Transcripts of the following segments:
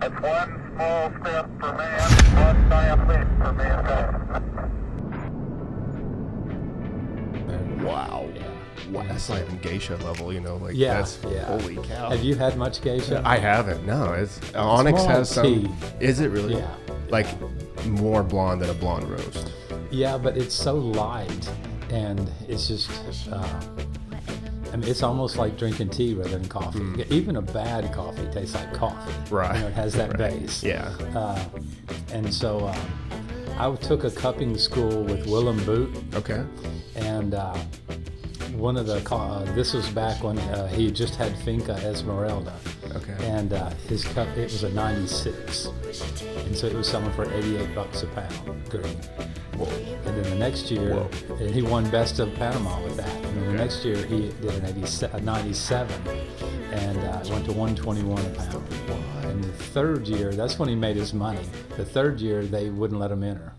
That's one small step for man, one giant leap for mankind. Wow. Wow. That's not even geisha level, you know, like that's holy cow. Have you had much geisha? I haven't. No, it's Onyx more has like some. tea. Is it really? Yeah. Like more blonde than a blonde roast. Yeah, but it's so light, and it's just, I mean, it's almost like drinking tea rather than coffee. Even a bad coffee tastes like coffee. Right. You know, it has that base. Yeah. And so I took a cupping school with Willem Boot, Okay. and one of the, this was back when he just had Finca Esmeralda. Okay. And his cup, it was a 96. And so it was selling for $88 a pound, green. Whoa. And then the next year, and he won Best of Panama with that. And then the next year, he did a 97, and it went to 121 a pound. And the third year, that's when he made his money. The third year, they wouldn't let him enter.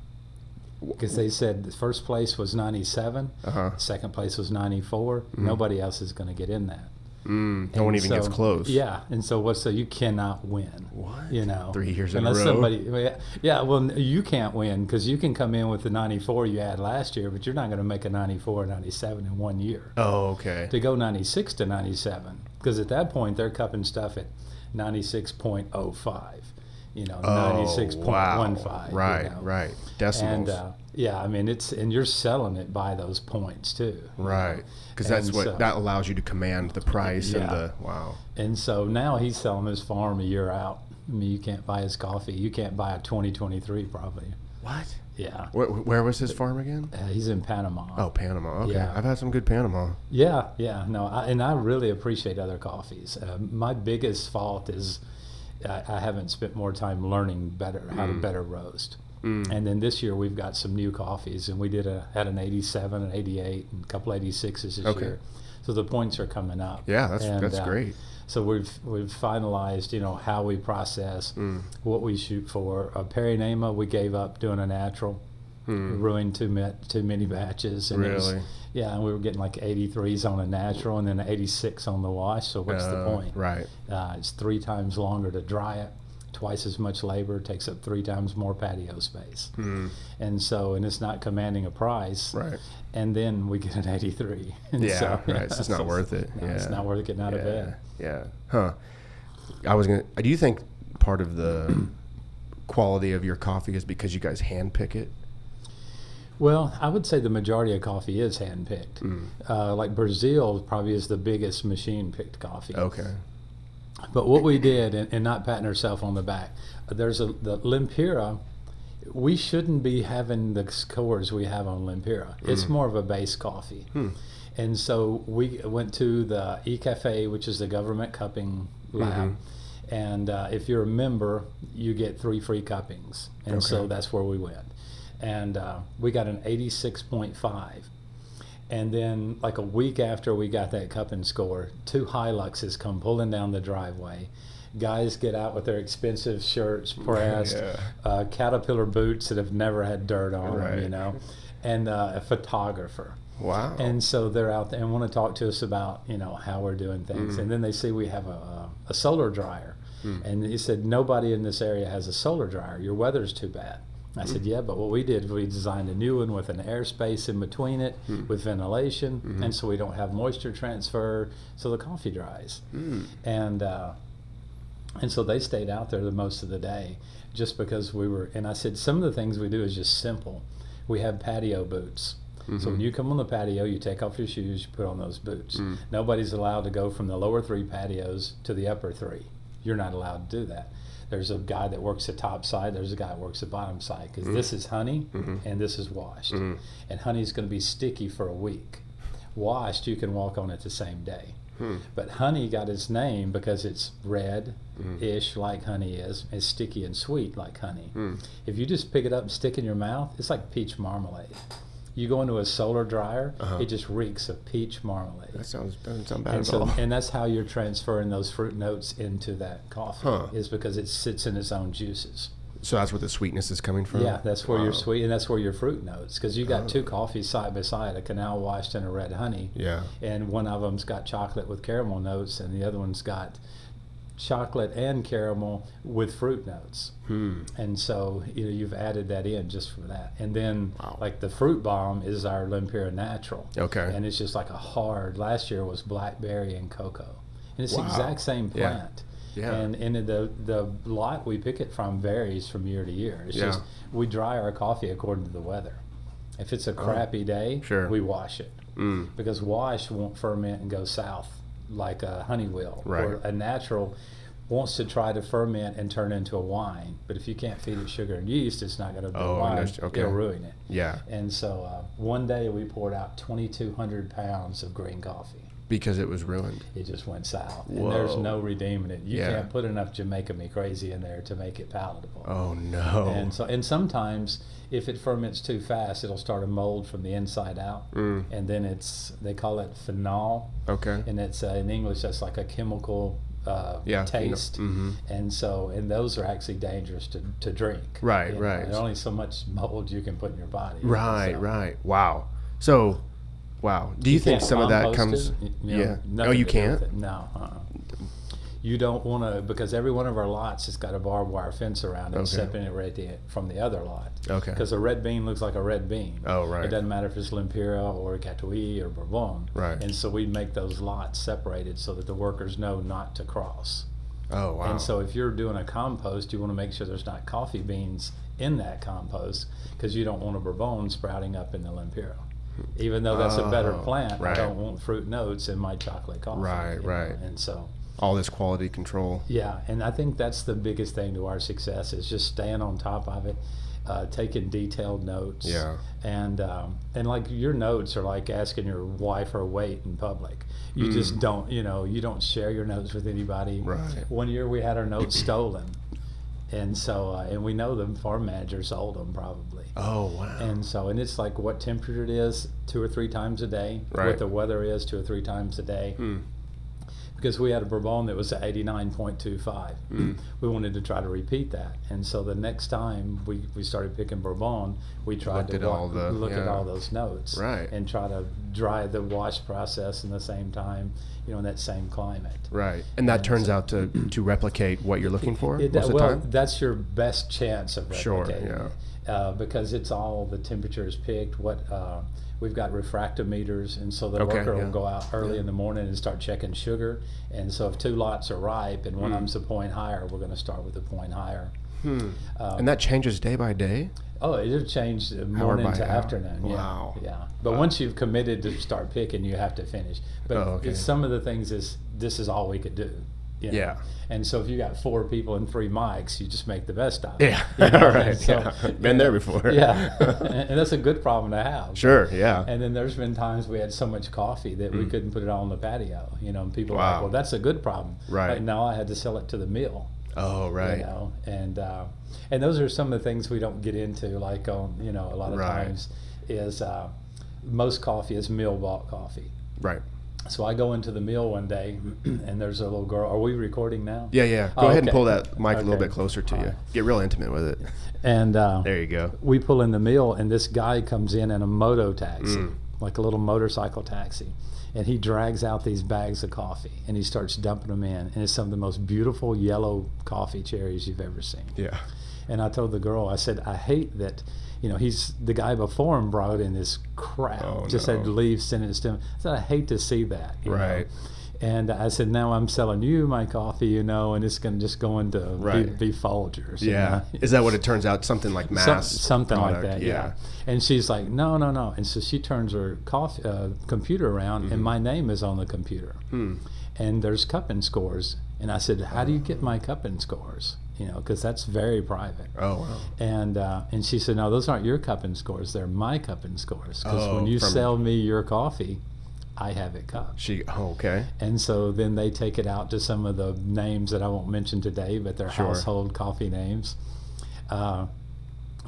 Because they said the first place was 97, second place was 94. Nobody else is going to get in that. No one even gets close. Yeah, and so you cannot win. What? You know, 3 years in unless a row. somebody. Yeah, well, you can't win because you can come in with the 94 you had last year, but you're not going to make a 94 or 97 in 1 yeyear. Oh, okay. To go 96 to 97, because at that point they're cupping stuff at 96.05. You know, 96.15. Wow. Right, you know? right. Decimals. And yeah, I mean and you're selling it by those points too. Right. Because that's what that allows you to command the price and the wow. And so now he's selling his farm a year out. I mean, you can't buy his coffee. You can't buy a 2023 probably. What? Yeah. Where was his farm again? He's in Panama. Oh, Panama. Okay. Yeah. I've had some good Panama. Yeah, yeah. No, I really appreciate other coffees. My biggest fault is I haven't spent more time learning how to better roast. And then this year we've got some new coffees, and we had an 87, an 88, and a couple 86s this year. So the points are coming up. Yeah, that's great. So we've finalized, you know, how we process, what we shoot for. Perinema, we gave up doing a natural. We ruined too many batches. And really? And we were getting like 83s on a natural and then 86 on the wash. So what's the point? Right. It's 3 times longer to dry it, twice as much labor, takes up 3 times more patio space. And it's not commanding a price. Right. And then we get an 83. And right. So it's just not worth it. No, it's not worth getting out of bed. Yeah. Huh. Do you think part of the quality of your coffee is because you guys hand pick it? Well, I would say the majority of coffee is hand-picked. Like Brazil probably is the biggest machine-picked coffee. Okay. But what we did, and not patting ourselves on the back, there's the Lempira. We shouldn't be having the scores we have on Lempira. It's more of a base coffee. And so we went to the E-Cafe, which is the government cupping lab. And if you're a member, you get 3 free cuppings. And so that's where we went. And we got an 86.5. And then like a week after we got that cupping score, 2 Hiluxes come pulling down the driveway. Guys get out with their expensive shirts pressed, Caterpillar boots that have never had dirt on them, you know, and a photographer. Wow. And so they're out there and want to talk to us about, you know, how we're doing things. And then they see we have a solar dryer. And he said, nobody in this area has a solar dryer. Your weather's too bad. I said, yeah, but what we did, we designed a new one with an airspace in between it, with ventilation, and so we don't have moisture transfer, so the coffee dries. And so they stayed out there the most of the day, just because and I said, some of the things we do is just simple. We have patio boots. So when you come on the patio, you take off your shoes, you put on those boots. Nobody's allowed to go from the lower 3 patios to the upper 3. You're not allowed to do that. There's a guy that works the top side. There's a guy that works the bottom side, because this is honey and this is washed. And honey's going to be sticky for a week. Washed, you can walk on it the same day. But honey got its name because it's red-ish like honey is. It's sticky and sweet like honey. If you just pick it up and stick it in your mouth, it's like peach marmalade. You go into a solar dryer, it just reeks of peach marmalade. Doesn't sound bad at all. And that's how you're transferring those fruit notes into that coffee, is because it sits in its own juices. So that's where the sweetness is coming from? Yeah, that's where your sweet, and that's where your fruit notes, because you got 2 coffees side by side, a canal washed and a red honey. Yeah. And one of them's got chocolate with caramel notes, and the other one's got chocolate and caramel with fruit notes. And so you've added that in just for that. And then like the fruit bomb is our Lempira Natural. Okay. And it's just like a hard. Last year was blackberry and cocoa, and it's the exact same plant. Yeah. And the lot we pick it from varies from year to year. It's just we dry our coffee according to the weather. If it's a crappy day, we wash it because wash won't ferment and go south like a honey will. Right. Or a natural wants to try to ferment and turn into a wine, but if you can't feed it sugar and yeast, it's not going to be wine. It'll ruin it. Yeah. And so one day we poured out 2,200 pounds of green coffee. Because it was ruined. It just went south. Whoa. And there's no redeeming it. You can't put enough Jamaica Me Crazy in there to make it palatable. Oh, no. And sometimes if it ferments too fast, it'll start a mold from the inside out. And then they call it phenol. Okay. And it's in English, that's like a chemical taste. And those are actually dangerous to drink. Right, you know, right. There's only so much mold you can put in your body. Right, right. Wow. So, wow. Do you think some of that comes? Oh, you can't? No. You don't want to, because every one of our lots has got a barbed wire fence around it, separating it from the other lot. Okay. Because a red bean looks like a red bean. Oh, right. It doesn't matter if it's Lempira or Catuai or Bourbon. Right. And so we make those lots separated so that the workers know not to cross. Oh, wow. And so if you're doing a compost, you want to make sure there's not coffee beans in that compost, because you don't want a Bourbon sprouting up in the Lempira. Even though that's a better plant, I don't want fruit notes in my chocolate coffee. Right, right. And so all this quality control. Yeah, and I think that's the biggest thing to our success is just staying on top of it, taking detailed notes. Yeah. And like your notes are like asking your wife her weight in public. You just don't, you don't share your notes with anybody. Right. One year we had our notes stolen. And so, and we know the farm manager sold them probably. Oh, wow. And it's like what temperature it is 2 or 3 times a day, what the weather is 2 or 3 times a day. Because we had a Bourbon that was at 89.25. We wanted to try to repeat that. And so the next time we started picking Bourbon, we tried to look at all those notes. Right. And try to dry the wash process in the same time, in that same climate. Right. And that turns out to replicate what you're looking for most of the time? That's your best chance of replicating. Sure, yeah. Because it's all the temperature is picked. We've got refractometers, and so the worker will go out early in the morning and start checking sugar. And so if 2 lots are ripe and one of them's a point higher, we're going to start with a point higher. And that changes day by day? Oh, it'll change morning to afternoon. Wow. Yeah. But once you've committed to start picking, you have to finish. But some of the things this is all we could do. Yeah. And so if you got 4 people and 3 mics, you just make the best of it. Yeah. All right. So, been there before. Yeah. And that's a good problem to have. Sure. Yeah. And then there's been times we had so much coffee that we couldn't put it all on the patio. And people are like, well, that's a good problem. Right. Like now I had to sell it to the mill. Oh, right. And those are some of the things we don't get into, like on, a lot of times is most coffee is mill bought coffee. Right. So I go into the mill one day, and there's a little girl. Are we recording now? Yeah. Go ahead and pull that mic a little bit closer to you. Get real intimate with it. And there you go. We pull in the mill, and this guy comes in a moto taxi, like a little motorcycle taxi. And he drags out these bags of coffee, and he starts dumping them in. And it's some of the most beautiful yellow coffee cherries you've ever seen. Yeah. And I told the girl, I said, I hate that, he's the guy before him brought in this crap. Had to leave, send it to him. I said, I hate to see that. Right. And I said, now I'm selling you my coffee, and it's going to just go into be Folgers. Yeah. Is that what it turns out? Something like mass something product? Like that, yeah. And she's like, no. And so she turns her computer around, and my name is on the computer. And there's cupping scores. And I said, how do you get my cupping scores? Because that's very private. Oh, wow. And she said, no, those aren't your cupping scores. They're my cupping scores. Because when you sell me your coffee, I have it cupped. Okay. And so then they take it out to some of the names that I won't mention today, but they're household coffee names.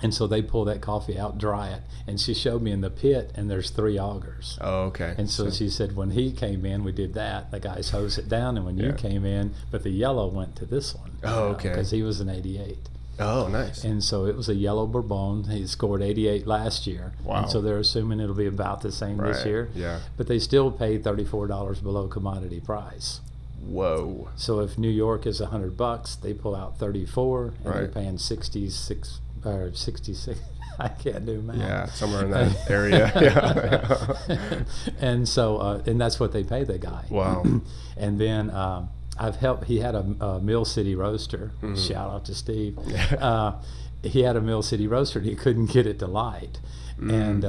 And so they pull that coffee out, dry it, and she showed me in the pit, and there's 3 augers. Oh, okay. And so she said, when he came in, we did that. The guys hose it down, and when you came in, but the yellow went to this one. Oh, okay. Because he was an 88. Oh, nice. And so it was a yellow Bourbon. He scored 88 last year. Wow. And so they're assuming it'll be about the same this year. Yeah. But they still paid $34 below commodity price. Whoa. So if New York is $100, they pull out 34, and they're Right. paying 66 or 66. I can't do math. Yeah, somewhere in that area. Yeah. And so, and that's what they pay the guy. Wow. And then I've helped. He had a Mill City roaster. Mm-hmm. Shout out to Steve. He had a Mill City roaster, and he couldn't get it to light, and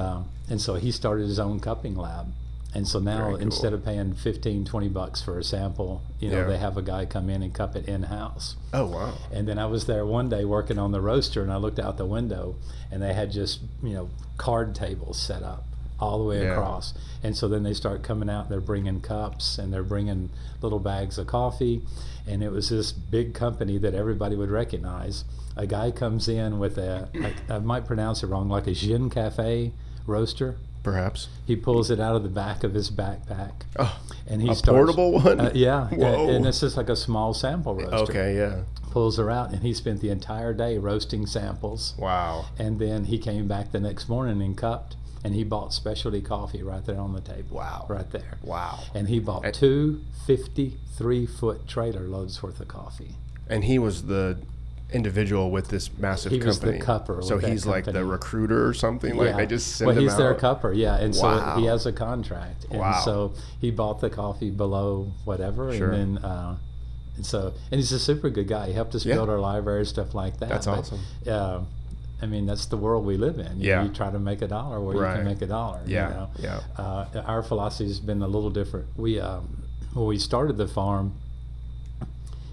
so he started his own cupping lab. And so now, Very cool. instead of paying $15-20 for a sample, Yeah. they have a guy come in and cup it in house. Oh, wow. And then I was there one day working on the roaster, and I looked out the window, and they had just card tables set up all the way Yeah. across. And so then they start coming out, and they're bringing cups, and they're bringing little bags of coffee, and it was this big company that everybody would recognize. A guy comes in with I might pronounce it wrong, like a Gin Cafe roaster. Perhaps. He pulls it out of the back of his backpack, Oh, and he a starts, portable one? yeah, Whoa. and it's just like a small sample roaster. Okay, yeah. Pulls her out, and he spent the entire day roasting samples. Wow. And then he came back the next morning and cupped, and he bought specialty coffee right there on the table. Wow. Right there. Wow. And he bought two 53-foot trailer loads worth of coffee. And he was the individual with this massive He was company. the cupper So with that he's like the company. recruiter or something? Like they just send him he's out? their cupper, yeah. And Wow. so he has a contract. And Wow. so he bought the coffee below whatever. Sure. And then, and he's a super good guy. He helped us Yeah. build our library, stuff like that. That's awesome. I mean, that's the world we live in. Yeah. You try to make a dollar where you Right. can make a dollar. Yeah, yeah. Our philosophy has been a little different. When we started the farm,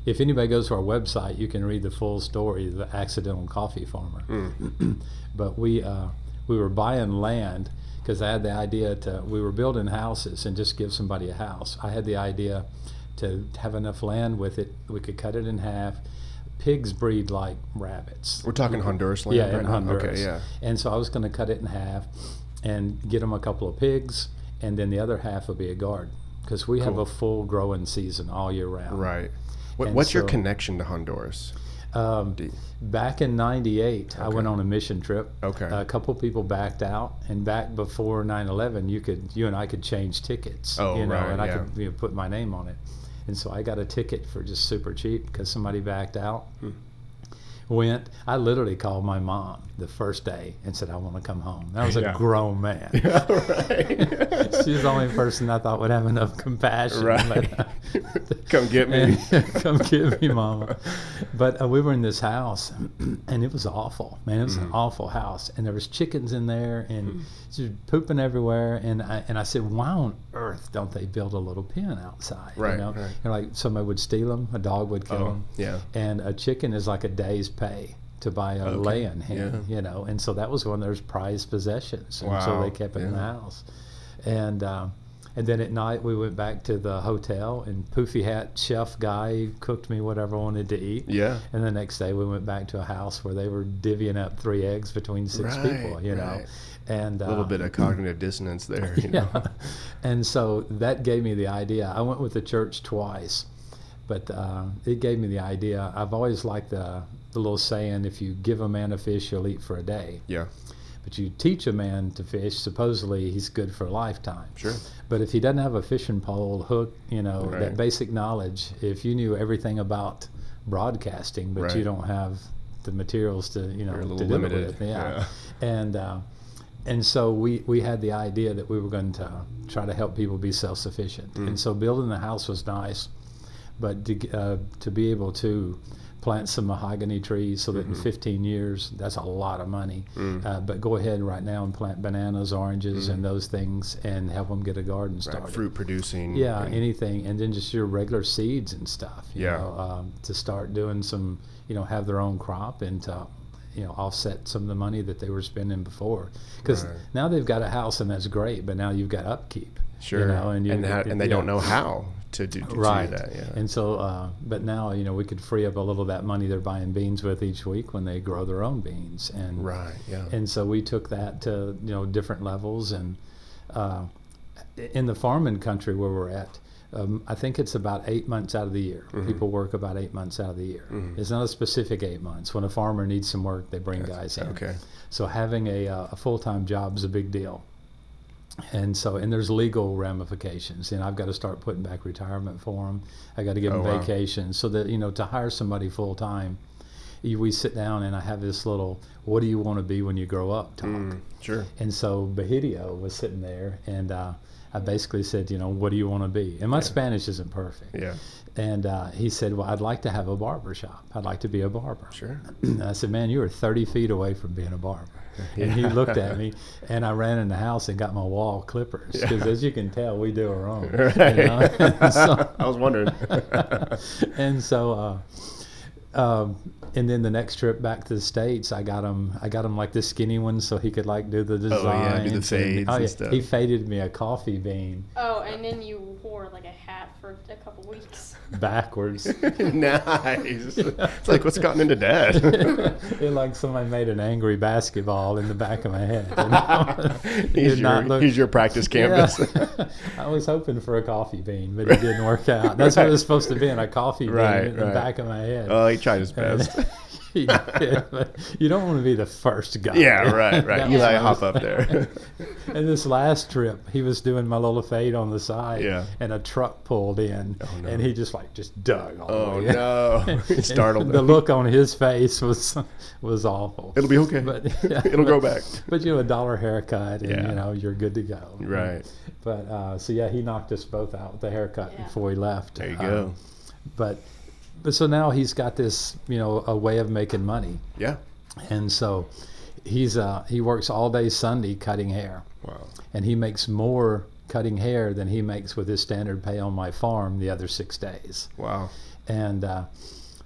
if anybody goes to our website, you can read the full story of the accidental coffee farmer. But we were buying land because I had the idea we were building houses and just give somebody a house. I had the idea to have enough land with it, we could cut it in half. Pigs breed like rabbits. We're talking Honduras land Yeah, right in now? Honduras. Okay, yeah. And so I was going to cut it in half and get them a couple of pigs, and then the other half would be a garden because we have Cool. a full growing season all year round. Right. And What's your so- connection to Honduras? Back in '98, I Okay. went on a mission trip. Okay. A couple people backed out, and back before 9/11, you and I could change tickets. Oh, and right, I yeah. could put my name on it, and so I got a ticket for just super cheap because somebody backed out. I literally called my mom the first day and said, I want to come home. I was a Yeah. grown man. Right. She's the only person I thought would have enough compassion. Right. But, Come get me. come get me, mama. But we were in this house, and it was awful, man. It was an awful house, and there was chickens in there, and just pooping everywhere. And I said, why on earth don't they build a little pen outside? Right, You know? right. And like somebody would steal them, a dog would kill them. yeah. And a chicken is like a day's pay to buy a laying hen, Yeah. And so that was one of their prized possessions, and so Wow, they kept it in the yeah. house. And then at night we went back to the hotel, and poofy hat chef guy cooked me whatever I wanted to eat. Yeah. And the next day we went back to a house where they were divvying up 3 eggs between 6 people, you know. Right. And A little bit of cognitive dissonance there. You know? yeah. And so that gave me the idea. I went with the church twice, but it gave me the idea. I've always liked the little saying, if you give a man a fish, he'll eat for a day. Yeah. But you teach a man to fish, supposedly he's good for a lifetime. Sure. But if he doesn't have a fishing pole, hook, Right. that basic knowledge, if you knew everything about broadcasting, but you Right. don't have the materials to, You're a to little do limited. it with. Yeah. And so we had the idea that we were going to try to help people be self-sufficient. And so building the house was nice, but to be able to plant some mahogany trees so that in 15 years, that's a lot of money. But go ahead right now and plant bananas, oranges, and those things, and help them get a garden started. Right. Fruit producing. Yeah, and- anything, and then just your regular seeds and stuff. You Yeah. know, to start doing some, have their own crop and to, offset some of the money that they were spending before. Because Right. now they've got a house and that's great, but now you've got upkeep. Sure. And they don't know how to do Right. that. Yeah. And so, but now, we could free up a little of that money they're buying beans with each week when they grow their own beans. And Right. Yeah. and so we took that to, different levels. And in the farming country where we're at, I think it's about 8 months out of the year. People work about 8 months out of the year. It's not a specific 8 months. When a farmer needs some work, they bring guys in. Okay. So having a full-time job is a big deal. And so, and there's legal ramifications, and I've got to start putting back retirement for them. I got to give them wow. vacations, so that, you know, to hire somebody full time, we sit down and I have this little, what do you want to be when you grow up talk. Sure. And so Bahidio was sitting there, and I basically said, you know, what do you want to be? And my Spanish isn't perfect. Yeah. And he said, well, I'd like to have a barber shop. I'd like to be a barber. Sure. And I said, man, you are 30 feet away from being a barber. And he looked at me, and I ran in the house and got my wall clippers, because as you can tell, we do our own. Right. You know? And so, I was wondering. and so, and then the next trip back to the States, I got him like the skinny one, so he could like do the design. Oh yeah, do the fades and stuff. He faded me a coffee bean. Oh, and then you wore like a hat for a couple weeks. Backwards. Nice. It's like, what's gotten into Dad? It like somebody made an angry basketball in the back of my head. You know? He's your practice canvas. Yeah. I was hoping for a coffee bean, but it didn't work out. That's what it was supposed to be, a coffee bean in the back of my head. Oh, he tried his best. He did, but you don't want to be the first guy. Yeah, right. You like hop up there. And this last trip, he was doing my little fade on the side, and a truck pulled in, and he just dug all the way. Oh no! He startled The him. look on his face was awful. It'll be okay. But, It'll grow back. But you know, $1 haircut, and you know, you're good to go. Right. But so yeah, he knocked us both out with the haircut before he left. There you go. But so now he's got this, you know, a way of making money. Yeah. And so he works all day Sunday cutting hair. Wow. And he makes more cutting hair than he makes with his standard pay on my farm the other 6 days. Wow. And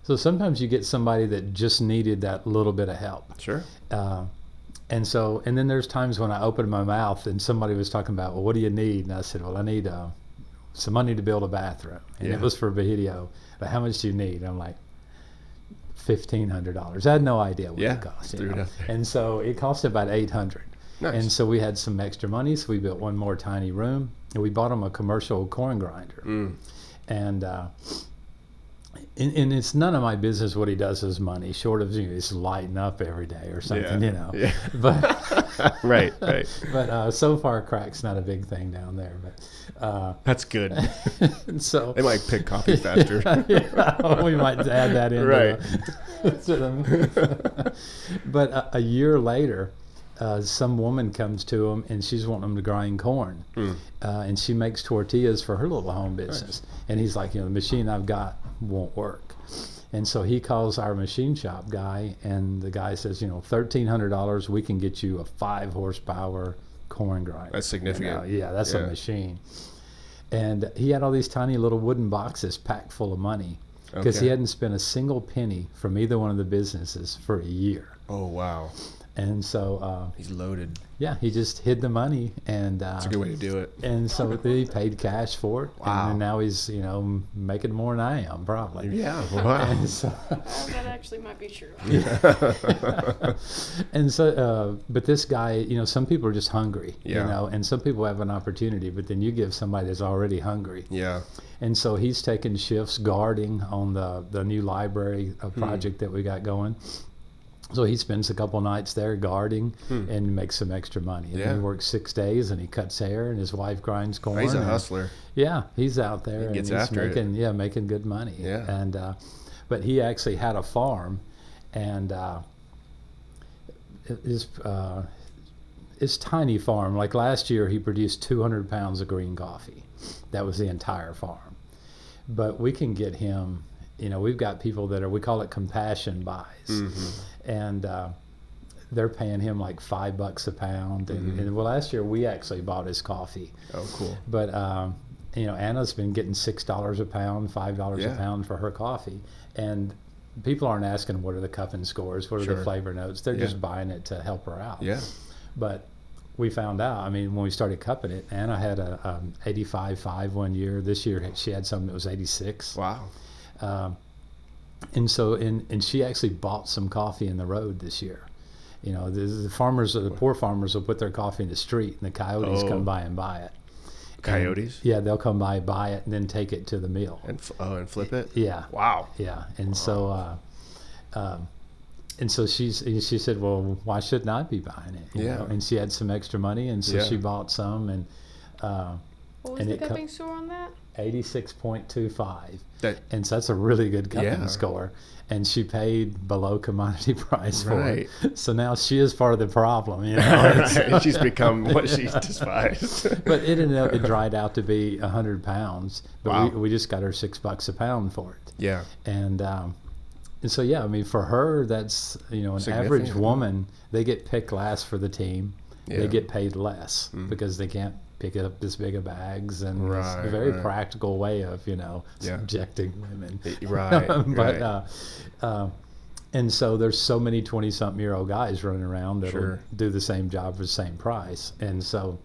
so sometimes you get somebody that just needed that little bit of help. Sure. And then there's times when I opened my mouth and somebody was talking about, well, what do you need? And I said, well, I need some money to build a bathroom. And it was for Bahidio. But how much do you need? I'm like, $1,500. I had no idea what it cost. Threw it out there. And so it cost about $800. Nice. And so we had some extra money, so we built one more tiny room, and we bought him a commercial corn grinder. And it's none of my business what he does with his money, short of, you know, he's lighting up every day or something, you know. Yeah. But right. But so far, crack's not a big thing down there. But that's good. So they might pick coffee faster. We might add that in. Right. But a year later, some woman comes to him and she's wanting him to grind corn, and she makes tortillas for her little home business. Nice. And he's like, you know, the machine I've got won't work. And so he calls our machine shop guy, and the guy says, you know, $1,300, we can get you a 5 horsepower corn grinder. That's significant. You know, that's a machine. And he had all these tiny little wooden boxes packed full of money, because he hadn't spent a single penny from either one of the businesses for a year. Oh, wow. And so he's loaded. Yeah, he just hid the money, and that's a good way to do it. And so he paid cash for it. Wow. And now he's, you know, making more than I am, probably. Yeah. Wow. And so, that actually might be true. And so, but this guy, you know, some people are just hungry, you Yeah. know, and some people have an opportunity, but then you give somebody that's already hungry. Yeah. And so he's taking shifts guarding on the new library project that we got going. So he spends a couple nights there guarding and makes some extra money. And then he works 6 days, and he cuts hair, and his wife grinds corn. He's a hustler. Yeah, he's out there. He gets and he's after making, it. Yeah, making good money. Yeah. And but he actually had a farm, and his tiny farm. Like last year, he produced 200 pounds of green coffee. That was the entire farm. But we can get him. You know, we've got people that we call it compassion buys, and they're paying him like $5 a pound. And well, last year we actually bought his coffee. Oh, cool. But you know, Anna's been getting $6 a pound, $5 a pound for her coffee, and people aren't asking what are the cupping scores, what are the flavor notes. They're just buying it to help her out. Yeah. But we found out, I mean, when we started cupping it, Anna had a 85.5 one year. This year she had something that was 86. Wow. And so, and she actually bought some coffee in the road this year. You know, the farmers, the poor farmers will put their coffee in the street, and the coyotes come by and buy it. Coyotes? And, yeah, they'll come by, buy it, and then take it to the mill. And flip it? Yeah. Wow. Yeah. And so, and so she said, well, why shouldn't I be buying it? You Yeah. know? And she had some extra money, and so Yeah. she bought some, and What was and the it co- cupping score on that? 86.25. That And so that's a really good cupping Yeah. score. And she paid below commodity price for Right. it. So now she is part of the problem, you know. right. She's become what she despised. But it ended up, it dried out to be 100 pounds. But Wow. we just got her $6 a pound for it. Yeah. And so, yeah, I mean, for her, that's, you know, an Significant. average woman, they get picked last for the team. Yeah. They get paid less because they can't pick up this big of bags. And it's Right, a very right. practical way of, you know, Yeah. subjecting women. Right. But, and so there's so many 20-something-year-old guys running around that Sure. do the same job for the same price. And so,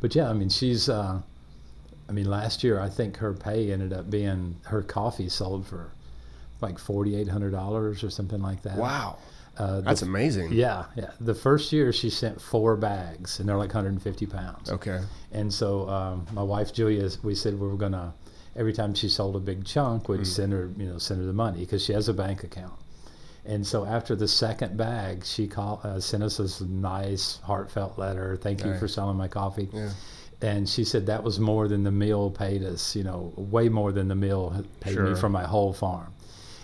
but yeah, I mean, she's, I mean, last year, I think her pay ended up being, her coffee sold for like $4,800 or something like that. Wow. The That's amazing. Yeah, yeah. The first year she sent 4 bags, and they're like 150 pounds. Okay. And so my wife Julia, we said we were gonna, every time she sold a big chunk, we'd send her the money because she has a bank account. And so after the second bag, she sent us this nice heartfelt letter. Thank you Nice. for selling my coffee. Yeah. And she said that was more than the meal paid us. You know, way more than the meal had paid me Sure. for my whole farm.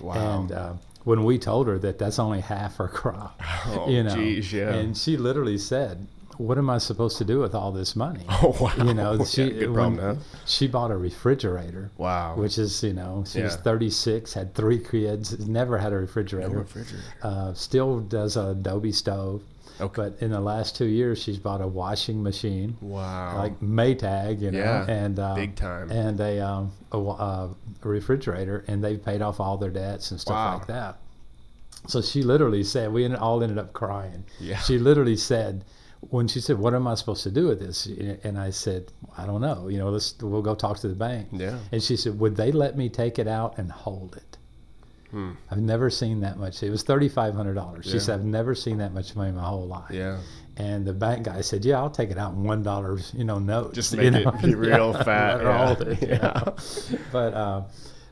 Wow. And when we told her that that's only half her crop, Oh, you know, geez, yeah. and she literally said, "What am I supposed to do with all this money?" Oh, wow. You know, she Yeah, good problem, when huh? she bought a refrigerator. Wow. Which is, you know, she was Yeah. 36, had 3 kids, never had a refrigerator. No refrigerator. Still does an Adobe stove. Okay. But in the last 2 years, she's bought a washing machine, Wow. like Maytag, you know, Yeah, and big time. and a refrigerator, and they've paid off all their debts and stuff Wow. like that. So she literally said, we all ended up crying. Yeah. She literally said, when she said, "What am I supposed to do with this?" And I said, "I don't know. You know, we'll go talk to the bank." Yeah. And she said, "Would they let me take it out and hold it?" I've never seen that much. It was $3,500. She Yeah. said, "I've never seen that much money in my whole life." Yeah. And the bank guy said, "Yeah, I'll take it out in $1, notes." Just make it be real fat. Let her Yeah. hold it, you know.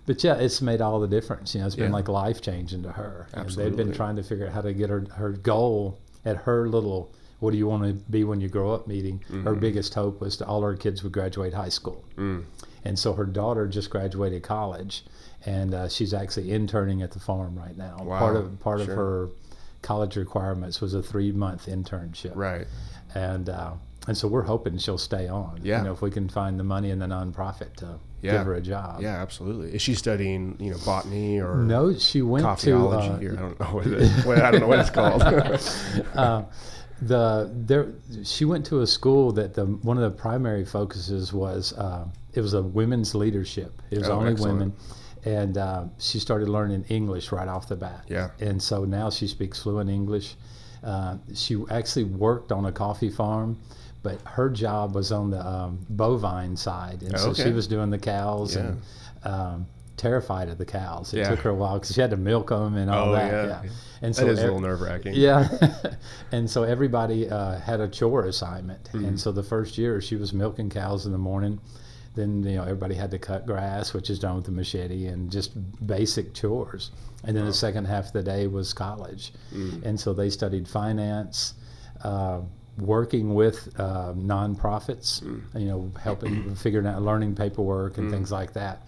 But yeah, it's made all the difference. You know, it's been Yeah. like life changing to her. And they've Absolutely. been trying to figure out how to get her goal at her little, what do you want to be when you grow up meeting. Her biggest hope was all her kids would graduate high school. And so her daughter just graduated college, and she's actually interning at the farm right now. Wow. Part of Sure. her college requirements was a 3-month internship. Right. And so we're hoping she'll stay on. Yeah. You know, if we can find the money in the nonprofit to Yeah. give her a job. Yeah, absolutely. Is she studying, botany or No, she went coffeeology? to Or I don't know what it is. Well, I don't know what it's called. she went to a school that one of the primary focuses was it was a women's leadership. It was Oh, only excellent. women, and she started learning English right off the bat. Yeah. And so now she speaks fluent English. She actually worked on a coffee farm, but her job was on the bovine side, and so she Okay. was doing the cows Yeah. and terrified of the cows. It Yeah. took her a while because she had to milk them and all Oh, that. yeah. And That is a ev- little nerve-wracking. Yeah, and so everybody had a chore assignment, Mm-hmm. and so the first year she was milking cows in the morning. Then everybody had to cut grass, which is done with a machete, and just basic chores. And then the second half of the day was college, and so they studied finance, working with nonprofits, helping figuring out learning paperwork and things like that.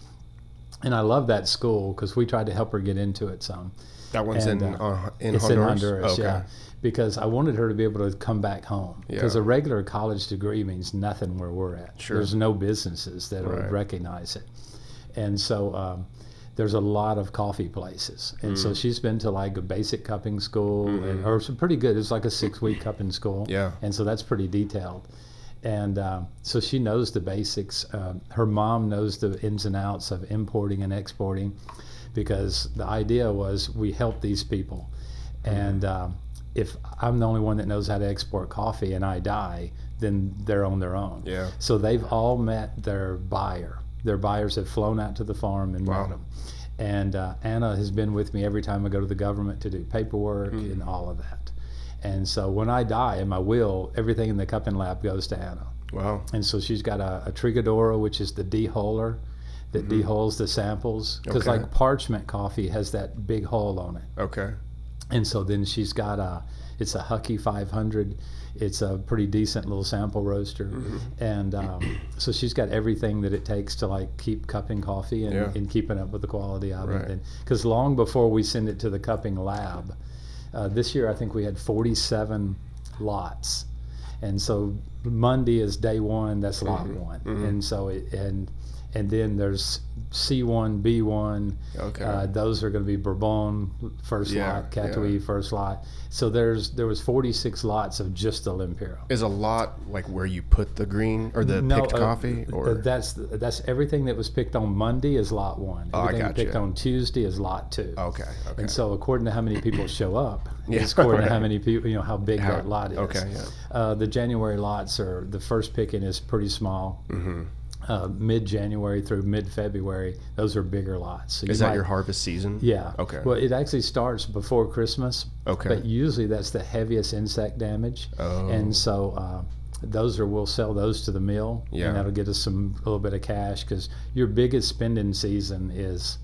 And I love that school because we tried to help her get into it some. That one's And, in It's Honduras? in Honduras, Okay. yeah. Because I wanted her to be able to come back home. Because Yeah. a regular college degree means nothing where we're at. Sure. There's no businesses that Right. would recognize it. And so there's a lot of coffee places. And so she's been to like a basic cupping school, or some pretty good. It's like a 6-week cupping school. Yeah. And so that's pretty detailed. And so she knows the basics. Her mom knows the ins and outs of importing and exporting, because the idea was we help these people. And if I'm the only one that knows how to export coffee and I die, then they're on their own. Yeah. So they've all met their buyer. Their buyers have flown out to the farm and Wow. met them. And Anna has been with me every time I go to the government to do paperwork and all of that. And so when I die, in my will, everything in the cupping lab goes to Anna. Wow. And so she's got a Trigadora, which is the dehuller that deholes the samples. Because Okay. like parchment coffee has that big hole on it. Okay. And so then she's got it's a Hucky 500. It's a pretty decent little sample roaster, and so she's got everything that it takes to like keep cupping coffee and keeping up with the quality of it. Because long before we send it to the cupping lab, this year I think we had 47 lots, and so Monday is day one. That's lot one, and so and then there's C1, B1. Okay. Those are going to be Bourbon first lot, Catuai first lot. So there was 46 lots of just the L'impero. Is a lot like where you put the green or the picked coffee? Or That's everything that was picked on Monday is lot one. Everything I gotcha. picked on Tuesday is lot two. Okay. And so according to how many people show up, it's according to how many people, how big that lot is. Okay. Yeah. The January lots are, the first picking is pretty small. Mid-January through mid-February, those are bigger lots. So is that your harvest season? Yeah. Okay. Well, it actually starts before Christmas. Okay. But usually that's the heaviest insect damage. Oh. And so we'll sell those to the mill. Yeah. And that'll get us a little bit of cash, because your biggest spending season is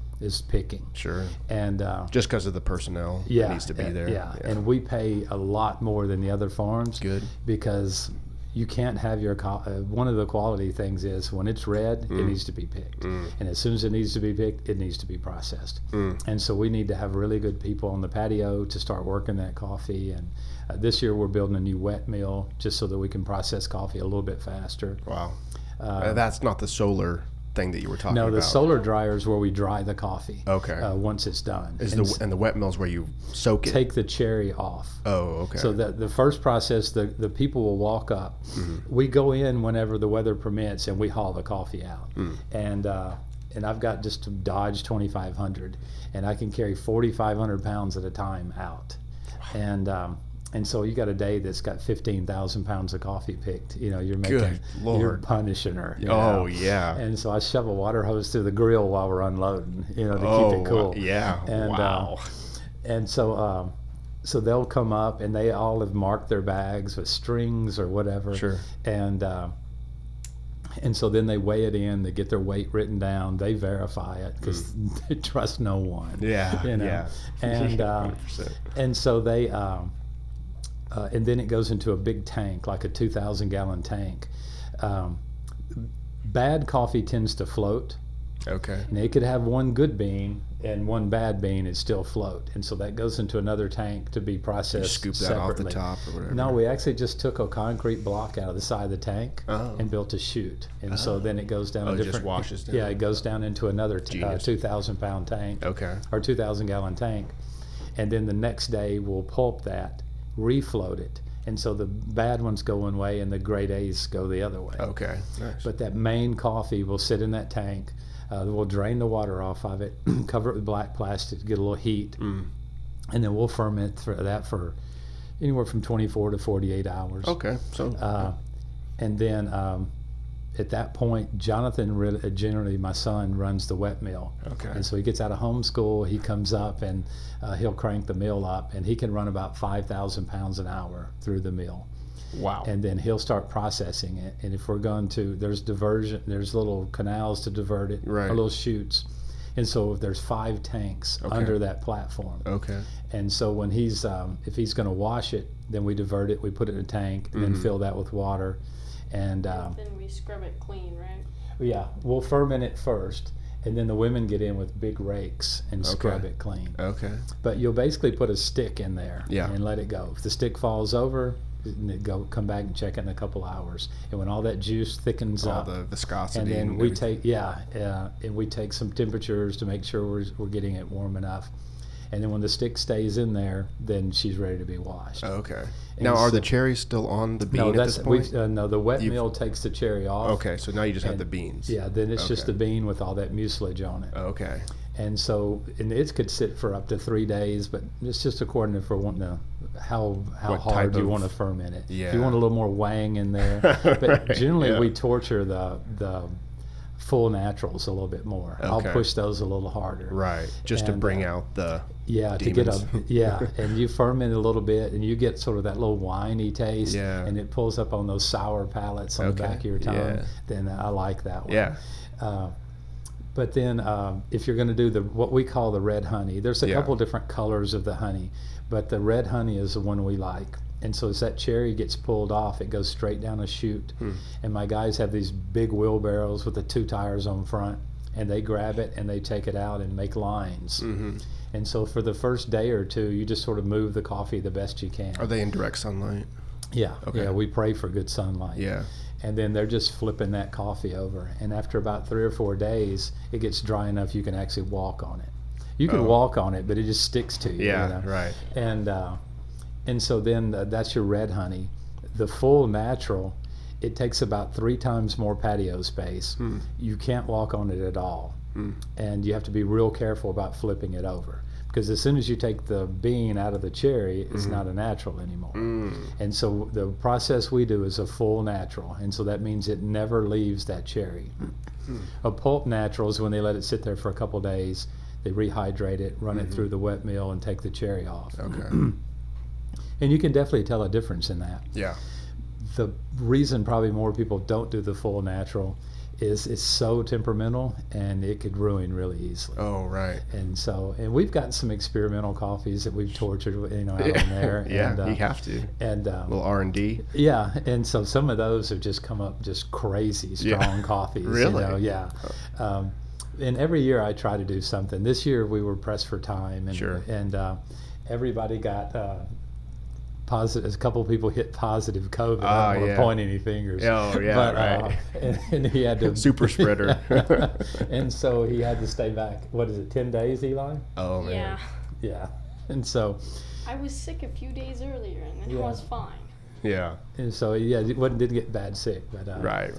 picking. Sure. And just because of the personnel that needs to be there. Yeah. And we pay a lot more than the other farms. Good. Because you can't have your one of the quality things is when it's red, it needs to be picked, and as soon as it needs to be picked, it needs to be processed. And so we need to have really good people on the patio to start working that coffee. And this year we're building a new wet mill just so that we can process coffee a little bit faster. Wow. That's not the solar thing that you were talking about. No, the solar dryer is where we dry the coffee. Okay. Once it's done. And the wet mill's where you soak it. Take the cherry off. Oh, okay. So the first process, the people will walk up. We go in whenever the weather permits, and we haul the coffee out. And I've got just a Dodge 2500, and I can carry 4,500 pounds at a time out. And so you got a day that's got 15,000 pounds of coffee picked. You're making, Good Lord. You're punishing her. Oh, yeah. And so I shove a water hose through the grill while we're unloading, to keep it cool. Yeah. And, wow. And so they'll come up, and they all have marked their bags with strings or whatever. Sure. And so then they weigh it in, they get their weight written down, they verify it because they trust no one. Yeah. Yeah. And 100%. And so they and then it goes into a big tank, like a 2,000-gallon tank. Bad coffee tends to float. Okay. And it could have one good bean and one bad bean, it still float. And so that goes into another tank to be processed You scoop that separately. off the top or whatever? No, we actually just took a concrete block out of the side of the tank and built a chute. And so then it goes down a it different... just washes down? Yeah, it goes down into another 2,000-pound tank. Okay. Or 2,000-gallon tank. And then the next day we'll pulp that, refloat it. And so the bad ones go one way and the grade A's go the other way. Okay. Nice. But that main coffee will sit in that tank. We'll drain the water off of it, cover it with black plastic to get a little heat, and then we'll ferment that for anywhere from 24 to 48 hours. Okay. So. And then at that point, Jonathan, generally my son, runs the wet mill. Okay. And so he gets out of homeschool, he comes up and he'll crank the mill up, and he can run about 5,000 pounds an hour through the mill. Wow. And then he'll start processing it. And if we're going to, there's diversion, there's little canals to divert it, right. or little chutes. And so if there's 5 tanks under that platform. Okay. And so when he's, if he's going to wash it, then we divert it, we put it in a tank, and then fill that with water. And then we scrub it clean, right? yeah, we'll ferment it first. And then the women get in with big rakes and scrub it clean. Okay. But you'll basically put a stick in there and let it go. If the stick falls over, come back and check it in a couple hours. And when all that juice thickens all up, the viscosity, and then and we everything. and we take some temperatures to make sure we're getting it warm enough. And then when the stick stays in there, then she's ready to be washed. Okay. And Now, are so- the cherries still on the bean No, at this point? no. The wet mill takes the cherry off. Okay, so now you just have And- the beans. Yeah, then it's just Okay. the bean with all that mucilage on it. Okay. And so, and it could sit for up to 3 days, but it's just according to how What hard type you of- want to ferment it. If Yeah. you want a little more wang in there, but generally we torture the full naturals a little bit more. I'll Okay. push those a little harder. Right. Just to And, bring out the Yeah, demons. to get and you ferment a little bit, and you get sort of that little winey taste, Yeah. and it pulls up on those sour palates on the Okay. back of your tongue. Yeah. Then I like that one. Yeah. But then if you're going to do what we call the red honey, there's a Yeah. couple different colors of the honey, but the red honey is the one we like. And so as that cherry gets pulled off, it goes straight down a chute. And my guys have these big wheelbarrows with the 2 tires on front, and they grab it and they take it out and make lines. And so for the first day or two, you just sort of move the coffee the best you can. Are they in direct sunlight? Yeah, Okay. yeah, we pray for good sunlight. Yeah. And then they're just flipping that coffee over. And after about 3 or 4 days, it gets dry enough you can actually walk on it. You can walk on it, but it just sticks to you. Yeah, you know? right. And so then that's your red honey. The full natural, it takes about 3 times more patio space. You can't walk on it at all. And you have to be real careful about flipping it over. Because as soon as you take the bean out of the cherry, it's not a natural anymore. And so the process we do is a full natural. And so that means it never leaves that cherry. A pulp natural is when they let it sit there for a couple days. They rehydrate it, run it through the wet mill, and take the cherry off. Okay. And you can definitely tell a difference in that. Yeah. The reason probably more people don't do the full natural is it's so temperamental and it could ruin really easily. Oh, right. And we've got some experimental coffees that we've tortured, out on there. Yeah, and, you have to. And A little R&D. yeah, and so some of those have just come up just crazy strong coffees. Really? Yeah. And every year I try to do something. This year we were pressed for time, and Sure. Everybody got positive. A couple of people hit positive COVID. Ah, I don't want yeah. to point any fingers. Oh, yeah, but, right. And he had to Super spreader. and so he had to stay back. What is it? 10 days, Eli? Oh, man. Yeah. Yeah. And so I was sick a few days earlier, and it Yeah. was fine. Yeah. yeah, he didn't get bad sick, but Right.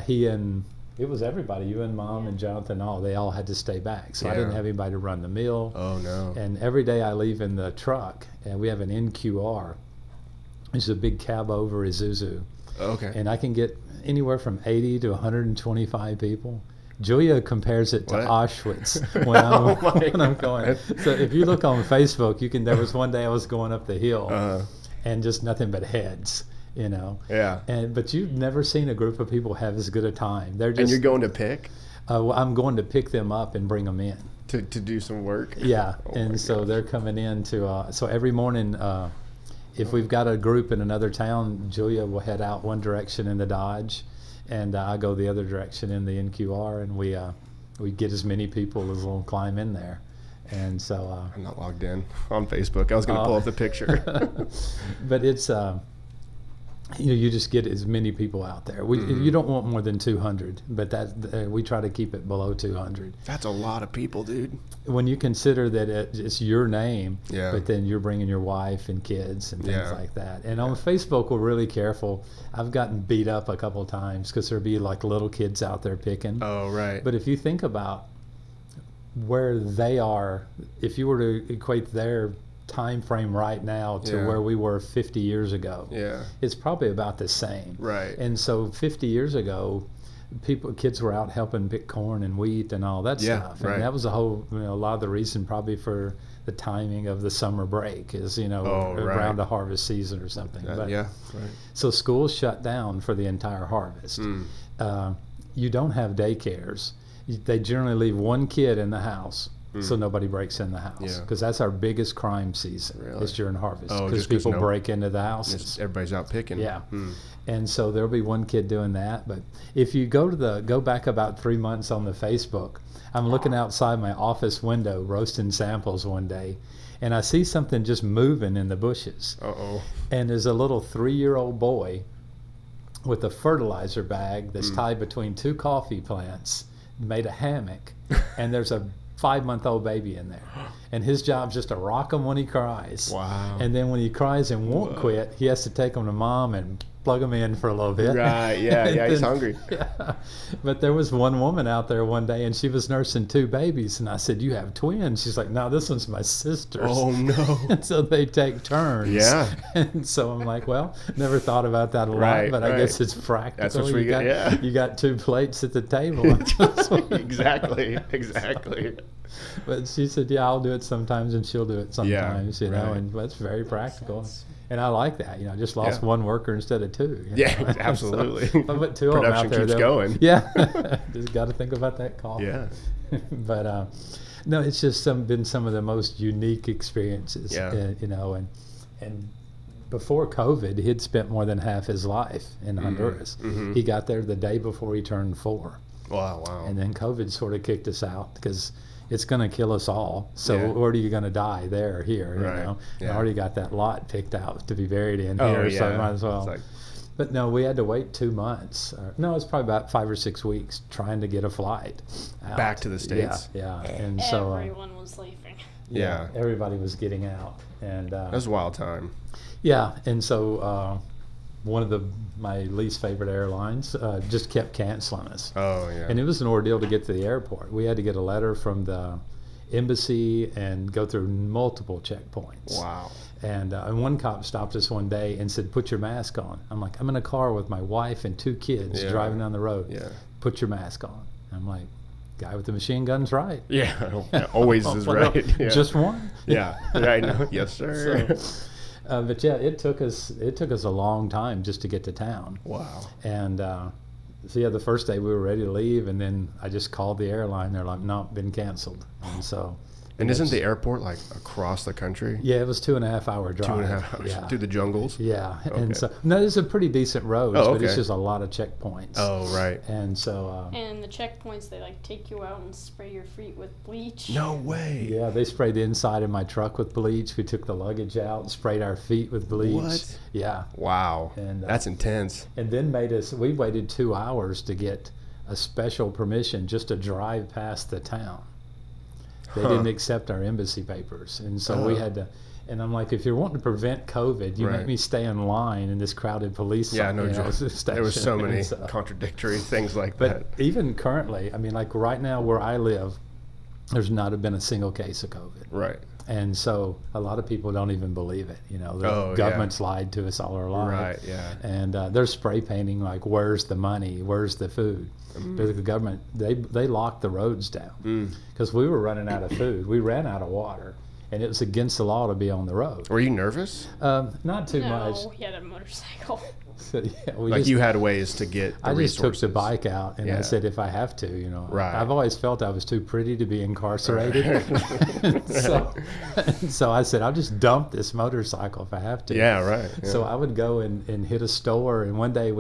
he and it was everybody. You and Mom and Jonathan, they all had to stay back. So I didn't Yeah. have anybody to run the mill. Oh, no. And every day I leave in the truck, and we have an NQR. It's a big cab over Isuzu. Okay. And I can get anywhere from 80 to 125 people. Julia compares it to What? Auschwitz when I'm, Oh, my when I'm going. So if you look on Facebook, there was one day I was going up the hill and just nothing but heads, Yeah. But you've never seen a group of people have as good a time. They're just. And you're going to pick Well, I'm going to pick them up and bring them in. to do some work? Yeah, Oh, my and so gosh. they're coming in to. So every morning, if we've got a group in another town, Julia will head out one direction in the Dodge, and I go the other direction in the NQR, and we get as many people as will climb in there. And so. I'm not logged in on Facebook. I was going to pull up the picture. But it's. You just get as many people out there. You don't want more than 200, but we try to keep it below 200. That's a lot of people, dude. When you consider that it's your name, Yeah. but then you're bringing your wife and kids and things Yeah. like that. And on Facebook, we're really careful. I've gotten beat up a couple of times because there'd be like little kids out there picking. Oh, right. But if you think about where they are, if you were to equate their time frame right now to Yeah. where we were 50 years ago, Yeah. it's probably about the same. Right. And so 50 years ago, kids were out helping pick corn and wheat and all that Yeah, stuff. right. And that was a lot of the reason probably for the timing of the summer break is, Oh, right. around the harvest season or something. But, Yeah. Right. so schools shut down for the entire harvest. You don't have daycares. They generally leave one kid in the house. So nobody breaks in the house Yeah. because that's our biggest crime season. Really? Is during harvest Oh, because just 'cause people break into the houses. Just everybody's out picking. Yeah. And so there'll be one kid doing that. But if you go back about 3 months on the Facebook, I'm looking outside my office window roasting samples one day, and I see something just moving in the bushes. Uh-oh. And there's a little 3-year-old boy with a fertilizer bag that's tied between 2 coffee plants, made a hammock, and there's a 5-month-old baby in there. And his job's just to rock him when he cries. Wow. And then when he cries and won't quit, he has to take him to Mom and plug him in for a little bit. Right, yeah, And yeah, he's then- hungry. Yeah. But there was one woman out there one day, and she was nursing 2 babies. And I said, "You have twins?" She's like, "No, this one's my sister's." Oh, no. And so they take turns. Yeah. And so I'm like, well, never thought about that a lot, Right, but I right. guess it's practical. That's what we you got, yeah. You got 2 plates at the table. Exactly. But she said, "Yeah, I'll do it sometimes, and she'll do it sometimes." right. And that's very practical. And I like that. I just lost Yeah. 1 worker instead of 2. Yeah, absolutely. So, if I put 2 of them out Production there, keeps they'll- going. Yeah, just got to think about that coffee. Yeah. But No, it's just been some of the most unique experiences. Yeah. You know, and before COVID, he'd spent more than half his life in Honduras. Mhm. He got there the day before he turned 4. Wow. And then COVID sort of kicked us out because it's going to kill us all. So Yeah. where are you going to die, there or here? You Right. know, Yeah. I already got that lot picked out to be buried in Oh, here, so I yeah. might as well. It's like- But no, we had to wait 2 months. No, it's probably about 5 or 6 weeks trying to get a flight out. Back to the States? Yeah. And so Everyone was leaving. Yeah. everybody was getting out, and That was a wild time. yeah, and so one of my least favorite airlines just kept canceling us. Oh, yeah. And it was an ordeal to get to the airport. We had to get a letter from the embassy and go through multiple checkpoints. Wow. And one cop stopped us one day and said, "Put your mask on." I'm like, "I'm in a car with my wife and 2 kids Yeah. driving down the road." Yeah. "Put your mask on." I'm like, "Guy with the machine gun's right." Yeah. Always is Well, no, right. Yeah. Just one. Yeah. I know. Yes, sir. But yeah, it took us a long time just to get to town. Wow. And so yeah, the first day we were ready to leave, and then I just called the airline. They're like, "No, been canceled." And so. And isn't the airport like across the country? Yeah, it was 2.5 hour drive. 2.5 hours Yeah. through the jungles? Yeah, Okay. and so no, there's a pretty decent roads, Oh, but it's okay. just a lot of checkpoints. Oh, right. And so And the checkpoints, they like take you out and spray your feet with bleach. No way. yeah, they sprayed the inside of my truck with bleach. We took the luggage out and sprayed our feet with bleach. What? Yeah, Wow. And, That's intense. and then we waited 2 hours to get a special permission just to drive past the town. They Huh. didn't accept our embassy papers, and so we Oh. had to. And I'm like, if you're wanting to prevent COVID, you Right. make me stay in line in this crowded police. Yeah, no joke. Station. There were so many And so- contradictory things like But that. even currently, I mean, like right now where I live, there's not been a single case of COVID. Right. And so a lot of people don't even believe it. You know, the Oh, yeah. government's lied to us all our life. Right, yeah. And they're spray painting like, "Where's the money? Where's the food?" But the government, they locked the roads down because we were running out of food. We ran out of water, and it was against the law to be on the road. Were you nervous? Not too No, much. he had a motorcycle. So, yeah, we Like just, you had ways to get the I just took resources. the bike out, and Yeah. I said, if I have to, you know, Right. I've always felt I was too pretty to be incarcerated. so I said, I'll just dump this motorcycle if I have to. Yeah, right. Yeah. So I would go and hit a store, and one day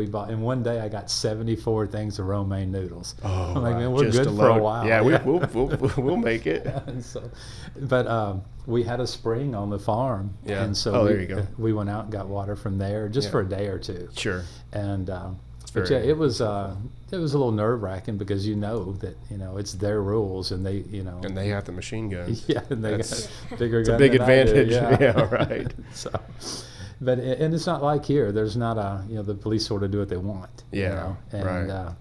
I got 74 things of romaine noodles. Oh, I'm like, wow. man, we're Just good to for a load- while. Yeah, we'll make it. And so, but we had a spring on the farm, Yeah. and so Oh, we, there you go. we went out and got water from there just Yeah. for a day or two. Sure. And but very- yeah, it was a little nerve wracking because you know that it's their rules, and they And they have the machine guns. yeah, and they That's- got bigger It's a gun big than I do, advantage. yeah. Yeah, right. So, but and it's not like here. There's not the police sort of do what they want. Yeah, and right.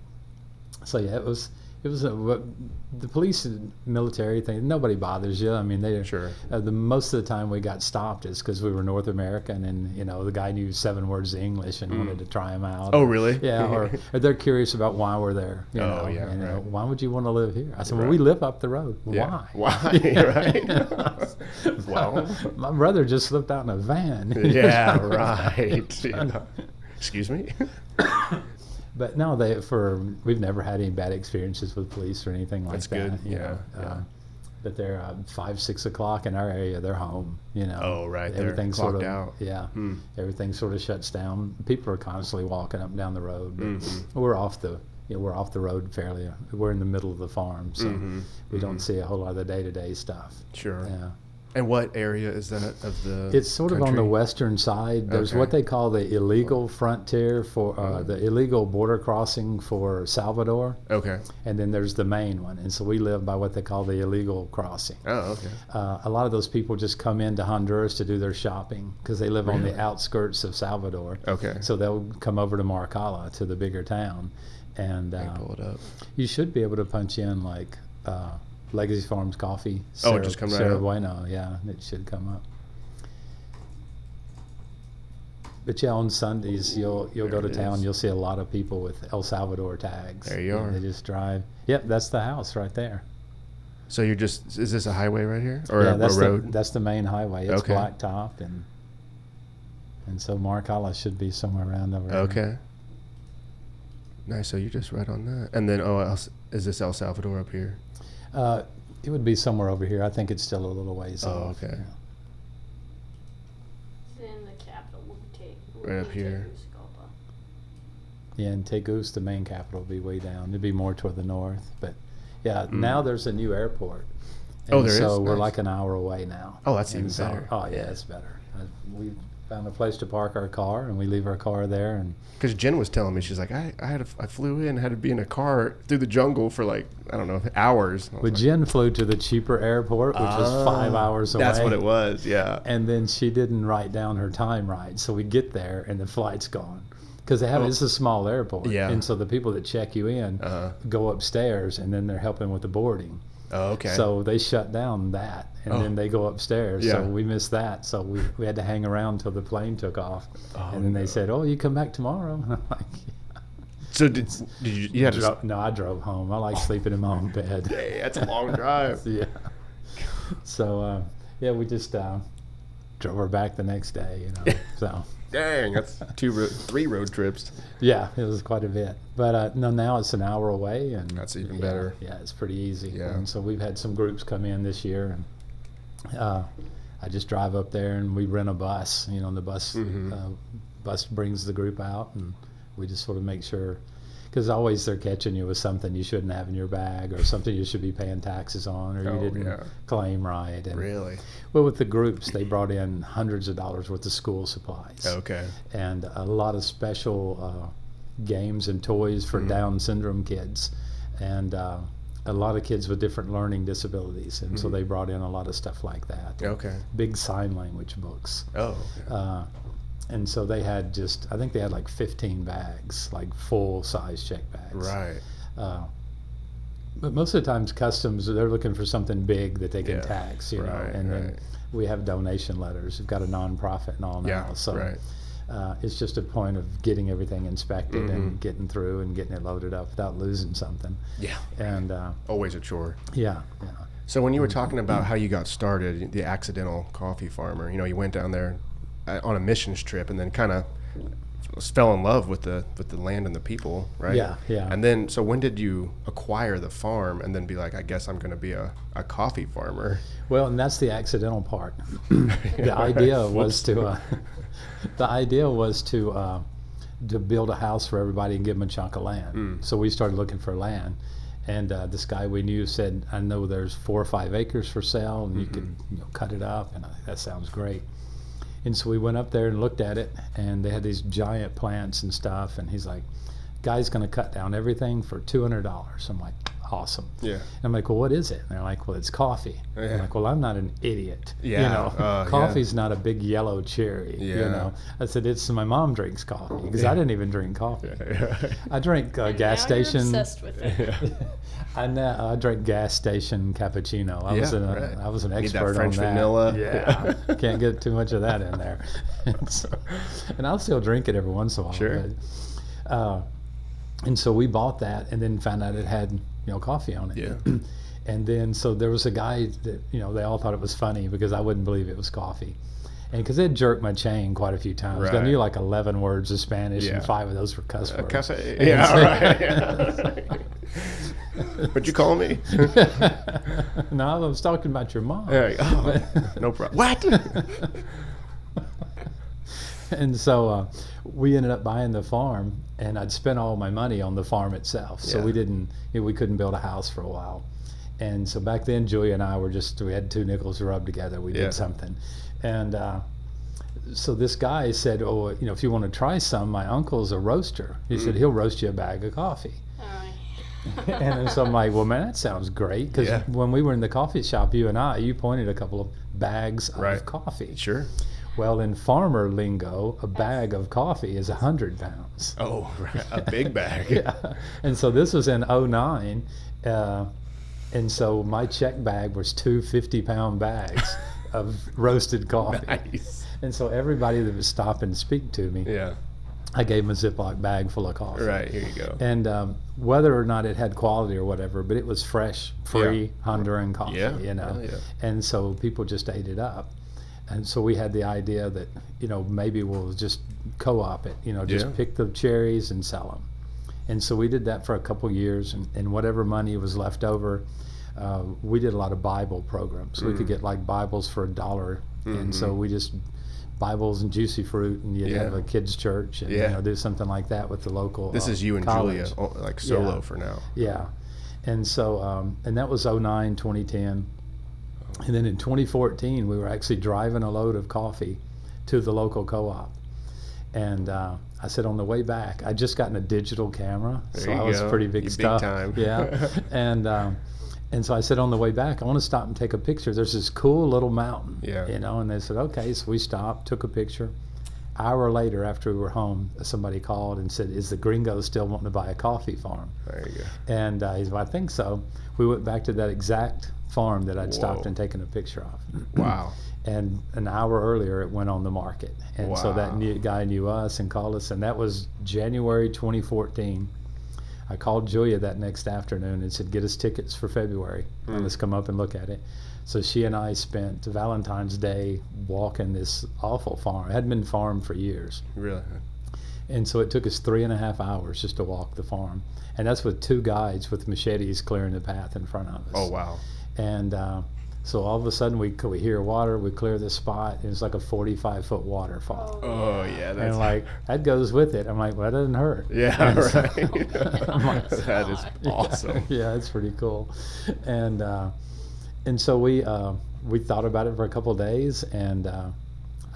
So yeah, it was the police and military thing. Nobody bothers you. I mean, they Sure. the most of the time we got stopped is because we were North American, and the guy knew 7 words of English and wanted to try them out. Oh, really? Yeah, or they're curious about why we're there. Oh, yeah, and, right. why would you want to live here? I said, well, Right. we live up the road. Yeah. Why? Right. Well. my brother just slipped out in a van. Yeah, right. Yeah. Excuse me? But no, we've never had any bad experiences with police or anything like That's that. good, you know. yeah. But they're 5, 6 o'clock in our area. They're home. Oh, right, they're Everything's sort clocked of out. yeah. Everything sort of shuts down. People are constantly walking up and down the road. But Mm-hmm. we're off the road fairly. We're in the middle of the farm, so we don't see a whole lot of the day-to-day stuff. Sure. Yeah. And what area is that of the It's sort of on the country? western side. There's Okay. what they call the illegal frontier for the illegal border crossing for Salvador, Okay. and then there's the main one. And so we live by what they call the illegal crossing. Oh, okay. A lot of those people just come into Honduras to do their shopping because they live on the outskirts of Salvador. Okay. So they'll come over to Maracala, to the bigger town, and Pull it up. you should be able to punch in like Legacy Farms Coffee. Oh, it just come right Cerro up? Bueno, yeah, it should come up. But yeah, on Sundays you'll go There to it town. is. You'll see a lot of people with El Salvador tags. There you and are. They just drive. Yep, that's the house right there. So is this a highway right here? Or Yeah, a that's road? that's the main highway. It's Okay. blacktop, and so Maracala should be somewhere around over there. Okay. Nice. So you're just right on that. And then, is this El Salvador up here? It would be somewhere over here. I think it's still a little ways Oh, off. okay. Yeah. Then the capital will take. Right up here. Tegucigalpa. Yeah, and Tegus, the main capital, would be way down. It'd be more toward the north. But yeah, Mm. now there's a new airport. Oh, And there so is? we're Nice. like an hour away now. Oh, that's And even so- better. Oh, yeah, it's better. We found a place to park our car, and we leave our car there. And Because Jen was telling me, she's like, I flew in, had to be in a car through the jungle for like, I don't know, hours. I was but like, Jen flew to the cheaper airport, which was 5 hours away. That's what it was, yeah. And then she didn't write down her time right, so we get there and the flight's gone. Because it's a small airport, Yeah. and so the people that check you in go upstairs, and then they're helping with the boarding. Oh, okay. So they shut down that, and then they go upstairs. Yeah. So we missed that. So we had to hang around till the plane took off, Oh, and then they said, "Oh, you come back tomorrow." And I'm like, So did you had to, No, I drove home. I like sleeping in my own bed. hey, that's a long drive. Yeah. So yeah, we just drove her back the next day. So. Dang, that's 3 road trips. Yeah, it was quite a bit. But no, now it's an hour away, and That's even yeah, better. Yeah, it's pretty easy. Yeah. And so we've had some groups come in this year, and I just drive up there and we rent a bus. And the bus bus brings the group out, and we just sort of make sure, because always they're catching you with something you shouldn't have in your bag, or something you should be paying taxes on, or you didn't claim right. And, Really? well, with the groups, they brought in hundreds of dollars worth of school supplies. Okay. And a lot of special games and toys for Down syndrome kids, and a lot of kids with different learning disabilities. And so they brought in a lot of stuff like that. Okay. Big sign language books. Oh, okay. And so they had I think they had like 15 bags, like full size check bags. Right. But most of the times customs, they're looking for something big that they can Yeah. tax, Right, and then right. we have donation letters. We've got a nonprofit and all now. Yeah, So right. it's just a point of getting everything inspected and getting through and getting it loaded up without losing something. Yeah. And Always a chore. yeah. So when you were talking about how you got started, the accidental coffee farmer, you went down there on a missions trip and then kind of fell in love with the land and the people, right? Yeah, yeah. And then, so when did you acquire the farm and then be like, I guess I'm going to be a coffee farmer? Well, and that's the accidental part. The idea was to build a house for everybody and give them a chunk of land. So we started looking for land, and this guy we knew said, "I know there's 4 or 5 acres for sale, and you could cut it up." And that sounds great. And so we went up there and looked at it, and they had these giant plants and stuff. And he's like, "Guy's going to cut down everything for $200." I'm like, "Awesome." Yeah. And I'm like, "Well, what is it?" And they're like, "Well, it's coffee." Yeah. I'm like, "Well, I'm not an idiot. Yeah. Coffee's not a big yellow cherry. Yeah. I said, "It's my mom drinks coffee," because I didn't even drink coffee. I drank And gas now you're station. obsessed with it. I drank gas station cappuccino. I was right. I was an Need that expert French on that. vanilla. Yeah, can't get too much of that in there. And I'll still drink it every once in a while. Sure. But, and so we bought that, and then found out it had coffee on it. Yeah. And then so there was a guy that they all thought it was funny because I wouldn't believe it was coffee. And because they'd jerked my chain quite a few times. I Right. knew like 11 words of Spanish, Yeah. and 5 of those were cuss words. Yeah, right. What'd you call me? No, I was talking about your mom. Yeah, oh, no problem. What? And so we ended up buying the farm, and I'd spent all my money on the farm itself. So Yeah. we couldn't build a house for a while. And so back then, Julia and I we had 2 nickels to rub together. We Yeah. did something. And so this guy said, "Oh, if you want to try some, my uncle's a roaster." He said, "He'll roast you a bag of coffee." And then so I'm like, "Well, man, that sounds great." Because Yeah. when we were in the coffee shop, you pointed a couple of bags of Right. coffee. Sure. Well, in farmer lingo, a bag of coffee is 100 pounds. Oh, right. A big bag. Yeah. And so this was in '09. And so my check bag was 2 50-pound bags of roasted coffee. Nice. And so everybody that would stop and speak to me, Yeah. I gave them a Ziploc bag full of coffee. Right. Here you go. And whether or not it had quality or whatever, but it was fresh, free Honduran coffee, Yeah. Yeah. Yeah. And so people just ate it up. And so we had the idea that, maybe we'll just co-op it, just Yeah. pick the cherries and sell them. And so we did that for a couple years, and whatever money was left over, we did a lot of Bible programs. We could get like Bibles for $1, and so we just Bibles and juicy fruit, and you'd have a kids' church, and do something like that with the local. This is you and college. Julia, like solo for now. Yeah, and so and that was 2009, 2010, and then in 2014 we were actually driving a load of coffee to the local co-op, and I said on the way back, I'd just gotten a digital camera, so I was pretty big stuff. Big time. Yeah, and so I said on the way back, I want to stop and take a picture. There's this cool little mountain, and they said, okay. So we stopped, took a picture. Hour later, after we were home, somebody called and said, is the gringo still wanting to buy a coffee farm? There you go. And he said, well, I think so. We went back to that exact farm that I'd stopped and taken a picture of. Wow. And an hour earlier, it went on the market. And so that guy knew us and called us, and that was January 2014. I called Julia that next afternoon and said, get us tickets for February and let's come up and look at it. So she and I spent Valentine's Day walking this awful farm. It hadn't been farmed for years. Really? And so it took us 3.5 hours just to walk the farm. And that's with 2 guides with machetes clearing the path in front of us. Oh, wow. And so all of a sudden we hear water, we clear the spot, and it's like a 45-foot waterfall. Oh, yeah. That's... And like, that goes with it. I'm like, well, that doesn't hurt. Yeah, right. I'm like, that is awesome. Yeah, it's pretty cool. And so we thought about it for a couple of days, and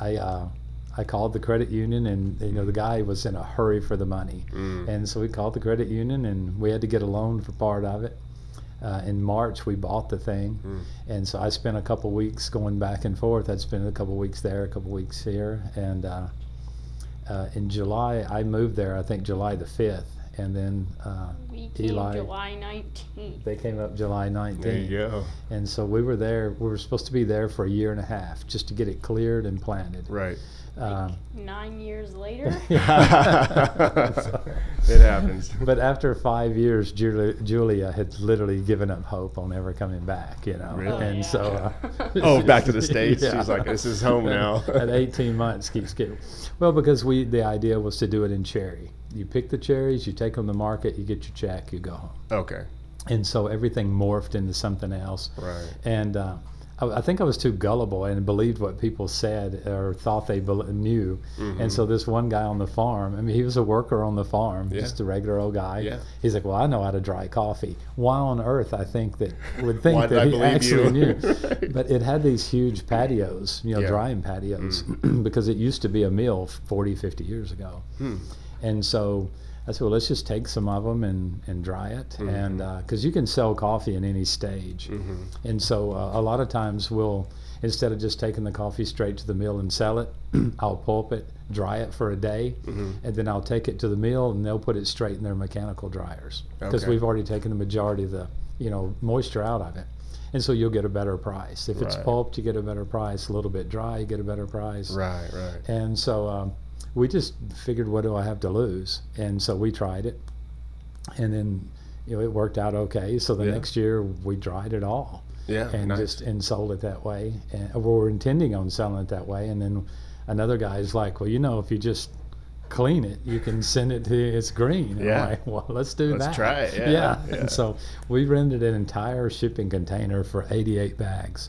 I called the credit union, and the guy was in a hurry for the money. And so we called the credit union, and we had to get a loan for part of it. In March, we bought the thing, and so I spent a couple weeks going back and forth. I'd spend a couple weeks there, a couple weeks here, and in July, I moved there, I think July the 5th, and then We came July 19th. they came up July 19th. There you go. And so we were there, we were supposed to be there for 1.5 years just to get it cleared and planted. Right. 9 years later. It happens. But after 5 years, Julia had literally given up hope on ever coming back, Really? And so Back to the States. Yeah. She's like, this is home now. At 18 months keeps getting. Well, because the idea was to do it in cherry. You pick the cherries, you take them to market, you get your check, you go home. Okay. And so everything morphed into something else. Right. And I think I was too gullible and believed what people said or thought they knew. And so this one guy on the farm, I mean, he was a worker on the farm, just a regular old guy. Yeah. He's like, well, I know how to dry coffee. Why on earth I think that would think Why did that I he believe actually you? knew. Right. But it had these huge patios, drying patios, because it used to be a mill 40, 50 years ago. And so I said, well, let's just take some of them and dry it. And because you can sell coffee in any stage. And so a lot of times we'll, instead of just taking the coffee straight to the mill and sell it, I'll pulp it, dry it for a day, and then I'll take it to the mill and they'll put it straight in their mechanical dryers. Because we've already taken the majority of the moisture out of it. And so you'll get a better price. If it's pulped, you get a better price. A little bit dry, you get a better price. Right. And so we just figured, what do I have to lose? And so we tried it, and then it worked out okay. So the next year we dried it all, and nice. and sold it that way. And we were intending on selling it that way. And then another guy's like, well, if you just clean it, you can send it to it's green. And I'm like, well, let's do that. Let's try it. Yeah. And so we rented an entire shipping container for 88 bags.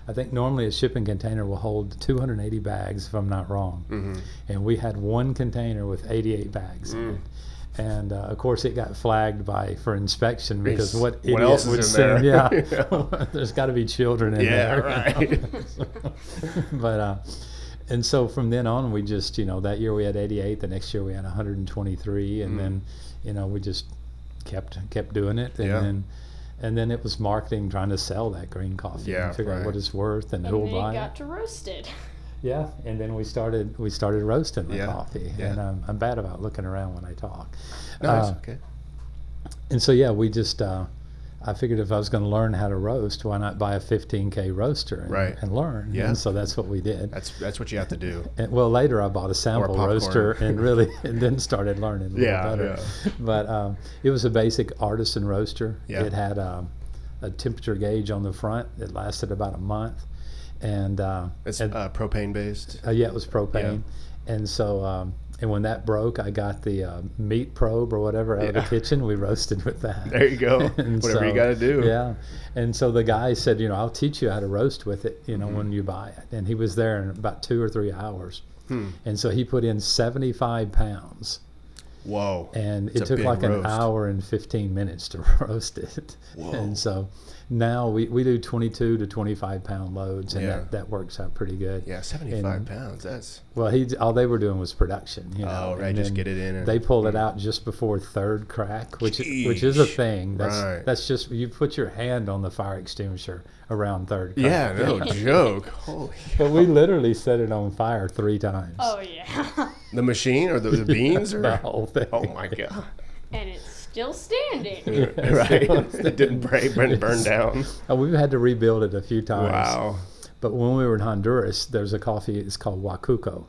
I think normally a shipping container will hold 280 bags, if I'm not wrong. And we had one container with 88 bags in it. And of course, it got flagged for inspection because what idiot else would is in send? there? There's got to be children in there. Right. But and so from then on, we just that year we had 88. The next year we had 123, and then we just kept doing it, and then it was marketing, trying to sell that green coffee and figure out what it's worth and who'll buy it. And then got to roast it. Yeah, and then we started roasting the coffee, Yeah. and I'm bad about looking around when I talk. No, that's okay. And so we just I figured if I was going to learn how to roast, why not buy a 15K roaster and learn? Yeah. And so that's what we did. That's what you have to do. And, well, later I bought a sample roaster and then started learning a little better. Yeah. But it was a basic artisan roaster. Yeah. It had a temperature gauge on the front that lasted about a month. And It's propane based. it was propane. And so, and when that broke, I got the meat probe or whatever out of the kitchen. We roasted with that. There you go. And Whatever you got to do. Yeah. And so the guy said, I'll teach you how to roast with it, when you buy it. And he was there in about 2 or 3 hours. And so he put in 75 pounds. Whoa. And It's it a took big like roast. an hour and 15 minutes to roast it. Whoa. And so now we do 22 to 25 pound loads, and Yeah. that works out pretty good. Yeah, 75 And, pounds. That's well, all they were doing was production. oh, right. and Just then get it in. And, They pulled it out just before third crack, which is a Jeez. thing. Right. That's just you put your hand on the fire extinguisher around third crack. yeah, no joke. Holy. But we literally set it on fire 3 times. Oh yeah. The machine or the beans or The whole thing. oh my god. And it's still standing. Right. It didn't burn down. We've had to rebuild it a few times. Wow. But when we were in Honduras, there's a coffee. It's called Huacuco.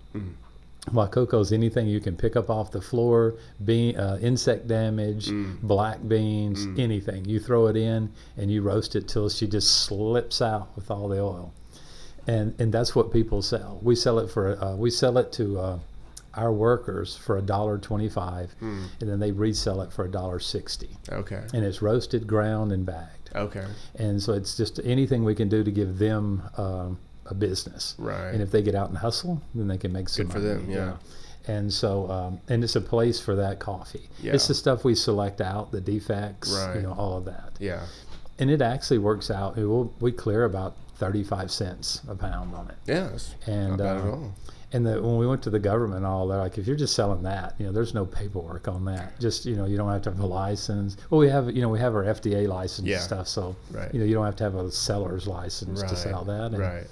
Huacuco is anything you can pick up off the floor, insect damage, black beans, anything. You throw it in and you roast it till she just slips out with all the oil, and that's what people sell. We sell it to our workers for $1.25, and then they resell it for $1.60. Okay. And it's roasted, ground, and bagged. Okay. And so it's just anything we can do to give them a business. Right. And if they get out and hustle, then they can make some Good for money. them, yeah. And so, and it's a place for that coffee. Yeah. It's the stuff we select out, the defects, Right. all of that. Yeah. And it actually works out. We clear about 35 cents a pound on it. Yeah. That's And not bad at all. and when we went to the government, they're like, if you're just selling that, there's no paperwork on that. Just you don't have to have a license. Well, we have our FDA license Yeah. and stuff, so Right. you don't have to have a seller's license to sell that. And, Right.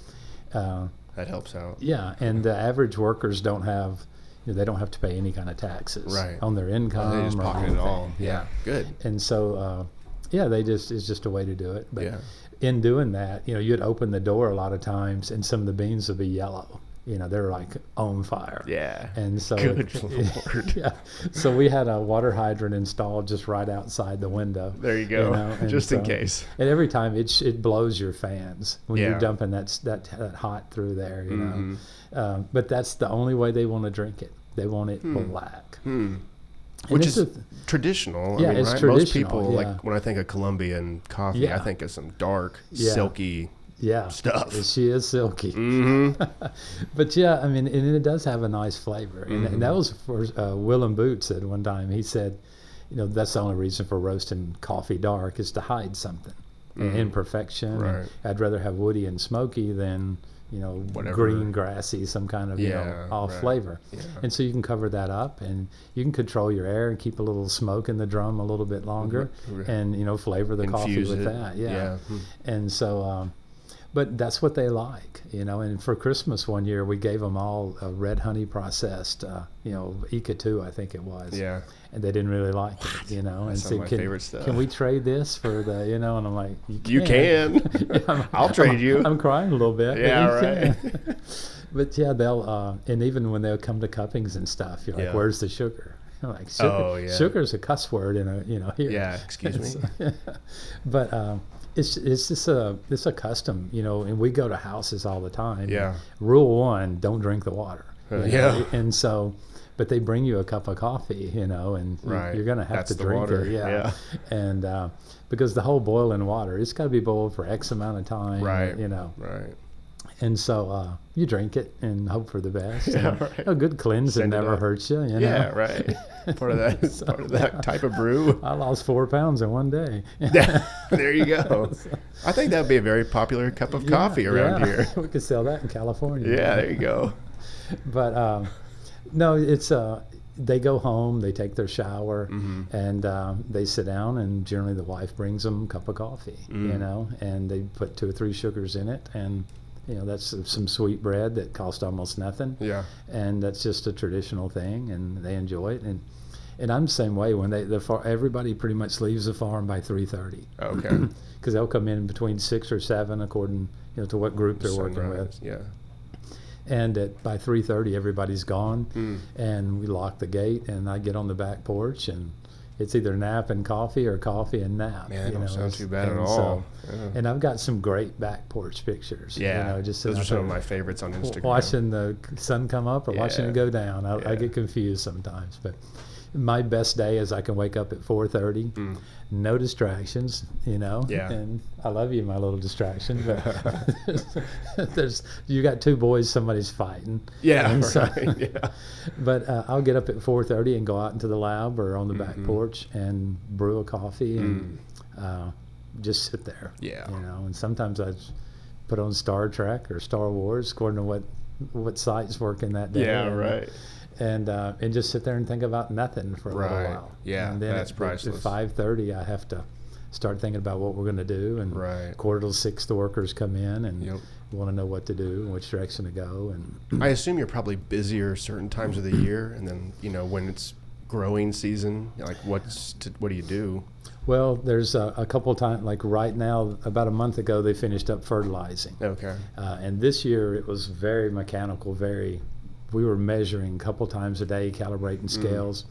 Uh, That helps out. yeah, and the average workers don't have. They don't have to pay any kind of taxes Right. on their income. They just or pocket it anything. all. Yeah. Good. And so, it's just a way to do it. But Yeah. in doing that, you'd open the door a lot of times, and some of the beans would be yellow. They're like on fire. Yeah. And so, Good Lord. yeah. So we had a water hydrant installed just right outside the window. There you go. and Just in so- case. And every time it blows your fans when Yeah. you're dumping that hot through there. Mm-hmm. But that's the only way they want to drink it. They want it black. And Which it's is traditional. Yeah, I mean, it's right? Most traditional, people, yeah. like when I think of Colombian coffee, Yeah. I think of some dark, Yeah. silky yeah stuff. She is silky. Mm-hmm. But yeah, I mean, and it does have a nice flavor. And that was for Willem Boot said one time. He said, that's the only reason for roasting coffee dark is to hide something, imperfection. And Right. I'd rather have woody and smoky than Whatever. green grassy, some kind of Yeah, off right. flavor. Yeah. And so you can cover that up, and you can control your air and keep a little smoke in the drum a little bit longer, Right. and flavor the coffee Infuse with it. that. Yeah. Yeah. Hmm. And so, but that's what they like, And for Christmas one year, we gave them all a red honey processed, Ika 2, I think it was. Yeah. And they didn't really like it, and That's some said, of my favorite stuff. Can we trade this for the, and I'm like, You can. I'll trade you. I'm crying a little bit. Yeah, but you right. can. But yeah, they'll, and even when they'll come to cuppings and stuff, you're like, Yeah. where's the sugar? I'm like, sugar, Oh, yeah. sugar's a cuss word here. Yeah, excuse me. But it's just it's a custom, and we go to houses all the time. Yeah. Rule 1, don't drink the water. Yeah. And so, but they bring you a cup of coffee, and Right. you're gonna have That's to the drink water. it. Yeah. Yeah. And because the whole boiling water, it's got to be boiled for X amount of time. Right. Right. Right. And so you drink it and hope for the best. Yeah, And right. a good cleansing Send it never up. hurts you. Yeah, right. Part of that. Part of that type of brew. I lost 4 pounds in one day. There you go. I think that would be a very popular cup of coffee around here. We could sell that in California. Yeah, there you go. But no, it's they go home, they take their shower, and they sit down, and generally the wife brings them a cup of coffee, and they put 2 or 3 sugars in it, and that's some sweet bread that costs almost nothing. Yeah. And that's just a traditional thing, and they enjoy it. And I'm the same way. When everybody pretty much leaves the farm by 3:30. Okay. Because they'll come in between 6 or 7, according to what group they're working with. Sunrise, yeah. And by 3:30, everybody's gone, and we lock the gate. And I get on the back porch, and it's either nap and coffee or coffee and nap. Man, that don't sound it's- too bad at and all. so- Yeah. And I've got some great back porch pictures. Yeah, just those sitting are out some of there my favorites on Instagram. watching the sun come up or watching Yeah. it go down. I Yeah. get confused sometimes, but my best day is I can wake up at 4:30, no distractions, Yeah. and I love you, my little distraction, but you got two boys, somebody's fighting. Yeah, And so- right. Yeah. But I'll get up at 4:30 and go out into the lab or on the back Mm-hmm. porch and brew a coffee and just sit there. Yeah. And sometimes I put on Star Trek or Star Wars according to what site's working that day. Yeah, and, right. And just sit there and think about nothing for a little Right. while. Yeah, and then that's at priceless. 5:30 I have to start thinking about what we're going to do, and Right. 5:45 the workers come in and Yep. want to know what to do and which direction to go. And I assume you're probably busier certain times of the year, and then when it's growing season, like what do you do? well, there's a couple of times, like right now, about a month ago, they finished up fertilizing. Okay. And this year it was very mechanical, we were measuring a couple times a day, calibrating scales.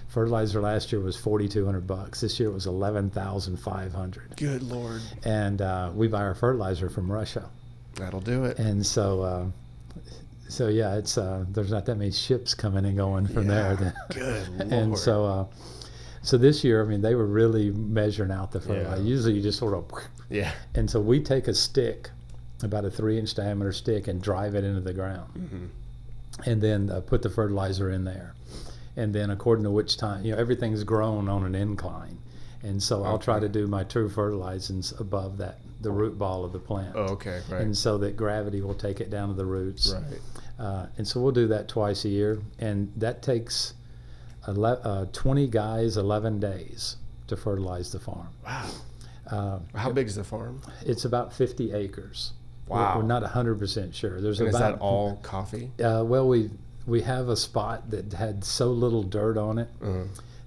Fertilizer last year was $4,200. This year it was $11,500. Good Lord. And we buy our fertilizer from Russia. That'll do it. And so yeah, it's there's not that many ships coming and going from there. Good Lord. And so this year, I mean, they were really measuring out the fertilizer. Yeah. Usually you just sort of, Yeah. and so we take a stick, about a 3-inch diameter stick, and drive it into the ground. And then put the fertilizer in there. And then according to which time, everything's grown on an incline. And so I'll try to do my true fertilizings above the root ball of the plant. Oh, okay. Right. And so that gravity will take it down to the roots. Right. And so we'll do that twice a year. And that takes 20 guys, 11 days to fertilize the farm. Wow. How big is the farm? It's about 50 acres. Wow. We're not 100% sure. There's And is about, that all coffee? well, we have a spot that had so little dirt on it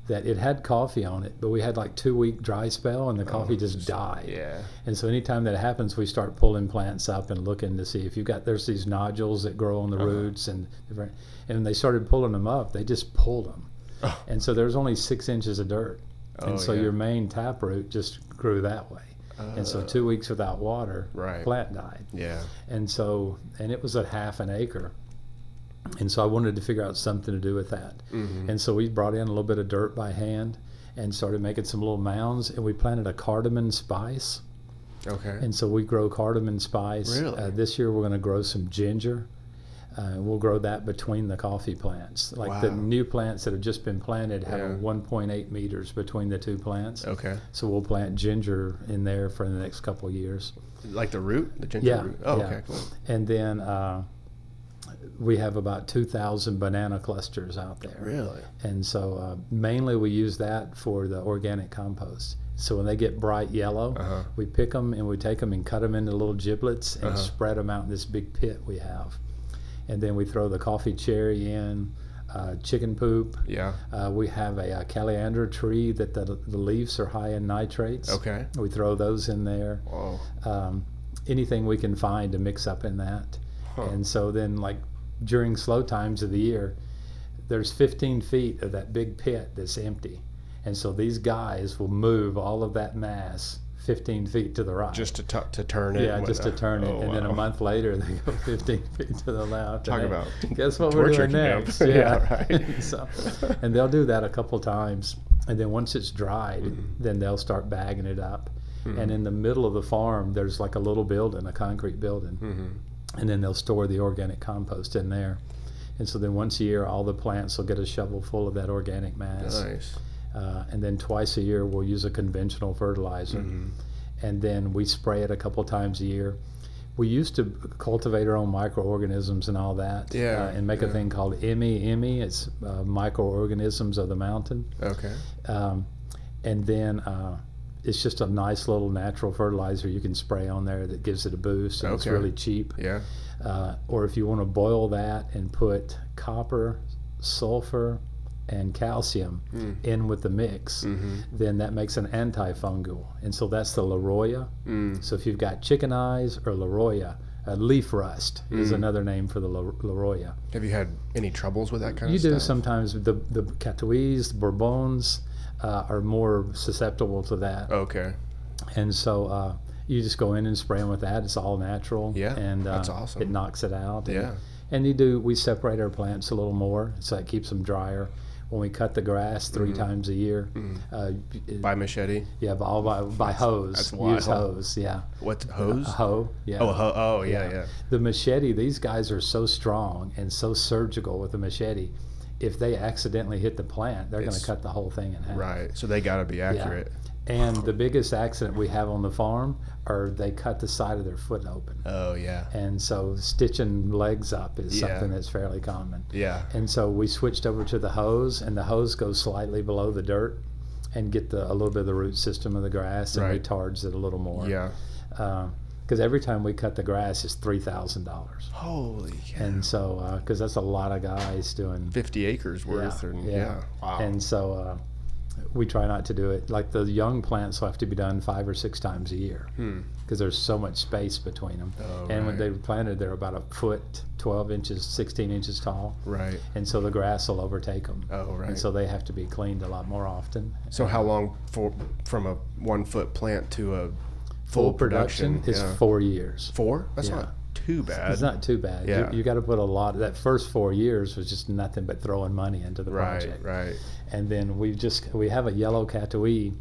that it had coffee on it, but we had like 2-week dry spell and the coffee just died. Yeah. And so anytime that happens, we start pulling plants up and looking to see if there's these nodules that grow on the roots and when they started pulling them up, they just pulled them. Oh. And so there's only 6 inches of dirt. Oh, And so yeah. your main taproot just grew that way. And so 2 weeks without water, Right. plant died. Yeah. And it was a half an acre. And so I wanted to figure out something to do with that. And so we brought in a little bit of dirt by hand and started making some little mounds, and we planted a cardamom spice. Okay. And so we grow cardamom spice. Really? This year we're going to grow some ginger. We'll grow that between the coffee plants. Like the Wow. new plants that have just been planted have Yeah. 1.8 meters between the two plants. Okay. So we'll plant ginger in there for the next couple of years. Like the root, the ginger Yeah. root. Oh, yeah. okay, cool. And then we have about 2,000 banana clusters out there. Really? And so mainly we use that for the organic compost. So when they get bright yellow, we pick them and we take them and cut them into little giblets and spread them out in this big pit we have. And then we throw the coffee cherry in, chicken poop. Yeah. We have a caliandra tree that the leaves are high in nitrates. Okay. We throw those in there. Whoa. Anything we can find to mix up in that. And so then, like during slow times of the year, there's 15 feet of that big pit that's empty. And so these guys will move all of that mass 15 feet to the right. Just to turn it. Yeah, and just to whatnot. turn it. Oh, And then a wow. month later, they go 15 feet to the left. Talk And about guess what we're torture doing camp. next? Yeah, right. So, and they'll do that a couple times. And then once it's dried, then they'll start bagging it up. And in the middle of the farm, there's like a little building, a concrete building. And then they'll store the organic compost in there. And so then once a year, all the plants will get a shovel full of that organic mass. Nice. And then twice a year, we'll use a conventional fertilizer. And then we spray it a couple times a year. We used to cultivate our own microorganisms and all that. Yeah, And make a thing called IMI. It's microorganisms of the mountain. Okay. And then it's just a nice little natural fertilizer you can spray on there that gives it a boost. And it's Okay. really cheap. Yeah. Or if you want to boil that and put copper, sulfur, and calcium in with the mix, then that makes an antifungal. And so that's the Leroya. So if you've got chicken eyes or Leroya, leaf rust is another name for the Leroya. Have you had any troubles with that kind You of stuff? do sometimes the Catuis, the Bourbons, are more susceptible to that. Okay. And so you just go in and spray them with that. It's all natural. Yeah, and that's awesome. It knocks it out. Yeah. And we separate our plants a little more, so it keeps them drier. When we cut the grass 3 times a year, By machete? yeah, by hose. That's wild. Use hose, yeah. What, hose? A hoe, yeah. Oh, yeah. The machete, these guys are so strong and so surgical with the machete. If they accidentally hit the plant, they're going to cut the whole thing in half. Right. So they got to be accurate. And the biggest accident we have on the farm are they cut the side of their foot open. Oh, yeah. And so stitching legs up is Yeah. something that's fairly common. Yeah. And so we switched over to the hose, and the hose goes slightly below the dirt and get a little bit of the root system of the grass and Right. retards it a little more. Yeah. Because every time we cut the grass, it's $3,000. Holy cow. And so, because that's a lot of guys doing 50 acres worth. Yeah. Wow. And so we try not to do it. Like the young plants will have to be done 5 or 6 times a year because there's so much space between them. Oh, and when right. they were planted, they're about a foot, 12 inches, 16 inches tall. Right. And so the grass will overtake them. Oh, right. And so they have to be cleaned a lot more often. So how long from a 1 foot plant to a Full production is 4 years. 4? That's Yeah. not too bad. It's not too bad. Yeah. You got to put a lot. That first 4 years was just nothing but throwing money into the project. Right. And then we have a yellow Catuai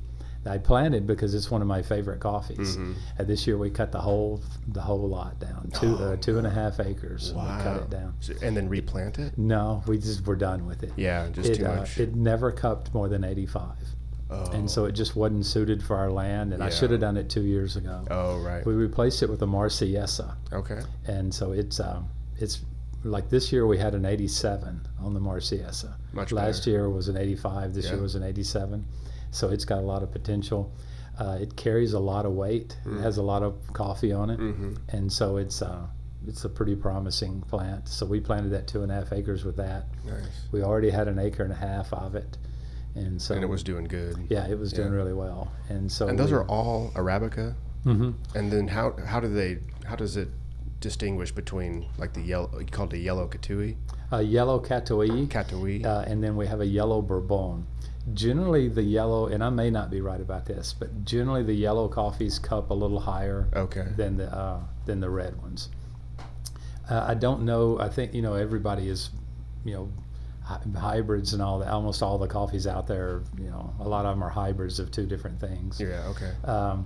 that I planted because it's one of my favorite coffees. Mm-hmm. And this year we cut the whole lot down, 2.5 acres. Wow. We cut it down. And then replant it? No, we're done with it. Yeah, just too much. It never cupped more than 85. Oh. And so it just wasn't suited for our land, and I Yeah. should have done it 2 years ago. Oh, right. We replaced it with a Marseillaise, Okay. and so it's like this year we had an 87 on the Marseillaise. Much Last better. year was an 85. This Yeah. year was an 87. So it's got a lot of potential. It carries a lot of weight. It has a lot of coffee on it, and so it's a pretty promising plant. So we planted at 2.5 acres with that. Nice. We already had an acre and a half of it, and so And it was doing good. yeah, it was doing Yeah. really well. And so And those are all Arabica? hmm And then how does it distinguish between like the yellow, you called it a yellow Catuai? a yellow Catuai. Catuai? And then we have a yellow Bourbon. Generally, the yellow, and I may not be right about this, but generally the yellow coffees cup a little higher Okay. than the red ones. I don't know. I think everybody is, hybrids and all that. Almost all the coffees out there, a lot of them are hybrids of 2 different things. Yeah, okay.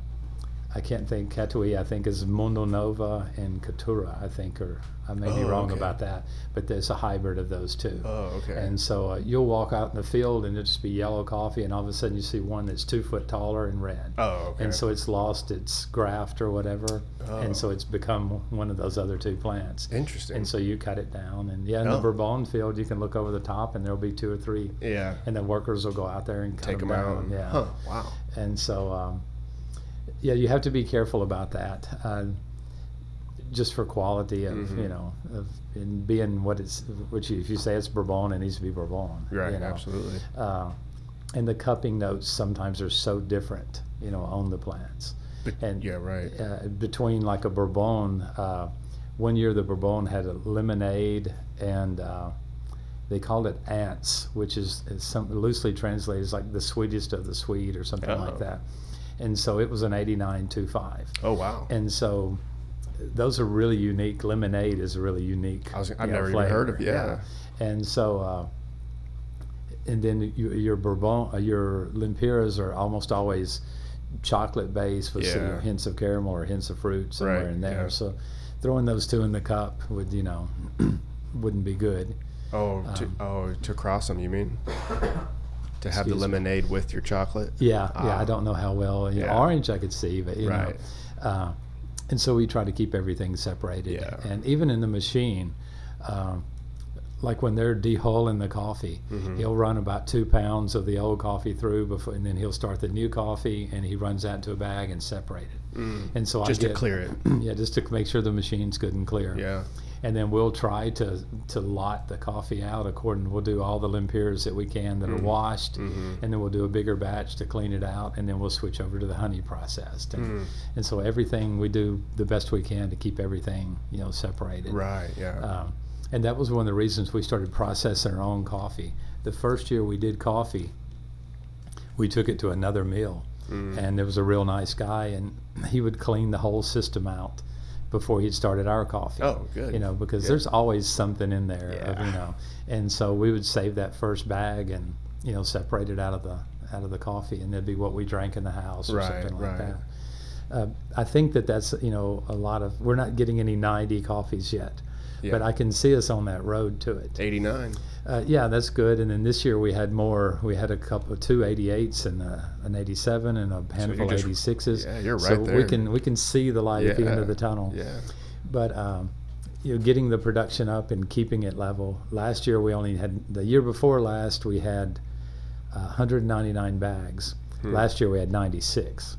I can't think. Catuai, I think, is Mundo Nova and Catura, I think, or I may be wrong okay. about that, but there's a hybrid of those 2. Oh, okay. And so you'll walk out in the field and it'll just be yellow coffee, and all of a sudden you see one that's 2 foot taller and red. Oh, okay. And so it's lost its graft or whatever, Oh. and so it's become one of those other 2 plants. Interesting. And so you cut it down, and in the Oh. Bourbon field, you can look over the top, and there'll be 2 or 3, Yeah. and then workers will go out there and cut Take them down. out. Yeah. Huh. Wow. And so, you have to be careful about that, just for quality of Mm-hmm. of in being if you say it's Bourbon, it needs to be Bourbon. Right. Absolutely. And the cupping notes sometimes are so different, on the plants. But, And yeah. Right. between like a Bourbon, one year the Bourbon had a lemonade, and they called it ants, which is loosely translated as like the sweetest of the sweet or something like Oh. that. And so it was an 89.25. Oh, wow. And so those are really unique. Lemonade is a really unique. I've never even heard of. Yeah. And so, and then your Bourbon, your Lempiras are almost always chocolate based with some Yeah. hints of caramel or hints of fruit somewhere Right, in there. yeah. So throwing those 2 in the cup would wouldn't be good. Oh, to cross them, you mean? To have the Excuse me. lemonade with your chocolate? Yeah, Ah. I don't know how well. Yeah. Orange I could see, but Right. and so we try to keep everything separated. Yeah. And even in the machine, like when they're de-hulling the coffee, Mm-hmm. he'll run about 2 pounds of the old coffee through before, and then he'll start the new coffee, and he runs that into a bag and separate it. And so Just I to get, clear it. yeah, just to make sure the machine's good and clear. Yeah. And then we'll try to lot the coffee out we'll do all the limpiers that we can that are washed, and then we'll do a bigger batch to clean it out, and then we'll switch over to the honey processed. And so everything we do the best we can to keep everything, separated. Right. Yeah. And that was one of the reasons we started processing our own coffee. The first year we did coffee, we took it to another mill, and there was a real nice guy, and he would clean the whole system out before he'd started our coffee. Oh, good. You know, because Good. there's always something in there, Yeah. you know, and so we would save that first bag and, you know, separate it out of the coffee, and that'd be what we drank in the house or Right, something like right. that. I think that's, you know, a lot of, we're not getting any 90 coffees yet, Yeah. but I can see us on that road to it. 89. Yeah, that's good. And then this year we had more. We had two 88s and an 87 and a handful of 86s. Yeah, you're so right there. we can see the light at the end of the tunnel. Yeah. But you know, getting the production up and keeping it level. Last year the year before last we had 199 bags. Last year we had 96.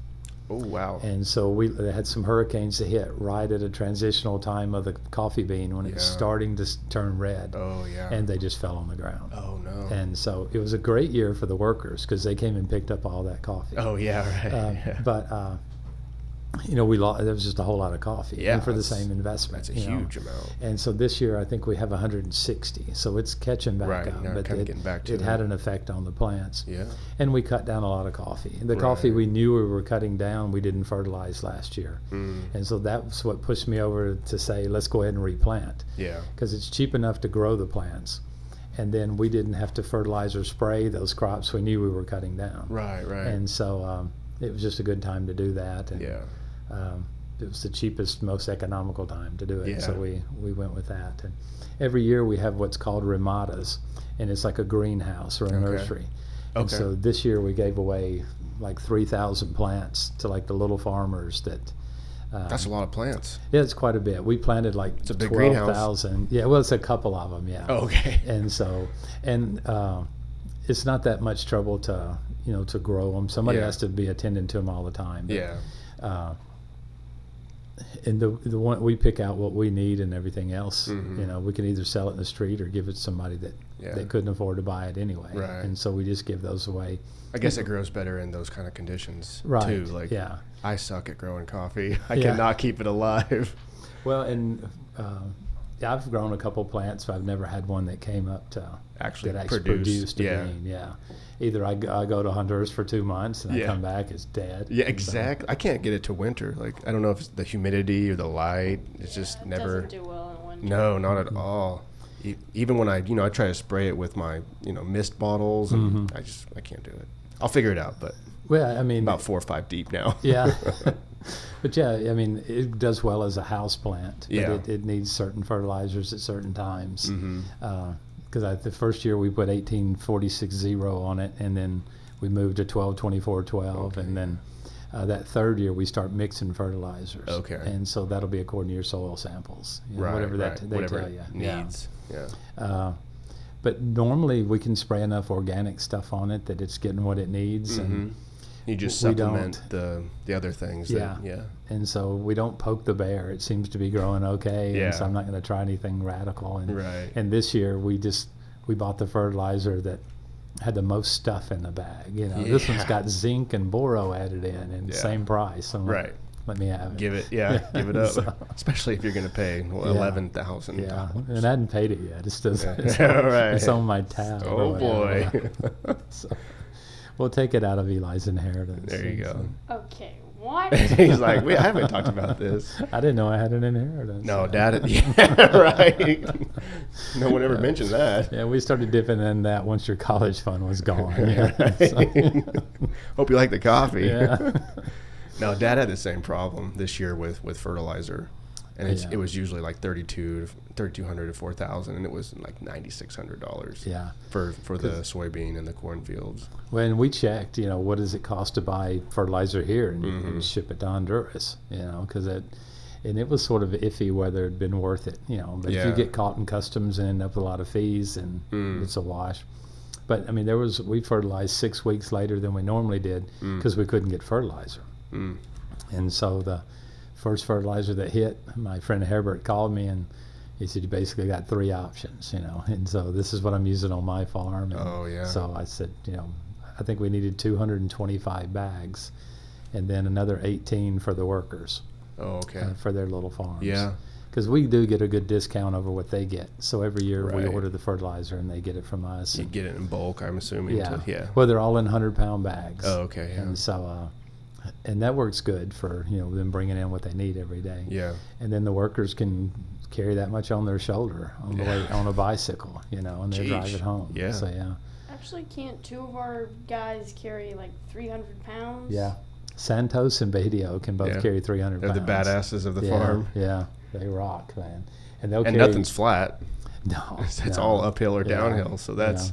Oh, wow. And so they had some hurricanes that hit right at a transitional time of the coffee bean when it was Yeah. starting to turn red. Oh, yeah. And they just fell on the ground. Oh, no. And so it was a great year for the workers because they came and picked up all that coffee. Oh, yeah, right. Yeah. But you know, there was just a whole lot of coffee, Yeah, and for the that's- same investment. That's a you know. huge amount. And so this year I think we have 160, so it's catching back Right, up. now But kinda getting back to it it. had an effect on the plants. Yeah. And we cut down a lot of coffee. The coffee Right. we knew we were cutting down, we didn't fertilize last year. Mm. And so that's what pushed me over to say, let's go ahead and replant. Yeah. Because it's cheap enough to grow the plants. And then we didn't have to fertilize or spray those crops we knew we were cutting down. Right, right. And so it was just a good time to do that. And, yeah. it was the cheapest, most economical time to do it. Yeah. So we went with that. And every year we have what's called ramadas, and it's like a greenhouse or a nursery. And Okay. so this year we gave away like 3,000 plants to like the little farmers that. That's a lot of plants. Yeah, it's quite a bit. We planted like It's a big greenhouse. 12,000. Yeah, well, it's a couple of them. Yeah. Oh, okay. And so, it's not that much trouble to grow them. Somebody Yeah. has to be attending to them all the time. But, Yeah. and the one we pick out what we need and everything else. Mhm. You know, we can either sell it in the street or give it to somebody that Yeah. that couldn't afford to buy it anyway. Right. And so we just give those away. I guess it grows better in those kind of conditions Right. too. Like, Yeah. I suck at growing coffee. I Yeah. cannot keep it alive. Well, and yeah, I've grown a couple plants, but I've never had one that came up to Actually that produce, produced a yeah. bean. Yeah. Either I go to Honduras for 2 months and I Yeah. come back, it's dead. Yeah, So- exactly. I can't get it to winter. Like, I don't know if it's the humidity or the light. It's just It never. doesn't do well in winter. No, not at all. Even when I try to spray it with my, mist bottles, and I can't do it. I'll figure it out, but Well, I mean, about 4 or 5 deep now. yeah. But yeah, I mean, it does well as a house plant. But Yeah. it needs certain fertilizers at certain times. Mhm. Because the first year we put 18-46-0 on it, and then we moved to 12-24-12, and then that third year we start mixing fertilizers. Okay. And so that'll be according to your soil samples, Right, whatever right. they Whatever tell you. it needs. Yeah. But normally we can spray enough organic stuff on it that it's getting what it needs, and You just we supplement the other things. Yeah. Yeah. and so we don't poke the bear. It seems to be growing okay, Yeah. and so I'm not going to try anything radical. And Right. and this year we bought the fertilizer that had the most stuff in the bag. This one's Yeah. got zinc and boro added in, and Yeah. same price. I'm like, Right. let me have it. Give it. Yeah. Give it up. So- Especially if you're going to pay $11,000. Yeah, and I hadn't paid it yet. It's just Yeah. it's, Right. it's on my tab. or Oh boy. whatever. So, we'll take it out of Eli's inheritance. There you And go. Okay, what? He's like, I haven't talked about this. so- I didn't know I had an inheritance. No, Dad. Yeah, right. No one ever mentioned that. Yeah, we started dipping in that once your college fund was gone. Yeah, Yeah. right. Hope you like the coffee. Yeah. No, Dad had the same problem this year with fertilizer, and Yeah. it was usually like $3,200 to $4,000, and it was like $9,600 Yeah. for the soybean and the cornfields. When we checked, what does it cost to buy fertilizer here and, Mm-hmm. and ship it to Honduras? Because it was sort of iffy whether it'd been worth it. But if Yeah. you get caught in customs and end up with a lot of fees, and it's a wash. But I mean, we fertilized 6 weeks later than we normally did because we couldn't get fertilizer. And so the first fertilizer that hit, my friend Herbert called me and he said, you basically got 3 options, and so this is what I'm using on my farm. And Oh, yeah. So I said, I think we needed 225 bags and then another 18 for the workers Oh, okay. for their little farms. Yeah. because we do get a good discount over what they get. So every year we Right. order the fertilizer and they get it from us. You And, get it in bulk, I'm assuming. yeah. Yeah. Well, they're all in 100-pound bags. Oh, okay. Yeah. And so, and that works good for them bringing in what they need every day. Yeah. And then the workers can carry that much on their shoulder on the way on a bicycle, and they drive Jeez. it home. Yeah. So yeah. Actually, can't two of our guys carry like 300 pounds? Yeah. Santos and Bedio can both Yeah. carry 300 They're pounds. the badasses of the yeah, farm. Yeah, they rock, man. And they'll And carry, nothing's flat. No, It's no. all uphill or Yeah, downhill. So that's yeah.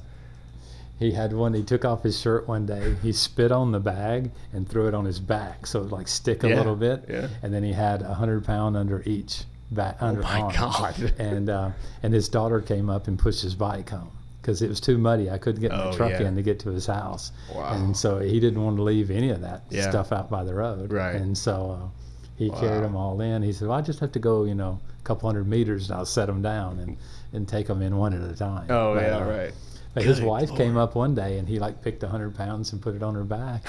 He had one. He took off his shirt one day. He spit on the bag and threw it on his back, so it like stick a Yeah, little bit. yeah. And then he had 100-pound under each back under my arm. God. And his daughter came up and pushed his bike home because it was too muddy. I couldn't get my Oh, truck yeah. in to get to his house. Wow. And so he didn't want to leave any of that Yeah. stuff out by the road. Right. And so he Wow. carried them all in. He said, "Well, I just have to go, a couple hundred meters, and I'll set them down and take them in one at a time." Oh, But, yeah, right. But his Good wife came Lord. up one day and he like picked 100 pounds and put it on her back.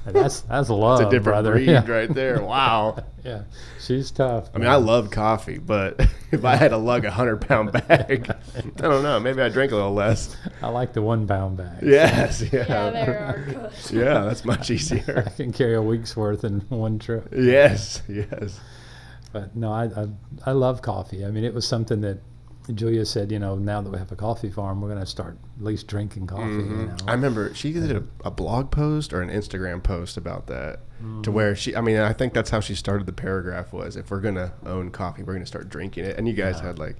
And that's love, It's a different brother. breed Yeah. right there. Wow. Yeah, she's tough. I mean, I love coffee, but if I had to lug a 100-pound bag, I don't know. Maybe I'd drink a little less. I like the 1-pound bag. Yes. Yeah, Yeah. they are good. Yeah, that's much I easier. can carry a week's worth in one trip. Yes. Yes. But no, I love coffee. I mean, it was something that Julia said, now that we have a coffee farm, we're going to start at least drinking coffee. Mm-hmm. I remember she did a blog post or an Instagram post about that to where I think that's how she started the paragraph was, if we're going to own coffee, we're going to start drinking it. And you guys had like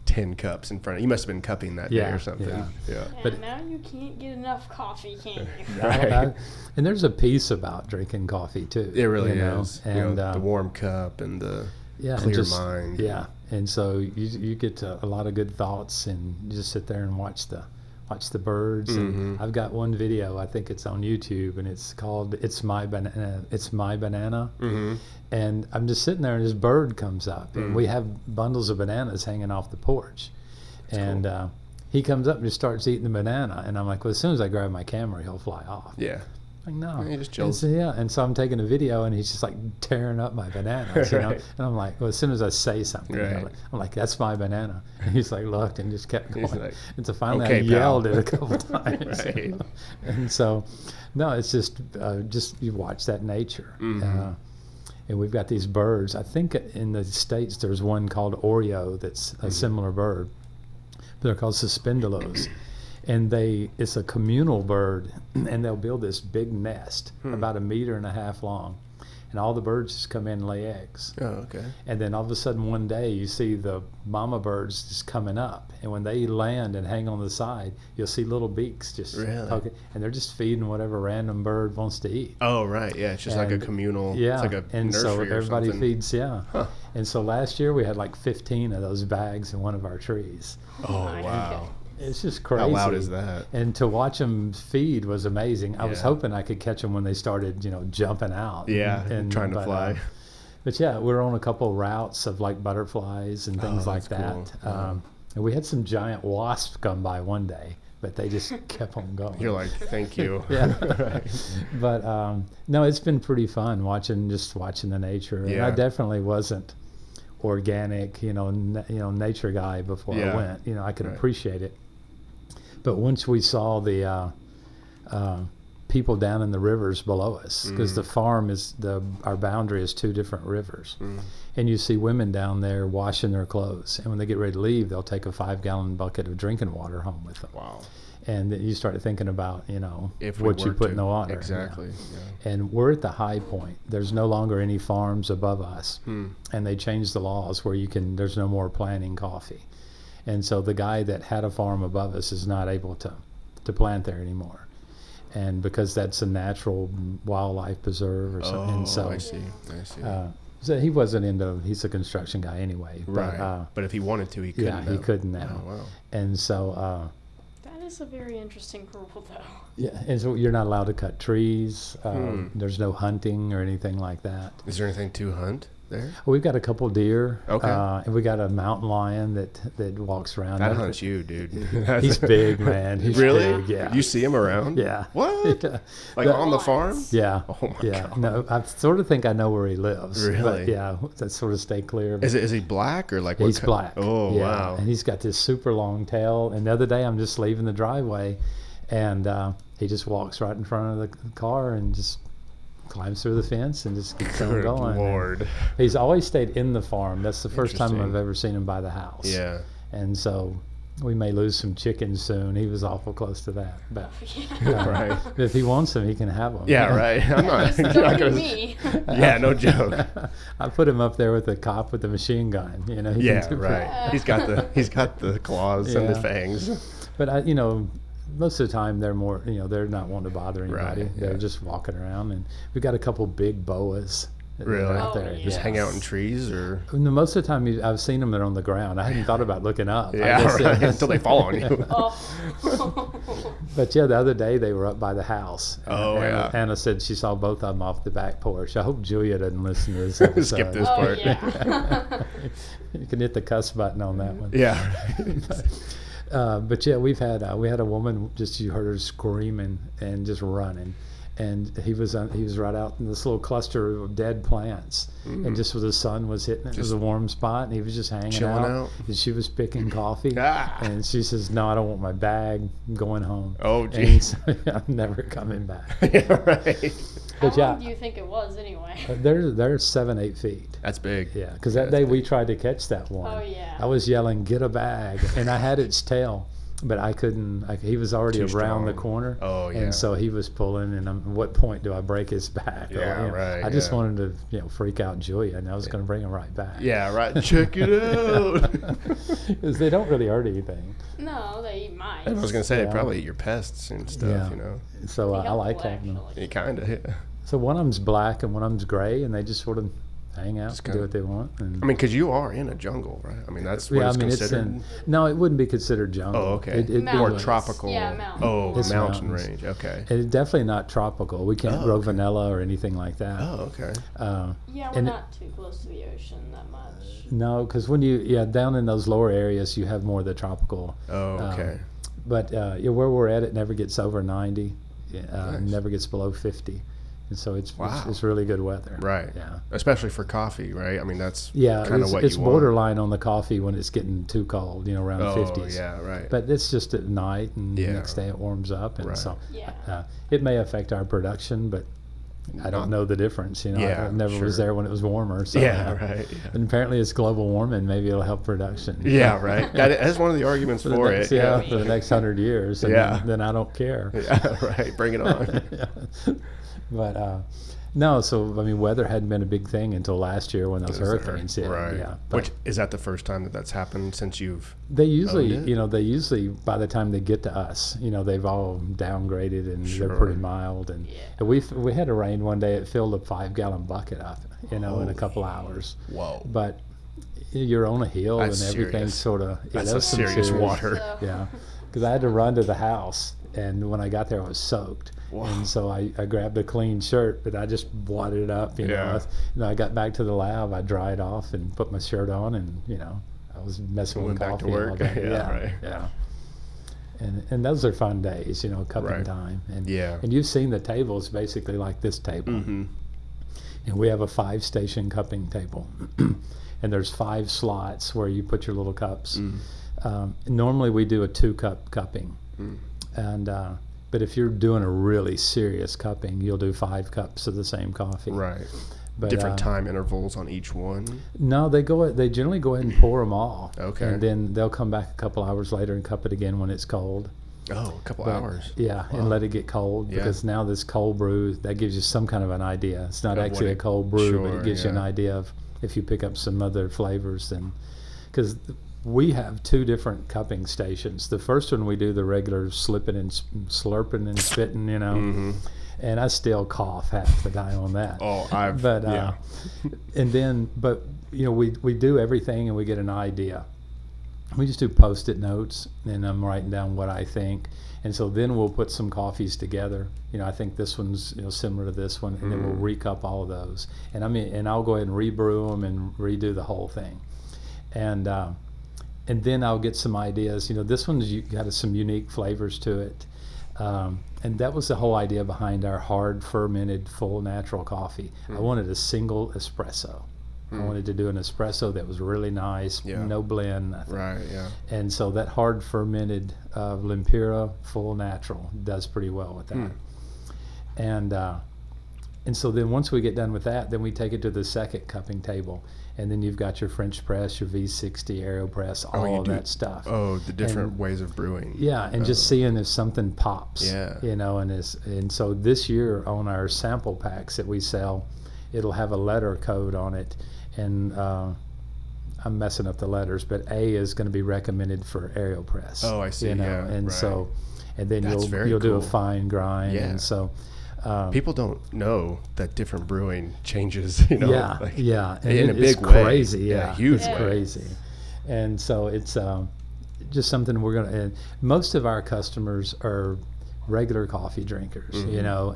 10 cups in front of you. You must have been cupping that day Yeah, or something. yeah. Yeah. Yeah, But- now you can't get enough coffee, can you? Right. And there's a piece about drinking coffee too. It really is. And the warm cup and the yeah, and clear just- mind. Yeah, and so you get to a lot of good thoughts, and you just sit there and watch the birds. Mm-hmm. And I've got one video. I think it's on YouTube, and it's called "It's My Banana." It's my banana. Mm-hmm. And I'm just sitting there, and this bird comes up, and we have bundles of bananas hanging off the porch, and he comes up and just starts eating the banana, and I'm like, well, as soon as I grab my camera, he'll fly off. Yeah. Like, no. Yeah, he just And chills. so, and so I'm taking a video, and he's just like tearing up my bananas, Right. And I'm like, well, as soon as I say something, Right. I'm like, that's my banana. And he's like, looked and just kept going. He's like, and so finally "Okay, I pal." yelled it a couple times. Right. And so, no, it's just you watch that nature. Mm-hmm. And we've got these birds. I think in the States there's one called Oreo that's a similar bird. But they're called suspendulos. And it's a communal bird, and they'll build this big nest about 1.5 meters long, and all the birds just come in and lay eggs. Oh, okay. And then all of a sudden one day you see the mama birds just coming up, and when they land and hang on the side, you'll see little beaks just Really? poking, and they're just feeding whatever random bird wants to eat. Oh, right. Yeah, it's just like a And- communal. Yeah, It's like a and nursery so or everybody something. feeds. Yeah, Huh. and so last year we had like 15 of those bags in one of our trees. Oh, my wow. It's just crazy. How loud is that? And to watch them feed was amazing. I was Yeah. hoping I could catch them when they started, jumping out. Yeah, trying to fly. But yeah, we're on a couple routes of like butterflies and things like that's that. cool. Yeah. And we had some giant wasps come by one day, but they just kept on going. You're like, thank you. Yeah, but no, it's been pretty fun watching the nature. And Yeah. I definitely wasn't organic, nature guy before Yeah. I went. I could Right. appreciate it. But once we saw the people down in the rivers below us, because the farm our boundary is 2 different rivers, and you see women down there washing their clothes, and when they get ready to leave, they'll take a 5-gallon bucket of drinking water home with them. Wow. And then you start thinking about, If we what you were put to. in the water. Exactly. Yeah. And we're at the high point. There's no longer any farms above us, and they changed the laws where there's no more planting coffee. And so the guy that had a farm above us is not able to plant there anymore. And because that's a natural wildlife preserve or something. Oh, And so, I see. so he wasn't he's a construction guy anyway. Right. But, But if he wanted to, he couldn't. yeah, he now. couldn't now. Oh, wow. And so, That is a very interesting rule, though. yeah, and so you're not allowed to cut trees. There's no hunting or anything like that. Is there anything to hunt? there? We've got a couple deer. Okay. And we got a mountain lion that walks around. That hunts you, dude. He's big, man. He's Really? big, yeah. You see him around? Yeah. What? Yeah. Like on the farm? Yeah. Oh my yeah. God. No, I sort of think I know where he lives. Really? But yeah, that sort of stay clear. But Is he black or like what he's black. Oh, yeah. wow. And he's got this super long tail. And the other day I'm just leaving the driveway, and he just walks right in front of the car and just climbs through the fence and just keeps on Good going. Lord. And he's always stayed in the farm. That's the first time Interesting. I've ever seen him by the house. Yeah. And so we may lose some chickens soon. He was awful close to that. But Right. if he wants them, he can have them. Yeah, right. I'm not, Don't you're not be gonna. me. Yeah, no joke. I put him up there with the cop with the machine gun. You know. He Yeah, can do right. He's got the claws and the Yeah. fangs. But most of the time they're more, they're not wanting to bother anybody. Right, They're yeah. just walking around, and we've got a couple big boas that Really? are out Oh, there. yeah. Just hang out in trees or. Most of the time I've seen them, they're on the ground. I hadn't thought about looking up. I Yeah, just- right. Until they fall on you. Oh. But yeah, the other day they were up by the house. Oh, yeah. Anna said she saw both of them off the back porch. I hope Julia doesn't listen to this episode. Skip this Oh, part. yeah. You can hit the cuss button on that one. Yeah. But yeah, we had a woman, just you heard her screaming and just running, and he was right out in this little cluster of dead plants, and just where the sun was hitting it, it was a warm spot, and he was just hanging chilling out. And she was picking coffee, Ah. and she says, "No, I don't want my bag. I'm going home." Oh, And geez. I'm never coming back. Yeah, right. How But yeah, long do you think it was anyway? they're 7-8 feet. That's big. Yeah, because that day we tried to catch that one. Oh, yeah. I was yelling, "Get a bag!" and I had its tail, but I couldn't. He was already Too around the strong. corner. Oh, yeah. And so he was pulling. And at what point do I break his back? Yeah, right, I just yeah. wanted to, freak out Julia, and I was going to bring him right back. Yeah, right. Check it out. Because they don't really hurt anything. No, they eat mice. I was gonna say Yeah. probably eat your pests and stuff. Yeah. You know. So They I help like well, having them. actually. You kind of. Yeah. So one of them's black and one of them's gray, and they just sort of hang out, Just do kinda- what they want. And I mean, because you are in a jungle, right? I mean, that's what yeah, I it's mean, considered. no, it wouldn't be considered jungle. Oh, okay. It'd be More Mountains. tropical. Yeah, mountains. Oh, It's mountain mountains. range. Okay. It's definitely not tropical. We can't Oh, grow okay. vanilla or anything like that. Oh, okay. Yeah, we're And not too close to the ocean that much. No, because down in those lower areas, you have more of the tropical. Oh, okay. But where we're at, it never gets over 90, Nice. never gets below 50. And so it's Wow. it's really good weather. Right. Yeah. Especially for coffee, right? I mean, that's Yeah, kind of what it's you want. borderline on the coffee when it's getting too cold, around the Oh, 50s. yeah, right. But it's just at night, and Yeah. the next day it warms up, and Right. so Yeah. it may affect our production, but I don't know the difference. Yeah, I never was sure. there when it was warmer. So, Yeah, right. Yeah. And apparently it's glal warming. Maybe it'll help production. Yeah, right. That's one of the arguments For the for next, it. yeah, for the next 100 years. And Yeah. then I don't care. Yeah, right. Bring it on. But no, so I mean, weather hadn't been a big thing until last year when those Is there? hurricanes hit. Right. Yeah. But Which is that the first time that that's happened since you've? they usually, owned it? they usually by the time they get to us, they've all downgraded and Sure. they're pretty mild. And Yeah. we had a rain one day. It filled a 5-gallon bucket up, in a couple hours. Whoa. But you're on a hill That's and everything's serious. sort of That's that a was some serious water. So, Yeah, because I had to run to the house, and when I got there, I was soaked. Wow. And so I grabbed a clean shirt, but I just wadded it up. Yeah. I got back to the lab, I dried off and put my shirt on, and I was messing Went with back to coffee work. all day. Yeah, right. Yeah. And those are fun days, cupping Right. time. And Yeah. And you've seen the tables basically like this table. Mm-hmm. And we have a 5-station cupping table. And there's 5 slots where you put your little cups. Normally we do a 2-cup cupping. And but if you're doing a really serious cupping, you'll do 5 cups of the same coffee. Right. But, Different time intervals on each one. No, they generally go ahead and pour them all. Okay. And then they'll come back a couple hours later and cup it again when it's cold. Oh, a couple But- hours. Yeah, Wow. and let it get cold, Yeah. because now this cold brew, that gives you some kind of an idea. It's not Of actually what a cold brew, but sure, it gives you an yeah. idea of if you pick up some other flavors. Then, because we have 2 different cupping stations. The first one we do the regular slipping and slurping and spitting, and I still cough half the time on that. Oh, I've. But yeah. and then we do everything and we get an idea. we just do Post-it notes, and I'm writing down what I think, and so then we'll put some coffees together. I think this one's similar to this one, and then we'll recup all of those, and I'll go ahead and rebrew them and redo the whole thing, and then I'll get some ideas. This one's got some unique flavors to it, and that was the whole idea behind our hard fermented full natural coffee. I wanted a single espresso. I wanted to do an espresso that was really nice, no blend, nothing. Right, yeah. And so that hard fermented Lempira full natural does pretty well with that. And so then once we get done with that, then we take it to the second cupping table. And then you've got your French press, your V60 AeroPress, all of that stuff. Oh, the different ways of brewing. Yeah, and just seeing if something pops. Yeah. And so this year on our sample packs that we sell, it'll have a letter code on it. And I'm messing up the letters, but A is going to be recommended for AeroPress. Oh, I see. Yeah, and right. so, and then That's you'll do a cool. fine grind, Yeah. and so people don't know that different brewing changes. and in a it's big way. crazy. Yeah, Yeah, huge it's way. crazy, and so it's just something we're gonna. And most of our customers are regular coffee drinkers,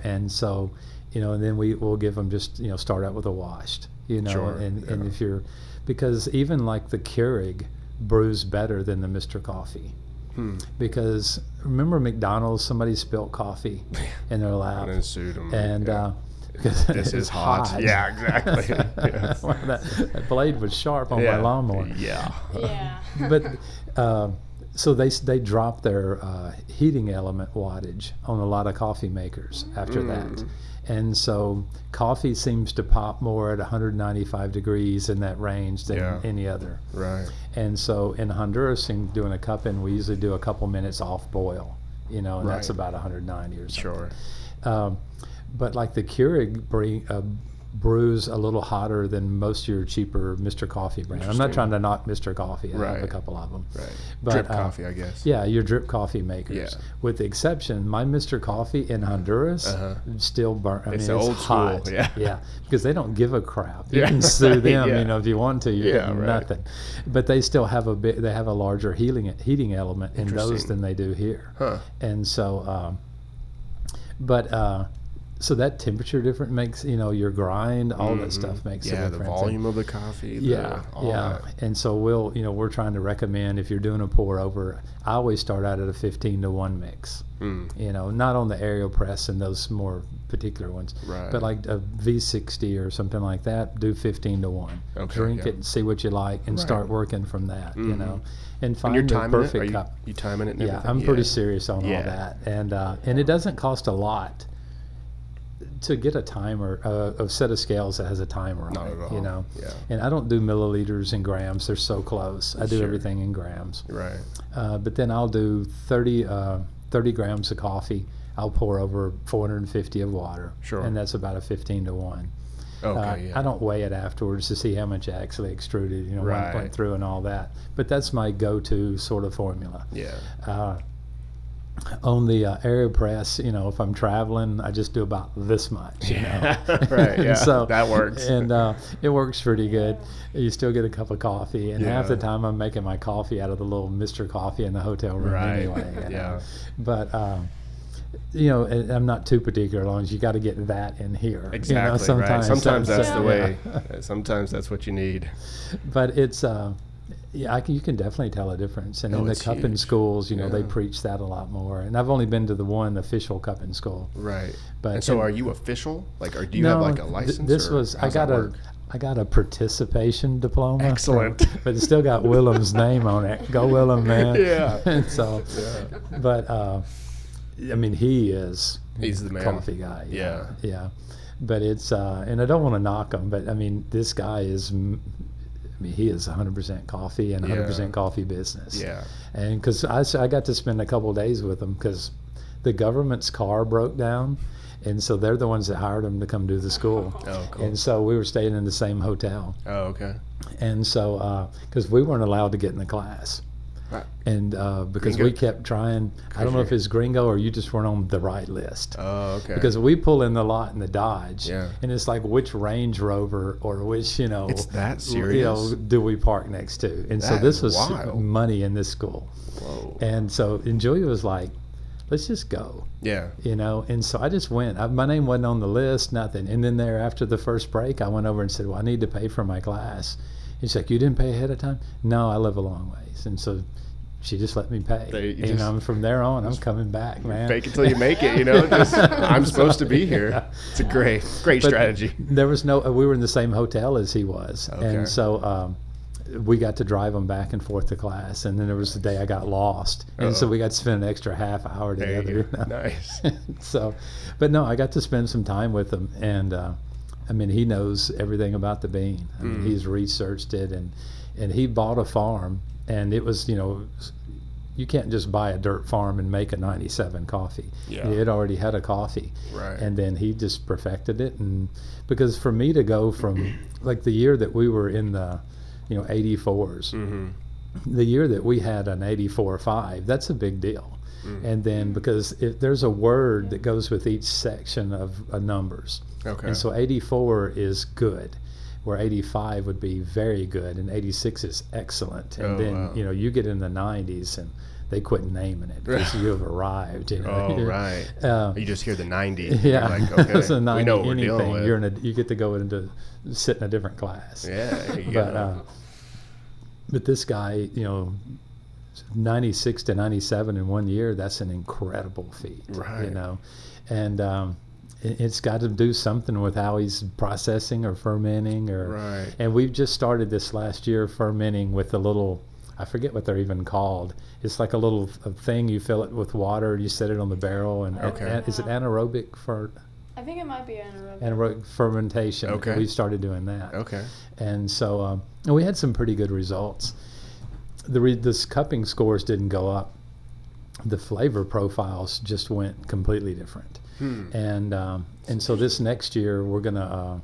and so and then we'll give them just start out with a washed. Sure, And if you're, because even like the Keurig brews better than the Mr. Coffee. Because remember McDonald's, somebody spilled coffee in their lap. And then sued them. And because this it's is hot. Yeah, exactly. Yes. Well, that blade was sharp on my lawnmower. Yeah. Yeah. But so they dropped their heating element wattage on a lot of coffee makers after that. And so coffee seems to pop more at 195 degrees in that range than any other. Right. And so in Honduras, in doing a cup-in, we usually do a couple minutes off boil, and that's about 190 or something. Sure. But like the Keurig brews a little hotter than most of your cheaper Mr. Coffee brand. I'm not trying to knock Mr. Coffee. I have a couple of them. Right. But, Drip coffee, I guess. Yeah, your drip coffee makers. Yeah. With the exception, my Mr. Coffee in Honduras still burn. I mean, it's old hot. school. Yeah. Yeah, because they don't give a crap. You Yeah, can sue them, yeah. if you want to. You get right. nothing. But they still have they have a larger heating element in those Interesting. than they do here. Huh. And so, so that temperature difference makes your grind, all that stuff makes a difference. Yeah, the volume of the coffee. All that. And so we're trying to recommend, if you're doing a pour over, I always start out at a 15-to-1 mix. Not on the AeroPress and those more particular ones, Right. but like a V60 or something like that, do 15-to-1. Okay, Drink yeah. it and see what you like, and start working from that. And find And you're the timing perfect it? cup. You timing it and Yeah, everything? I'm pretty serious on all Yeah. that, and it doesn't cost a lot to get a timer, a set of scales that has a timer on Not it, at all. Yeah. And I don't do milliliters and grams; they're so close. I do Sure. everything in grams. Right. But then I'll do 30 grams of coffee. I'll pour over 450 of water. Sure. And that's about a 15-to-1. Okay. I don't weigh it afterwards to see how much I actually extruded, Right. went through and all that. But that's my go-to sort of formula. Yeah. On the AeroPress, if I'm traveling, I just do about this much, Right. Yeah. So that works. And it works pretty good. You still get a cup of coffee, and half the Yeah. time I'm making my coffee out of the little Mr. Coffee in the hotel room Right. anyway. Yeah. But and I'm not too particular, as long as you got to get that in here. Exactly. Sometimes, right. Sometimes that's the yeah. way. Sometimes that's what you need. But it's you can definitely tell a difference. And in the it's cupping huge. schools, they Yeah. preach that a lot more. And I've only been to the one official cupping school. Right. But And so, and- are you official? Like, or do you have like a license? This or was how's that work? I got a participation diploma. Excellent. But it's still got Willem's name on it. Go Willem, man. Yeah. And so, but he is. He's the man. Coffee guy. Yeah. Yeah. But it's and I don't want to knock him, but this guy is. He is 100% coffee and 100% coffee business. Yeah. And because I got to spend a couple of days with him because the government's car broke down, and so they're the ones that hired him to come do the school. Oh, cool. And so we were staying in the same hotel. Oh, okay. And so because we weren't allowed to get in the class. And because Gringo? we kept trying, I don't know if you're- it's Gringo or you just weren't on the right list. Oh, okay. Because we pull in the lot in the Dodge, Yeah. and it's like which Range Rover or which, It's that you know, serious? do we park next to? And so That this is was wild. money in this school. Whoa. And so, and Julia was like, let's just go, Yeah. you know. And so I just went. My name wasn't on the list, nothing. And then there, after the first break, I went over and said, well, I need to pay for my class. And she's like, you didn't pay ahead of time? No, I live a long ways. And so she just let me pay. And from there on, I'm coming back, man. Fake it till you make it, you know. Just, I'm supposed to be here. Yeah. It's a great But strategy. There was no. We were in the same hotel as he was, Okay. and so we got to drive him back and forth to class. And then there was the day I got lost, and so Uh-oh. we got to spend an extra half hour There together. you you go. know? Nice. So, but no, I got to spend some time with him, and I mean, he knows everything about the bean. I mean, he's researched it, and he bought a farm, and it was, you know, you can't just buy a dirt farm and make a 97 coffee. Yeah. It already had a coffee. Right. And then he just perfected it. And because for me to go from like the year that we were in the, you know, 84s, the year that we had an 84.5, that's a big deal. And then because there's a word that goes with each section of numbers. Okay. And so 84 is good, where 85 would be very good, and 86 is excellent. And Oh, then, wow. you know, you get in the 90s and they quit naming it because you have arrived. You know? Oh, right. Um, You just hear the 90. yeah, You're like, okay, it's a 90 we know what we're dealing anything. with. You're you get to go into sit in a different class. Yeah, there you But go. but this guy, you know, 96 to 97 in 1 year, that's an incredible feat. Right. You know, and it's got to do something with how he's processing or fermenting or. Right. And we've just started this last year fermenting with a little. I forget what they're even called. It's like a little thing. You fill it with water. You set it on the barrel, and Okay. is it anaerobic for I think it might be anaerobic. anaerobic fermentation? Okay. We started doing that. Okay. And so and we had some pretty good results. This cupping scores didn't go up. The flavor profiles just went completely different. And so this next year we're gonna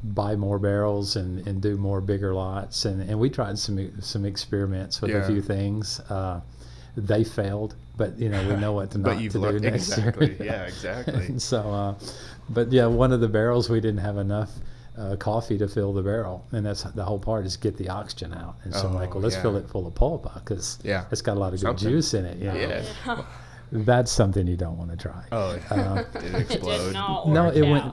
buy more barrels and do more bigger lots. And we tried some experiments with a Yeah. few things. They failed, but you know we know what to But not you've to do learned next exactly. year. Yeah, exactly. And so, but yeah, one of the barrels we didn't have enough coffee to fill the barrel, and that's the whole part is get the oxygen out. And so I'm like, well, let's yeah. fill it full of pulpa because Yeah. it's got a lot of good Something. juice in it. You know? Yeah. That's something you don't want to try. Oh, did it It explode? did not No, work it out. went.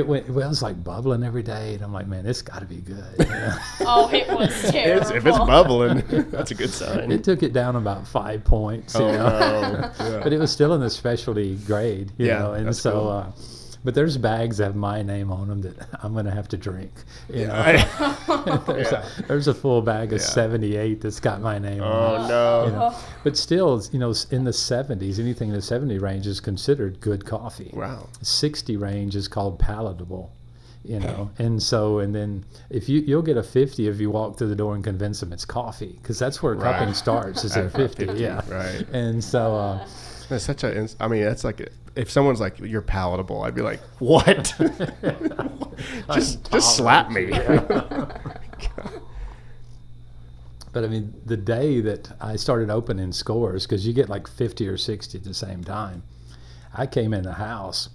Well, it was like bubbling every day, and I'm like, man, it's got to be good. You know? Oh, it was terrible. If it's bubbling, that's a good sign. It took it down about 5 points. You Oh, know? no. Yeah. But it was still in the specialty grade, you Yeah, know, and that's so, cool. but there's bags that have my name on them that I'm going to have to drink, you know. Yeah. There's a full bag of Yeah. 78 that's got my name on it. Oh, no. You know. But still, you know, in the 70s, anything in the 70 range is considered good coffee. Wow. 60 range is called palatable, you know. And so, and then if you'll get a 50 if you walk through the door and convince them it's coffee, because that's where Right. cupping starts is at At 50, 50, yeah. right. And so, That's such a. I mean, that's like if someone's like, "You're palatable," I'd be like, "What?" just slap me. but I mean, the day that I started opening scores, because you get like 50 or 60 at the same time, I came in the house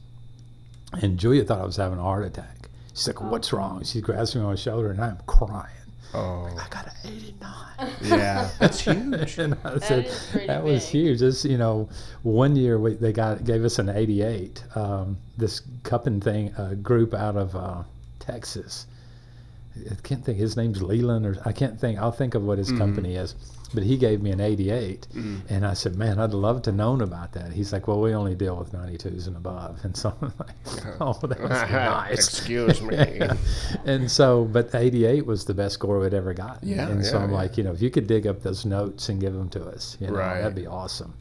and Julia thought I was having a heart attack. She's like, "What's wrong?" She grabs me on my shoulder and I'm crying. Oh, I got an 89. yeah, that's huge. And I said, is pretty that was big. huge. This, you know, 1 year they gave us an 88. This cupping thing group out of Texas. I can't think his name's Leland, or I can't think. I'll think of what his company is. But he gave me an 88, and I said, "Man, I'd love to known about that." He's like, "Well, we only deal with 92s and above," and so I'm like, "Oh, that must be nice." Excuse me. And so, but 88 was the best score we'd ever gotten. Yeah, And so yeah, I'm yeah. like, you know, if you could dig up those notes and give them to us, you know, Right. that'd be awesome.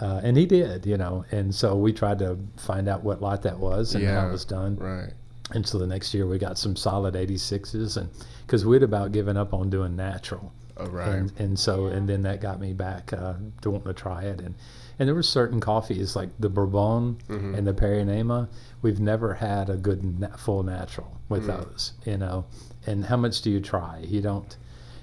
And he did, you know, and so we tried to find out what lot that was and how it was done. Right. And so the next year we got some solid 86s, and because we'd about given up on doing natural. Oh, right. And so, and then that got me back to wanting to try it. And there were certain coffees like the Bourbon and the Perinema. We've never had a good full natural with those, you know. And how much do you try? You don't,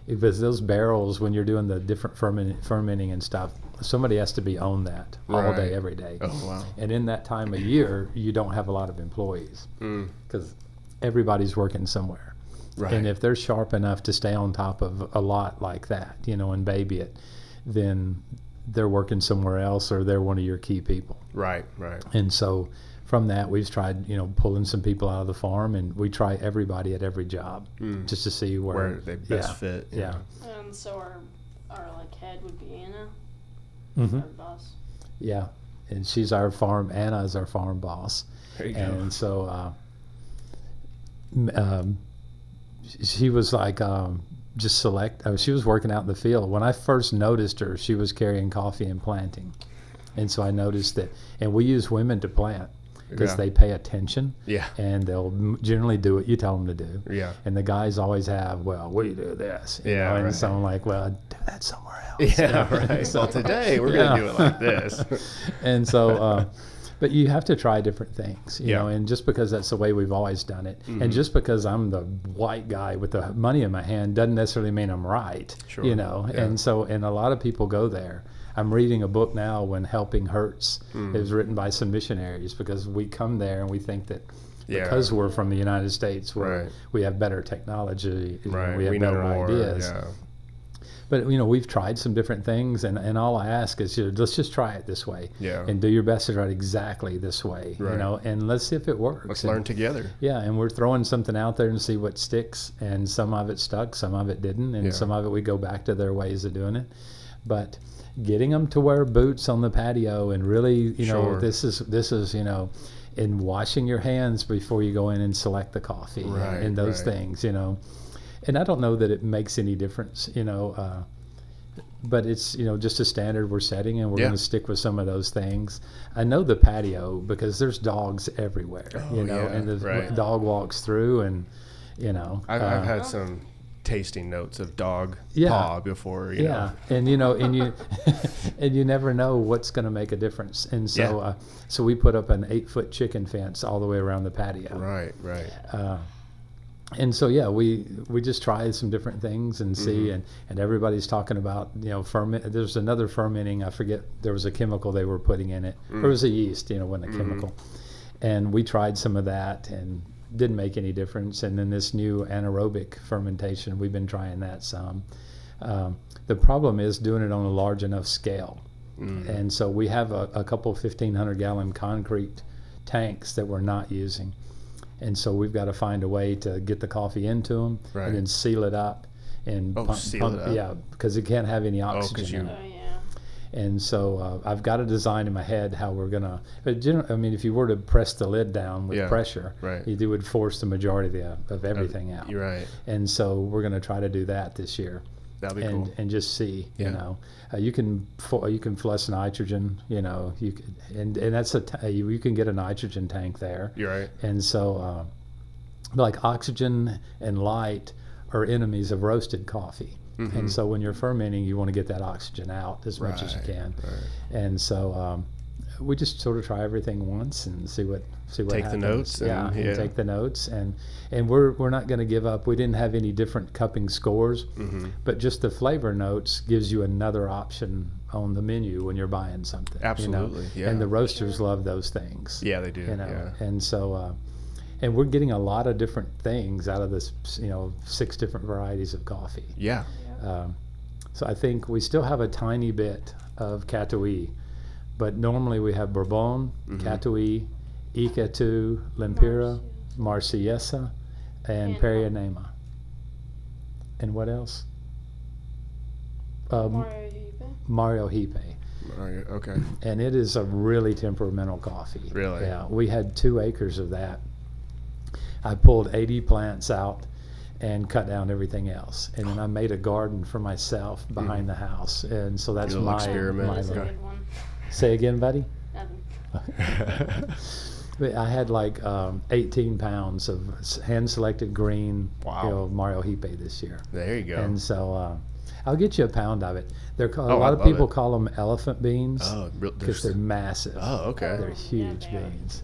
because those barrels, when you're doing the different fermenting and stuff, somebody has to be on that all Right. day, every day. Oh, wow. And in that time of year, you don't have a lot of employees because everybody's working somewhere. Right. And if they're sharp enough to stay on top of a lot like that, and baby it, then they're working somewhere else or they're one of your key people. Right, right. And so from that, we've tried, pulling some people out of the farm, and we try everybody at every job just to see where they best fit. Yeah. So our like head would be Anna, Mm-hmm. our boss. Yeah. And she's our farm, Anna is our farm boss. There you go. And so she was like she was working out in the field. When I first noticed her, she was carrying coffee and planting. And so I noticed that, and we use women to plant because Yeah. they pay attention. Yeah. And they'll generally do what you tell them to do. Yeah. And the guys always have, well, we do this. Yeah, And right. so I'm like, well, do that somewhere else. Yeah, right. So- Well, today we're going to do it like this. And so, but you have to try different things, you Yeah. know, and just because that's the way we've always done it, and just because I'm the white guy with the money in my hand doesn't necessarily mean I'm right, Sure. you know. Yeah. And so, and a lot of people go there. I'm reading a book now, When Helping Hurts. It was written by some missionaries because we come there and we think that Yeah. because we're from the United States, Right. we have better technology, Right. we have know better more. ideas. Yeah. But we've tried some different things, and all I ask is, let's just try it this way, Yeah. and do your best to try it exactly this way, Right. and let's see if it works. Let's And- learn together. Yeah, and we're throwing something out there and see what sticks, and some of it stuck, some of it didn't, and Yeah. some of it we go back to their ways of doing it. But getting them to wear boots on the patio and really, Sure. this is in washing your hands before you go in and select the coffee Right, and those right. things, And I don't know that it makes any difference, but it's just a standard we're setting, and we're Yeah. going to stick with some of those things. I know the patio because there's dogs everywhere, Oh, yeah, and the right. dog walks through, and I've had some tasting notes of dog Yeah. paw before, you know. and and you and you never know what's going to make a difference, and so Yeah. so we put up an 8-foot chicken fence all the way around the patio. Right, right. And so we just try some different things and see, and everybody's talking about ferment. There's another fermenting. I forget. There was a chemical they were putting in it. Or it was a yeast. Wasn't a chemical. And we tried some of that and didn't make any difference. And then this new anaerobic fermentation, we've been trying that some. The problem is doing it on a large enough scale. And so we have a couple 1,500-gallon concrete tanks that we're not using. And so we've got to find a way to get the coffee into them Right. and then seal it up and seal it up. Yeah, because it can't have any 'cause oxygen. you- Oh yeah. And so I've got a design in my head how we're gonna. But if you were to press the lid down with Yeah, pressure, right. you would force the majority of everything out. You're right. And so we're gonna try to do that this year. That'd be and cool. and just see, Yeah. you can flush nitrogen, you can, and that's you can get a nitrogen tank there. You're right. And so, like oxygen and light are enemies of roasted coffee. And so when you're fermenting, you want to get that oxygen out as much as you Right, can. right. And so we just sort of try everything once and see what Take the happens. notes and- yeah, yeah. and take the notes, and we're not going to give up. We didn't have any different cupping scores, but just the flavor notes gives you another option on the menu when you're buying something. Absolutely, yeah. And the roasters love those things. Yeah, they do. Yeah. And so. And we're getting a lot of different things out of this, 6 different varieties of coffee. Yeah. So I think we still have a tiny bit of Catuai, but normally we have Bourbon, Catuai, Icatu, Lempira, Marciesa, and And Perianema. And what else? Mario Hipe. Mario Hipe. All right, okay. And it is a really temperamental coffee. Really? Yeah. We had 2 acres of that. I pulled 80 plants out and cut down everything else. And then I made a garden for myself behind the house. And so that's Little my experiment. That's a little- good one. Say again, buddy? Nothing. But I had like 18 pounds of hand-selected green, Wow. Mario Hipe this year. There you go. And so I'll get you a pound of it. A Oh, lot I of love people it. call them elephant beans Oh, because they're massive. Oh, okay. They're huge they are beans.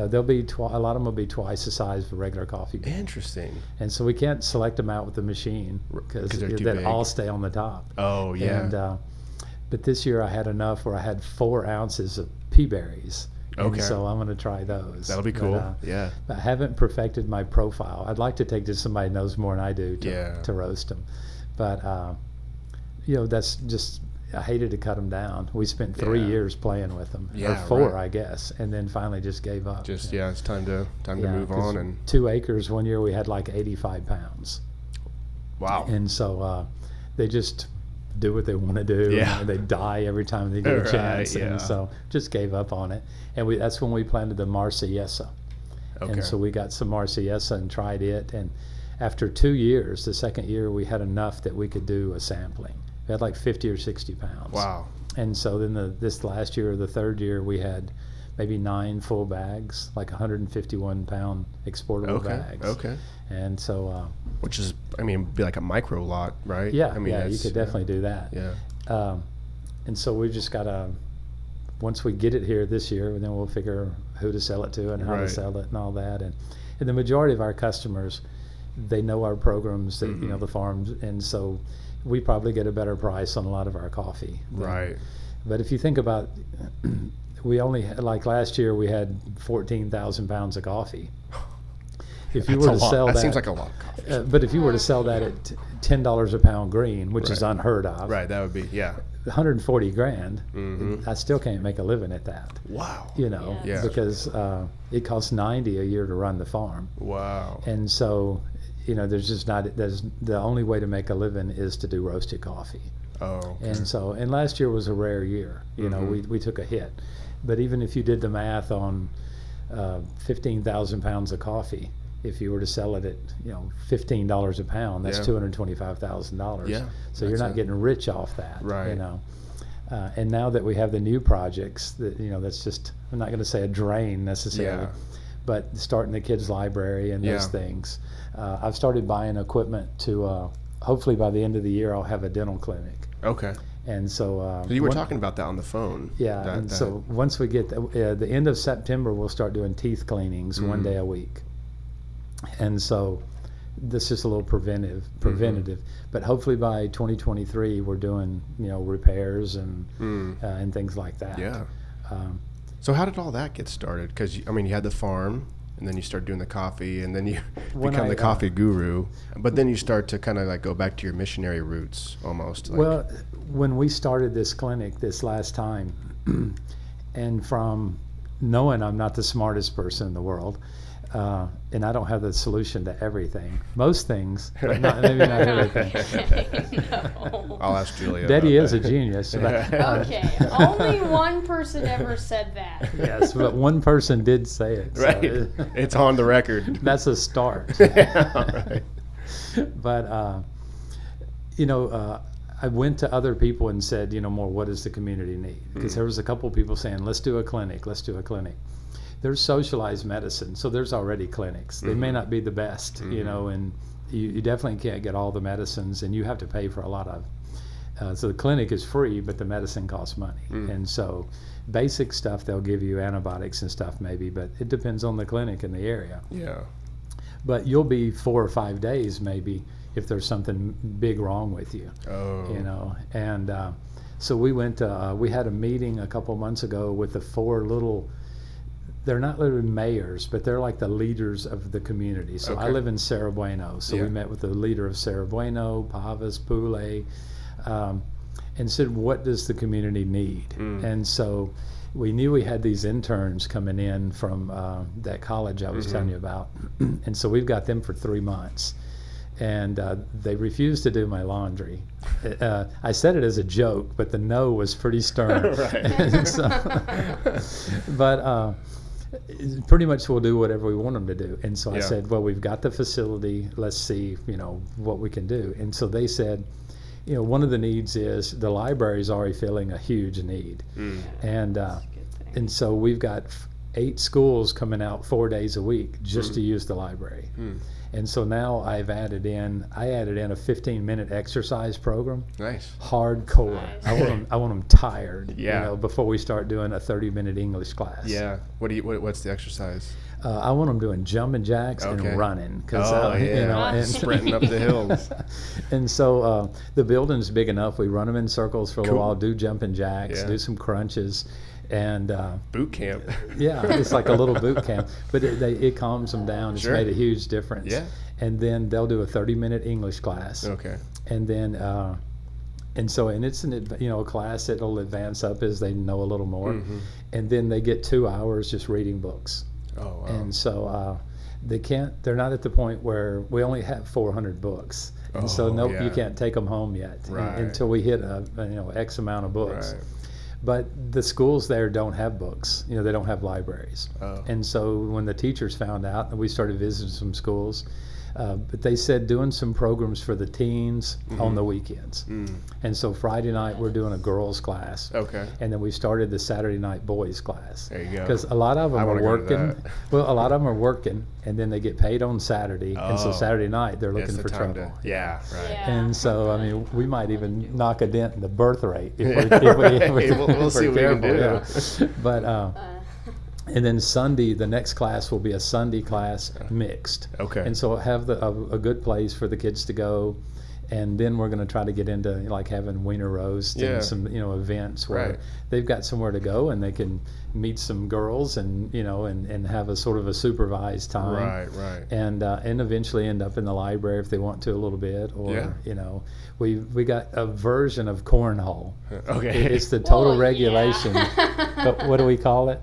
They'll be a lot of them will be twice the size of a regular coffee bean. Interesting. And so we can't select them out with the machine because 'Cause they're too they big. all stay on the top. Oh yeah. And but this year I had enough where I had 4 ounces of pea berries. Okay. And so I'm going to try those. That'll be But, cool. Yeah. I haven't perfected my profile. I'd like to take to somebody who knows more than I do to roast them. But, that's just, I hated to cut them down. We spent 3 Yeah. years playing with them, or Yeah, 4, right. I guess, and then finally just gave up. Just it's time to move 'cause on. And 2 acres, one year we had like 85 pounds. wow. And so they just do what they want to do. Yeah. And they die every time they get a Right, chance. yeah. And so just gave up on it. And that's when we planted the Marsellesa. Okay. And so we got some Marsellesa and tried it. And after 2 years, the second year, we had enough that we could do a sampling. We had like 50 or 60 pounds. Wow. And so then this last year, or the third year, we had maybe 9 full bags, like 151-pound exportable Okay. bags. Okay. And so, Which is, be like a micro lot, right? yeah, I mean, you that's- could definitely do that. Yeah. And so we just got to, once we get it here this year, then we'll figure who to sell it to and how to Right. sell it and all that. And the majority of our customers, they know our programs, that, Mm-hmm. the farms, and so we probably get a better price on a lot of our coffee. Right. But if you think about, we only had, like last year, we had 14,000 pounds of coffee. If you That's were a to lot. sell That that, seems like a lot of coffee. but if you were to sell that at $10 a pound green, which is Right. unheard of, Right. That would be, yeah. 140 grand, Mhm. I still can't make a living at that. Wow. Yeah. Yeah. Because it costs 90 a year to run the farm, Wow. and so there's just not. There's the only way to make a living is to do roasted coffee, Oh. Okay. and last year was a rare year. We took a hit, but even if you did the math on 15,000 pounds of coffee, if you were to sell it at $15 a pound, that's Yeah. $225,000. Yeah, So you're that's not it. getting rich off that. Right. And now that we have the new projects, that's just, I'm not going to say a drain necessarily, Yeah. but starting the kids' library and those Yeah. things. I've started buying equipment to, hopefully by the end of the year, I'll have a dental clinic. Okay. And so You were talking about that on the phone. yeah, That- so once we get the end of September, we'll start doing teeth cleanings one day a week. And so this is a little preventative, but hopefully by 2023 we're doing repairs and things like that. Yeah. Um, So how did all that get started? Because you had the farm, and then you start doing the coffee, and then you When become I, the coffee guru. But then you start to kind of like go back to your missionary roots almost. Like, Well, when we started this clinic this last time, and from knowing I'm not the smartest person in the world, and I don't have the solution to everything, most things, but maybe not everything. No. I'll ask Julia. Betty about is a that. genius. But, Okay, only one person ever said that. yes, but one person did say it. So Right. It's on the record. that's a start. Right. But I went to other people and said, more, what does the community need? Because there was a couple people saying, let's do a clinic. There's socialized medicine, so there's already clinics. They may not be the best, and you definitely can't get all the medicines, and you have to pay for a lot of. So the clinic is free, but the medicine costs money. And so basic stuff, they'll give you antibiotics and stuff maybe, but it depends on the clinic in the area. Yeah. But you'll be 4 or 5 days maybe if there's something big wrong with you. Oh. And so we went we had a meeting a couple months ago with the 4 little, they're not literally mayors, but they're like the leaders of the community. So I Okay. live in Cerro Bueno, so Yeah. we met with the leader of Cerro Bueno, Pavas, Pule, and said, what does the community need? And so we knew we had these interns coming in from that college I was telling you about. And so we've got them for 3 months. And they refused to do my laundry. I said it as a joke, but the no was pretty stern. And so, but pretty much we'll do whatever we want them to do. And so I Yeah. said, well, we've got the facility. Let's see, what we can do. And so they said, one of the needs is the library is already filling a huge need. And so we've got 8 schools coming out 4 days a week just to use the library. And so now I added in a 15-minute exercise program. Nice. Hardcore. Nice. I want them tired. Yeah. You know, before we start doing a 30-minute English class. Yeah. What's the exercise? I want them doing jumping jacks Okay. and running. Sprinting up the hills. And so the building's big enough. We run them in circles for a little Cool. while, do jumping jacks, Yeah. do some crunches, and Boot camp. yeah, it's like a little boot camp. But it calms them down. It's Sure. made a huge difference. Yeah. And then they'll do a 30-minute English class. Okay. And then and it's a class that'll advance up as they know a little more. Mm-hmm. And then they get 2 hours just reading books. Oh wow. And so they're not at the point where we only have 400 books. And so yeah. you can't take them home yet Right. until we hit X amount of books. Right. But the schools there don't have books. They don't have libraries. Oh. And so when the teachers found out, and we started visiting some schools, but they said doing some programs for the teens on the weekends. And so Friday night we're doing a girls class. Okay. And then we started the Saturday night boys class. There you go. Because a lot of them I are wanna go to working. that. Well, a lot of them are working, and then they get paid on Saturday. And so Oh. Saturday night they're It's looking the for time trouble. yeah. Right. Yeah. And so, I mean, we might even knock a dent in the birth rate if Right. we're We'll see what we can careful, do. yeah. But and then Sunday, the next class will be a Sunday class mixed. Okay. And so have a good place for the kids to go. And then we're going to try to get into like having wiener roast Yeah. and some events where Right. they've got somewhere to go and they can meet some girls and and have a sort of a supervised time. Right. And eventually end up in the library if they want to a little bit, or Yeah. we got a version of cornhole. Okay. It's the total Well, regulation. yeah. But what do we call it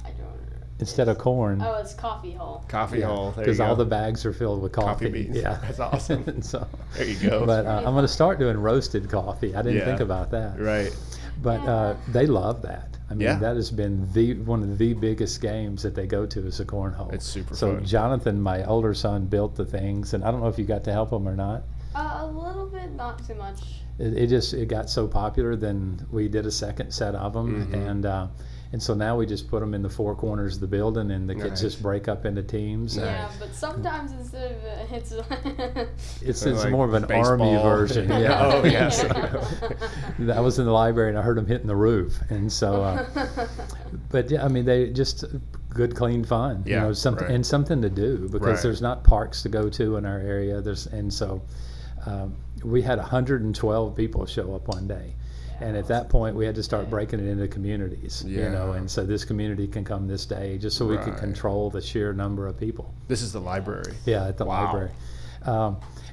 I don't know. instead of corn? Oh, it's coffee hole. Coffee hole. There you Because all go. the bags are filled with coffee. beans. Yeah, That's awesome. And so, There you go. but I'm going to start doing roasted coffee. I didn't Yeah. think about that. Right. But they love that. I mean, Yeah. that has been one of the biggest games that they go to is the cornhole. It's super so fun. Jonathan, my older son, built the things, and I don't know if you got to help him or not. A little bit, not too much. It got so popular, then we did a second set of them, Mm-hmm. and so now we just put them in the 4 corners of the building, and the kids Nice. just break up into teams. Nice. Yeah, but sometimes instead of it's It's Like more of an army baseball. version. Yeah. Oh, yes. I was in the library and I heard them hitting the roof, and so. But yeah, I mean, they just good, clean fun. Yeah, something right. and something to do because Right. there's not parks to go to in our area. We had 112 people show up one day. And at that point, we had to start breaking it into communities, Yeah. and so this community can come this day just so we could Right. control the sheer number of people. This is the library. Yeah, at the Wow. library.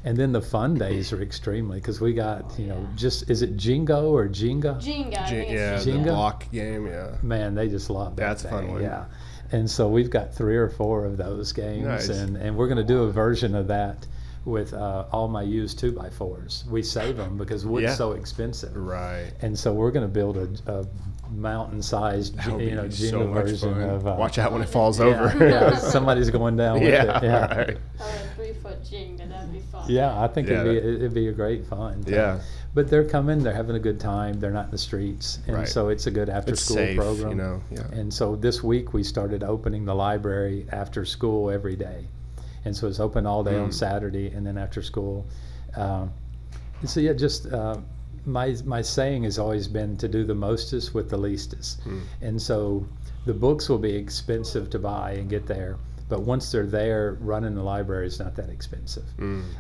And then the fun days are extremely, because we got, is it Jingo or Jenga? Jenga. I think Yeah, it's the Jenga? block game. Yeah. Man, they just love that. That's a fun thing, one. Yeah. And so we've got 3 or 4 of those games, Nice. and we're going to do a version of that with all my used 2x4s. We save them because wood's Yeah. so expensive. Right. And so we're going to build a mountain-sized, That would be Jenga so much version fun. of. Watch out when it falls Yeah, over. yeah, somebody's going down with Yeah. it. Yeah. Right. a 3-foot Jenga. That'd be fun. Yeah, I think Yeah, it'd be a great fun. Yeah. But they're coming, they're having a good time, they're not in the streets, and Right. so it's a good It's after-school safe, program. Yeah. And so this week we started opening the library after school every day, and so it's open all day on Saturday and then after school. So yeah, just my saying has always been to do the mostest with the leastest, and so the books will be expensive to buy and get there. But once they're there, running the library is not that expensive.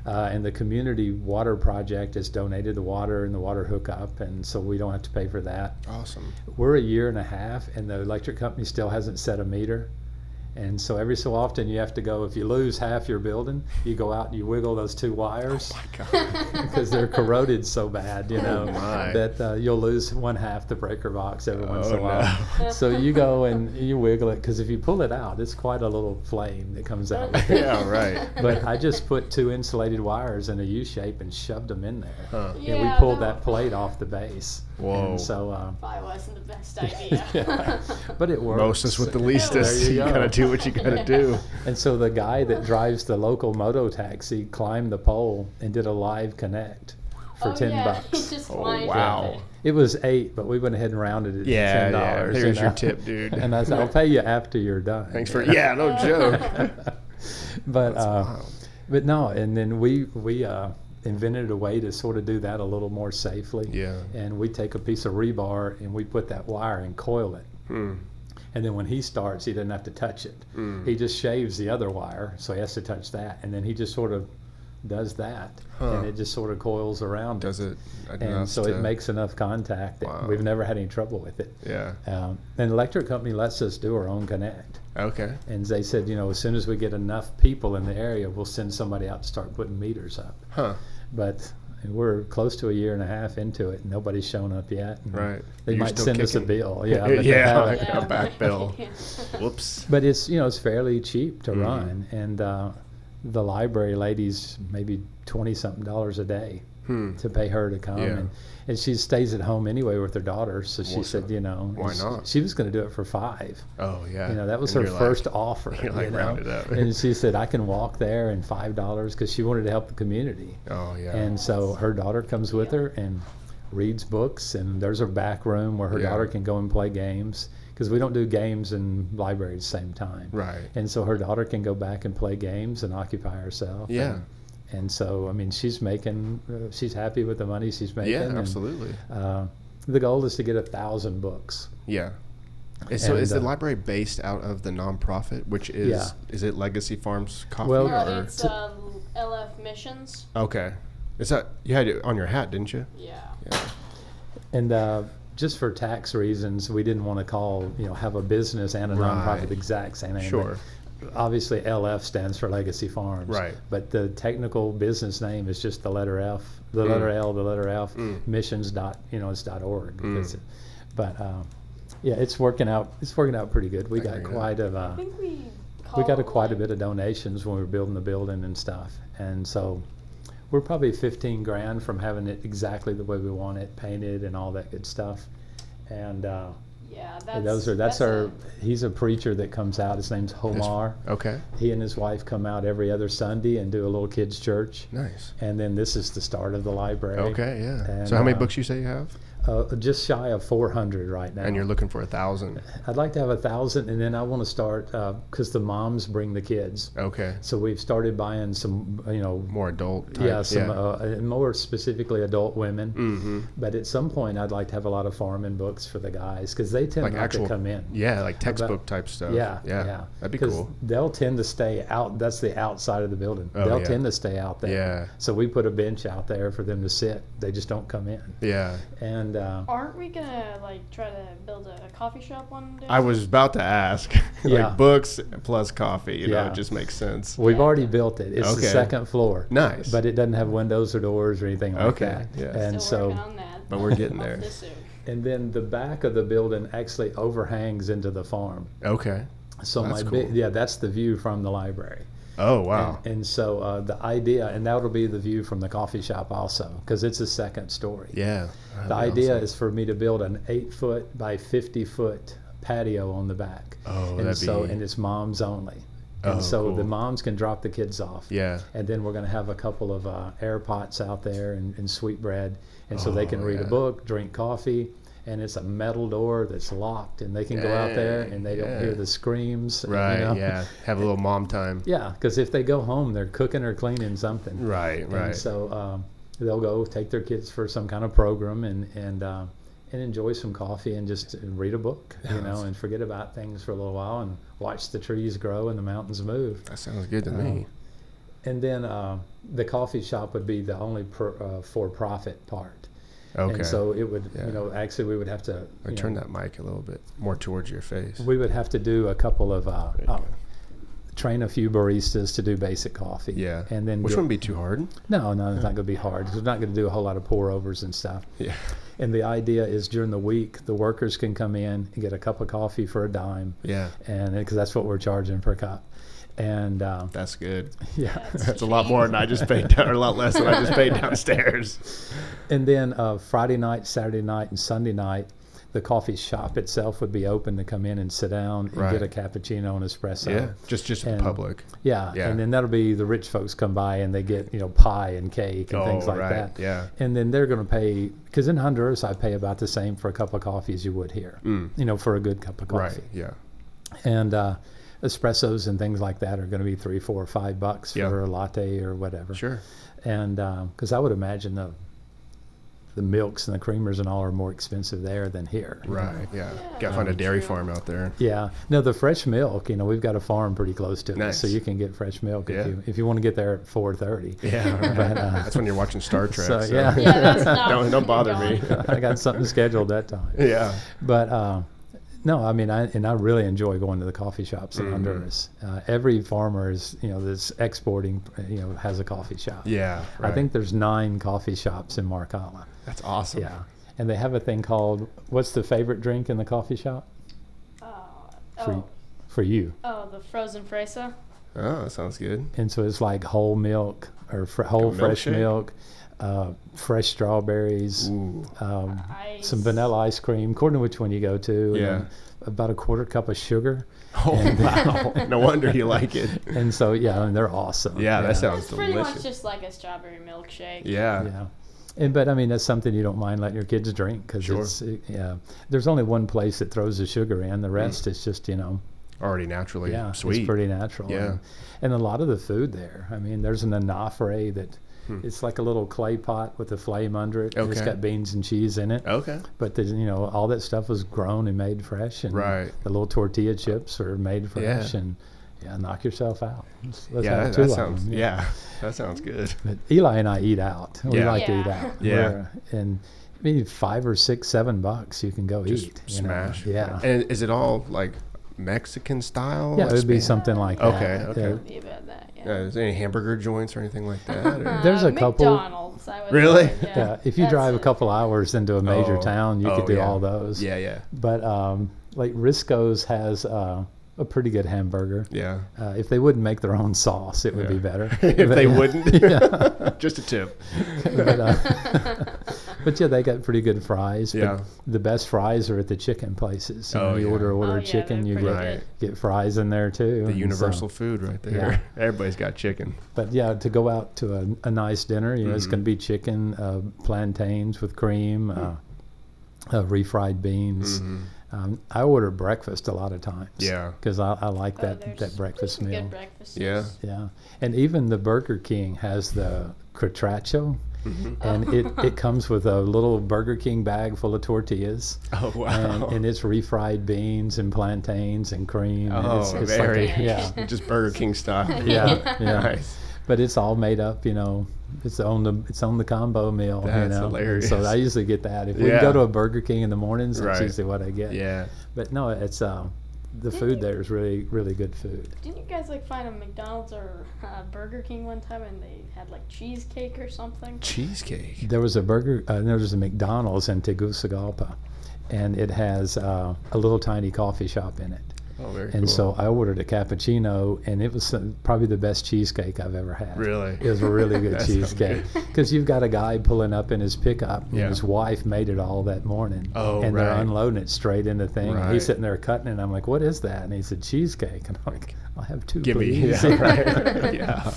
And the community water project has donated the water and the water hookup, and so we don't have to pay for that. Awesome. We're a year and a half, and the electric company still hasn't set a meter. And so every so often you have to go, if you lose half your building, you go out and you wiggle those 2 wires. Oh my God. Because they're corroded so bad, my. that you'll lose 1/2 the breaker box every once in a Oh, while. no. So you go and you wiggle it, because if you pull it out, it's quite a little flame that comes out. Yeah, right. But I just put 2 insulated wires in a U shape and shoved them in there. Huh. And Yeah, we pulled that- that plate off the base. Whoa. And so, Probably wasn't the best idea. yeah. But it works. Mostest with the There leastest. you You go. gotta do what you gotta do. And so the guy that drives the local moto taxi climbed the pole and did a live connect for $10. He just Oh, lined wow. up. It was $8, but we went ahead and rounded it Yeah, to $10. yeah. Here's your tip, dude. And I said, I'll pay you after you're done. Thanks for no joke. But That's wild. but no, and then we invented a way to sort of do that a little more safely. Yeah. And we take a piece of rebar and we put that wire and coil it. And then when he starts, he doesn't have to touch it. He just shaves the other wire, so he has to touch that. And then he just sort of does that, and it just sort of coils around. Does it? And so it makes enough contact that Wow. we've never had any trouble with it. Yeah. And the electric company lets us do our own connect. Okay. And they said, as soon as we get enough people in the area, we'll send somebody out to start putting meters up. Huh. But we're close to a year and a half into it, and nobody's shown up yet. And Right. they You're might still send us a kicking. bill. Yeah. But they Yeah. haven't. Like a back bill. Yeah. Whoops. But it's it's fairly cheap to run, and the library lady's maybe $20-something a day to pay her to come, Yeah. and she stays at home anyway with her daughter. So she said, why not? She was going to do it for $5. Oh yeah. That was And her you're first like, offer. you're like, round it up. And she said, I can walk there and $5 because she wanted to help the community. Oh yeah. And so her daughter comes with her and reads books, and there's a back room where her Yeah. daughter can go and play games, because we don't do games and library at the same time. Right. And so her daughter can go back and play games and occupy herself. Yeah. And so, she's making, she's happy with the money she's making. Yeah, and, absolutely. the goal is to get 1,000 books. Yeah. So And, is the library based out of the nonprofit, which is Yeah. is it Legacy Farms Coffee? Well, No, or? it's LF Missions. Okay. Is that you had it on your hat, didn't you? Yeah. Yeah. And just for tax reasons, we didn't want to call, have a business and a nonprofit Right. the exact same name. Sure. But obviously, LF stands for Legacy Farms. Right. But the technical business name is just the letter F, the letter L, the letter F, missions it's .org. But yeah, it's working out. It's working out pretty good. We got agree with quite I a think we quite a bit of donations when we were building the building and stuff, and so we're probably 15 grand from having it exactly the way we want it, painted and all that good stuff. And Yeah, he's a preacher that comes out. His name's Homar. Okay. He and his wife come out every other Sunday and do a little kids church. Nice. And then this is the start of the library. Okay. Yeah. And, So how many books you say you have? Just shy of 400 right now. And you're looking for 1,000. I'd like to have 1,000, and then I want to start because the moms bring the kids. Okay. So we've started buying some, More adult type. yeah, some more specifically adult women. Mm-hmm. But at some point, I'd like to have a lot of farming books for the guys because they tend Like not to come in. Yeah, like textbook type stuff. Yeah, Yeah. That'd be 'Cause cool. They'll tend to stay out. That's the outside of the building. Oh, They'll yeah. tend to stay out there. Yeah. So we put a bench out there for them to sit. They just don't come in. Yeah. And Aren't we gonna try to build a coffee shop one day? I was about to ask. Yeah. Like books plus coffee, Yeah. it just makes sense. we've already built it. It's the Okay. second floor. Nice. But it doesn't have windows or doors or anything like Okay, that. yeah. And Still so, working on that. But we're getting there. Hopefully soon. and then the back of the building actually overhangs into the farm. Okay. So That's my cool. that's the view from the library. Oh, wow. And so the idea, and that'll be the view from the coffee shop also, because it's a second story. Yeah. The idea is for me to build an 8-foot by 50-foot patio on the back. Oh, and that'd so be- and it's moms only. And Oh, so cool. the moms can drop the kids off. Yeah. And then we're going to have a couple of air pots out there and sweet bread, and so they can Oh, read a yeah. book, drink coffee. And it's a metal door that's locked, and they can go out there and they don't Yeah. hear the screams. Right. you know? Yeah. Have a little mom time. Yeah, because if they go home, they're cooking or cleaning something. Right. And Right. so they'll go take their kids for some kind of program and enjoy some coffee and just read a book, and forget about things for a little while and watch the trees grow and the mountains move. That sounds good to me. And then the coffee shop would be the only for-profit part. Okay. And so it would, Yeah. actually we would have to Or turn that mic a little bit more towards your face. We would have to do a couple of There you go. train a few baristas to do basic coffee. Yeah. And then Which get- wouldn't be too hard. No, it's not going to be hard. 'Cause we're not going to do a whole lot of pour overs and stuff. Yeah. And the idea is during the week, the workers can come in and get a cup of coffee for a dime. Yeah. And because that's what we're charging per cup. And That's good. yeah. That's a lot more than I just paid down, or a lot less than I just paid downstairs. And then Friday night, Saturday night, and Sunday night, the coffee shop itself would be open to come in and sit down and Right. get a cappuccino and espresso. Yeah, just the And- public. Yeah, Yeah. and then that'll be the rich folks come by and they get pie and cake and things like right. that. Yeah. And then they're going to pay, because in Honduras I pay about the same for a cup of coffee as you would here. For a good cup of coffee. Right. Yeah. And espressos and things like that are going to be $3, $4, $5 Yeah. for a latte or whatever. Sure. And because I would imagine the milks and the creamers and all are more expensive there than here. Right. Yeah. Yeah, Got to find a dairy true. farm out there. Yeah. No, the fresh milk. We've got a farm pretty close to it, Nice. so you can get fresh milk Yeah. if you want to get there at 4:30. Yeah. Right. But, That's when you're watching Star Trek. so, so- yeah. Yeah, that's not. Don't bother me. I got something scheduled that time. Yeah. But no, I mean, I really enjoy going to the coffee shops Mm-hmm. in Honduras. Every farmer is, that's exporting, has a coffee shop. Yeah. Right. I think there's 9 coffee shops in Marcala. that's awesome. Yeah, and they have a thing called, what's the favorite drink in the coffee shop Oh, for you? the frozen fresa. Oh, that sounds good. And so it's like whole milk or whole fresh milkshake? milk, fresh strawberries, Ooh. Ice. some vanilla ice cream, according to which one you go to. Yeah. And then about a quarter cup of sugar. Oh wow! No wonder you like it. And so, and they're awesome. Yeah, that sounds It's pretty much delicious. just like a strawberry milkshake. Yeah. Yeah. But I mean, that's something you don't mind letting your kids drink because Sure. there's only one place that throws the sugar in. The rest is just, Already naturally sweet. it's pretty natural. Yeah. And a lot of the food there, I mean, there's an anafre that it's like a little clay pot with a flame under it. And it's Okay. got beans and cheese in it. Okay. But there's, all that stuff was grown and made fresh. And Right. the little tortilla chips are made fresh. Yeah. And knock yourself out. Let's Yeah, have 2 that of sounds. them. Yeah, that sounds good. But Eli and I eat out. We Yeah. like to eat Yeah. out. Yeah. And maybe $5 or $6, $7 you can go Just eat. smash. Yeah. And is it all like Mexican style? Yeah, it would be Spanish? something like Okay, that. okay. It'd be about that, yeah. Is there any hamburger joints or anything like that? or- There's a couple- McDonald's, I would Really? say, yeah. Yeah, if you That's drive a it. couple hours into a major Oh. town, you Oh, could do yeah. all those. Yeah, yeah, But like Risco's has a pretty good hamburger. yeah. If they wouldn't make their own sauce, it would be Yeah. better. If But, they yeah. wouldn't, Yeah. just a tip. But yeah, they got pretty good fries. Yeah. But the best fries are at the chicken places. Oh, You yeah. order Oh, yeah, chicken, they're you pretty get Right. get fries in there too. The and universal so- food right there. Yeah. Everybody's got chicken. But yeah, to go out to a nice dinner, it's Mm-hmm. going to be chicken, plantains with cream, refried beans. I order breakfast a lot of times. Mm-hmm. Yeah. Because I like Oh, that there's breakfast some meal. Good breakfast. Yeah. Yeah, and even the Burger King has the catracho, Mm-hmm. and it comes with a little Burger King bag full of tortillas. Oh wow. And it's refried beans and plantains and cream. and Oh, it's very. like Just Burger King style. yeah. Nice. But it's all made up, It's on the combo meal. That's And hilarious. so I usually get that. If we Yeah. go to a Burger King in the mornings, that's Right. usually what I get. Yeah. But no, it's the food there is really really good food. Didn't you guys find a McDonald's or Burger King one time and they had cheesecake or something? Cheesecake. There was a McDonald's in Tegucigalpa, and it has a little tiny coffee shop in it. Oh, very And cool. so I ordered a cappuccino, and it was probably the best cheesecake I've ever had. Really? It was a really good That sounds cheesecake. Because you've got a guy pulling up in his pickup, and Yeah. his wife made it all that morning. Oh, and they're right. unloading it straight in the thing. And Right. he's sitting there cutting it, and I'm like, what is that? And he said, cheesecake. And I'm like, I'll have 2, Give me. please. Yeah. Right. Yeah.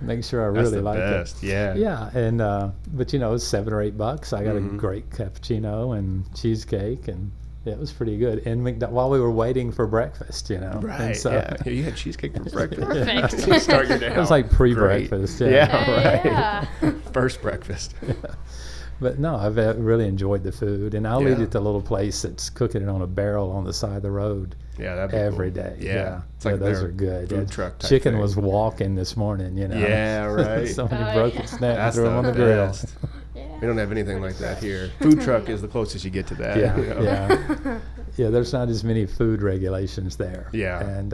Make sure I That's really the like best. it. Yeah. Yeah, and but it's $7 or $8. I got Mhm. a great cappuccino and cheesecake, and it was pretty good. And while we were waiting for breakfast, And Right. so, Yeah. You had cheesecake for breakfast. Perfect. You start your day It was out like pre-breakfast. great. Yeah. right. Yeah. First breakfast. But no, I've really enjoyed the food, and I'll eat Yeah. at the little place that's cooking it on a barrel on the side of the road Yeah, that'd be every cool. day. Yeah. It's Yeah, like those their are good. food Yeah, truck type Chicken thing. was walking this morning. Yeah, right. Somebody Oh, broke yeah. it, snapped, That's threw the them on the grill. best. Yeah. We don't have anything like that here. Food truck is the closest you get to that. Yeah, you know? yeah, yeah. There's not as many food regulations there. Yeah. And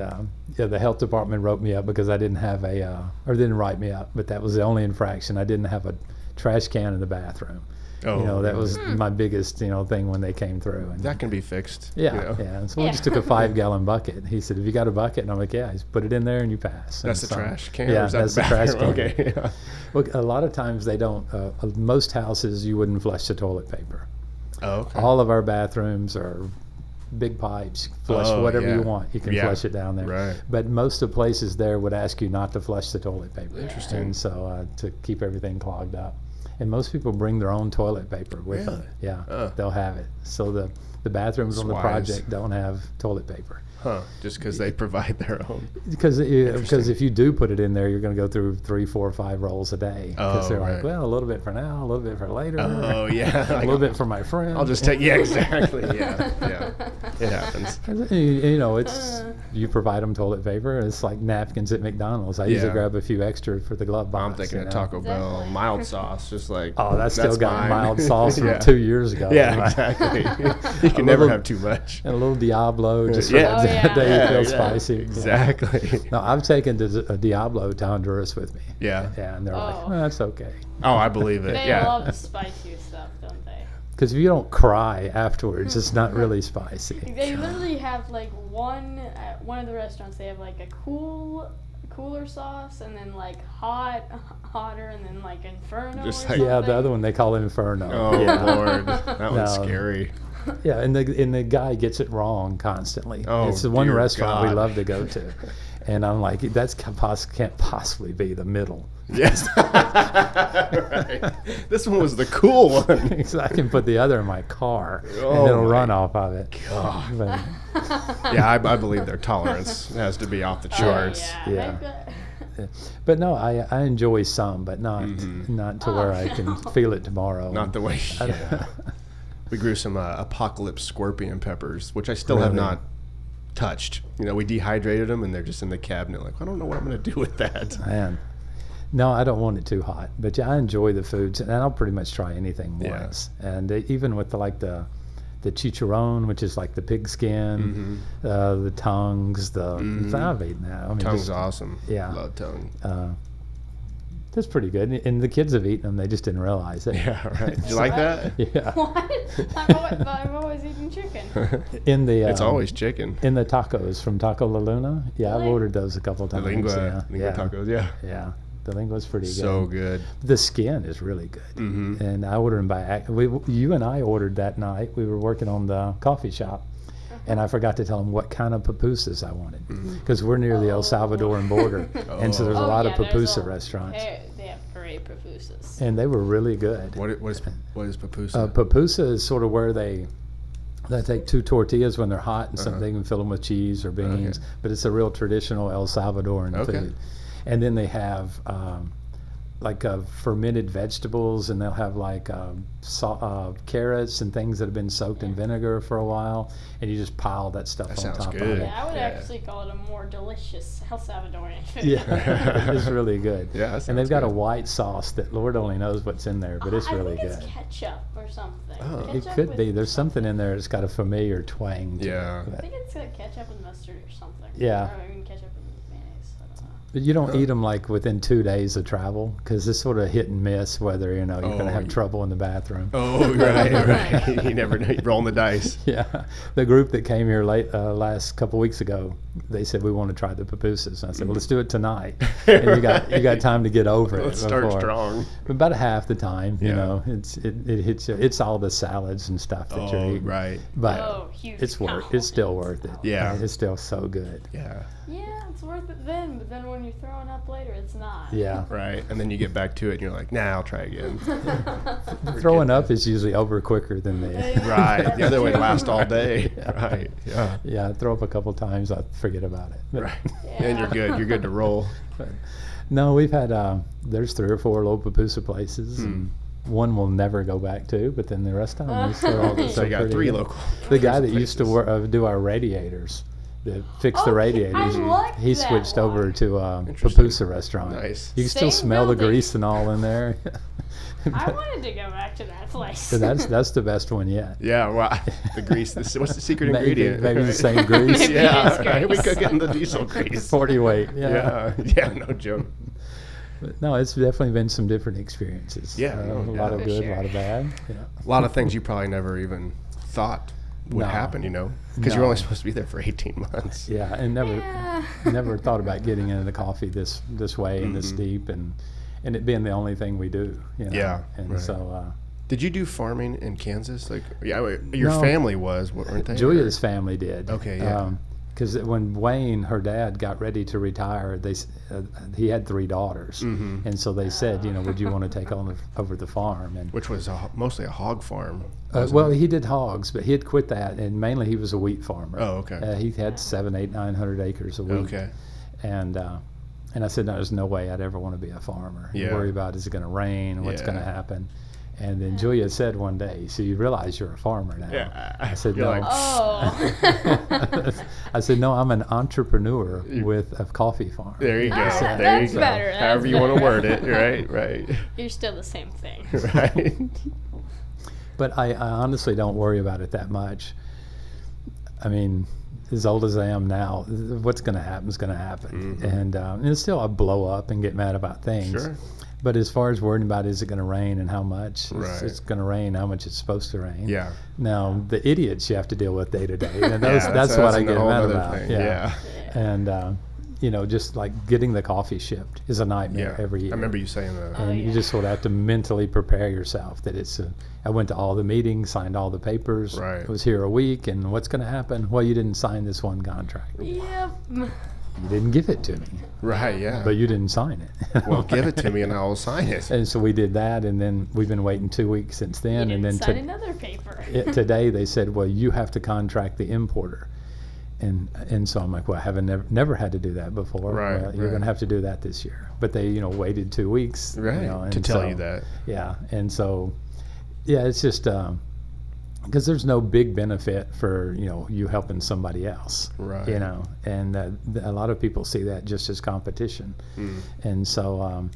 the health department wrote me up because I didn't have or didn't write me up, but that was the only infraction. I didn't have a trash can in the bathroom. Oh, That was my biggest thing when they came through. And that can be fixed. yeah, you know? yeah. And so we Yeah. just took a 5-gallon bucket. He said, "Have you got a bucket?" And I'm like, "Yeah." He said, "Put it in there and you pass." That's And the so- trash can. Yeah, or is that that's the the trash bathroom? can. Okay. Yeah. Well, a lot of times they don't. Most houses you wouldn't flush the toilet paper. Oh, okay. All of our bathrooms are big pipes. Flush whatever yeah. you want. You can Yeah. flush it down there. Right. But most of the places there would ask you not to flush the toilet paper. Interesting. And so to keep everything clogged up. And most people bring their own toilet paper with them. Really? Yeah, they'll have it. So the bathrooms on the Wise. project don't have toilet paper. Huh? Just because they provide their own. Because if you do put it in there, you're going to go through 3, 4, 5 rolls a day. Because they're right. like, well, a little bit for now, a little bit for later. Oh yeah. A little bit for my friend. I'll just take. Yeah, exactly. Yeah. It happens. You know, it's you provide them toilet paper. It's like napkins at McDonald's. I usually Yeah. grab a few extra for the glove box. I'm thinking you of know? Taco Bell Exactly. mild sauce, just like. Oh, that's still got mine. mild sauce from Yeah. 2 years ago. Yeah, exactly. You can never little- have too much. And a little Diablo just Yeah. for Oh, that yeah. day you feel Yeah, spicy. Exactly. No, I've taken a Diablo to Honduras with me. Yeah. Yeah, and they're like, Oh. well, that's okay. Oh, I believe it. They Yeah. love the spicy stuff, don't they? Because if you don't cry afterwards, it's not really spicy. They literally have like one at one of the restaurants. They have like a cooler sauce, and then like hotter, and then like Inferno. Just or like- Yeah, the something. other one they call Inferno. Oh yeah. Lord, that one's No. scary. Yeah, and the guy gets it wrong constantly. Oh, it's the one dear restaurant we God. love to go to, and I'm like, can't possibly be the middle. Yes. Right. This one was the cool one. Because I can put the other in my car, Oh, and it'll my run off of it. God. But, Yeah, I believe their tolerance has to be off the Oh, charts. Yeah. they've got- but no, I enjoy some, but not to Oh, where I can feel it tomorrow. Not the way. Yeah. We grew some apocalypse scorpion peppers, which I still have Really? not touched. You know, we dehydrated them and they're just in the cabinet. Like, I don't know what I'm going to do with that. Man. No, I don't want it too hot, but yeah, I enjoy the foods, and I'll pretty much try anything Yeah. once. And even with the chicharron, which is like the pig skin, the tongues, I've eaten that. I mean, Tongue's just, awesome. yeah. Love tongue. that's pretty good. And the kids have eaten them; they just didn't realize it. Yeah, right. Did you like that? Yeah. What? I've always eaten chicken. In the It's always chicken. in the tacos from Taco La Luna. Yeah, I've Really? ordered those a couple The times. lingua yeah. tacos, yeah. Yeah, the lingua's pretty good. So good. The skin is really good. Mhm. And I ordered them by you and I ordered that night. We were working on the coffee shop, and I forgot to tell them what kind of pupusas I wanted because we're near the El Salvadoran border, and so there's a Oh, lot yeah, of there's pupusa restaurants, They have great pupusas. and they were really good. What is pupusa? Pupusa is sort of where they take 2 tortillas when they're hot and something they can fill them with cheese or beans, but it's a real traditional El Salvadoran Okay. food. And then they have like fermented vegetables, and they'll have like carrots and things that have been soaked in vinegar for a while, and you just pile that stuff That on sounds top good. of it. Yeah, I would Yeah. actually call it a more delicious El Salvadorian food. Yeah, it's really good. Yeah, that and they've sounds got a good. white sauce that Lord only knows what's in there, but it's really I think good. it's ketchup or something. Oh. It Ketchup could with be. There's something in there that's got a familiar twang to Yeah. it. I But, think it's ketchup and mustard or something. Yeah. Or even ketchup and mayonnaise. I don't know. but you don't eat them like within 2 days of travel because it's sort of hit and miss whether you're going to have trouble in the bathroom. Oh, right. You never know. You're rolling the dice. Yeah, the group that came here last couple weeks ago, they said we want to try the pupusas. And I said, well, let's do it tonight. And you got time to get over it. Let's start before. strong. About half the time, you Yeah. know, it hits you. It's all the salads and stuff that you're Oh, eating. right. But Oh, huge it's compliment. it's still worth it. Yeah. It's still so good. Yeah. Yeah, it's worth it then, but then when you're throwing up later, it's not. Yeah. Right. And then you get back to it and you're like, nah, I'll try again. Throwing up is usually over quicker than the. Right. The other way lasts all day. Right. Yeah. Yeah, I throw up a couple times, I forget about it. But- Right. And you're good. You're good to roll. No, we've had there's 3 or 4 low pupusa places, and one we'll never go back to. But then the rest of them, we still all So you got 3 local. The guy that places. used to do our radiators, that fixed the Okay, radiators, I like he that switched over one. to a Interesting. pupusa restaurant. Nice. You can still Same smell the building. grease and all in there. I wanted to go back to that place. So that's the best one yet. Yeah. Well, the grease. What's the secret Maybe- ingredient? maybe the Right? same grease. Maybe Yeah. it's Right. We grease. cook it in the diesel grease. 40 weight. Yeah. Yeah. Yeah. No joke. But no, it's definitely been some different experiences. Yeah, a no, lot yeah. of For good, sure. a lot of bad. Yeah. A lot of things you probably never even thought would No. happen, you know, because you're No. only supposed to be there for 18 months. Yeah, and never Yeah. never thought about getting into the coffee this way and this deep, and it being the only thing we do. You know? Yeah, and right. so Did you do farming in Kansas? Like, yeah, your No. family was, weren't they? Julia's family did. Okay, yeah. Because when Wayne, her dad, got ready to retire, he had 3 daughters, and so they said, would you want to take over the farm? And Which was mostly a hog farm. well, he did hogs, but he had quit that, and mainly he was a wheat farmer. Oh, okay. He had 700, 800, 900 acres of wheat. Okay. And I said, no, there's no way I'd ever want to be a farmer. You Yeah. worry about, is it going to rain? What's Yeah. going to happen? And then Julia said one day, so you realize you're a farmer now. Yeah. I said, You're no. like, Oh. I said, no, I'm an entrepreneur with a coffee farm. There you go. Ah, There that's you go. better, that's However you want to better. word it. Right. Right. You're still the same thing. Right. But I honestly don't worry about it that much. I mean, as old as I am now, what's going to happen is going to happen. And still I blow up and get mad about things. Sure. But as far as worrying about is it going to rain and how much, Right. it's going to rain, how much it's supposed to rain. Yeah. Now, the idiots you have to deal with day to day. And Yeah, that's what I a get whole mad other about. thing. Yeah. Yeah. And, just like getting the coffee shipped is a nightmare Yeah. every year. I remember you saying that. And you just sort of have to mentally prepare yourself that I went to all the meetings, signed all the papers, Right. was here a week, and what's going to happen? Well, you didn't sign this one contract. Yep. You didn't give it to me, Right. Yeah. but you didn't sign it. Well, give it to me and I'll sign it. And so we did that, and then we've been waiting 2 weeks since then. You And didn't then sign another paper. today they said, well, you have to contract the importer. And so I'm like, well, I haven't never had to do that before. Right, Well, you're right. going to have to do that this year. But they, waited 2 weeks. Right. And To tell so- you that. Yeah. And so, yeah, it's just because there's no big benefit for, you helping somebody else. Right. And a lot of people see that just as competition. And so,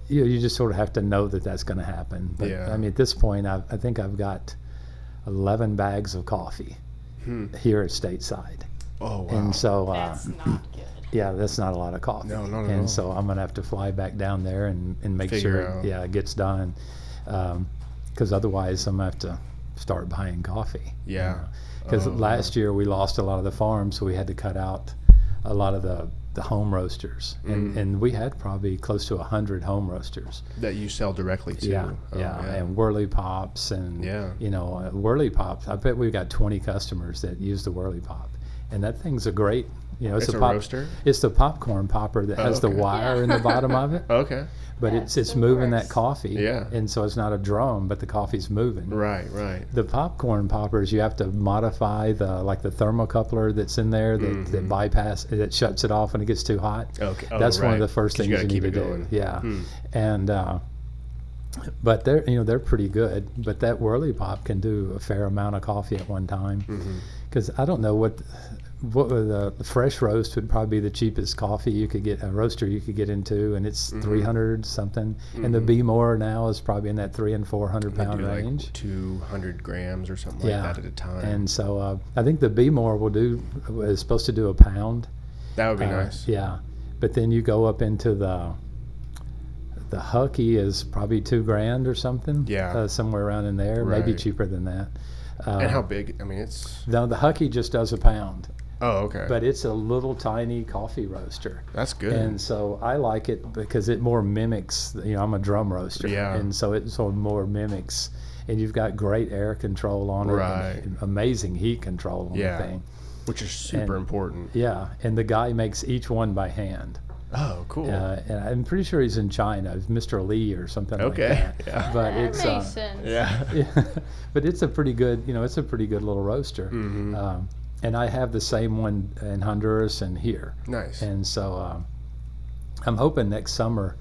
you just sort of have to know that that's going to happen. But, Yeah. I mean, at this point, I think I've got 11 bags of coffee here at Stateside. Oh, wow. And so, That's not good. yeah, that's not a lot of coffee. No, not at and all. so I'm gonna have to fly back down there and make Figure sure, out. it gets done, because otherwise I'm gonna have to start buying coffee. Yeah. Because Oh, last year we lost a lot of the farms, so we had to cut out a lot of the home roasters, and we had probably close to 100 home roasters. That you sell directly to. Yeah, Oh, yeah, and Whirly Pops, and Yeah. Whirly Pops. I bet we've got 20 customers that use the Whirly Pop, and that thing's a great. It's a pop, roaster? It's the popcorn popper that has the okay. wire Yeah. in the bottom of it, Okay. but Yeah, it's it moving works. that coffee. Yeah. And so it's not a drum, but the coffee's moving. Right. Right. The popcorn poppers, you have to modify the thermocoupler that's in there that that shuts it off when it gets too hot. Okay. Oh, That's one of right. the first 'Cause things you you, gotta need keep to it do. going. Yeah, and but they're pretty good. But that Whirly Pop can do a fair amount of coffee at one time. Because I don't know what the fresh roast would probably be the cheapest coffee you could get, a roaster you could get into, and it's 300 something. And the Be More now is probably in that 300 and 400 They pound do range. like 200 grams or something like that at a time. And so I think the Be More is supposed to do a pound. that would be nice. Yeah, but then you go up into the Hucky is probably $2,000 or something. Yeah. Somewhere around in there, maybe Right. cheaper than that. And how big? I mean, it's. No, the Hucky just does a pound, Oh, okay. but it's a little tiny coffee roaster. That's good. And so I like it because it more mimics, I'm a drum roaster. Yeah. And so it sort of more mimics, and you've got great air control on it. Right. And amazing heat control on Yeah. the thing. Which is super important. Yeah. And the guy makes each one by hand. Oh, cool. And I'm pretty sure he's in China. It's Mr. Lee or something Okay. like that. Yeah. But That it's makes sense. Yeah. yeah, but it's a pretty good, it's a pretty good little roaster. Mm-hmm. And I have the same one in Honduras and here. Nice. And so I'm hoping next summer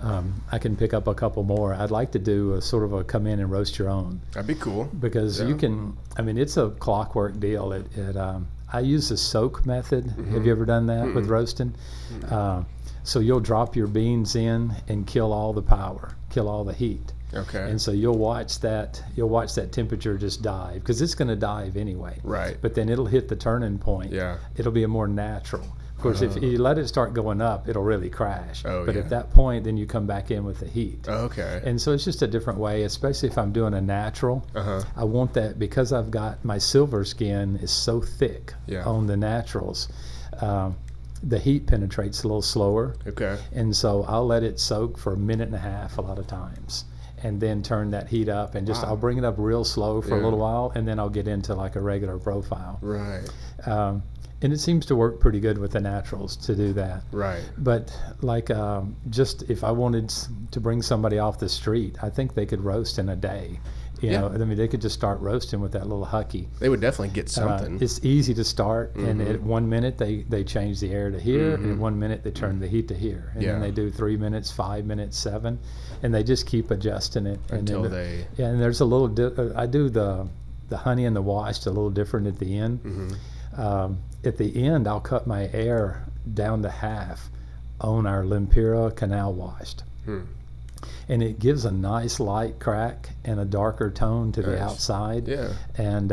I can pick up a couple more. I'd like to do a sort of a come in and roast your own, That'd be cool. because Yeah. you can. I mean, it's a clockwork deal. I use the soak method. Have you ever done that with roasting? So you'll drop your beans in and kill all the power, kill all the heat. Okay. And so you'll watch that temperature just dive, because it's going to dive anyway. Right. But then it'll hit the turning point. Yeah. It'll be a more natural. Of course, if you let it start going up, it'll really crash. Oh, but yeah. at that point, then you come back in with the heat. Okay. And so it's just a different way, especially if I'm doing a natural. Uh-huh. I want that, because I've got my silver skin is so thick Yeah. on the naturals. The heat penetrates a little slower. Okay. And so I'll let it soak for a minute and a half a lot of times. and then turn that heat up, and just Wow. I'll bring it up real slow for a Yeah. little while, and then I'll get into like a regular profile. Right. And it seems to work pretty good with the naturals to do that. Right. But like just if I wanted to bring somebody off the street, I think they could roast in a day. You Yeah. know, I mean, they could just start roasting with that little hucky. They would definitely get something. It's easy to start, and at 1 minute they change the air to here, and in 1 minute they turn the heat to here, and then Yeah. they do 3 minutes, 5 minutes, 7, and they just keep adjusting it Until and then, they- Yeah, and there's a little. I do the honey and the washed a little different at the end. At the end, I'll cut my air down to half on our Lempira Canal washed. And it gives a nice light crack and a darker tone to the Nice. outside. Yeah. And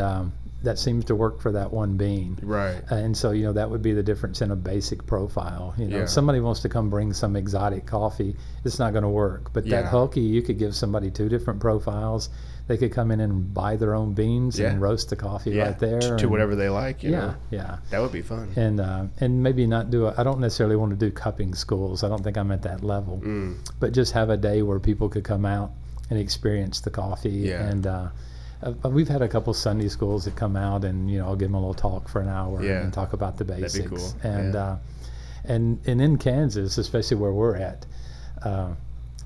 that seems to work for that one bean. Right. And so, you know, that would be the difference in a basic profile. You know, Yeah. if somebody wants to come bring some exotic coffee, it's not going to work. But that Yeah. hulky, you could give somebody 2 different profiles. They could come in and buy their own beans Yeah. and roast the coffee Yeah. right there. To and- whatever they like, you know. Yeah. That would be fun. And maybe not do I don't necessarily want to do cupping schools. I don't think I'm at that level. But just have a day where people could come out and experience the coffee. Yeah. And we've had a couple Sunday schools that come out, and you know, I'll give them a little talk for an hour Yeah. and talk about the basics. That'd be cool. And Yeah. and in Kansas, especially where we're at,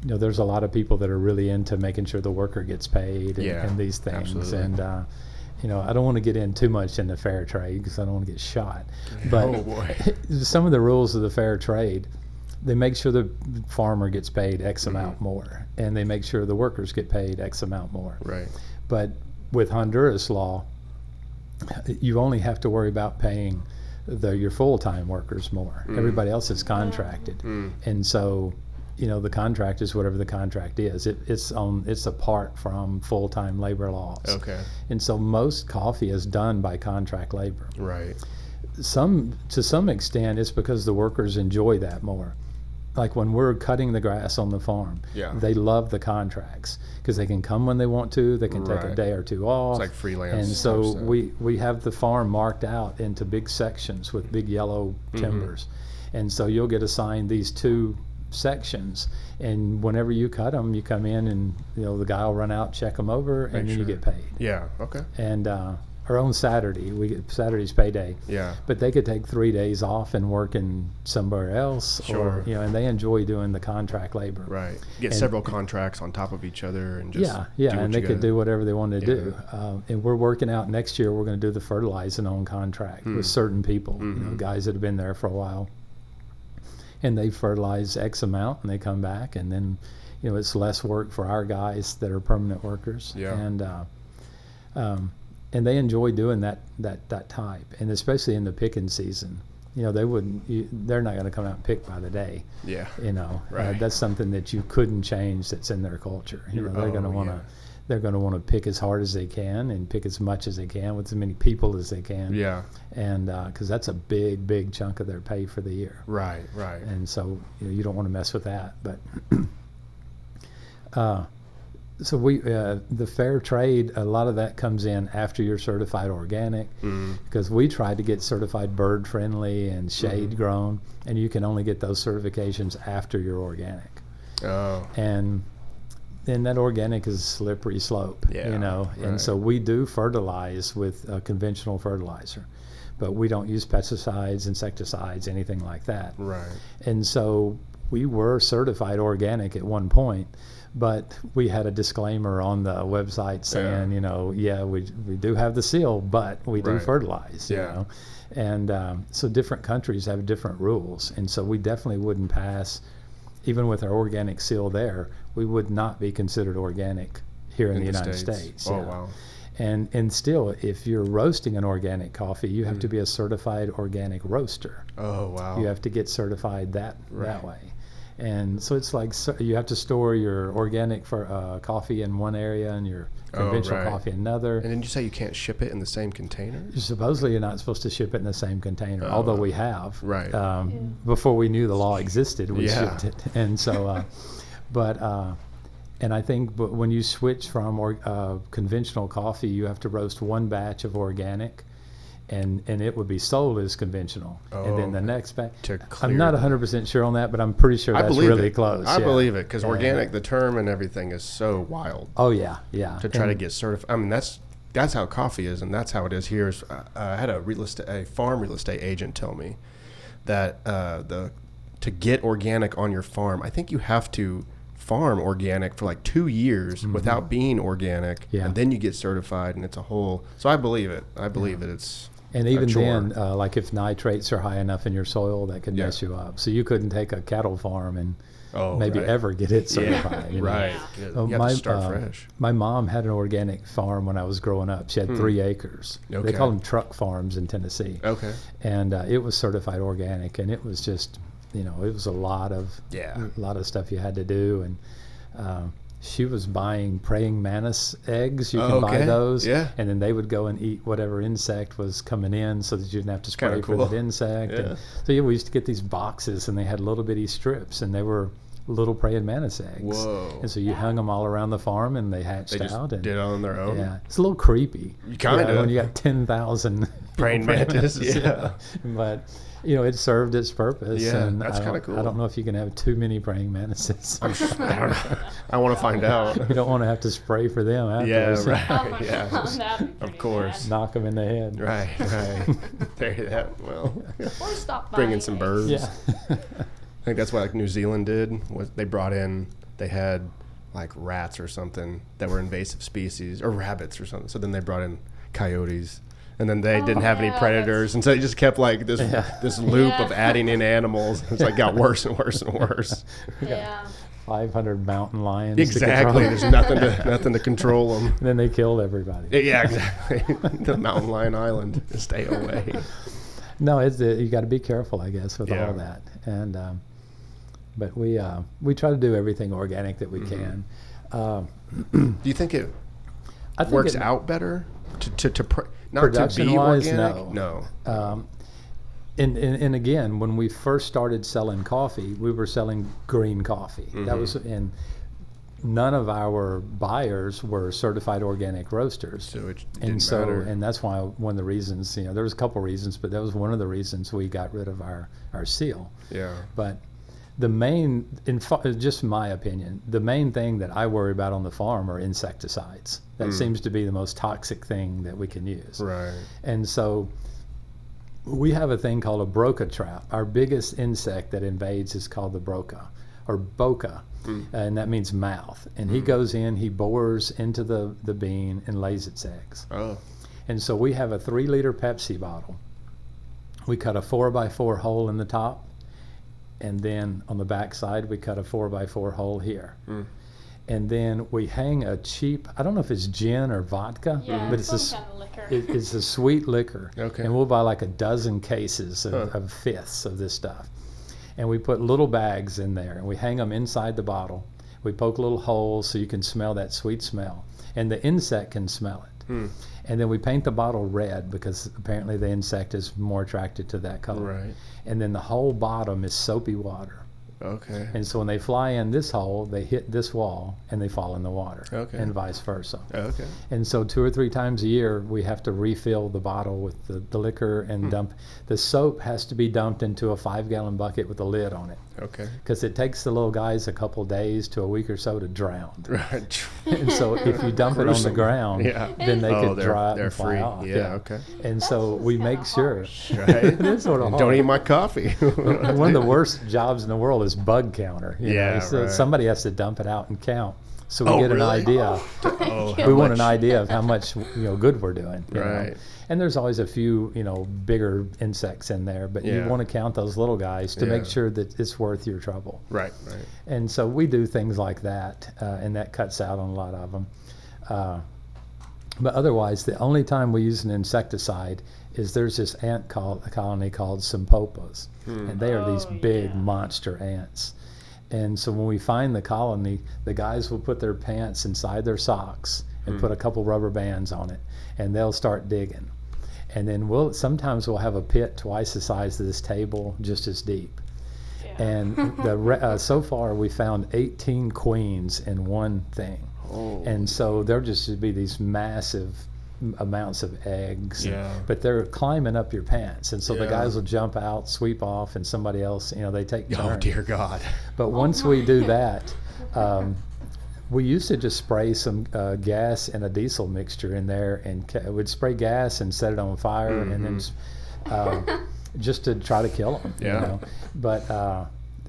you know, there's a lot of people that are really into making sure the worker gets paid and these things. absolutely. And you know, I don't want to get in too much into fair trade because I don't want to get shot. But Oh, boy. some of the rules of the fair trade, they make sure the farmer gets paid X amount more, and they make sure the workers get paid X amount more. Right. But with Honduras law, you only have to worry about paying your full-time workers more. Everybody else is contracted, and so you know the contract is whatever the contract is. It's apart from full-time labor laws. Okay. And so most coffee is done by contract labor. Right. To some extent, it's because the workers enjoy that more. Like when we're cutting the grass on the farm, Yeah. they love the contracts because they can come when they want to. They can take a Right. day or two off. It's like freelance. And type so stuff. we have the farm marked out into big sections with big yellow timbers. And so you'll get assigned these 2 sections, and whenever you cut them, you come in and you know the guy will run out, check them over, and then you sure. get paid. Yeah. Okay. And or on Saturday, we get Saturday's payday. Yeah. But they could take 3 days off and work in somewhere else, Sure. or you know, and they enjoy doing the contract labor. Right. Get And- several contracts on top of each other and just Yeah, do what and you they could gotta- do whatever they want to Yeah. do. And we're working out next year. We're going to do the fertilizing on contract with certain people, you know, guys that have been there for a while, and they fertilize X amount, and they come back, and then you know it's less work for our guys that are permanent workers. Yeah. And they enjoy doing that type, and especially in the picking season. You know, they're not going to come out and pick by the day. Yeah. You know, Right. that's something that you couldn't change. That's in their culture. You know, they're going to want to, yeah. they're going to want to pick as hard as they can and pick as much as they can with as many people as they can. Yeah. And because that's a big chunk of their pay for the year. Right. Right. And so you don't want to mess with that. But so the fair trade, a lot of that comes in after you're certified organic, because we tried to get certified bird friendly and shade grown, and you can only get those certifications after you're organic. Oh. And then that organic is a slippery slope, Yeah, you know. And right. so we do fertilize with a conventional fertilizer, but we don't use pesticides, insecticides, anything like that. Right. And so we were certified organic at one point, but we had a disclaimer on the website saying, you know, we do have the seal, but we do Right. fertilize, you Yeah. know. And so different countries have different rules. And so we definitely wouldn't pass, even with our organic seal there, we would not be considered organic here in the United States. Oh, yeah. wow. And still, if you're roasting an organic coffee, you have to be a certified organic roaster. Oh, wow. You have to get certified that Right. way. And so it's like you have to store your organic for coffee in one area and your conventional right. coffee in another. And didn't you say you can't ship it in the same container? Supposedly you're not supposed to ship it in the same container, although we have. Right. Before we knew the law existed, we Yeah. shipped it. And so, and I think when you switch from conventional coffee, you have to roast one batch of organic, and it would be sold as conventional. And then the next batch, I'm not 100% sure on that, but I'm pretty sure that's really close. I believe it, because organic, the term and everything is so wild. Oh yeah, yeah. To try to get certified. I mean, that's how coffee is, and that's how it is here. I had a farm real estate agent tell me that to get organic on your farm, I think you have to farm organic for like 2 years without being organic, and then you get certified, and it's a whole. So I believe it. I believe that it's. And even then, like if nitrates are high enough in your soil, that could mess you up. So you couldn't take a cattle farm and ever get it certified. You know? Right. You have to start fresh. My mom had an organic farm when I was growing up. She had 3 acres. Okay. They call them truck farms in Tennessee. Okay. And it was certified organic, and it was just, it was a lot of stuff you had to do. And she was buying praying mantis eggs. You can buy those. Yeah. And then they would go and eat whatever insect was coming in, so that you didn't have to spray for that insect. Yeah. And so we used to get these boxes, and they had little bitty strips, and they were little praying mantis eggs. Whoa. And so you hung them all around the farm, and they hatched out. And did it on their own. Yeah. It's a little creepy. Kind of. When you got 10,000 praying mantis. Yeah. But it served its purpose. Yeah, and that's kind of cool. I don't know if you can have too many praying mantises. I don't know. I want to find out. You don't want to have to spray for them afterwards. Yeah, right. Oh my Yeah, God, of course. Knock them in the head. Right. There you go. Well, Or stop bring in buying some eggs. birds. Yeah. I think that's what like New Zealand did. Was they had like rats or something that were invasive species, or rabbits or something. So then they brought in coyotes. And then they didn't have any predators, and so they just kept like this loop of adding in animals. It's like got worse and worse and worse. Yeah. 500 mountain lions. Exactly. There's nothing to control them. And then they killed everybody. Yeah, exactly. The mountain lion island. Stay away. No, you got to be careful, I guess, with all that. And but we try to do everything organic that we can. Do you think it works out better not to be organic? No. And again, when we first started selling coffee, we were selling green coffee. That was, and none of our buyers were certified organic roasters. So it didn't matter. And that's why one of the reasons, there was a couple reasons, but that was one of the reasons we got rid of our seal. Yeah. But the main, just my opinion, the main thing that I worry about on the farm are insecticides. That seems to be the most toxic thing that we can use. Right. And so we have a thing called a broca trap. Our biggest insect that invades is called the broca, or boca, and that means mouth. And he goes in, he bores into the bean and lays its eggs. Oh. And so we have a 3-liter Pepsi bottle. We cut a 4x4 hole in the top, and then on the back side we cut a 4x4 hole here. And then we hang a cheap, I don't know if it's gin or vodka, but it's some kind of liquor. It's a sweet liquor. Okay. And we'll buy like a dozen cases of fifths of this stuff. And we put little bags in there, and we hang them inside the bottle. We poke little holes so you can smell that sweet smell. And the insect can smell it. And then we paint the bottle red, because apparently the insect is more attracted to that color. Right. And then the whole bottom is soapy water. Okay. And so when they fly in this hole, they hit this wall and they fall in the water. Okay. And vice versa. Okay. And so 2 or 3 times a year, we have to refill the bottle with the liquor and dump. The soap has to be dumped into a 5-gallon bucket with a lid on it. Okay. Because it takes the little guys a couple days to a week or so to drown. Right. And so if you dump it on the ground, then they could dry up and fly free. off. Yeah, okay. And so we make sure. Right. It is sort of hard. Don't eat my coffee. One of the worst jobs in the world is bug counter. So right. Somebody has to dump it out and count, so we get an idea. Oh, We want an idea of how much good we're doing. you know. Right. And there's always a few bigger insects in there, but you want to count those little guys to make sure that it's worth your trouble. Right. Right. And so we do things like that, and that cuts out on a lot of them. But otherwise, the only time we use an insecticide is there's this ant colony called Simpopas, and they are these big monster ants. And so when we find the colony, the guys will put their pants inside their socks and put a couple rubber bands on it, and they'll start digging. And then sometimes we'll have a pit twice the size of this table, just as deep. Yeah. And so far we found 18 queens in one thing. Oh. And so there'll just be these massive amounts of eggs. Yeah. But they're climbing up your pants, and so the Yeah. guys will jump out, sweep off, and somebody else, they take turns. Oh dear God. But once we do that, we used to just spray some gas and a diesel mixture in there, and we'd spray gas and set it on fire, and then just to try to kill them. Yeah. But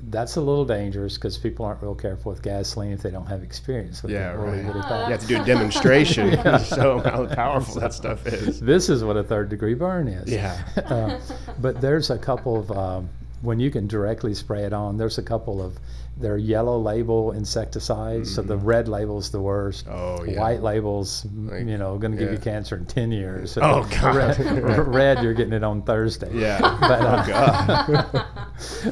that's a little dangerous because people aren't real careful with gasoline if they don't have experience with Yeah, it. We'll leave right. it at that. You have to do a demonstration to show how powerful that stuff is. This is what a third-degree burn is. Yeah. But there's a couple of when you can directly spray it on. There's a couple of they're yellow label insecticides. So the red label's the worst. Oh, yeah. White labels, Like, going to give you yeah. cancer in 10 years. Oh, God. Red, you're getting it on Thursday. Yeah. But, Oh God.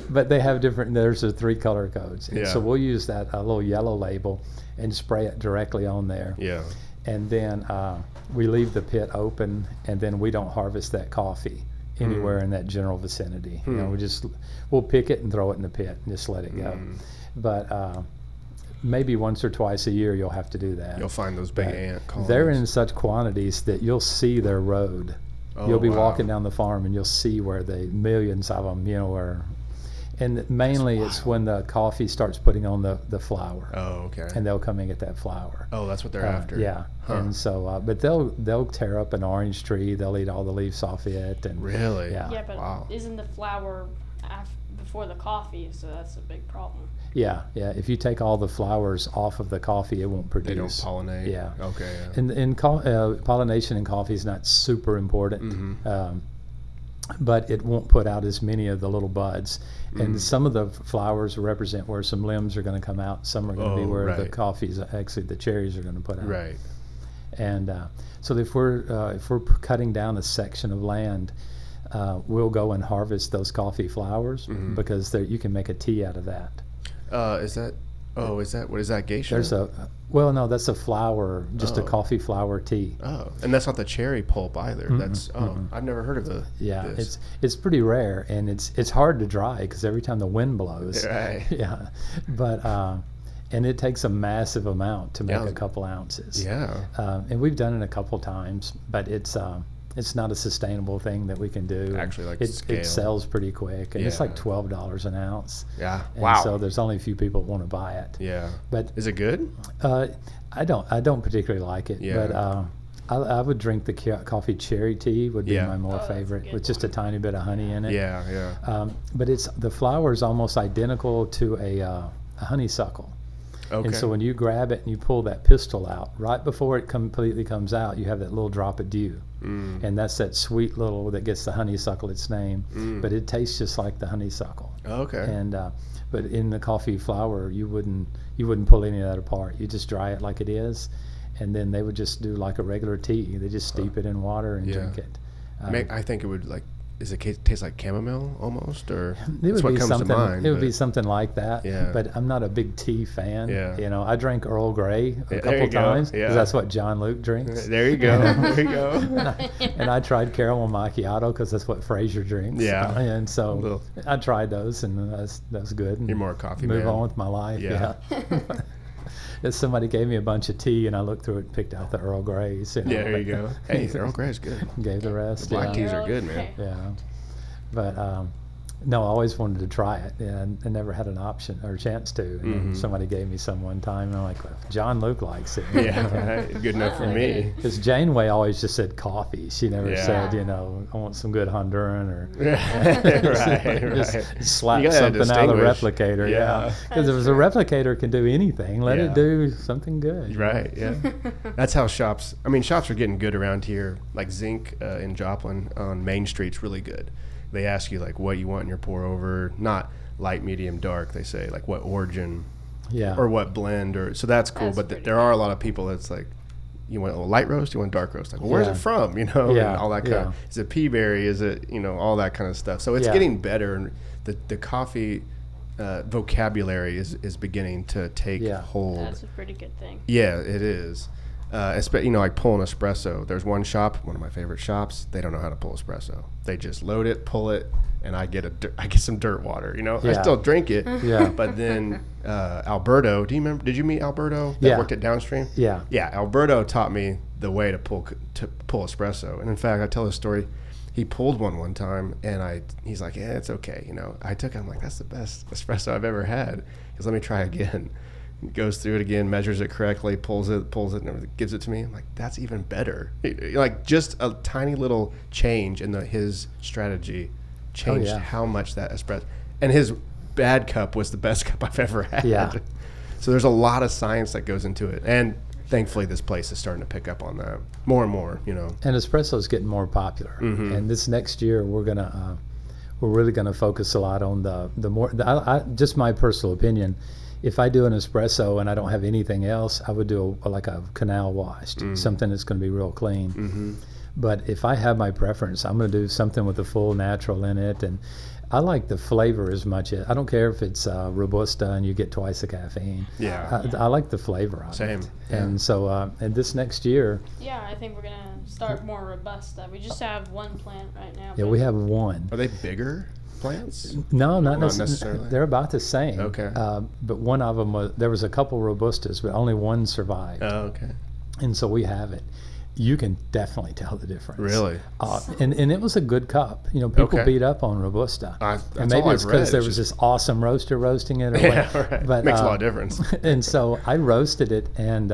but they have different. There's the 3 color codes. And Yeah. So we'll use that a little yellow label and spray it directly on there. Yeah. And then we leave the pit open, and then we don't harvest that coffee anywhere in that general vicinity. We'll pick it and throw it in the pit and just let it go. But maybe once or twice a year you'll have to do that. You'll find those big But ant colonies. they're in such quantities that you'll see their road. Oh, You'll be wow. walking down the farm and you'll see where the millions of them, and mainly it's when the coffee starts putting on the flower. Oh, okay. And they'll come and get that flower. Oh, that's what they're after. Yeah, Huh. and so, but they'll tear up an orange tree. They'll eat all the leaves off it, and Really? Yeah. Yeah, but Wow. isn't the flower before the coffee? So that's a big problem. yeah. If you take all the flowers off of the coffee, it won't produce. They don't pollinate. Yeah. Okay. Yeah. And pollination in coffee is not super important, Mm-hmm. but it won't put out as many of the little buds. And some of the flowers represent where some limbs are going to come out. Some are going to be Oh, where the right. coffee's actually the cherries are going to put out. Right. And so if we're cutting down a section of land, we'll go and harvest those coffee flowers because you can make a tea out of that. Is that? Oh, is that what is that geisha? There's no, that's a flower, just a Oh. coffee flower tea. Oh, and that's not the cherry pulp either. That's I've never heard of Yeah, this. it's pretty rare, and it's hard to dry because every time the wind blows. Right. Yeah, but and it takes a massive amount to make Yeah. a couple ounces. Yeah. And we've done it a couple times, but it's not a sustainable thing that we can do. Actually, like, it scale. sells pretty quick, and it's Yeah. like $12 an ounce. Yeah. And Wow. so there's only a few people that want to buy it. Yeah. But Is it good? I don't particularly like it. Yeah. But I would drink the coffee cherry tea would be Yeah. my more Oh, that's a favorite good with just a tiny bit of honey in it. Yeah. Yeah. But the flower is almost identical to a honeysuckle. Okay. And so when you grab it and you pull that pistil out, right before it completely comes out, you have that little drop of dew. And that's that sweet little that gets the honeysuckle its name. But it tastes just like the honeysuckle. Okay. And but in the coffee flower, you wouldn't pull any of that apart. You just dry it like it is, and then they would just do like a regular tea. They just steep it in water and Yeah. drink it. I think it would taste like chamomile almost, or It that's would what be comes something. to mind. It would be but- something like that. Yeah. But I'm not a big tea fan. Yeah. I drank Earl Grey a Yeah, there couple you go. times Yeah. because that's what John Luke drinks. There you go. There you go. And I tried caramel macchiato because that's what Fraser drinks. Yeah. And so Little- I tried those, and that's good. And You're more a coffee move man. on with my life. Yeah. Yeah. If somebody gave me a bunch of tea, and I looked through it and picked out the Earl Greys. Yeah, there you go. Hey, Earl Grey's good. Gave the rest. Black yeah. teas are good, man. Yeah. But no, I always wanted to try it, and I never had an option or a chance to. And then somebody gave me some one time, and I'm like, well, John Luke likes it. Yeah, right. Good enough for me. Because Janeway always just said coffee. She never Yeah. said, I want some good Honduran or right, just right. slap You gotta something out of the distinguish. replicator. Yeah. Because if it's a replicator can do anything, let Yeah. it do something good. Right, yeah. That's how shops are getting good around here. Like Zinc in Joplin on Main Street's really good. They ask you like what you want in your pour over, not light, medium, dark. They say like what origin Yeah. or what blend, or so that's cool. That's But pretty there are a lot of people that's like, you want a light roast, you want dark roast. Like, well, where's Yeah. it from? And all that kind of. Is it pea berry? Is it all that kind of stuff? So it's Yeah. getting better, and the coffee vocabulary is beginning to take Yeah. hold. That's a pretty good thing. Yeah, it is. Like pulling espresso. There's one shop, one of my favorite shops. They don't know how to pull espresso. They just load it, pull it, and I get some dirt water. You know, I Yeah. still drink it. Yeah. But then Alberto, do you remember? Did you meet Alberto? That Yeah. worked at Downstream. Yeah. Yeah, Alberto taught me the way to pull espresso. And in fact, I tell this story. He pulled one time, and he's like, yeah, it's okay. You know, I took it. I'm like, that's the best espresso I've ever had. He goes, let me try again. He goes through it again, measures it correctly, pulls it, and gives it to me. I'm like, that's even better. Like, just a tiny little change in his strategy changed how much that espresso. And his bad cup was the best cup I've ever had. Yeah. So there's a lot of science that goes into it. And thankfully, this place is starting to pick up on that more and more, you know. And espresso is getting more popular. And this next year, we're really gonna focus a lot on the more. Just my personal opinion. If I do an espresso and I don't have anything else, I would do like a canal washed, something that's going to be real clean. But if I have my preference, I'm going to do something with the full natural in it. And I like the flavor as much. I don't care if it's Robusta and you get twice the caffeine. Yeah. I like the flavor of Same. it. Yeah. And so, and this next year, Yeah, I think we're gonna start more Robusta. We just have one plant right now. yeah, but we have one. Are they bigger plants? No, not Not necessarily. necessarily. They're about the same. Okay. But one of them there was a couple Robustas, but only one survived. Oh, okay. And so we have it. You can definitely tell the difference. Really? And it was a good cup. You know, people Okay. beat up on Robusta. That's And maybe all it's I've because read. there It's was just- this awesome roaster roasting it. Or Yeah, what. right. But, Makes a lot of difference. And so I roasted it, and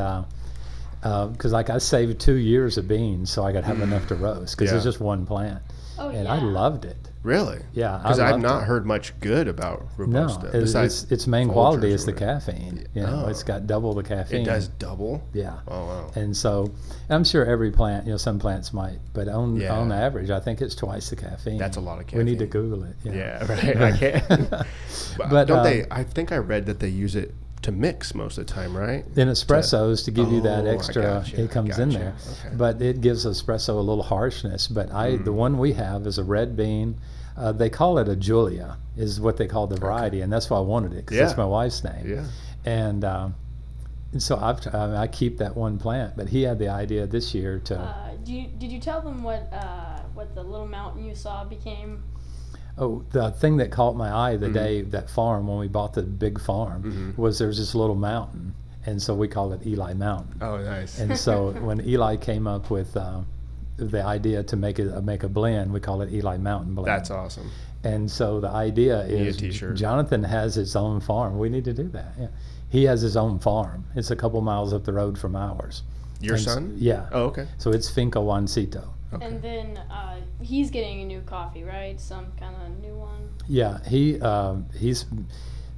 because like I saved 2 years of beans, so I could have enough to roast because Yeah. it's just one plant. Oh, And yeah. I loved it. Really? Yeah, Because I I've loved not it. heard much good about No, Robusta. besides its main Folgers quality or is the whatever. caffeine. You know, Oh. it's got double the caffeine. It does double? Yeah. Oh, wow. And so I'm sure every plant, you know, some plants might, but on Yeah. average, I think it's twice the caffeine. That's a lot of We need to caffeine. Google it. Yeah, right. I can't. but But, don't they? I think I read that they use it to mix most of the time, right? In espressos to give you that Oh, I extra, gotcha, it comes in gotcha. there. Okay. But it gives espresso a little harshness. But the one we have is a red bean. They call it a Julia, is what they call the variety, and that's why I wanted it because Yeah. that's my wife's name. Yeah. And so I keep that one plant. But he had the idea this year to. Did you tell them what the little mountain you saw became? Oh, the thing that caught my eye the day that farm when we bought the big farm was there's this little mountain, and so we call it Eli Mountain. Oh, nice. And so when Eli came up with the idea to make a blend, we call it Eli Mountain Blend. That's awesome. And so the idea need a is t-shirt. Jonathan has his own farm. We need to do that. Yeah. He has his own farm. It's a couple miles up the road from ours. Your And son? Yeah. Oh, okay. So it's Finca Juancito. Okay. And then he's getting a new coffee, right? Some kind of new one. Yeah, he's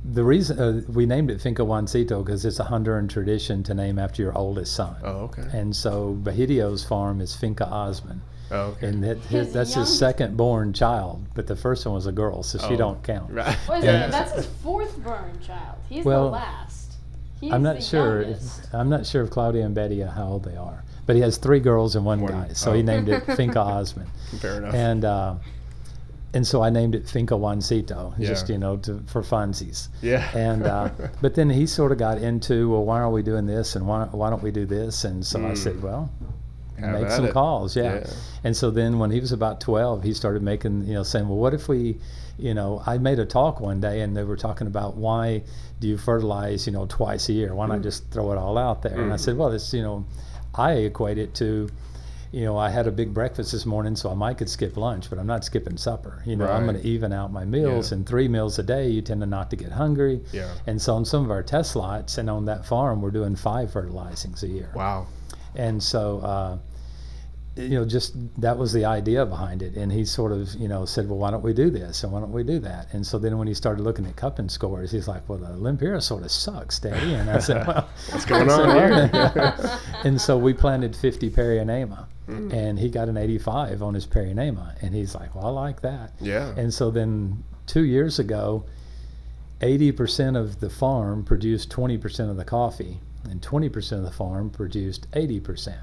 the reason we named it Finca Juancito because it's a Honduran tradition to name after your oldest son. Oh, okay. And so Bahidio's farm is Finca Osman, Oh, okay. and His that's his youngest- second born child, but the first one was a girl, so she Oh, don't count. Right. What is Yeah. it? That's his fourth burn child. He's Well, the last. He's I'm not the sure. youngest. I'm not sure if Claudia and Betty how old they are, but he has 3 girls and one One- guy, so oh. he named it Finca Osman. Fair enough. And so I named it Finca Juancito, just Yeah. for funsies. Yeah. And but then he sort of got into, well, why aren't we doing this, and why don't we do this? And so I said, well, Have make at some it. calls, yeah. Yeah. And so then when he was about 12, he started making, saying, well, what if we, I made a talk one day, and they were talking about why do you fertilize, twice a year? Why not just throw it all out there? And I said, well, it's, I equate it to, I had a big breakfast this morning, so I might could skip lunch, but I'm not skipping supper. I'm Right. going to even out my meals, Yeah. and 3 meals a day, you tend to not to get hungry. Yeah. And so on some of our test lots and on that farm, we're doing 5 fertilizings a year. Wow. And so, just that was the idea behind it. And he sort of, said, well, why don't we do this? And why don't we do that? And so then when he started looking at cupping scores, he's like, well, the Lempira sort of sucks, Daddy. And I said, well, What's going on here? and so we planted 50 Perianema. And he got an 85 on his Perianema. And he's like, well, I like that. Yeah. And so then 2 years ago, 80% of the farm produced 20% of the coffee, and 20% of the farm produced 80%.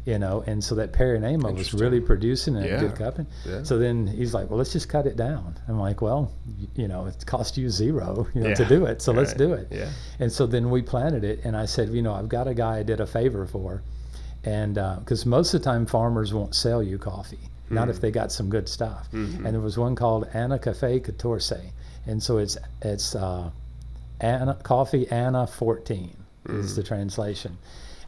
And so that Perianema was Interesting. really producing a Yeah. good cupping. Yeah. So then he's like, well, let's just cut it down. I'm like, well, it cost you 0, Yeah. to do it, so let's Right. do it. Yeah. And so then we planted it, and I said, I've got a guy I did a favor for, and because most of the time farmers won't sell you coffee. not if they got some good stuff. And there was one called Anna Cafe 14, and so it's Anna Coffee Anna 14 is the translation,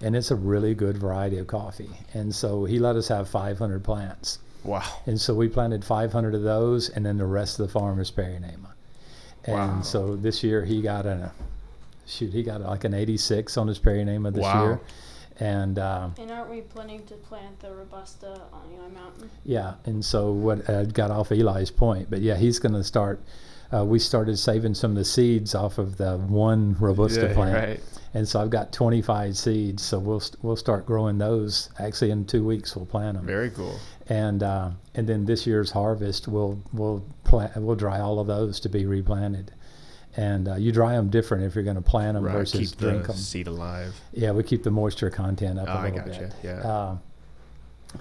and it's a really good variety of coffee. And so he let us have 500 plants. Wow. And so we planted 500 of those, and then the rest of the farm is Perinema. And Wow. so this year he got like an 86 on his Perinema this Wow. year. And And aren't we planning to plant the Robusta on Eli Mountain? yeah, and so what got off Eli's point, but yeah, he's going to start. We started saving some of the seeds off of the one Robusta Yeah, plant, right. and so I've got 25 seeds. So we'll start growing those. Actually, in 2 weeks we'll plant them. Very cool. And then this year's harvest we'll dry all of those to be replanted. And you dry them different if you're going to plant them Right. versus Keep drink the them. seed alive. Yeah, we keep the moisture content up Oh, a I little gotcha. bit. Yeah.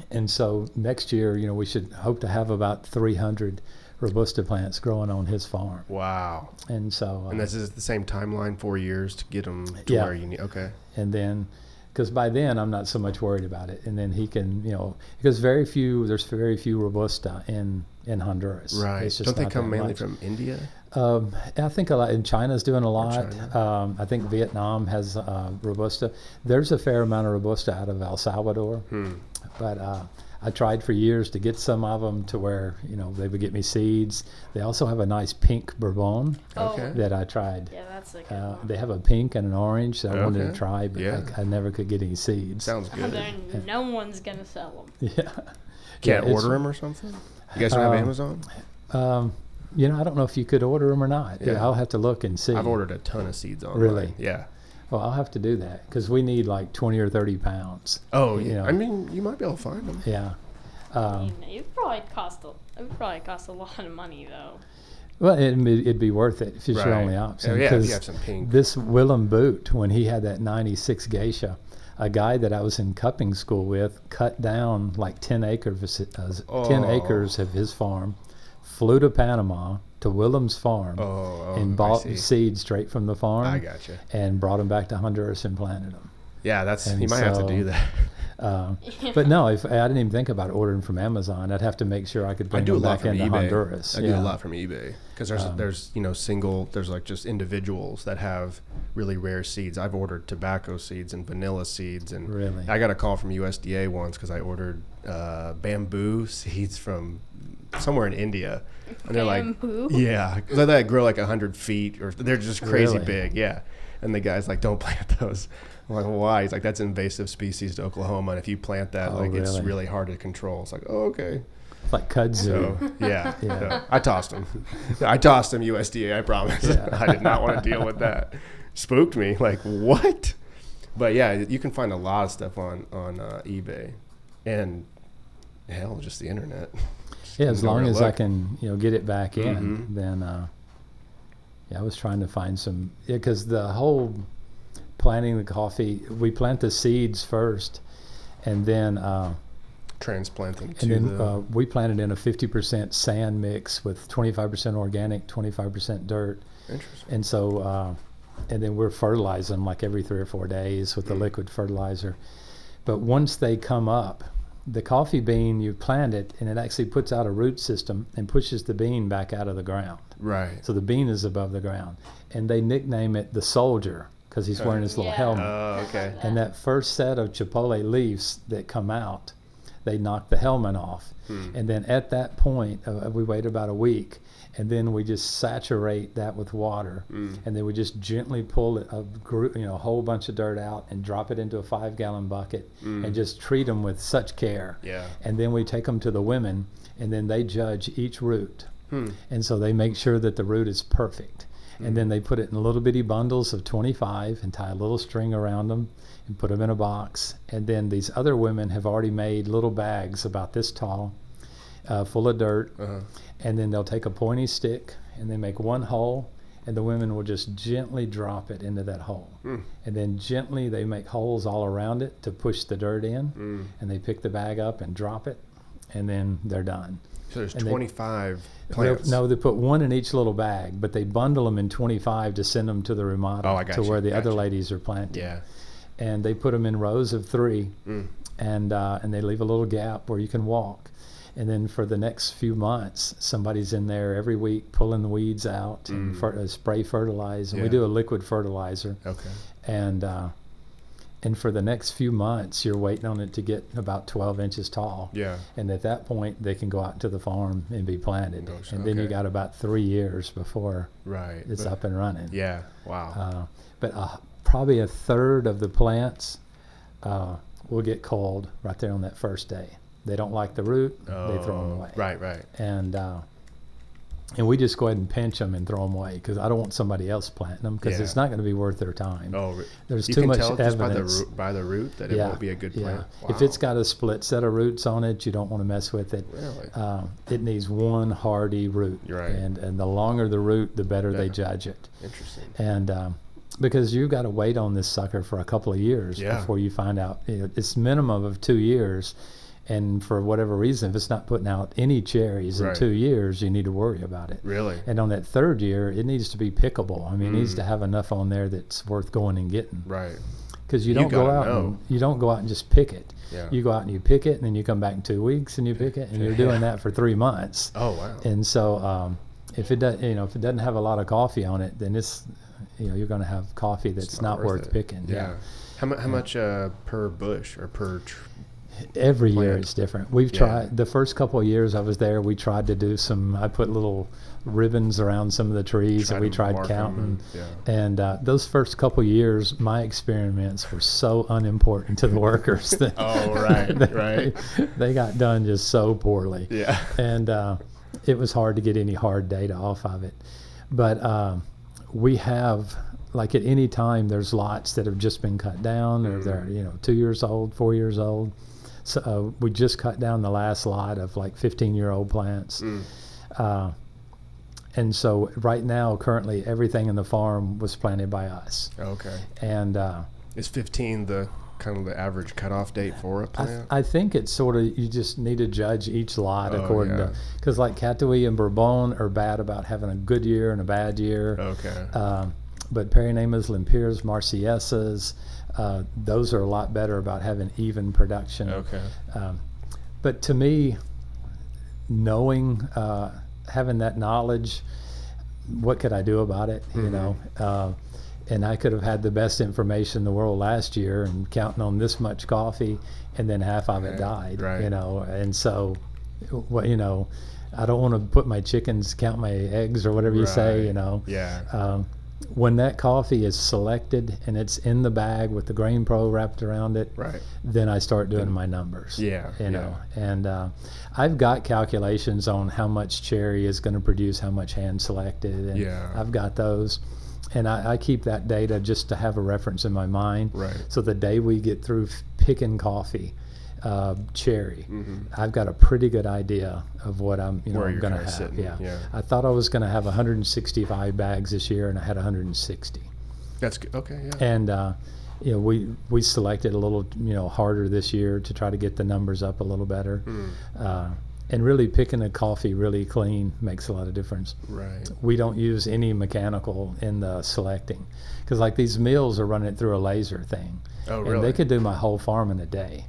And so next year, we should hope to have about 300 Robusta plants growing on his farm. Wow. And so, And this is the same timeline, 4 years to get them to Yeah. where you need. Okay. and then, because by then I'm not so much worried about it. And then he can, because there's very few Robusta in Honduras. Right. It's just Don't they not come that mainly much. from India? I think a lot, and China's doing a lot. China. I think Vietnam has Robusta. There's a fair amount of Robusta out of El Salvador, but I tried for years to get some of them to where they would get me seeds. They also have a nice pink Bourbon Okay. that I tried. Yeah, that's a good one. They have a pink and an orange that I wanted to Okay. try, but Yeah. I never could get any seeds. Sounds good. Then no one's gonna sell them. Yeah. Can't it's- order them or something? You guys don't have Um, Amazon? I don't know if you could order them or not. Yeah. I'll have to look and see. I've ordered a ton of seeds online. Really? Yeah. Well, I'll have to do that because we need like 20 or 30 pounds. Oh, You yeah. know. I mean, you might be able to find them. Yeah. I mean, it would probably cost a lot of money though. Well, it'd be worth it if it's your Right. only option. Oh, yeah, if 'cause you have some pink. This Willem Boot, when he had that 96 geisha, a guy that I was in cupping school with cut down like 10 acres, 10 acres of his farm, flew to Panama to Willem's farm, and I bought see. seeds straight from the farm. I gotcha. And brought them back to Honduras and planted them. Yeah, And you might have to so- do that. But no, if I didn't even think about ordering from Amazon, I'd have to make sure I could I bring do a them lot back from into eBay. Honduras. I do a lot from eBay because there's there's like just individuals that have really rare seeds. I've ordered tobacco seeds and vanilla seeds, and Really? I got a call from USDA once because I ordered bamboo seeds from somewhere in India, and they're Bamboo? like, yeah, they grow like 100 feet, or they're just crazy Really? big, yeah. And the guy's like, don't plant those. I'm like, well, why? He's like, that's invasive species to Oklahoma, and if you plant that, Oh, it's really? really hard to control. It's like, oh, okay. It's like kudzu. So yeah, Yeah. so I tossed him. I tossed him USDA. I promise. Yeah. I did not want to deal with that. Spooked me. Like what? But yeah, you can find a lot of stuff on eBay, and hell, just the internet. Just Yeah, as go long over as and I look. can, get it back in, Mhm. then I was trying to find some. Yeah, because the whole planting the coffee, we plant the seeds first, and then transplant them to the. we planted in a 50% sand mix with 25% organic, 25% dirt, Interesting. and so and then we're fertilizing them like every 3 or 4 days with the liquid fertilizer. But once they come up, the coffee bean, you plant it, and it actually puts out a root system and pushes the bean back out of the ground. Right. So the bean is above the ground. And they nickname it the soldier because he's wearing his little Yeah. helmet. Oh, okay. And that first set of chipotle leaves that come out, they knock the helmet off. And then at that point, we wait about a week, and then we just saturate that with water. And then we just gently pull a whole bunch of dirt out and drop it into a 5-gallon bucket and just treat them with such care. Yeah. And then we take them to the women, and then they judge each root. And so they make sure that the root is perfect. And then they put it in little bitty bundles of 25 and tie a little string around them and put them in a box. And then these other women have already made little bags about this tall, full of dirt. And then they'll take a pointy stick and they make one hole, and the women will just gently drop it into that hole. And then gently they make holes all around it to push the dirt in. And they pick the bag up and drop it, and then they're done. So there's And they- 25 plants. No, they put one in each little bag, but they bundle them in 25 to send them to the remodel Oh, I to gotcha, where the other gotcha. ladies are planting. Yeah. And they put them in rows of 3, and they leave a little gap where you can walk. And then for the next few months, somebody's in there every week pulling the weeds out and spray fertilizer. And we do a liquid fertilizer. Okay. And for the next few months, you're waiting on it to get about 12 inches tall. Yeah. And at that point, they can go out to the farm and be planted. Gosh, and then you okay. got about 3 years before it's up and running. Yeah. Wow. But probably a third of the plants will get culled right there on that first day. They don't like the root, they throw them away. Right. And we just go ahead and pinch them and throw them away because I don't want somebody else planting them because it's not going to be worth their time. There's too much evidence. Just by the root that it won't be a good plant. Wow. If it's got a split set of roots on it, you don't want to mess with it. Really? It needs one hardy root. Right. And the longer the root, the better they judge it. Interesting. And because you've got to wait on this sucker for a couple of years before you find out. It's minimum of 2 years. And for whatever reason, if it's not putting out any cherries in 2 years, you need to worry about it. Really? And on that third year, it needs to be pickable. I mean, it needs to have enough on there that's worth going and getting. Right. Because you don't go out and just pick it. Yeah. You go out and you pick it, and then you come back in 2 weeks and you pick it, and you're doing that for 3 months. Oh wow. And so if it does, if it doesn't have a lot of coffee on it, then it's you're going to have coffee that's not worth picking. Yeah. How much per bush or per? Every year it's different. We've tried the first couple of years I was there. We tried to do I put little ribbons around some of the trees, and we tried counting. And those first couple of years, my experiments were so unimportant to the workers that they got done just so poorly. Yeah. And it was hard to get any hard data off of it. But we have, like at any time, there's lots that have just been cut down, or they're 2 years old, 4 years old. So we just cut down the last lot of like 15-year-old plants. And so right now, currently, everything in the farm was planted by us. Okay. And is 15 the kind of the average cutoff date for a plant? I think it's sort of, you just need to judge each lot according to, because like Catawee and Bourbon are bad about having a good year and a bad year. Okay. But Perinamas, Lempiras, Marciesas, those are a lot better about having even production. Okay. But to me, knowing, having that knowledge, what could I do about it? And I could have had the best information in the world last year and counting on this much coffee, and then half of it died. Right. And so, I don't want to put my chickens, count my eggs, or whatever you say. Yeah. When that coffee is selected and it's in the bag with the grain pro wrapped around it, then I start doing my numbers. And I've got calculations on how much cherry is going to produce how much hand selected, and I've got those, and I keep that data just to have a reference in my mind. So the day we get through picking coffee, cherry, I've got a pretty good idea of what I'm going to have. Sitting. I thought I was going to have 165 bags this year, and I had 160. That's good. Okay. Yeah. And we selected a little harder this year to try to get the numbers up a little better. And really picking a coffee really clean makes a lot of difference. Right. We don't use any mechanical in the selecting, because like these mills are running it through a laser thing. Oh, really? And they could do my whole farm in a day.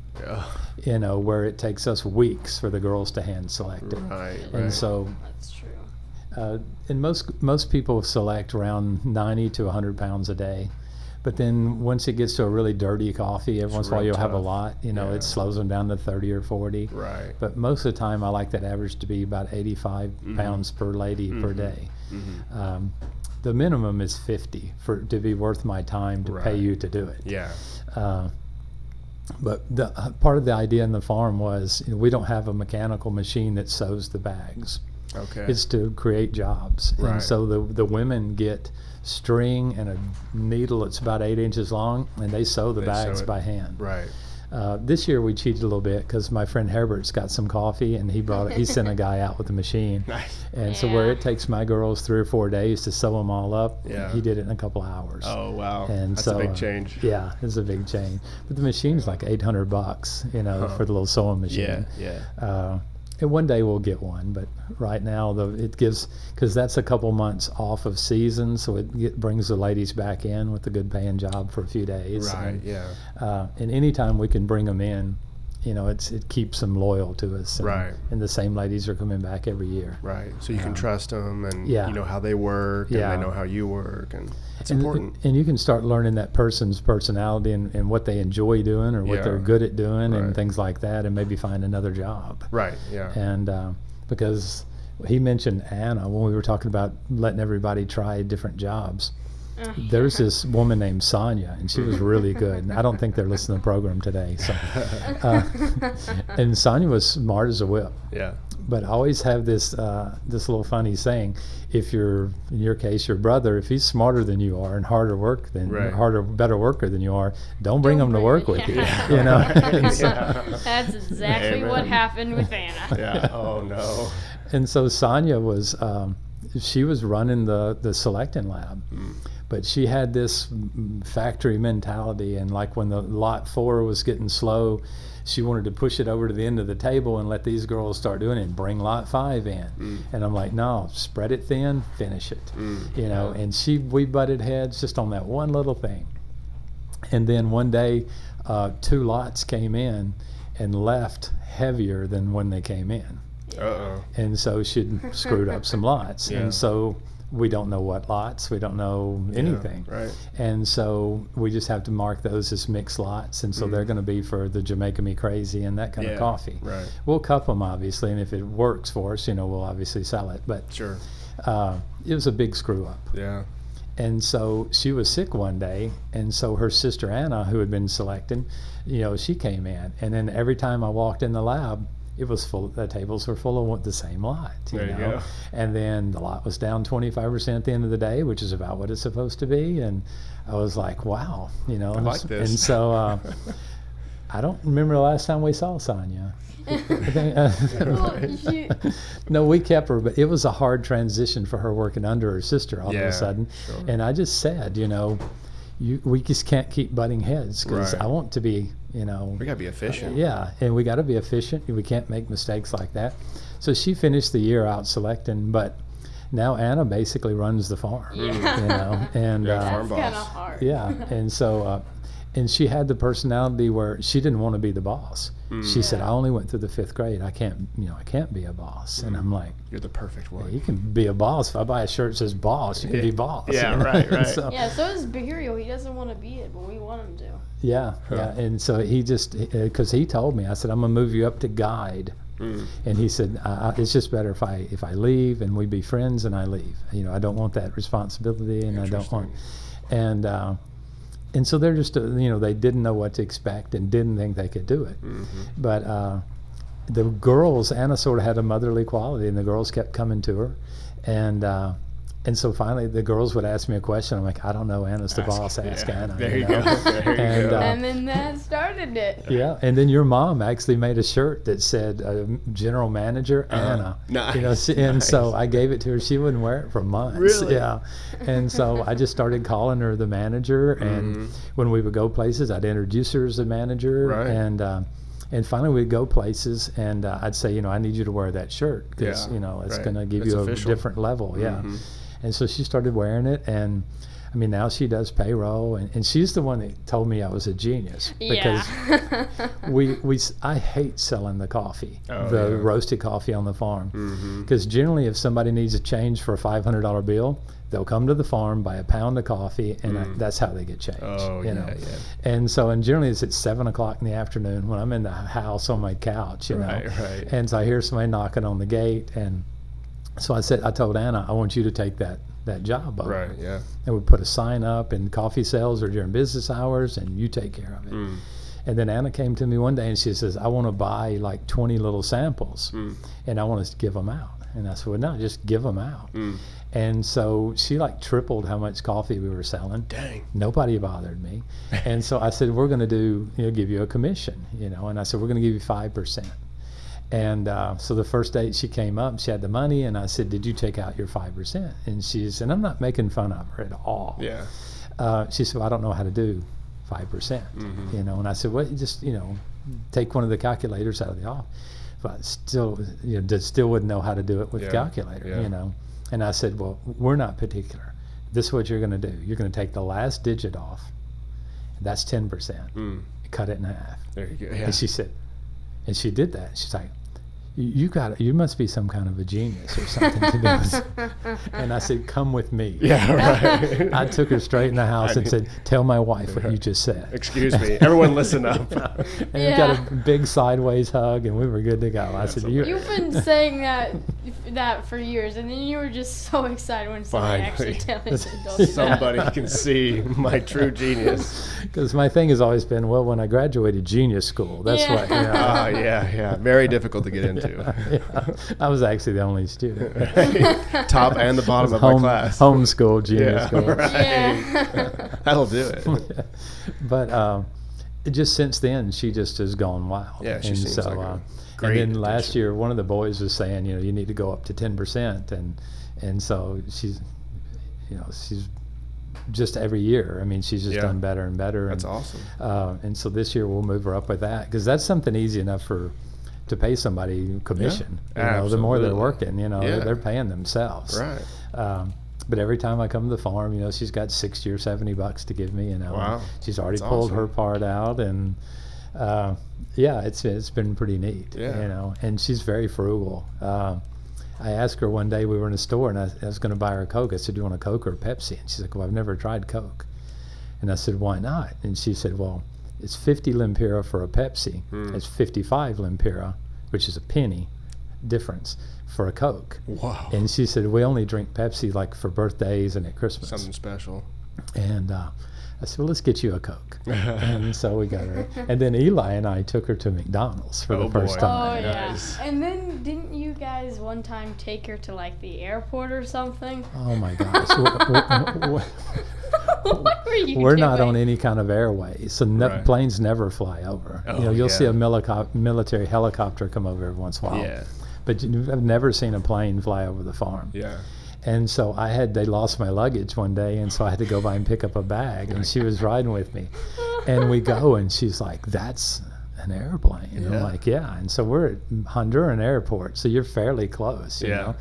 Where it takes us weeks for the girls to hand select it. Right. And so That's true. And most people select around 90 to 100 pounds a day. But then once it gets to a really dirty coffee, every once in a while you'll have a lot. It slows them down to 30 or 40. Right. But most of the time I like that average to be about 85 pounds per lady per day. The minimum is 50 to be worth my time to pay you to do it. Yeah. But the part of the idea in the farm was we don't have a mechanical machine that sews the bags. Okay. It's to create jobs. Right. And so the women get string and a needle that's about 8 inches long, and they sew the bags by hand. Right. This year we cheated a little bit because my friend Herbert's got some coffee, and he sent a guy out with the machine. Nice. And so where it takes my girls 3 or 4 days to sew them all up, he did it in a couple hours. Oh wow. And that's so, a big change. Yeah, it's a big change. But the machine's like $800, for the little sewing machine. Yeah. And one day we'll get one, but right now it gives, because that's a couple months off of season, so it brings the ladies back in with a good paying job for a few days. Right. And anytime we can bring them in, it keeps them loyal to us. And, Right. And the same ladies are coming back every year. Right. So you can trust them, and Yeah. you know how they work, and Yeah. they know how you work, and it's And, important. and you can start learning that person's personality and what they enjoy doing or what Yeah. they're good at doing and Right. things like that, and maybe find another job. Right. Yeah. And because he mentioned Anna when we were talking about letting everybody try different jobs. There's this woman named Sonia, and she was really good. And I don't think they're listening to the program today. So, and Sonia was smart as a whip. Yeah. But I always have this this little funny saying: if you're, in your case, your brother, if he's smarter than you are and better worker than you are, don't bring him to work with you. You know. And so, That's exactly Amen. what happened with Anna. Yeah. Oh no. and so Sonia was she was running the selecting lab. But she had this factory mentality, and like when the lot 4 was getting slow, she wanted to push it over to the end of the table and let these girls start doing it and bring lot 5 in. And I'm like, no, spread it thin, finish it. You know, and we butted heads just on that one little thing. And then one day, 2 lots came in and left heavier than when they came in. Uh-oh. And so she'd screwed up some lots. Yeah. And so we don't know what lots, we don't know anything. Yeah, right. And so we just have to mark those as mixed lots. And so they're going to be for the Jamaica Me Crazy and that kind of coffee. Right. We'll cup them, obviously, and if it works for us, we'll obviously sell it. But Sure. it was a big screw up. Yeah. And so she was sick one day, and so her sister Anna, who had been selecting, she came in. And then every time I walked in the lab, it was full. The tables were full of the same lot. There you go. And then the lot was down 25% at the end of the day, which is about what it's supposed to be. And I was like, wow, I like this. And so I don't remember the last time we saw Sonia. I think, Well, no, we kept her, but it was a hard transition for her working under her sister all of Yeah, a sudden. sure. And I just said, we just can't keep butting heads because Right. I want to be, We gotta be efficient. yeah, and we got to be efficient. We can't make mistakes like that. So she finished the year out selecting, but now Anna basically runs the farm. Yeah. And You're a farm That's kind of boss. hard. yeah, and so and she had the personality where she didn't want to be the boss. She said, "I only went through the 5th grade. I can't be a boss." And I'm like, You're the perfect one. "You can be a boss. If I buy a shirt that says boss, you can be boss." Yeah, you know? right, right. So, Yeah, so is Burial. He doesn't want to be it, but we want him to. yeah, and so he just because he told me, I said, "I'm gonna move you up to guide." And he said, "It's just better if I leave and we be friends and I leave. I don't want that responsibility, and I don't want." And so they're just they didn't know what to expect and didn't think they could do it. But the girls, Anna sort of had a motherly quality, and the girls kept coming to her, and so finally the girls would ask me a question. I'm like, I don't know, Anna's the boss. Ask Anna. There you go. There you And, go. And then that started it. Yeah, and then your mom actually made a shirt that said General Manager Anna. Nice, And so nice. I gave it to her. She wouldn't wear it for months. Really? Yeah. And so I just started calling her the manager, and when we would go places, I'd introduce her as the manager, Right. and finally we'd go places, and I'd say, I need you to wear that shirt because Yeah, it's right. going to give It's you official. a different level. Yeah. And so she started wearing it, and I mean, now she does payroll, and she's the one that told me I was a genius because Yeah. I hate selling the coffee, Oh, the yeah. roasted coffee on the farm, because generally if somebody needs a change for a $500 bill, they'll come to the farm, buy a pound of coffee, and that's how they get change. Oh, you know? yeah, yeah. And so, and generally it's at 7 o'clock in the afternoon when I'm in the house on my couch, Right, right. And so I hear somebody knocking on the gate, and so I told Anna, I want you to take that job over. Right, yeah. And we put a sign up, and coffee sales are during business hours, and you take care of it. And then Anna came to me one day and she says, I want to buy like 20 little samples and I want to give them out. And I said, well, no, just give them out. And so she like tripled how much coffee we were selling. Dang. Nobody bothered me. And so I said, we're going to give you a commission, and I said, we're going to give you 5%. And so the first day she came up, she had the money, and I said, did you take out your 5%? And she said, I'm not making fun of her at all. Yeah. She said, well, I don't know how to do 5%, and I said, well, you just, take one of the calculators out of the office. But still, still wouldn't know how to do it with Yeah, calculator, yeah. And I said, well, we're not particular. This is what you're going to do. You're going to take the last digit off. That's 10%. Cut it in half. There you go. Yeah. And she said, And she did that. She's like, you must be some kind of a genius or something to do this. And I said, come with me. Yeah, right. I took her straight in the house and said, tell my wife what you just said. Excuse me. Everyone listen up. And we got a big sideways hug, and we were good to go. I said, You've been saying that for years, and then you were just so excited when somebody actually tells you. Somebody can see my true genius. Because my thing has always been, well, when I graduated junior school, that's what. You know, yeah. Very difficult to get into. I was actually the only student. Right. Top and the bottom of my class. Homeschool, junior school. Right. Yeah. That'll do it. But just since then, she just has gone wild. Yeah, she and seems so, like a great And then last addition. year, one of the boys was saying, you need to go up to 10%, and so she's just every year. I mean, she's just done better and better. That's and, awesome. And so this year we'll move her up with that, because that's something easy enough to pay somebody commission. The more they're working, they're paying themselves. Right. But every time I come to the farm, she's got $60 or $70 to give me. Wow. She's already That's pulled awesome. her part out, and it's been pretty neat. Yeah. And she's very frugal. I asked her one day, we were in a store, and I was going to buy her a Coke. I said, do you want a Coke or a Pepsi? And she's like, well, I've never tried Coke. And I said, why not? And she said, well, it's 50 Lempira for a Pepsi. It's 55 Lempira, which is a penny difference, for a Coke. Wow. And she said, we only drink Pepsi like for birthdays and at Christmas. Something special. And I said, well, let's get you a Coke. And so we got her. And then Eli and I took her to McDonald's for the first Oh, time. yeah. Nice. And then didn't you guys one time take her to like the airport or something? Oh my gosh. What were you We're doing? not on any kind of airway, so Right. planes never fly over. Oh, You'll see yeah. a military helicopter come over every once in a while. Yeah. But I've never seen a plane fly over the farm. Yeah. And so they lost my luggage one day, and so I had to go by and pick up a bag, and she was riding with me. And we go, and she's like, that's an airplane. And I'm Yeah. like, yeah. And so we're at Honduran airport, so you're fairly close, you know.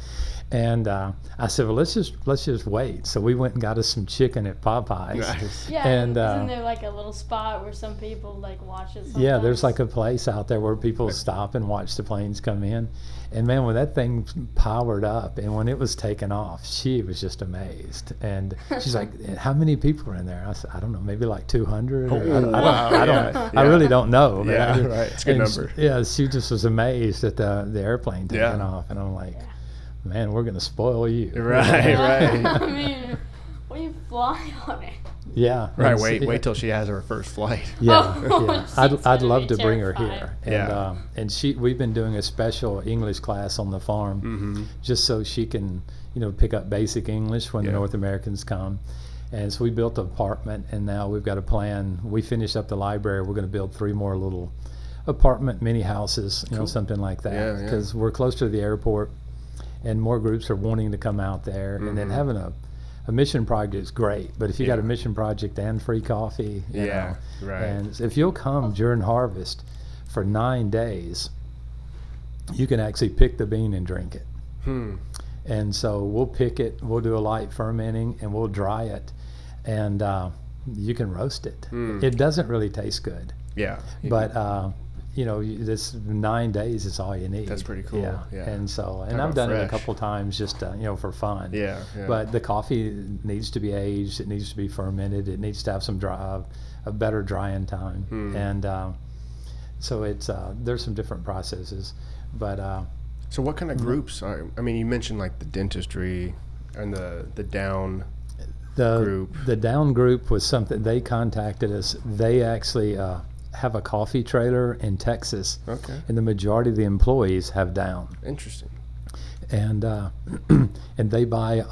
And I said, well, let's just wait. So we went and got us some chicken at Popeyes. Nice. Yeah, And, isn't there like a little spot where some people like watch it sometimes? Yeah, there's like a place out there where people stop and watch the planes come in. And man, when that thing powered up and when it was taken off, she was just amazed. And she's like, how many people are in there? I said, I don't know, maybe like 200. I really don't know. But Yeah, right. It's a good number. She just was amazed at the airplane taking off. And I'm like, man, we're going to spoil you. Right, right. I mean, we fly on it. Yeah. Right, And wait till she has her first flight. Yeah, Oh, yeah. she's I'd gonna love be to bring her terrified. here. And Yeah. we've been doing a special English class on the farm, just so she can, pick up basic English when the Yeah. North Americans come. And so we built an apartment, and now we've got a plan. We finished up the library. We're going to build 3 more little apartment mini houses, something like that, Yeah, yeah. because we're close to the airport, and more groups are wanting to come out there. And then having a mission project is great, but if you got a mission project and free coffee, you know, right. and if you'll come during harvest for 9 days, you can actually pick the bean and drink it. And so we'll pick it, we'll do a light fermenting, and we'll dry it, and you can roast it. It doesn't really taste good, Yeah. but this 9 days is all you need. That's pretty cool. Yeah. And so, and Talk I've about done it a fresh. couple times just for fun. Yeah. But the coffee needs to be aged. It needs to be fermented. It needs to have some a better drying time. And so it's there's some different processes, but So what kind of groups are? I mean, you mentioned like the dentistry and the down group. The down group was something they contacted us. They actually have a coffee trailer in Texas, Okay. and the majority of the employees have down. Interesting. And and they buy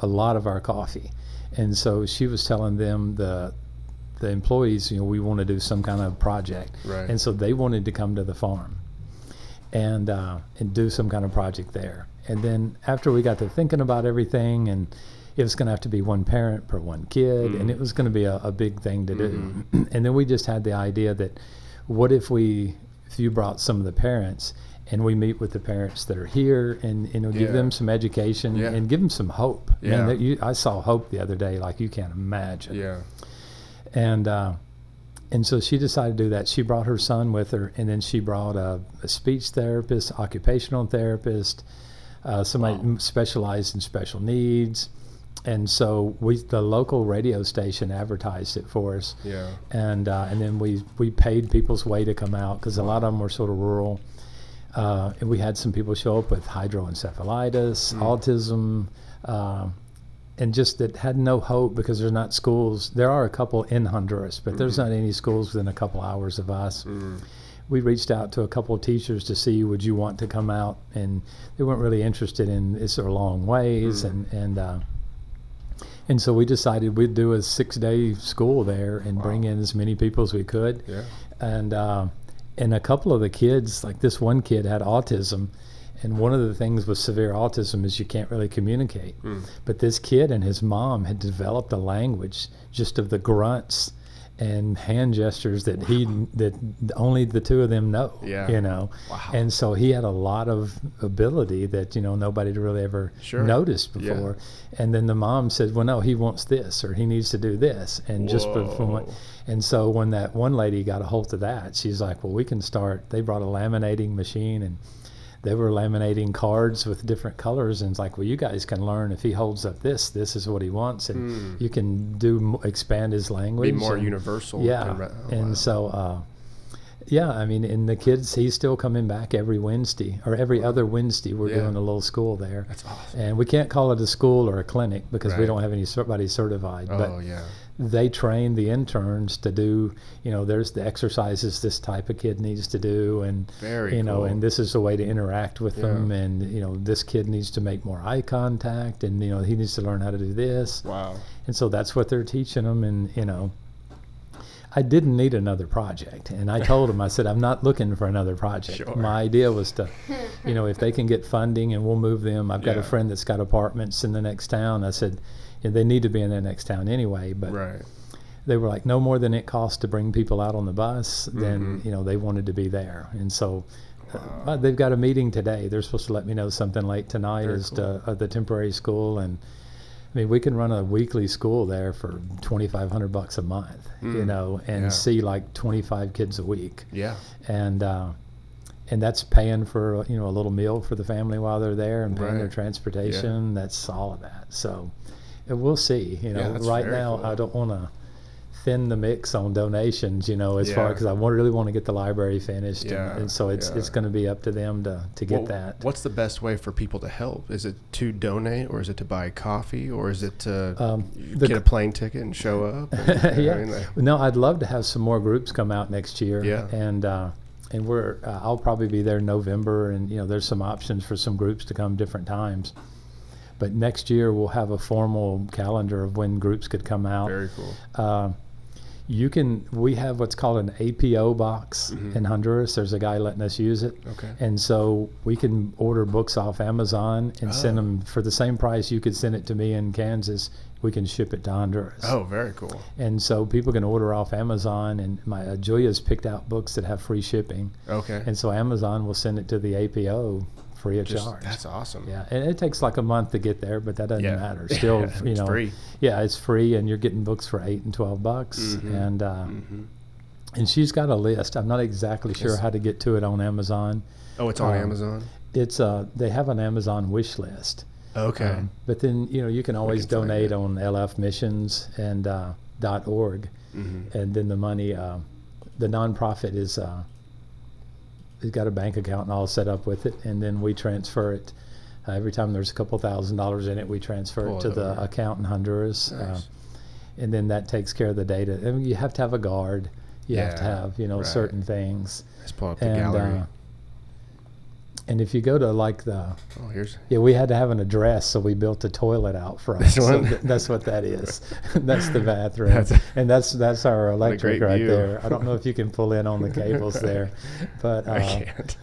a lot of our coffee. And so she was telling them the employees, we want to do some kind of project. Right. And so they wanted to come to the farm and do some kind of project there. And then after we got to thinking about everything, and it was going to have to be one parent per one kid, and it was going to be a big thing to do. And then we just had the idea that what if you brought some of the parents and we meet with the parents that are here and give them some education and give them some hope. Yeah. Man, I saw hope the other day like you can't imagine. Yeah. And And so she decided to do that. She brought her son with her, and then she brought a speech therapist, occupational therapist, somebody specialized in special needs. And so the local radio station advertised it for us. Yeah. And then we paid people's way to come out, because a lot of them were sort of rural. And we had some people show up with hydroencephalitis, autism, and just that had no hope because there's not schools. There are a couple in Honduras, but there's not any schools within a couple hours of us. We reached out to a couple of teachers to see, would you want to come out? And they weren't really interested in, it's a long ways. And so we decided we'd do a 6-day school there and bring in as many people as we could. Yeah. And a couple of the kids, like this one kid had autism. And one of the things with severe autism is you can't really communicate. But this kid and his mom had developed a language just of the grunts and hand gestures that that only the two of them know. Yeah. You know. Wow. And so he had a lot of ability that, you know, nobody had really ever noticed before. Yeah. And then the mom said, well, no, he wants this, or he needs to do this. And just before, and so when that one lady got a hold of that, she's like, well, we can start. They brought a laminating machine, and they were laminating cards with different colors, and it's like, well, you guys can learn if he holds up this is what he wants, and you can expand his language. Be more universal. Yeah. And so, I mean, and the kids, he's still coming back every Wednesday, or every other Wednesday. We're doing a little school there. That's awesome. And we can't call it a school or a clinic because we don't have anybody certified. But they train the interns to do, you know, there's the exercises this type of kid needs to do, and you know, and this is a way to interact with them, and you know, this kid needs to make more eye contact, and you know, he needs to learn how to do this. Wow. And so that's what they're teaching them. And you know, I didn't need another project, and I told them, I said, I'm not looking for another project. Sure. My idea was to, you know, if they can get funding and we'll move them. I've got a friend that's got apartments in the next town. I said, and they need to be in the next town anyway, but they were like, no more than it costs to bring people out on the bus, then you know, they wanted to be there. And so they've got a meeting today. They're supposed to let me know something late tonight to the temporary school. And I mean, we can run a weekly school there for $2,500 a month, you know, and see like 25 kids a week. Yeah. And that's paying for, you know, a little meal for the family while they're there, and paying their transportation. That's all of that. So we'll see. You know, right now cool. I don't want to thin the mix on donations, you know, as far, because I really want to get the library finished, and so it's going to be up to them to get that. What's the best way for people to help? Is it to donate, or is it to buy coffee, or is it to get a plane ticket and show up? And, no, I'd love to have some more groups come out next year, and we're I'll probably be there in November, and you know, there's some options for some groups to come different times. But next year we'll have a formal calendar of when groups could come out. Very cool. We have what's called an APO box in Honduras. There's a guy letting us use it. Okay. And so we can order books off Amazon and send them for the same price you could send it to me in Kansas. We can ship it to Honduras. Oh, very cool. And so people can order off Amazon, and my Julia's picked out books that have free shipping. Okay. And so Amazon will send it to the APO free of charge. That's awesome. Yeah, and it takes like a month to get there, but that doesn't matter. Still, you know, free. Yeah, it's free, and you're getting books for $8 and $12, and she's got a list. I'm not exactly sure how to get to it on Amazon. Oh, it's on Amazon. It's they have an Amazon wish list. Okay. But then, you know, you can always donate on LF Missions and .org, and then the money, the nonprofit is. He's got a bank account and all set up with it, and then we transfer it. Every time there's a couple $1,000s in it, we transfer it to the account in Honduras. Nice. And then that takes care of the data. I mean, you have to have a guard. You have to have, you know, certain things. Let's pull up the gallery. And if you go to like we had to have an address, so we built a toilet out front. So that's what that is. That's the bathroom, and that's our electric right there. I don't know if you can pull in on the cables there, but I can't.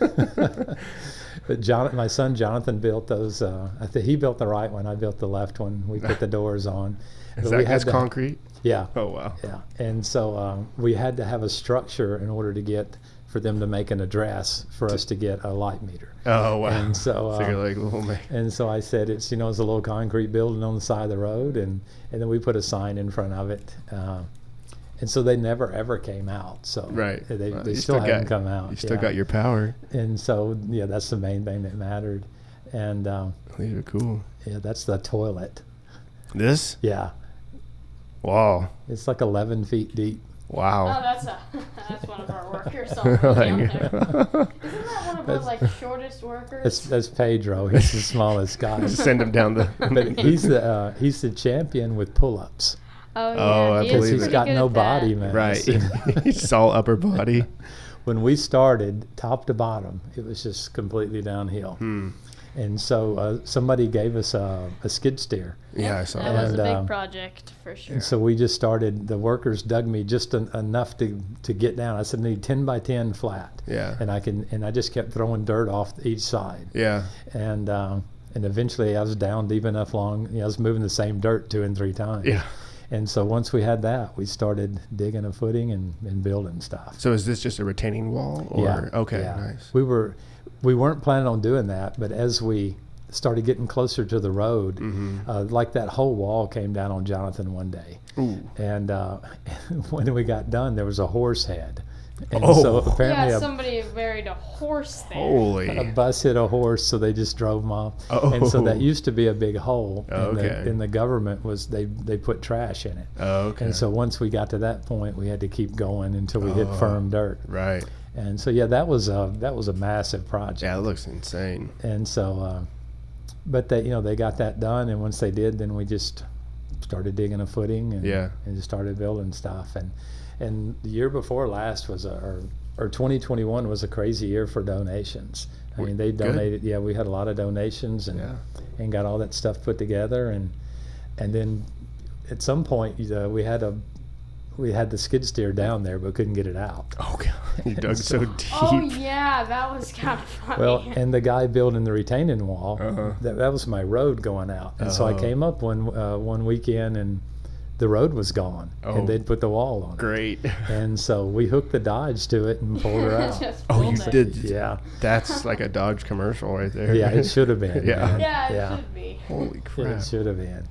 But my son Jonathan built those. I think he built the right one. I built the left one. We put the doors on. That's concrete? Yeah. Oh wow. Yeah, and so we had to have a structure in order to get. For them to make an address for us to get a light meter. Oh wow! And so, and so I said it's, you know, it's a little concrete building on the side of the road, and then we put a sign in front of it, and so they never ever came out. So Right. they You still haven't come out. You still got your power. And so yeah, that's the main thing that mattered. And These are cool. yeah, that's the toilet. This? Yeah, Wow. it's like 11 feet deep. Oh, Wow. that's one of our workers on down there. Isn't that one of the That's- like shortest workers? That's Pedro. He's the smallest guy. Just send him down the. But he's the champion with pull-ups. Oh yeah, Oh, I he is believe Because he's it. pretty got good no at body, that. man. Right. He's all upper body. When we started, top to bottom, it was just completely downhill. Hmm. And so somebody gave us a skid steer. Yeah, I saw That that. was a And, big project for sure. And so we just started, the workers dug me just enough to get down. I said, I need 10 by 10 flat. Yeah. And I just kept throwing dirt off each side. Yeah. And eventually I was down deep enough long, I was moving the same dirt 2 and 3 times. Yeah. And so once we had that, we started digging a footing and building stuff. So is this just a retaining wall? Or? Yeah. Okay, yeah. nice. We weren't planning on doing that, but as we started getting closer to the road, like that whole wall came down on Jonathan one day. Ooh. And when we got done, there was a horse head. And Oh. so apparently yeah, a somebody buried a horse there. Holy. bus hit a horse, so they just drove them off. And so that Oh. used to be a big hole. Oh, and okay. the government was, they put trash in it. Oh, okay. And so once we got to that point, we had to keep going until we hit Oh. firm dirt. Right. And so, yeah, that was a massive project. Yeah, it looks insane. And so, but they got that done, and once they did, then we just started digging a footing and, Yeah. and just started building stuff. And the year before last was or 2021 was a crazy year for donations. I mean, they Good. donated. Yeah, we had a lot of donations and Yeah. and got all that stuff put together, and then at some point we had the skid steer down there, but couldn't get it out. Oh, God. You dug so deep. Oh yeah, that was kind of funny. Well, and the guy building the retaining wall, Uh-huh. that was my road going out. And so I Oh. came up one weekend, and the road was gone, Oh. and they'd put the wall on it. Great. And so we hooked the Dodge to it and pulled her out. Just Oh, pulled you it. did. Yeah, That's like a Dodge commercial right there. yeah, it should have been. Yeah. man. Yeah, it yeah, should be. Holy crap. it should have been.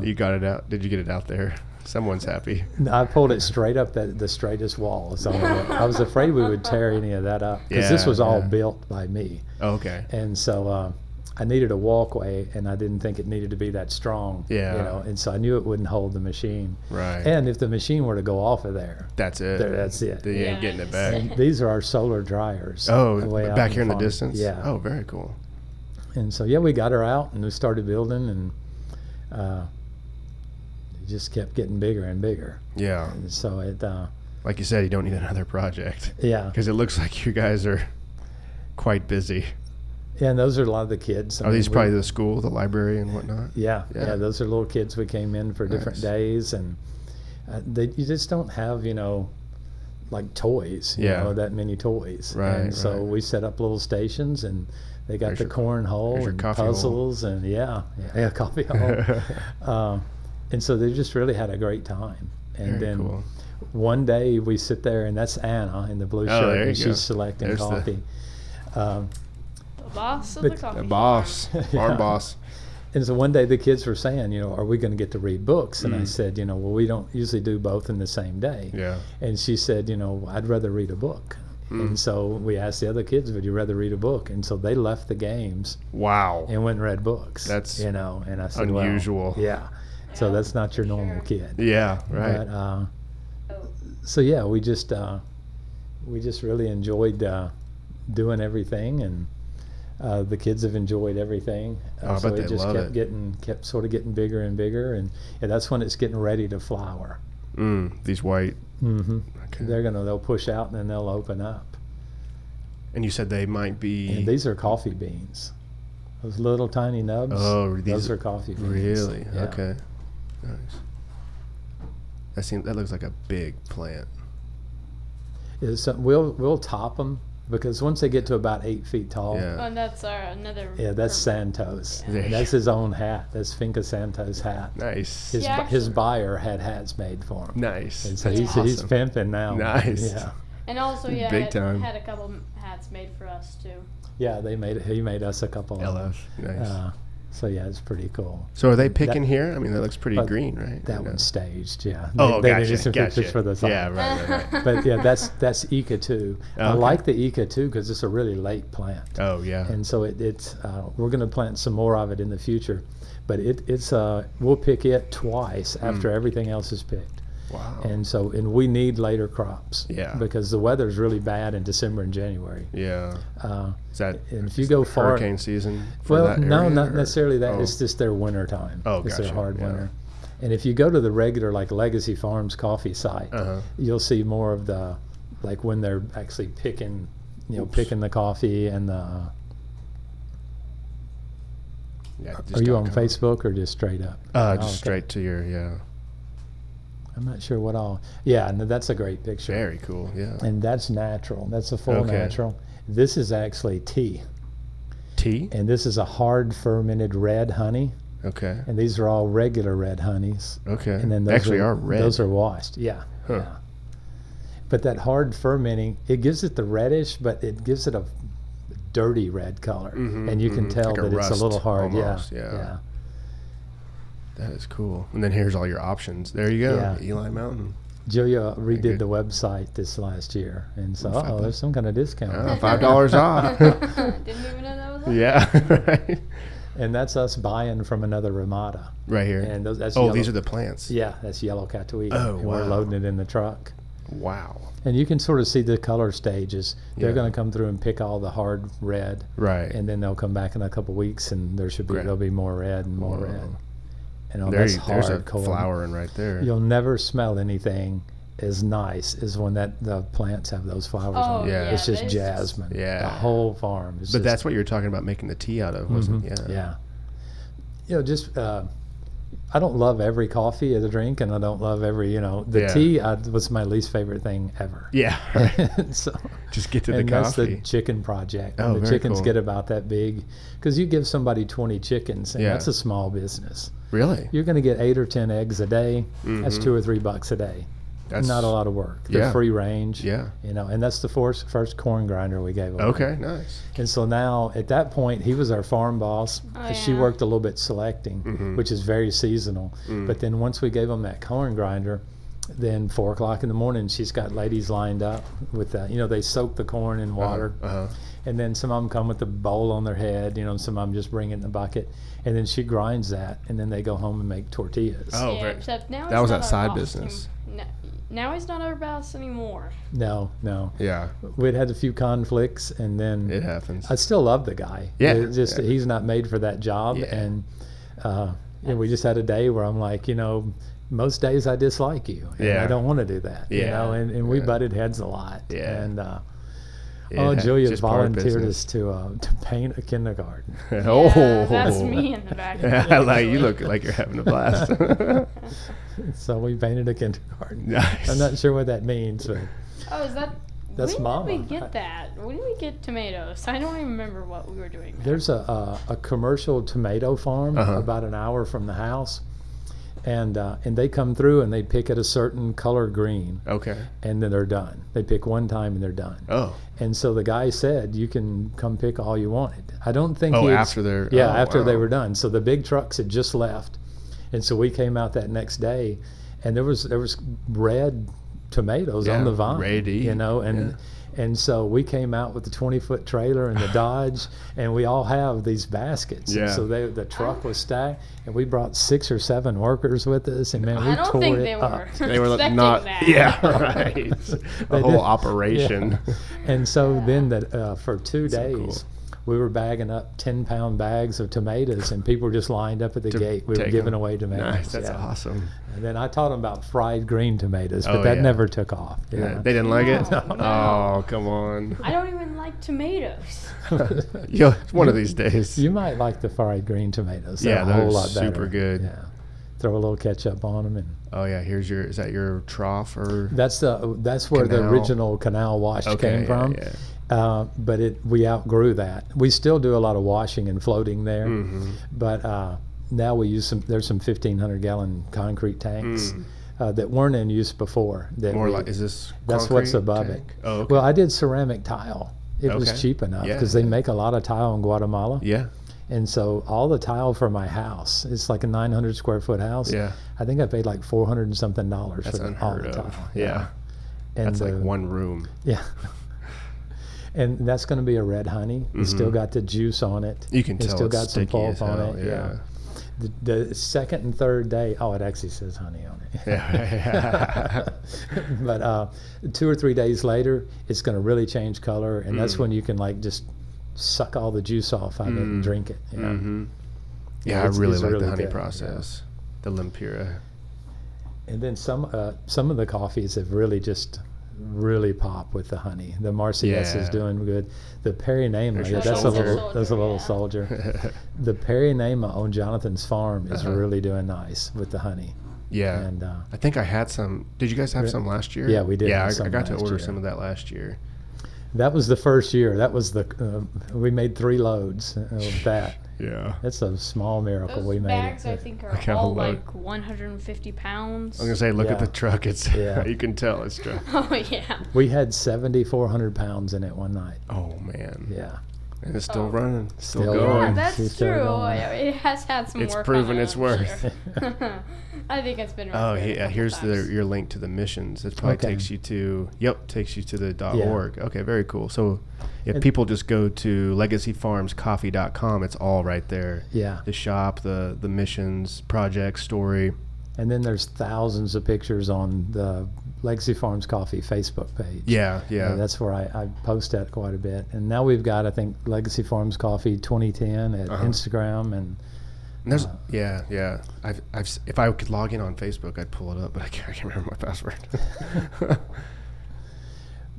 You got it out. Did you get it out there? Someone's happy. I pulled it straight up the straightest wall. So I was afraid we would tear any of that up because this Yeah, was all yeah. built by me. Oh, okay. And so I needed a walkway, and I didn't think it needed to be that strong. Yeah. And so I knew it wouldn't hold the machine. Right. And if the machine were to go off of there, That's it. that's it. You ain't getting it back. And these are our solar dryers. Oh, way out back here in the farm. distance? Yeah. Oh, very cool. And so, yeah, we got her out, and we started building, and it just kept getting bigger and bigger. Yeah. And so Like you said, you don't need another project yeah. because it looks like you guys are quite busy. Yeah, and those are a lot of the kids. I Are mean, these we- probably the school, the library, and whatnot? Yeah, Yeah. yeah, those are little kids we came in for different Nice. days, and you just don't have, like toys, Yeah. that many toys. Right, And so right. we set up little stations, and they got There's the your- cornhole there's your and coffee hole. puzzles, and yeah, coffee hole. And so they just really had a great time. And Very then cool. one day we sit there, and that's Anna in the blue Oh, shirt, there and you go. she's selecting There's the- coffee. The boss of But- the coffee The shop. boss, farm Yeah. boss. And so one day the kids were saying, are we going to get to read books? And I Mm. said, well, we don't usually do both in the same day. Yeah. And she said, I'd rather read a book. Mm. And so we asked the other kids, would you rather read a book? And so they left the games Wow. and went and read books. That's and I said, well, unusual. yeah. So Yeah, that's not your for normal sure. kid. Yeah, right. But, Oh, so yeah, we just really enjoyed doing everything, and the kids have enjoyed everything. Oh, I so bet they it just love kept it. kept sort of getting bigger and bigger, and that's when it's getting ready to flower. These white. Mm-hmm. Okay. They'll push out, and then they'll open up. And you said they might be. And these are coffee beans. Those little tiny nubs. Oh, these those are coffee beans. Really? Yeah. Okay. Nice. That looks like a big plant. We'll top them because once they get to about 8 feet tall. Yeah. Oh, and that's another. Yeah, that's permit. Santos. There And you that's his own hat. That's Finca Santos' hat. Nice. His, Yeah, his actually- buyer had hats made for him. Nice. And so That's he's awesome. pimping now. Nice. Yeah. And also, yeah, Big time. had a couple hats made for us too. Yeah, he made us a couple of them. LF. Nice. So yeah, it's pretty cool. So are they picking here? I mean, that looks pretty green, right? That Or no? one's staged, yeah. Oh, they gotcha. did some pictures for the site. Yeah, right. But yeah, that's Ica too. I Okay. like the Ica too because it's a really late plant. Oh, yeah. And so it's we're going to plant some more of it in the future, but it's we'll pick it twice after everything else is picked. Wow. And we need later crops. Yeah. Because the weather's really bad in December and January. Yeah. Is that And if you go far, hurricane season? For well, that no, area, not or- necessarily that. Oh. It's just their winter time. Oh, it's gotcha. their hard Yeah. winter. And if you go to the regular like Legacy Farms coffee site, you'll see more of the like when they're actually picking, picking the coffee and the. Yeah, Are you on .com. Facebook or just straight up? Just Oh, okay. straight to your, yeah. I'm not sure what all. Yeah, no, that's a great picture. Very cool, yeah. And that's natural. That's a full Okay. natural. This is actually tea, Tea? and this is a hard fermented red honey. Okay. And these are all regular red honeys. Okay. And then They those actually are red. Those are washed. Yeah. Huh. Yeah. But that hard fermenting, it gives it the reddish, but it gives it a dirty red color, and you can tell Like a that it's a rust little hard. almost, yeah. That is cool. And then here's all your options. There you go. Yeah. Eli Mountain. Julia redid good. the website this last year, and so $5. there's some kind of discount. $5 off. Didn't even know that was on. Yeah, right. And that's us buying from another Ramada. Right here. And that's Oh, yellow, these are the plants. Yeah, that's yellow Catuega. Oh, and we're wow. loading it in the truck. Wow. And you can sort of see the color stages. They're Yeah. going to come through and pick all the hard red, Right. and then they'll come back in a couple weeks, and Great. there'll be more red and more Whoa. red. And There's that's a hardcore. flowering right there. You'll never smell anything as nice as when the plants have those flowers Oh, on them. yeah, It's just there's- jasmine. Yeah. The whole farm is But just, that's what you were talking about making the tea out of, wasn't it? yeah. Just I don't love every coffee as a drink, and I don't love every the Yeah. tea was my least favorite thing ever. Yeah. Right. So Just get to the and that's the coffee. chicken project. Oh, When the very chickens cool. get about that big, because you give somebody 20 chickens, and Yeah. that's a small business. Really? You're going to get 8 or 10 eggs a day. That's $2 or $3 a day. That's Not a lot of work. They're yeah. free range. Yeah. And that's the first corn grinder we gave away. Okay, nice. And so now, at that point, he was our farm boss. Oh, She yeah. worked a little bit selecting, which is very seasonal. But then once we gave him that corn grinder, then 4 o'clock in the morning, she's got ladies lined up with they soak the corn in water. And then some of them come with a bowl on their head, and some of them just bring it in the bucket. And then she grinds that, and then they go home and make tortillas. Oh, Yeah, very. except now That it's was not that our side boss business. Now he's not our boss anymore. No. Yeah, We'd had a few conflicts, and then it happens. I still love the guy. Yeah, It's just that yeah. he's not made for that job. Yeah. And we just had a day where I'm like, most days I dislike you, and Yeah. I don't want to do that. Yeah. And we Yeah. butted heads a lot. Yeah. And Yeah, Julia just part of volunteered business. us to paint a kindergarten. Oh, Yeah, that's me in the back. Like you look like you're having a blast. So we painted a kindergarten. Nice. I'm not sure what that means, but Oh, is that? That's when Mama. did we get that? When did we get tomatoes? I don't even remember what we were doing. there's a commercial tomato farm about an hour from the house, and they come through and they pick at a certain color green, Okay. and then they're done. They pick one time and they're done. Oh. And so the guy said, "You can come pick all you wanted." I don't think. Oh, he had- after they're. Yeah, oh, after they wow. were done. So the big trucks had just left, and so we came out that next day, and there was red tomatoes Yeah, on the vine. ready to eat. And so we came out with the 20-foot trailer and the Dodge, and we all have these baskets. Yeah. And so the truck was stacked, and we brought 6 or 7 workers with us, and man, we I don't tore think it they up. were. They were expecting not. that. Yeah, right. They A whole did. operation. Yeah. And so then for 2 So days, cool. we were bagging up 10-pound bags of tomatoes, and people were just lined up at the gate. We were take giving 'em. away tomatoes. Nice. That's yeah. awesome. And then I taught them about fried green tomatoes, but Oh, that yeah. never took off. Yeah. They didn't like it. No. Oh, come on. I don't even like tomatoes. Yeah, one of these days. You might like the fried green tomatoes. They're Yeah, a they're whole lot better. super good. Yeah. Throw a little ketchup on them, and Oh yeah, here's your. Is that your trough or? that's where the Canal. original canal wash came yeah, from. Yeah. But we outgrew that. We still do a lot of washing and floating there, Mm-hmm. but now we use there's some 1,500-gallon concrete tanks that weren't in use before. That Mm. More we- like, is this? that's what's concrete above tank? it. Oh, okay. Well, I did ceramic tile. It was Okay. cheap enough Yeah, because they yeah. make a lot of tile in Guatemala. Yeah. And so all the tile for my house, it's like a 900 square foot house. Yeah. I think I paid like $400 and something That's for all unheard the of. tile. Yeah. And That's like one room. Yeah. And that's going to be a red honey. It's still got the juice on it. You can It's tell still it's got some sticky as pulp on hell, it. yeah. The second and third day, oh, it actually says honey on it. Yeah. But 2 or 3 days later, it's going to really change color, and that's when you can like just suck all the juice off of it and drink it. You know? Mm-hmm. Yeah, Yeah, I it's- really it's like really the honey good, process. The Lempira. And then some of the coffees have really popped with the honey. The Marseillaise Yeah. is doing good. The Perinema, There's your that's soldier. a little soldier. The Perinema on Jonathan's farm is really doing nice with the honey. Yeah. And I think I had some. Did you guys have some last year? Yeah, we did Yeah, have I some got to last order year. some of that last year. that was the first year. That was the we made 3 loads of that. Yeah. It's a small miracle Those we made bags, it. I think, are Like how all low- like 150 pounds. I was gonna say, look at Yeah. the truck. It's Yeah. you can tell it's truck. Oh yeah. We had 7,400 pounds in it one night. Oh man. Yeah. And it's still Oh. running, still Still Yeah, going. going. that's She's still true. going. It has had some It's work. proven on it, its I'm worth. sure. I think it's been. Oh, repaired a yeah. couple Here's times. your link to the missions. It probably Okay. takes you to. Yep, takes you to the Yeah. .org. Okay, very cool. So, if And- people just go to legacyfarmscoffee.com, it's all right there. Yeah. The shop, the missions, project, story. And then there's thousands of pictures on the Legacy Farms Coffee Facebook page. Yeah, yeah. That's where I post that quite a bit. And now we've got, I think, Legacy Farms Coffee 2010 at Instagram. And And there's yeah. If I could log in on Facebook, I'd pull it up, but I can't remember my password.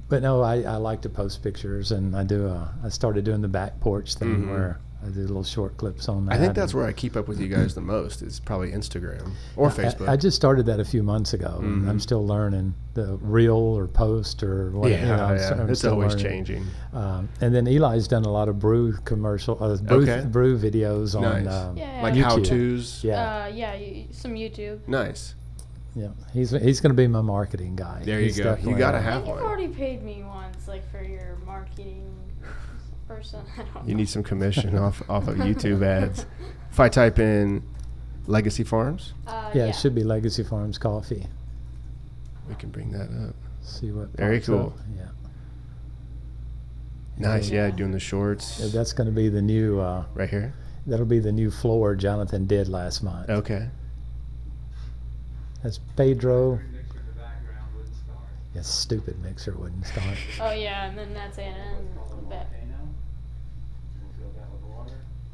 but no, I like to post pictures, and I started doing the back porch thing where I do little short clips on that. I think that's and where I keep up with you guys the most. Is probably Instagram or Facebook. I just started that a few months ago, and I'm still learning the reel or post or what. yeah, you know, yeah. It's still always learning. changing. And then Eli's done a lot of brew Okay. brew videos on Nice. Yeah. Like YouTube. how tos. Yeah, Some YouTube. Nice. yeah. He's going to be my marketing guy. There you He's go. definitely You gotta a- I have think you've one. already paid me once, like for your marketing person. I don't You know. need some commission off of YouTube ads. If I type in Legacy Farms, Yeah, it should be Legacy Farms Coffee. we can bring that up. See what. Very pops cool. up. Yeah. Nice. Yeah, Yeah. doing the shorts That's going to be the new. right here. That'll be the new floor Jonathan did last month. Okay. That's Pedro. Yeah, stupid mixer wouldn't start. Oh yeah, and then that's Anna and Bet.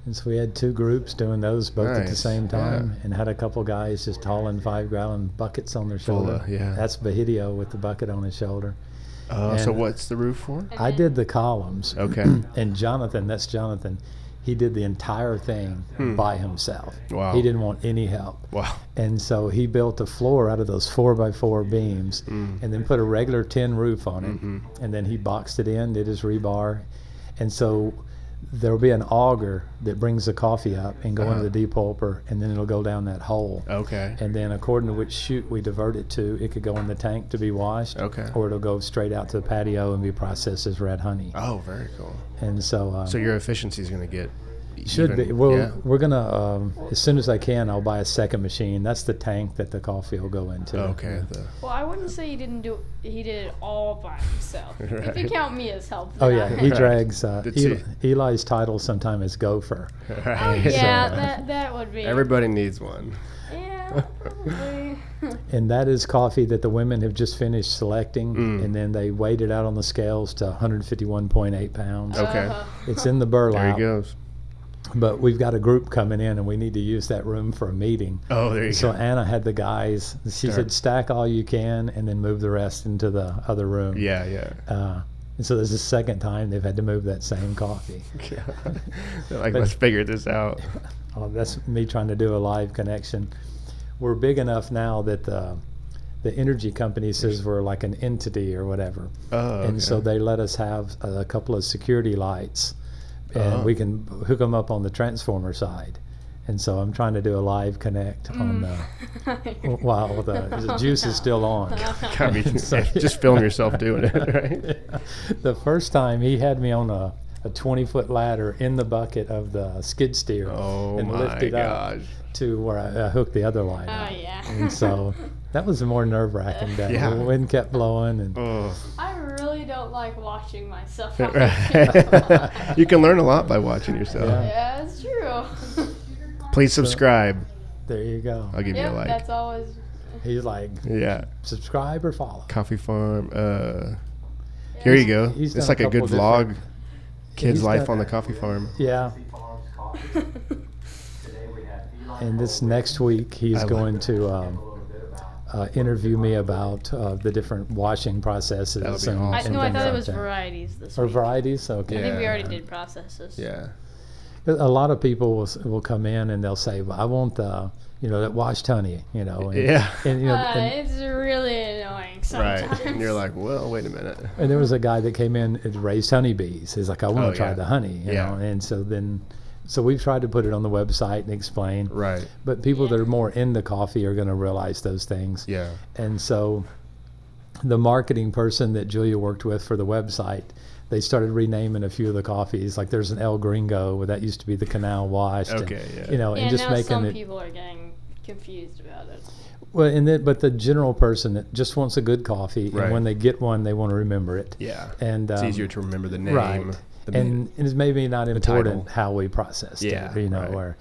And so we had 2 groups doing those both at the Nice, same time, yeah. and had a couple guys just hauling 5-gallon buckets on their Full shoulder. of, yeah. That's Bahidio with the bucket on his shoulder. So And- what's the roof for? I did the columns. Okay. And Jonathan, that's Jonathan, he did the entire thing by himself. Wow. He didn't want any help. Wow. And so he built a floor out of those 4x4 beams and then put a regular tin roof on it. And then he boxed it in, did his rebar. And so there'll be an auger that brings the coffee up and go into the depulper, and then it'll go down that hole. Okay. And then according to which chute we divert it to, it could go in the tank to be washed. Okay. Or it'll go straight out to the patio and be processed as red honey. Oh, very cool. And so, So your efficiency is going to get should even, be. Well, yeah. we're gonna as soon as I can, I'll buy a second machine. That's the tank that the coffee will go into. Okay. Well, I wouldn't say he didn't do. He did it all by himself. If you Right. count me as help. Oh then yeah, I- he Right. drags. Did you- Eli's title sometime is gopher. Oh yeah, that would be. Everybody needs one. Yeah, probably. And that is coffee that the women have just finished selecting, and then they weighed it out on the scales to 151.8 pounds. Okay. It's in the There burlap. he goes. But we've got a group coming in, and we need to use that room for a meeting. Oh, there you So go. Anna had the guys. She said, "Stack all you can, and then move the rest into the other room." Yeah, yeah. And so this is the second time they've had to move that same coffee. Yeah. They're like, let's figure this out. Oh, that's me trying to do a live connection. We're big enough now that the energy company says we're like an entity or whatever. Oh, And so okay. they let us have a couple of security lights, and we can hook them up on the transformer side. And so I'm trying to do a live connect on the while the juice is still on. I mean, So- just film yourself doing it, right? The first time he had me on a 20-foot ladder in the bucket of the skid steer Oh and my lift it up gosh. to where I hooked the other line Oh up. yeah. And so that was a more nerve-wracking day. Yeah. The wind kept blowing, and Oh. I really don't like watching myself. You can learn a lot by watching yourself. Yeah. Yeah, it's true. Please subscribe. there you go. I'll give you a Yep, like. that's always. He's like, Yeah. subscribe or follow. Coffee farm. Here you go. He's It's done like a good couple vlog. different- Kids' he's life done- on the coffee farm. Yeah. And this next week, he's going to interview me about the different washing processes. That'll be and, awesome. I and know. I things thought it like was that. varieties this Or week. varieties? I Okay. think we Yeah. already did processes. Yeah. A lot of people will come in and they'll say, well, I want the, that washed honey, And, Yeah. And, and, It's really annoying sometimes. Right. And you're like, well, wait a minute. and there was a guy that came in and raised honeybees. He's like, I want Oh, to try yeah. the honey, Yeah. And so we've tried to put it on the website and explain. Right. But people Yeah. that are more into coffee are going to realize those things. Yeah. And so the marketing person that Julia worked with for the website, they started renaming a few of the coffees. Like there's an El Gringo, where that used to be the Canal Washed. Okay, and, yeah. and Yeah, just now making some it. people are getting confused about it. Well, but the general person that just wants a good coffee, Right. and when they get one, they want to remember it. Yeah. And It's easier to remember the name. right. the And it's maybe not important title. how we processed Yeah, it, right. or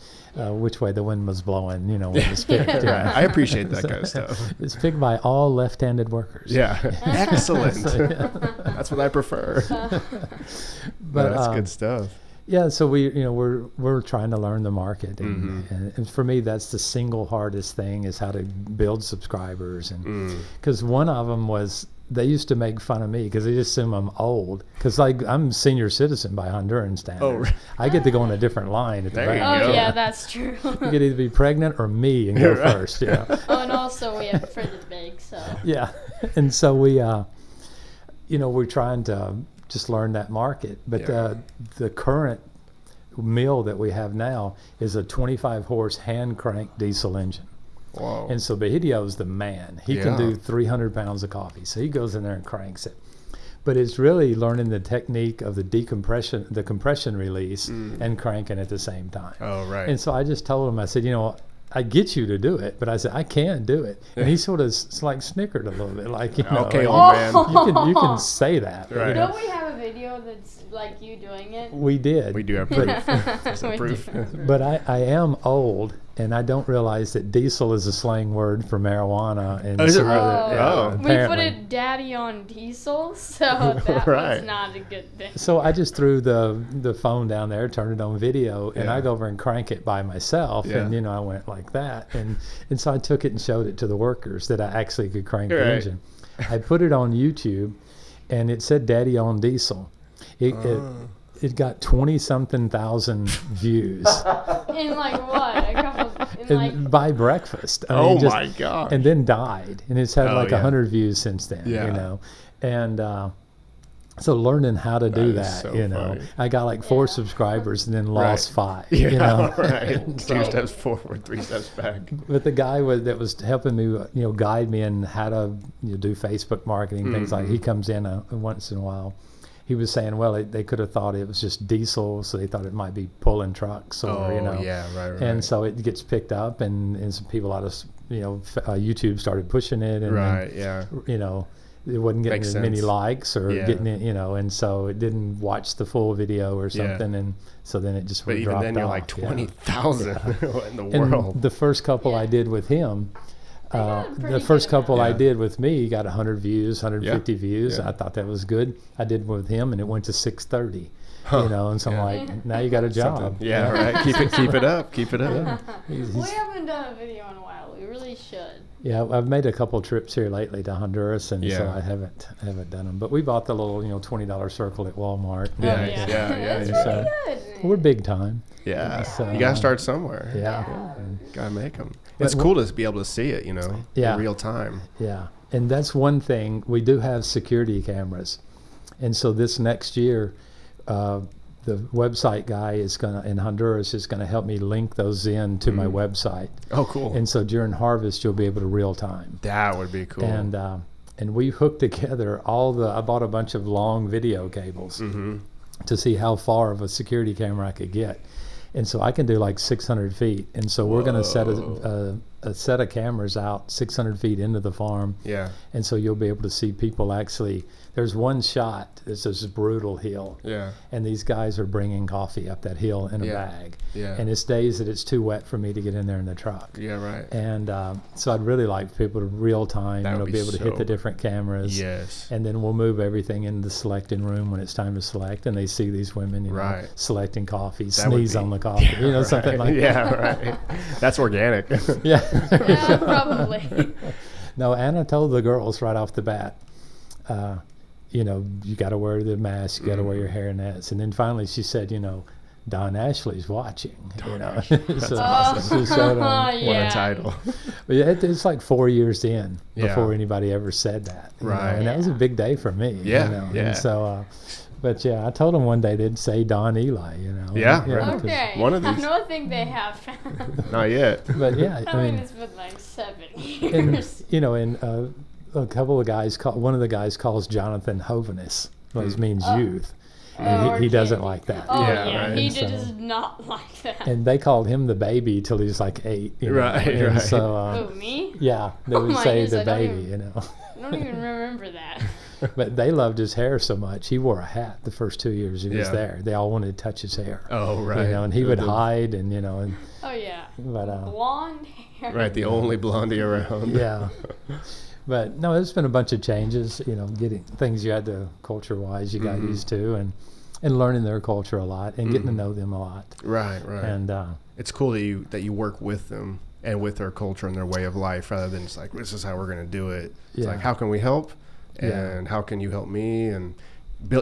which way the wind was blowing, when it's picked. Right. I appreciate that kind of stuff. It's picked by all left-handed workers. Yeah. Excellent. So, yeah. That's what I prefer. But That's good stuff. yeah, so we're trying to learn the market, and for me, that's the single hardest thing is how to build subscribers, and because one of them was they used to make fun of me because they just assume I'm old because I'm senior citizen by Honduran standards. Oh, right. I get to go on a different line at the There you back. go. Oh yeah, that's true. You could either be pregnant or me and go Right. first. Yeah. Oh, and also we have printed bake, so. Yeah, and so we're trying to just learn that market. But Yeah. the current mill that we have now is a 25 horse hand crank diesel engine, Wow. and so Bahidio's the man. He can Yeah. do 300 pounds of coffee, so he goes in there and cranks it. But it's really learning the technique of the compression release, and cranking at the same time. Oh, right. And so I just told him, I said, I get you to do it, but I said I can't do it. And he sort of snickered a little bit, like Okay, like, old man. you can say that. Right. Don't we have a video that's like you doing it? We did. We do have proof. Is that We proof? do. But I am old, and I don't realize that diesel is a slang word for marijuana. And Oh, is it some really? other- Oh. We put apparently. it daddy on diesel, so that Right. was not a good thing. So I just threw the phone down there, turned it on video, and Yeah. I go over and crank it by myself. Yeah. And I went like that, and so I took it and showed it to the workers that I actually could crank the Right. engine. I put it on YouTube, and it said "Daddy on Diesel." It got 20-something thousand views In like what? A couple. In like. by breakfast. I Oh mean, my God. And then died, and it's had Oh, like yeah. 100 views since then. Yeah. And so learning how to do That that, is so funny. I got like 4 Yeah. subscribers and then lost 5. Yeah, right. And 2 so- steps forward, 3 steps back. But the guy that was helping me, guide me in how to do Facebook marketing, things like, he comes in once in a while. He was saying, well, they could have thought it was just diesel, so they thought it might be pulling trucks, or Oh, yeah, right. And so it gets picked up, and some people out of YouTube started pushing it, and Right, yeah. then, it wasn't getting Makes as many sense. likes or Yeah. getting it, and so it didn't watch the full video or Yeah. something, and so then it just But even dropped then, you're off, like yeah. 20,000. What in the And world? the first couple I Yeah. did with him, got a the pretty first good couple I amount. did with me got 100 views, 150 Yeah. views. Yeah. I thought that was good. I did one with him, and it went to 630. Huh. And so I'm Yeah. like, now you got a job. Something. Yeah, right. Keep it up. Keep it up. Yeah. He's- We he's- haven't done a video in a while. We really should. yeah, I've made a couple trips here lately to Honduras, and so Yeah. I haven't done them. But we bought the little $20 circle at Walmart. Oh, Yeah, yeah. yeah, That's yeah. So pretty good. we're big time. Yeah. So- You got to start somewhere. Yeah. Got to make them. But It's cool to be able to see it, Yeah. in real time. Yeah, and that's one thing. We do have security cameras, and so this next year, the website guy in Honduras is gonna help me link those in to my website, Oh, cool. and so during harvest you'll be able to real time. That would be cool. And we hooked together I bought a bunch of long video cables, to see how far of a security camera I could get. And so I can do like 600 feet. And so we're going to set a set of cameras out 600 feet into the farm. Yeah. And so you'll be able to see people actually. There's one shot. It's this brutal hill. Yeah. And these guys are bringing coffee up that hill in a bag. Yeah. And it's days that it's too wet for me to get in there in the truck. Yeah, right. And so I'd really like people to real time, That would be be able to hit the different cameras. Yes. And then we'll move everything into the selecting room when it's time to select, and they see these women, Right. selecting coffee, That would sneeze be- on the coffee, something like that. Yeah, right. That's organic. Yeah. Yeah, probably. No, Anna told the girls right off the bat, you got to wear the mask, you got to wear your hairnets. And then finally she said, Don Ashley's watching. So awesome. she showed 'em. What Yeah. a title. But it's like 4 years in Yeah. before anybody ever said that. Right. And that was a big day for me. Yeah, yeah. And so, but yeah, I told them one day they'd say Don Eli, Yeah, right. 'cause- Okay. One of I these- don't think they have. Not yet. But yeah, I mean, it's been like 7 and years. a couple of guys one of the guys calls Jonathan Hoviness, which means youth. And Oh, he doesn't okay. like that. Oh Yeah, yeah, right. he So- does not like that. And they called him the baby till he was like 8. Right, and right. So, Who, me? yeah, they Oh would my say goodness, the I don't baby, even- I don't even remember that. But they loved his hair so much. He wore a hat the first 2 years he was Yeah. there. They all wanted to touch his hair. Oh, right. And he would hide and, Oh yeah, but, blonde hair. Right, the only blondie around. yeah. But no, there's been a bunch of changes, getting things you had to culture-wise you got used to and learning their culture a lot and getting to know them a lot. Right, right. And It's cool that you work with them and with their culture and their way of life rather than just like, this is how we're going to do it. It's Yeah. like, how can we help? Yeah. And how can you help me? And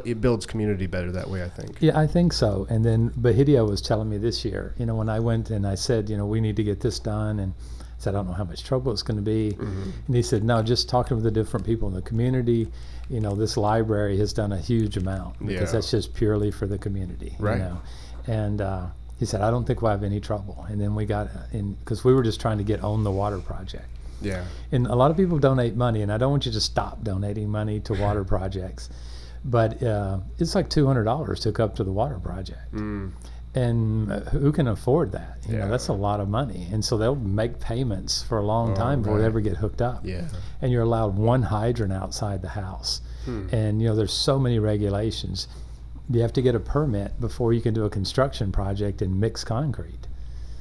it builds community better that way, I think. yeah, I think so. And then Bahidio was telling me this year, when I went and I said, we need to get this done, and I said, I don't know how much trouble it's going to be. And he said, no, just talking with the different people in the community, this library has done a huge amount because Yeah. that's just purely for the community. Right. And he said, I don't think we'll have any trouble. And then we got in, because we were just trying to get on the water project. Yeah. And a lot of people donate money, and I don't want you to stop donating money to water projects, but it's like $200 to hook up to the water project. And who can afford that? Yeah. That's a lot of money. And so they'll make payments for a long time before they right. ever get hooked up. Yeah. And you're allowed one hydrant outside the house. And, there's so many regulations. You have to get a permit before you can do a construction project and mix concrete.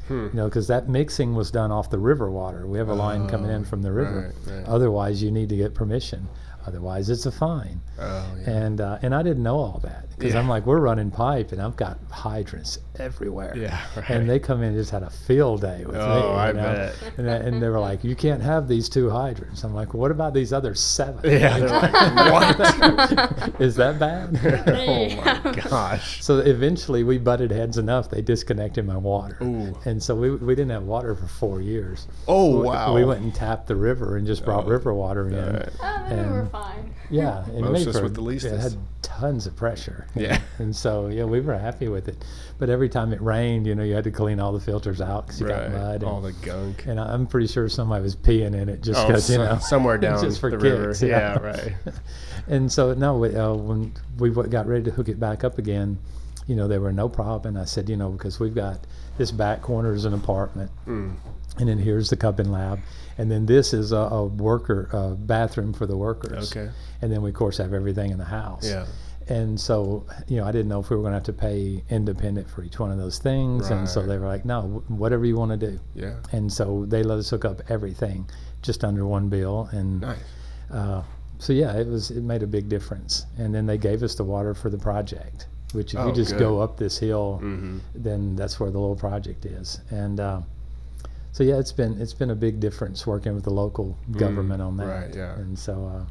Because that mixing was done off the river water. We have a line coming in from the river. right. Otherwise, you need to get permission. Otherwise, it's a fine. Oh, yeah. And I didn't know all that because Yeah. I'm like, we're running pipe, and I've got hydrants everywhere. Yeah, right. And they come in and just had a field day with me. Oh, I you know? bet. And they were like, you can't have these 2 hydrants. I'm like, what about these other 7? Yeah, they're like, what? Is that bad? Oh my gosh. So eventually we butted heads enough. They disconnected my water. Ooh. And so we didn't have water for 4 years. Oh, We- wow. We went and tapped the river and just brought river water in. Right. Oh, then we were And- fine. Yeah, and Most made us for- with the leastest. It had tons of pressure. Yeah. And so we were happy with it. But every time it rained, you had to clean all the filters out because you got Right. mud. All the gunk. And I'm pretty sure somebody was peeing in it just Oh, because somewhere down just for the kicks, river. yeah. Yeah, right. And so when we got ready to hook it back up again, there were no problem. And I said, because we've got this back corner is an apartment, and then here's the cup and lab, and then this is a worker bathroom for the workers. Okay. And then we of course have everything in the house. Yeah. And so I didn't know if we were going to have to pay independent for each one of those things, and so Right. they were like, no, whatever you want to do. Yeah. And so they let us hook up everything just under one bill, and Nice. so yeah, it made a big difference. And then they gave us the water for the project, which if Oh, you just good. go up this hill, Mm-hmm. then that's where the little project is. And so yeah, it's been a big difference working with the local government on that. right, yeah. And so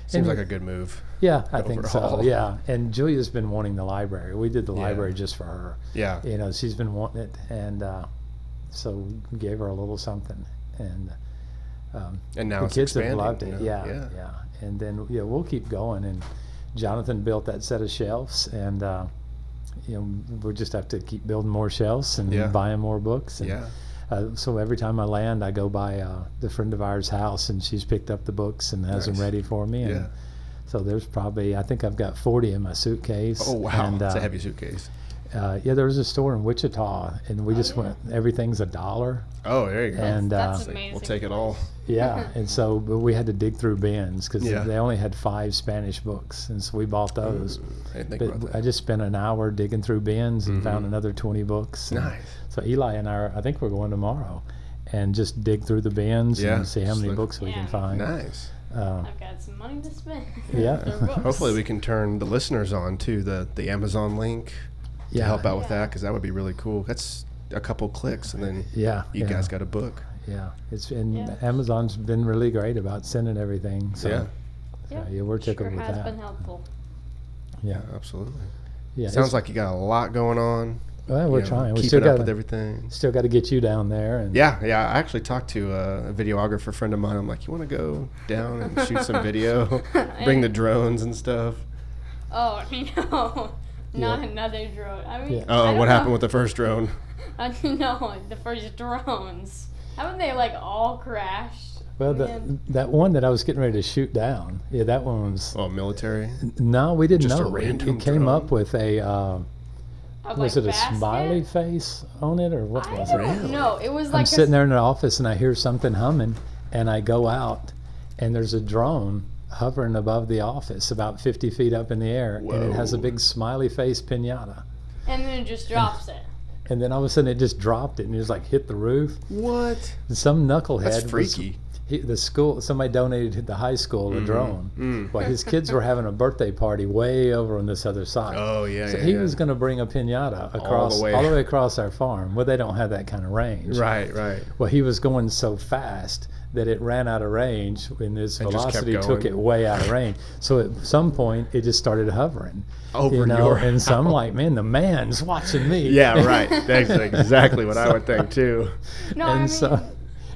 Seems and- like a good move. yeah, I think so. overall. Yeah, and Julia's been wanting the library. We did the Yeah. library just for her. Yeah. She's been wanting it, and so we gave her a little something, and And now the it's kids have expanding. loved it. Yeah. And then we'll keep going. And Jonathan built that set of shelves, and we'll just have to keep building more shelves and Yeah. buying more books. And, Yeah. so every time I land, I go by the friend of ours' house, and she's picked up the books and has them Nice. ready for me. And Yeah. So there's probably, I think I've got 40 in my suitcase. Oh wow, And, it's a heavy suitcase. yeah, there was a store in Wichita, and we just went. Everything's $1, Oh, there you go. and That's Like, amazing. we'll take it all. yeah, and so but we had to dig through bins because Yeah. they only had 5 Spanish books, and so we bought those. I didn't think about But that. I just spent an hour digging through bins and found another 20 books. And Nice. So Eli and I think we're going tomorrow, and just dig through the bins Yeah, and see how just many look. books we can Yeah. find. Nice. I've got some money to spend. Yeah. For books. Hopefully we can turn the listeners on to the Amazon link to Yeah. help out with Yeah. that, because that would be really cool. That's a couple clicks and then Yeah, you yeah. guys got a book. Yeah, and Yeah. Amazon's been really great about sending everything. So Yeah. yeah, we're tickled Sure with has that. been helpful. Yeah, Absolutely. yeah. Sounds it's- like you got a lot going on. well, we're you know, trying. We keeping still up got with everything. still got to get you down there. And Yeah. I actually talked to a videographer friend of mine. I'm like, you want to go down and shoot some video, bring the drones and stuff. Oh no, not Yeah. another drone. I mean, Yeah. I Oh, don't what know. happened with the first drone? I don't know, the first drones. Haven't they like all crashed? Well, Man. that one that I was getting ready to shoot down. Yeah, that one was. Oh, military. No, we didn't Just a know. random It came drone? up with a. Of, Was like, it a basket? smiley face on it or what I was it? don't know. It was I'm like sitting there in the office and I hear something humming, and I go out, and there's a drone hovering above the office about 50 feet up in the air, and it has a Whoa. big smiley face pinata. and then it just drops it. And then all of a sudden it just dropped it and it just like hit the roof. What? And some knucklehead. That's was- freaky. the school, somebody donated to the high school a drone. Mm. Well, his kids were having a birthday party way over on this other side. Oh, yeah, So yeah, he yeah. was going to bring a pinata across way. all the way across our farm. Well, they don't have that kind of range. Right. Well, he was going so fast that it ran out of range, and his And just kept velocity took going. it way out of range. So at some point, it just started hovering. Over you know, your and so I'm house. like, man, the man's watching me. Yeah, right. That's exactly what I would think too. No, And I mean, so,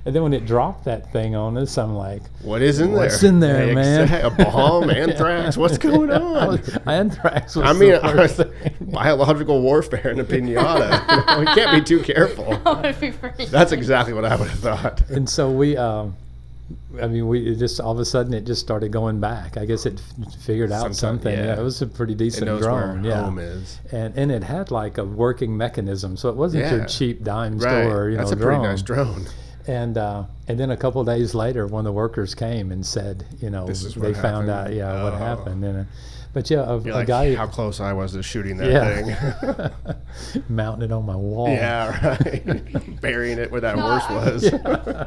and then when it dropped that thing on us, I'm like, What is in there? What's in there, man? A bomb, anthrax. What's going on? Anthrax was I mean, the first thing. biological warfare in a pinata. You know, we can't be too careful. that would be pretty That's funny. exactly what I would have thought. And so we, it just all of a sudden it just started going back. I guess it figured out Sometime- something. yeah. Yeah, it was a pretty It decent knows drone. where Yeah. home is. And it had like a working mechanism, so it wasn't Yeah. your cheap dime Right. store, That's a drone. pretty nice drone. And then a couple of days later, one of the workers came and said, This is what they found happened. out, what Oh. happened. And but yeah, You're a like, guy how close I was to shooting that yeah, thing. mounting it on my wall. Yeah, right. Burying it where that No, horse I- was.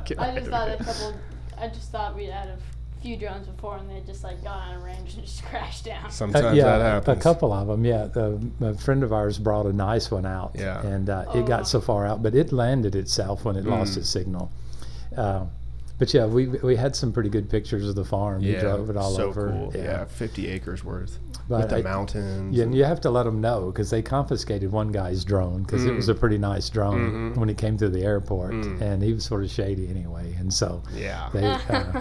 Get I rid just of thought it. I just thought we had a few drones before, and they just like got out of range and just crashed down. Sometimes yeah, that happens. a couple of them. Yeah, a friend of ours brought a nice one out, Yeah. and it Oh. got so far out, but it landed itself when it lost its signal. But yeah, we had some pretty good pictures of the farm. We drove it all so over. Cool. Yeah, 50 acres worth. But With the I- mountains. Yeah, and- and you have to let them know because they confiscated one guy's drone because it was a pretty nice drone when he came through the airport, and he was sort of shady anyway, and so Yeah. they,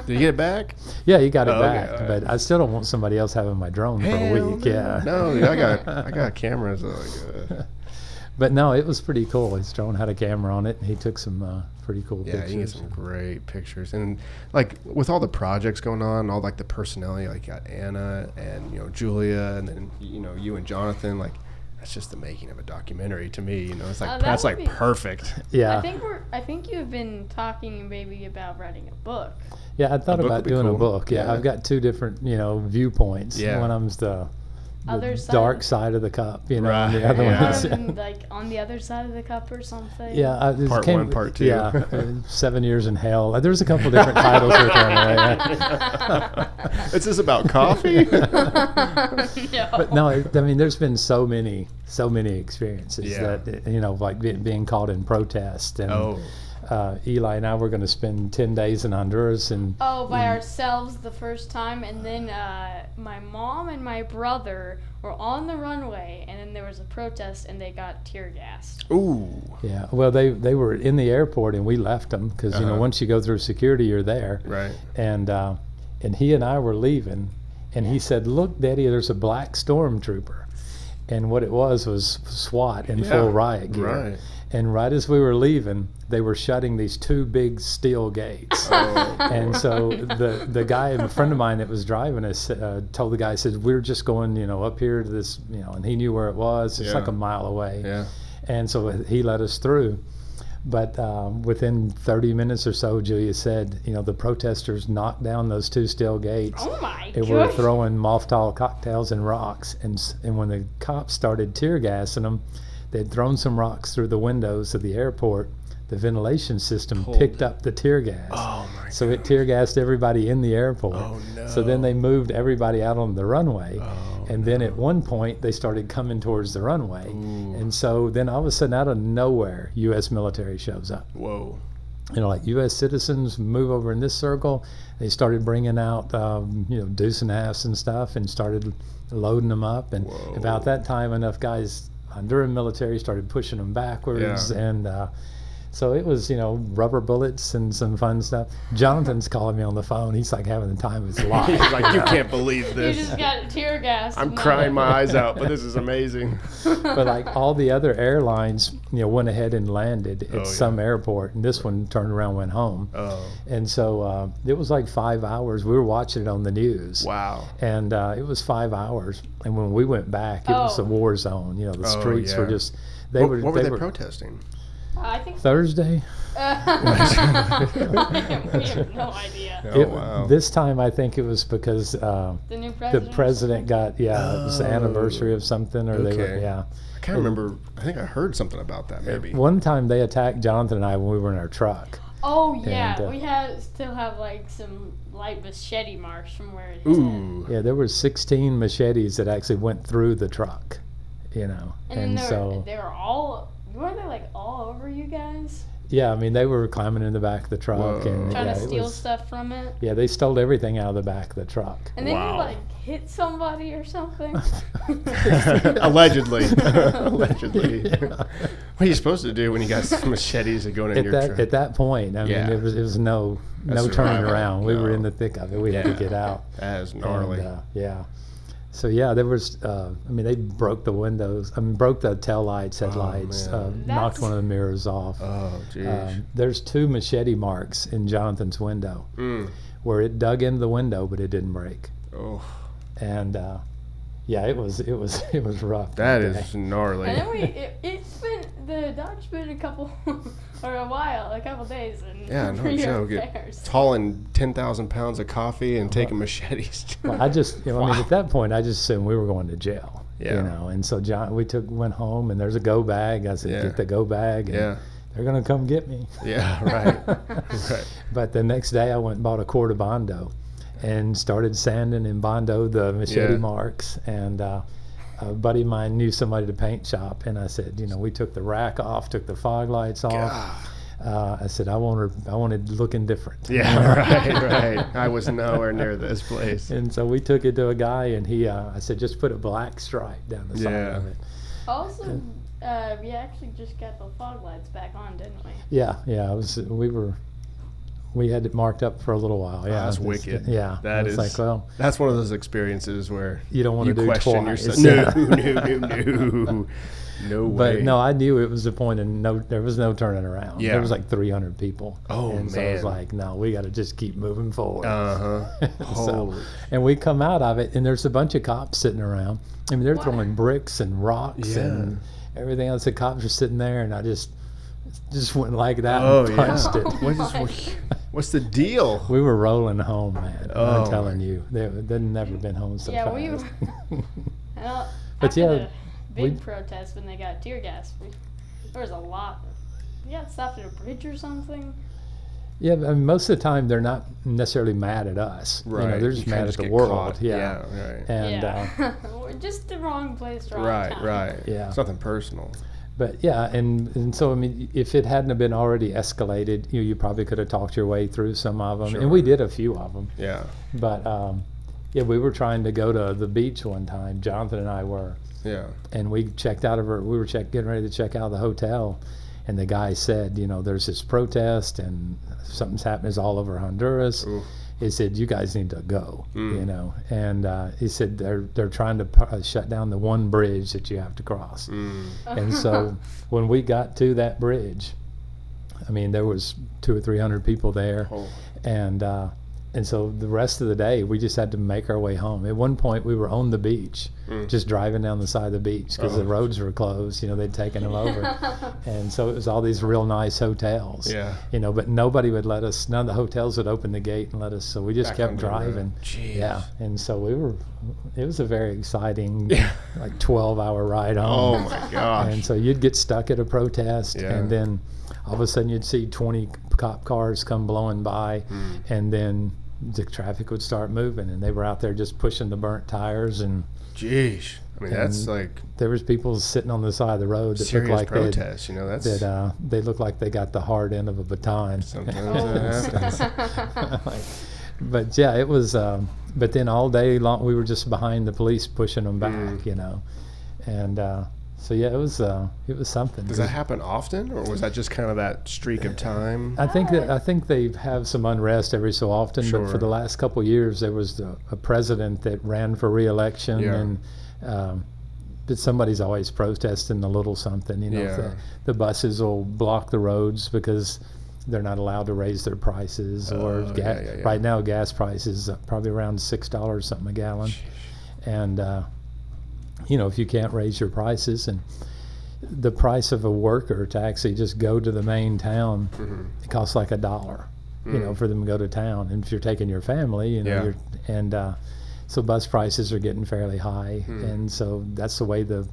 Did you get it back? yeah, he got it Oh, okay, back, all right. but I still don't want somebody else having my drone for a Hell week. no. Yeah, No, I got cameras. Like, but no, it was pretty cool. His drone had a camera on it, and he took some pretty cool yeah, you can get pictures. some great pictures. And like with all the projects going on, all like the personnel, you like got Anna and Julia, and then you and Jonathan. Like that's just the making of a documentary to me. It's like that that's would like be- perfect. Yeah, I think you've been talking maybe about writing a book. yeah. I thought book about would be doing a cool. book. Yeah, Yeah. I've got two different viewpoints. Yeah. One of them's the Other side dark of- side of the cup, and Right, the other yeah. one is Like on the other side of the cup or something. yeah. This Part one, part two. Yeah, 7 years in hell. There's a couple different titles we're throwing away. Is this about coffee? No. But no, I mean, there's been so many experiences Yeah. that like being caught in protest, and Oh. Eli and I were going to spend 10 days in Honduras, and Oh, by ourselves the first time, and then my mom and my brother were on the runway, and then there was a protest, and they got tear gassed. Ooh. yeah, well, they were in the airport, and we left them because once you go through security, you're there, Right. and he and I were leaving, and he said, "Look, Daddy, there's a black stormtrooper." And what it was SWAT in full riot gear. Right. And right as we were leaving, they were shutting these 2 big steel gates. Oh. And so the guy, a friend of mine that was driving us, told the guy, said, we're just going, up here to this, and he knew where it was. It's like a mile away. Yeah. And so he let us through. But within 30 minutes or so, Julia said, the protesters knocked down those 2 steel gates. Oh my They were gosh. throwing Molotov cocktails and rocks. And when the cops started tear gassing them, they'd thrown some rocks through the windows of the airport. The ventilation system picked up the tear gas. Oh my So it tear gassed everybody in the airport. Oh, no. So then they moved everybody out on the runway. Oh, and then at one point they started coming towards the runway. And so then all of a sudden out of nowhere, U.S. military shows up. Whoa. Like U.S. citizens move over in this circle. They started bringing out, deuce and halves and stuff and started loading them up. And Whoa. about that time, enough guys, Honduran military started pushing them backwards. Yeah. And so it was, rubber bullets and some fun stuff. Jonathan's calling me on the phone. He's like having the time of his life. He's like, you can't believe You this. just got tear gas. I'm crying my eyes out, but this is amazing. But like all the other airlines, went ahead and landed at Oh, yeah. some airport, and this one turned around, and went home. Oh, And so it was like 5 hours. We were watching it on the news. wow. And it was 5 hours. And when we went back, it was a Oh. war zone. The streets were yeah. just, What were they protesting? I think Thursday. we have no idea. Oh, wow. This time I think it was because The new the president. president got, it was the anniversary of something, or they were, Okay. yeah. I can't remember. I think I heard something about that, maybe. One time they attacked Jonathan and I when we were in our truck. Oh yeah, And, we still have like some light machete marks from where it hit. Ooh. Yeah, there were 16 machetes that actually went through the truck, And then so they were all, weren't they like all over you guys? yeah, I mean they were climbing in the back of the truck Whoa. and Trying yeah, to it steal was- stuff from it. Yeah, they stole everything out of the back of the truck. And then Wow. you like hit somebody or something. Allegedly. Allegedly. Yeah. What are you supposed to do when you got some machetes that going in At your that truck? at that point, I Yeah. mean, it was no That's turning right. around. We were No. in the thick of it. We had to get out. That is gnarly. And, yeah. So yeah, there was. They broke the windows. broke the tail lights, headlights, man. knocked That's- one of the mirrors off. Oh, jeez. There's 2 machete marks in Jonathan's window where it dug into the window, but it didn't break. Oh, And yeah, it was rough. that day. is gnarly. And then it's been, the Dodge been a couple, or a couple days and Yeah, no joke. repairs. Hauling 10,000 pounds of coffee and taking machetes. Well, I just, I mean, at that point, I just assumed we were going to jail. Yeah. And so went home, and there's a go bag. I said, Yeah. get the go bag. And Yeah. they're gonna come get me. Yeah, right. Right. But the next day, I went and bought a quart of Bondo, and started sanding and Bondo the machete Yeah. marks. And a buddy of mine knew somebody at a paint shop, and I said, we took the rack off, took the fog lights off. I said, I wanted looking different. Yeah, right. I was nowhere near this place. And so we took it to a guy, and I said, just put a black stripe down the side Yeah. of it. Also, we actually just got the fog lights back on, didn't we? Yeah. We had it marked up for a little while. Yeah, That's it's- wicked. Yeah, That it's is. like, well, That's one of those experiences where you don't want to do question twice. yourself. No. No way. But no, I knew it was the point, and there was no turning around. Yeah. There was like 300 people. Oh, and so I was man. like, no, we got to just keep moving forward. Uh-huh. So, and we come out of it, and there's a bunch of cops sitting around. I mean, they're throwing bricks and rocks Yeah. and everything else. The cops are sitting there, and I just went like that Oh, and yeah. punched it. What's the deal? We were rolling home, man. Oh, I'm telling you, they'd never been home so Yeah, fast. we were. Well, But after yeah, the big we- protest when they got tear gas, there was a lot. We got stopped at a bridge or something. Yeah, but I mean, most of the time they're not necessarily mad at us. Right. They're just You kinda mad just at the get world. caught. Yeah. Right. And yeah. We're just the wrong place, wrong Right, time. right. Yeah. It's nothing personal. but yeah, and so I mean, if it hadn't have been already escalated, you probably could have talked your way through some of them, Sure. and we did a few of them. Yeah. But yeah, we were trying to go to the beach one time. Jonathan and I were, Yeah. and we checked out of our. We were getting ready to check out of the hotel, and the guy said, there's this protest and something's happening all over Honduras. Ooh. he said, "You guys need to go," you know. And he said they're trying to shut down the one bridge that you have to cross. And so when we got to that bridge, I mean, there was 200 or 300 people there, and so the rest of the day we just had to make our way home. At one point we were on the beach, just driving down the side of the beach because the roads were closed. You know, they'd taken them over, and so it was all these real nice hotels. Yeah. You know, but nobody would let us. None of the hotels would open the gate and let us. So we just Back kept on the road. driving. Jeez. Yeah, and so we were. It was a very exciting, like 12-hour ride home. Oh my gosh. And so you'd get stuck at a protest, Yeah. and then all of a sudden you'd see 20 cop cars come blowing by, and then the traffic would start moving, and they were out there just pushing the burnt tires, and Jeez. I mean, that's like there was people sitting on the side of the road that looked serious like protest. You know, that's they looked like they got the hard end of a baton. sometimes that happens. But yeah, it was. But then all day long we were just behind the police pushing them back, you know, and so yeah, it was something. Does that happen often, or was that just kind of that streak of time? I think they have some unrest every so often, but for Sure. the last couple of years there was a president that ran for re-election, Yeah. and but somebody's always protesting a little something. You know, Yeah. the buses will block the roads because they're not allowed to raise their prices, or yeah. right now gas prices probably around $6 something a gallon, and you know, if you can't raise your prices, and the price of a worker to actually just go to the main town, it costs like $1, you know, for them to go to town. And if you're taking your family, you know, so bus prices are getting fairly high, and so that's the way the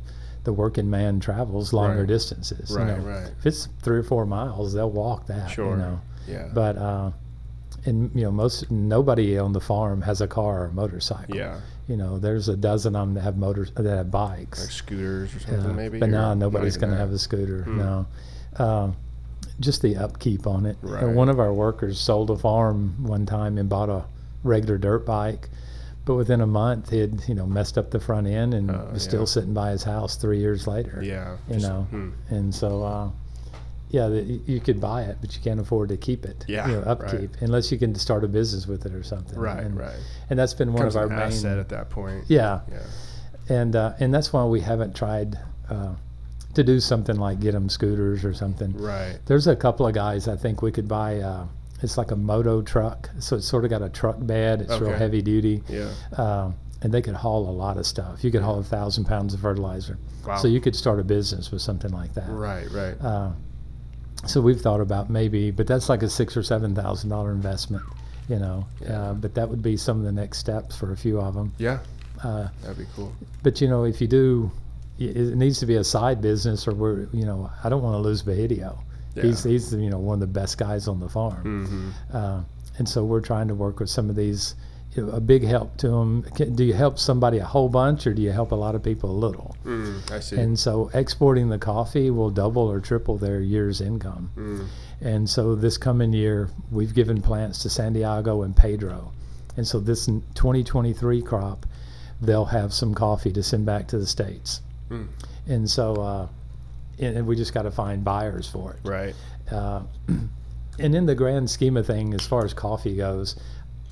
working man travels longer Right. distances. Right, you know. right. If it's 3 or 4 miles, they'll walk that. Sure. You know. Yeah. But and you know, nobody on the farm has a car or a motorcycle. Yeah. You know, there's a dozen of them that have bikes. Like scooters or something, maybe. But or no, not nobody's even going to that? have a scooter. No. Just the upkeep on it. Right. One of our workers sold a farm one time and bought a regular dirt bike, but within a month he had, you know, messed up the front end and was still sitting by his house 3 years later. Yeah. You know, and so you could buy it, but you can't afford to keep it. Yeah, You know, upkeep, unless you can start a business with it or something. Right, and, right. And that's been one Becomes of our an main asset at that point. Yeah. Yeah. And that's why we haven't tried to do something like get them scooters or something. Right. There's a couple of guys I think we could buy. It's like a moto truck, so it's sort of got a truck bed. It's real Okay. heavy duty. Yeah. And they could haul a lot of stuff. You could haul 1,000 pounds of fertilizer. Wow. So you could start a business with something like that. Right. Right. So we've thought about maybe, but that's like a $6,000 or $7,000 investment, you know. Yeah. But that would be some of the next steps for a few of them. Yeah. That'd be cool. But you know, if you do, it needs to be a side business, or you know, I don't want to lose Bahidio. Yeah. He's you know, one of the best guys on the farm, and so we're trying to work with some of these. You know, a big help to them. Do you help somebody a whole bunch, or do you help a lot of people a little? I see. And so exporting the coffee will double or triple their year's income. And so this coming year, we've given plants to San Diego and Pedro. And so this 2023 crop, they'll have some coffee to send back to the States. And so, and we just got to find buyers for it. Right. And in the grand scheme of things, as far as coffee goes,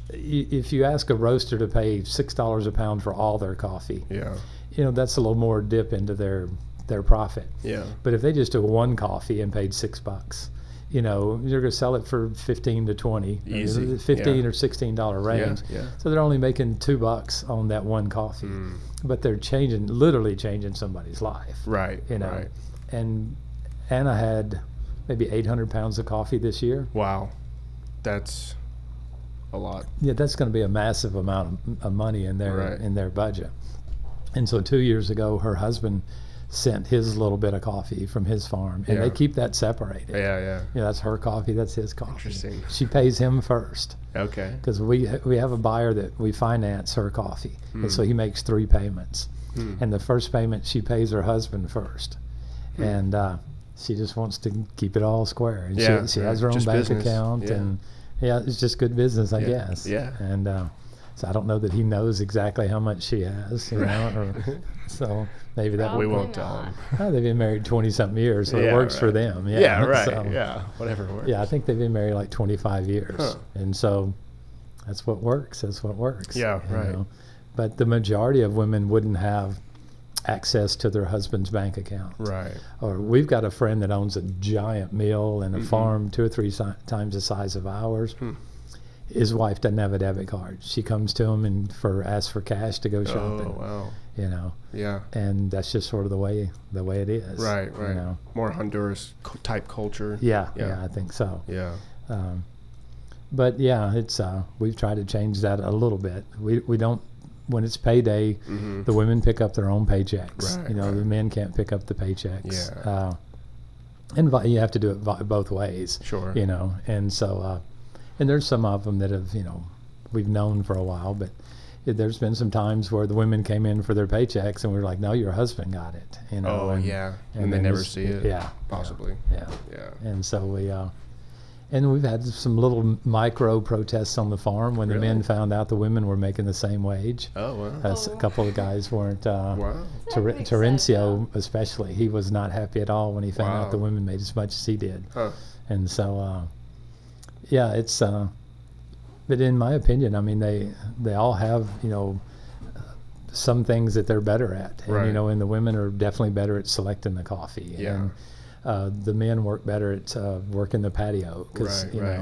if you ask a roaster to pay $6 a pound for all their coffee, Yeah. you know, that's a little more dip into their profit. Yeah. But if they just took one coffee and paid $6, you know, you're going to sell it for 15 to 20, Easy. 15 Yeah. or $16 range. Yeah. So they're only making $2 on that one coffee, but they're literally changing somebody's life. Right. You know, Right. and Anna had maybe 800 pounds of coffee this year. Wow. That's a lot. Yeah, that's going to be a massive amount of money in their budget. And so 2 years ago, her husband sent his little bit of coffee from his farm, and they keep that separated. Yeah. Yeah. Yeah, that's her coffee, that's his coffee. Interesting. She pays him first, Okay. because we have a buyer that we finance her coffee, and so he makes 3 payments. And the first payment she pays her husband first, and she just wants to keep it all square. And Yeah, she has her own just bank business. account, Yeah. and it's just good business, I Yeah. guess. Yeah. And so I don't know that he knows exactly how much she has, you know, or, so maybe that We Probably won't tell him. they've been married 20-something years, so it Yeah, works for right. them. Yeah. Right. So, Yeah. Whatever works. yeah, I think they've been married like 25 years. Huh. And so That's what works. That's what works. Yeah, you right. know. But the majority of women wouldn't have access to their husband's bank account. Right. Or we've got a friend that owns a giant mill and a farm 2 or 3 times the size of ours. His wife doesn't have a debit card. She comes to him and asks for cash to go shopping. Oh, wow. You know, Yeah. and that's just sort of the way it is. Right, right. You know? More Honduras type culture. Yeah, Yeah. I think so. Yeah. But yeah, it's we've tried to change that a little bit. We don't, when it's payday, the women pick up their own paychecks. Right, you know, right. the men can't pick up the paychecks. Yeah. And you have to do it both ways. Sure. You know, and so and there's some of them that have, you know, we've known for a while, but there's been some times where the women came in for their paychecks and we were like, no, your husband got it. You know. Oh, and, yeah. and And they then never just- see it. Yeah. Possibly. Yeah. Yeah. And so and we've had some little micro protests on the farm when the Really? men found out the women were making the same wage. Oh, wow. A couple of guys weren't. Wow. That makes sense, Terencio, especially, he was not happy at all when he found Wow. out the women made as much as he did. Huh. And so, yeah, it's. But in my opinion, I mean, they all have, you know, some things that they're better at, and Right. you know, and the women are definitely better at selecting the coffee. Yeah. And the men work better at working the patio because Right, you right.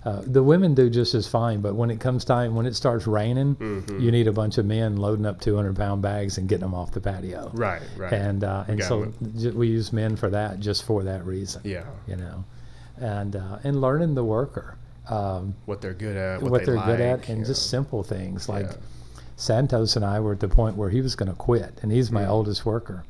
know. The women do just as fine, but when it comes time, when it starts raining, Mm-hmm. you need a bunch of men loading up 200-pound bags and getting them off the patio. Right, right. And got so it. we use men for that, just for that reason. Yeah. You know, and learning the worker, What they're good at, what they they're like, good at, and yeah. just simple things like Yeah. Santos and I were at the point where he was going to quit, and he's my oldest worker,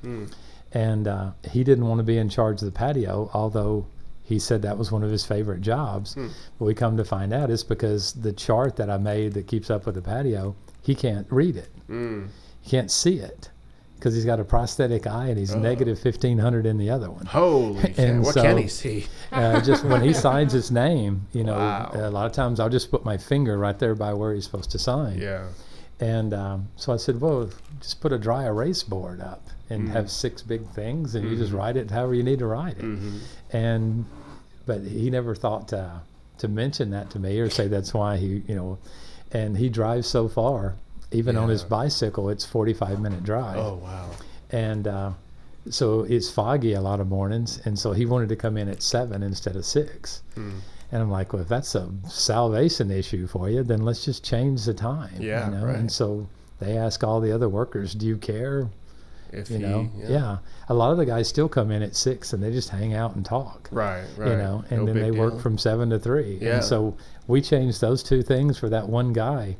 and he didn't want to be in charge of the patio, although he said that was one of his favorite jobs. But we come to find out it's because the chart that I made that keeps up with the patio, he can't read it. He can't see it because he's got a prosthetic eye and he's negative 1,500 in the other one. Holy cow. And What so- can he see? Just when he signs his name, you know, Wow. a lot of times I'll just put my finger right there by where he's supposed to sign. Yeah. And so I said, well, just put a dry erase board up and have 6 big things, and you just write it however you need to write it. But he never thought to mention that to me or say that's why he, you know, and he drives so far, even on his Yeah. bicycle, it's 45-minute drive. Oh, wow. And so it's foggy a lot of mornings, and so he wanted to come in at 7 instead of 6. And I'm like, well, if that's a salvation issue for you, then let's just change the time. Yeah, you know? right. And so they ask all the other workers, do you care? If You he, know, yeah. A lot of the guys still come in at 6 and they just hang out and talk. Right, right. You know, and No then big they work deal. from 7 to 3. Yeah. And so we changed those 2 things for that one guy.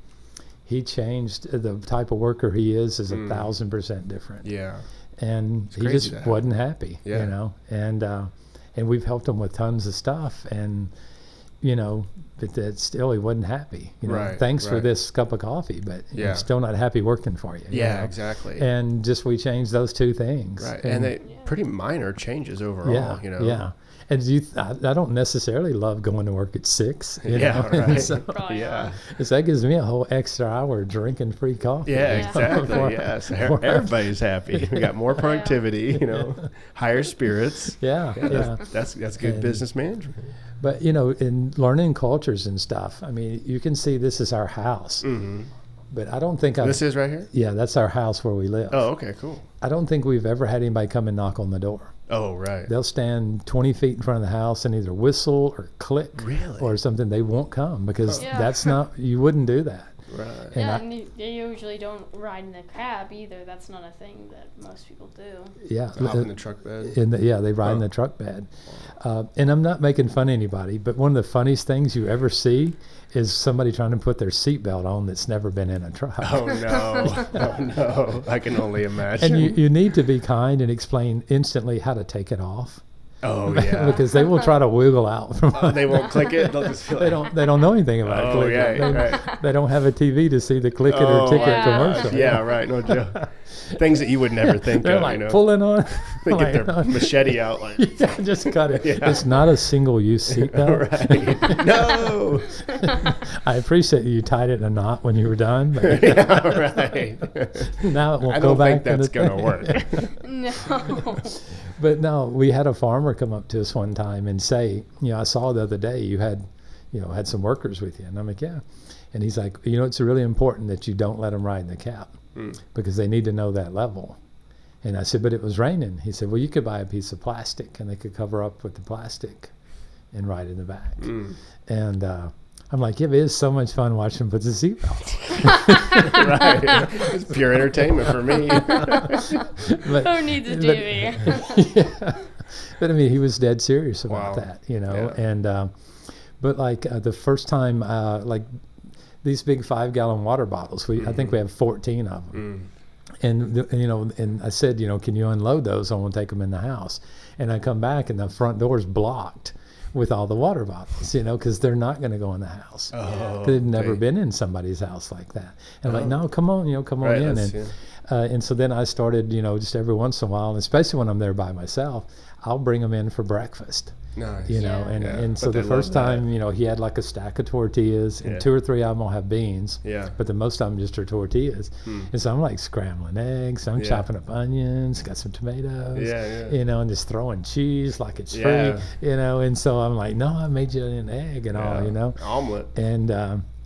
He changed the type of worker he is 1,000% different. Yeah. And he crazy just that. wasn't happy. Yeah. You know, and we've helped him with tons of stuff, and you know, but that still he wasn't happy. You know, Right, thanks for right. this cup of coffee, but Yeah. I'm still not happy working for you. you Yeah, know? exactly. And just we changed those 2 things. Right. And they pretty minor changes overall, yeah, you know. yeah. And I don't necessarily love going to work at 6. You Yeah, know? right. So, Probably Yeah. so that gives me a whole extra hour drinking free coffee. Yeah, Yeah. exactly. For- Yes. for- Everybody's happy. We got more productivity, you know, higher spirits. Yeah, Yeah, yeah. that's good And- business management. But you know, in learning cultures and stuff, I mean, you can see this is our house. But I don't think This is right here? yeah, that's our house where we live. Oh, okay, cool. I don't think we've ever had anybody come and knock on the door. Oh, right. They'll stand 20 feet in front of the house and either whistle or click Really? or something. They won't come because Yeah. that's not, you wouldn't do that. Right. And Yeah, I- and they usually don't ride in the cab either. That's not a thing that most people do. Yeah. Hop in the truck bed. Yeah, they ride in Oh. the truck bed. And I'm not making fun of anybody, but one of the funniest things you ever see is somebody trying to put their seatbelt on that's never been in a truck. Oh, no. Oh, no. I can only imagine. And you need to be kind and explain instantly how to take it off. oh, yeah. Because they will try to wiggle out from They won't click it. They'll just feel they don't know anything about Oh, click yeah, it. They, right. they don't have a TV to see the click it Oh, or ticket yeah. commercial. Yeah, right. No joke. Things that you would never think They're of, like you know. pulling on. They like, get their machete out like, yeah, just cut it. Yeah. It's not a single-use seatbelt. right. No. I appreciate you tied it in a knot when you were done, but Yeah, right. now it won't I go don't back. think that's in going the to work. No. But no, we had a farmer come up to us one time and say, you know, I saw the other day you had had some workers with you. And I'm like, yeah. And he's like, it's really important that you don't let them ride in the cab because they need to know that level. And I said, but it was raining. He said, well, you could buy a piece of plastic and they could cover up with the plastic and ride in the back. And I'm like, yeah, but it's so much fun watching him put the seatbelt. Right. It's pure entertainment for me. But, Who needs a TV? yeah. But I mean, he was dead serious about Wow. that, Yeah. And but like the first time, like these big 5-gallon water bottles, I think we have 14 of them. And and I said, can you unload those? I want to take them in the house. And I come back and the front door's blocked with all the water bottles, because they're not going to go in the house. Oh, They'd never dang. been in somebody's house like that. And I'm like, no, come on, come Right, on in. that's- And so then I started, just every once in a while, and especially when I'm there by myself, I'll bring them in for breakfast. Nice. Yeah. And so But the they love first time, he had like a stack of tortillas, and Yeah. 2 or 3 of them will have beans. Yeah. But the most of them just are tortillas. And so I'm like scrambling eggs, I'm Yeah. chopping up onions, got some tomatoes, Yeah, and just throwing cheese like it's Yeah. free, and so I'm like, no, I made you an egg and all, Omelet.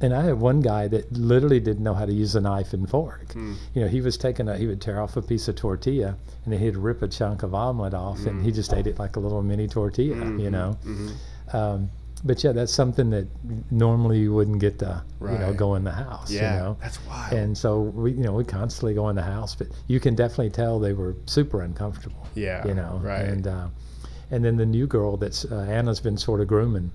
And I had one guy that literally didn't know how to use a knife and fork. He was he would tear off a piece of tortilla and then he'd rip a chunk of omelet off and he just ate it like a little mini tortilla, But yeah, that's something that normally you wouldn't get to, Right. go in the house, Yeah, that's wild. And so we constantly go in the house, but you can definitely tell they were super uncomfortable. Yeah, right. And then the new girl that's Anna's been sort of grooming.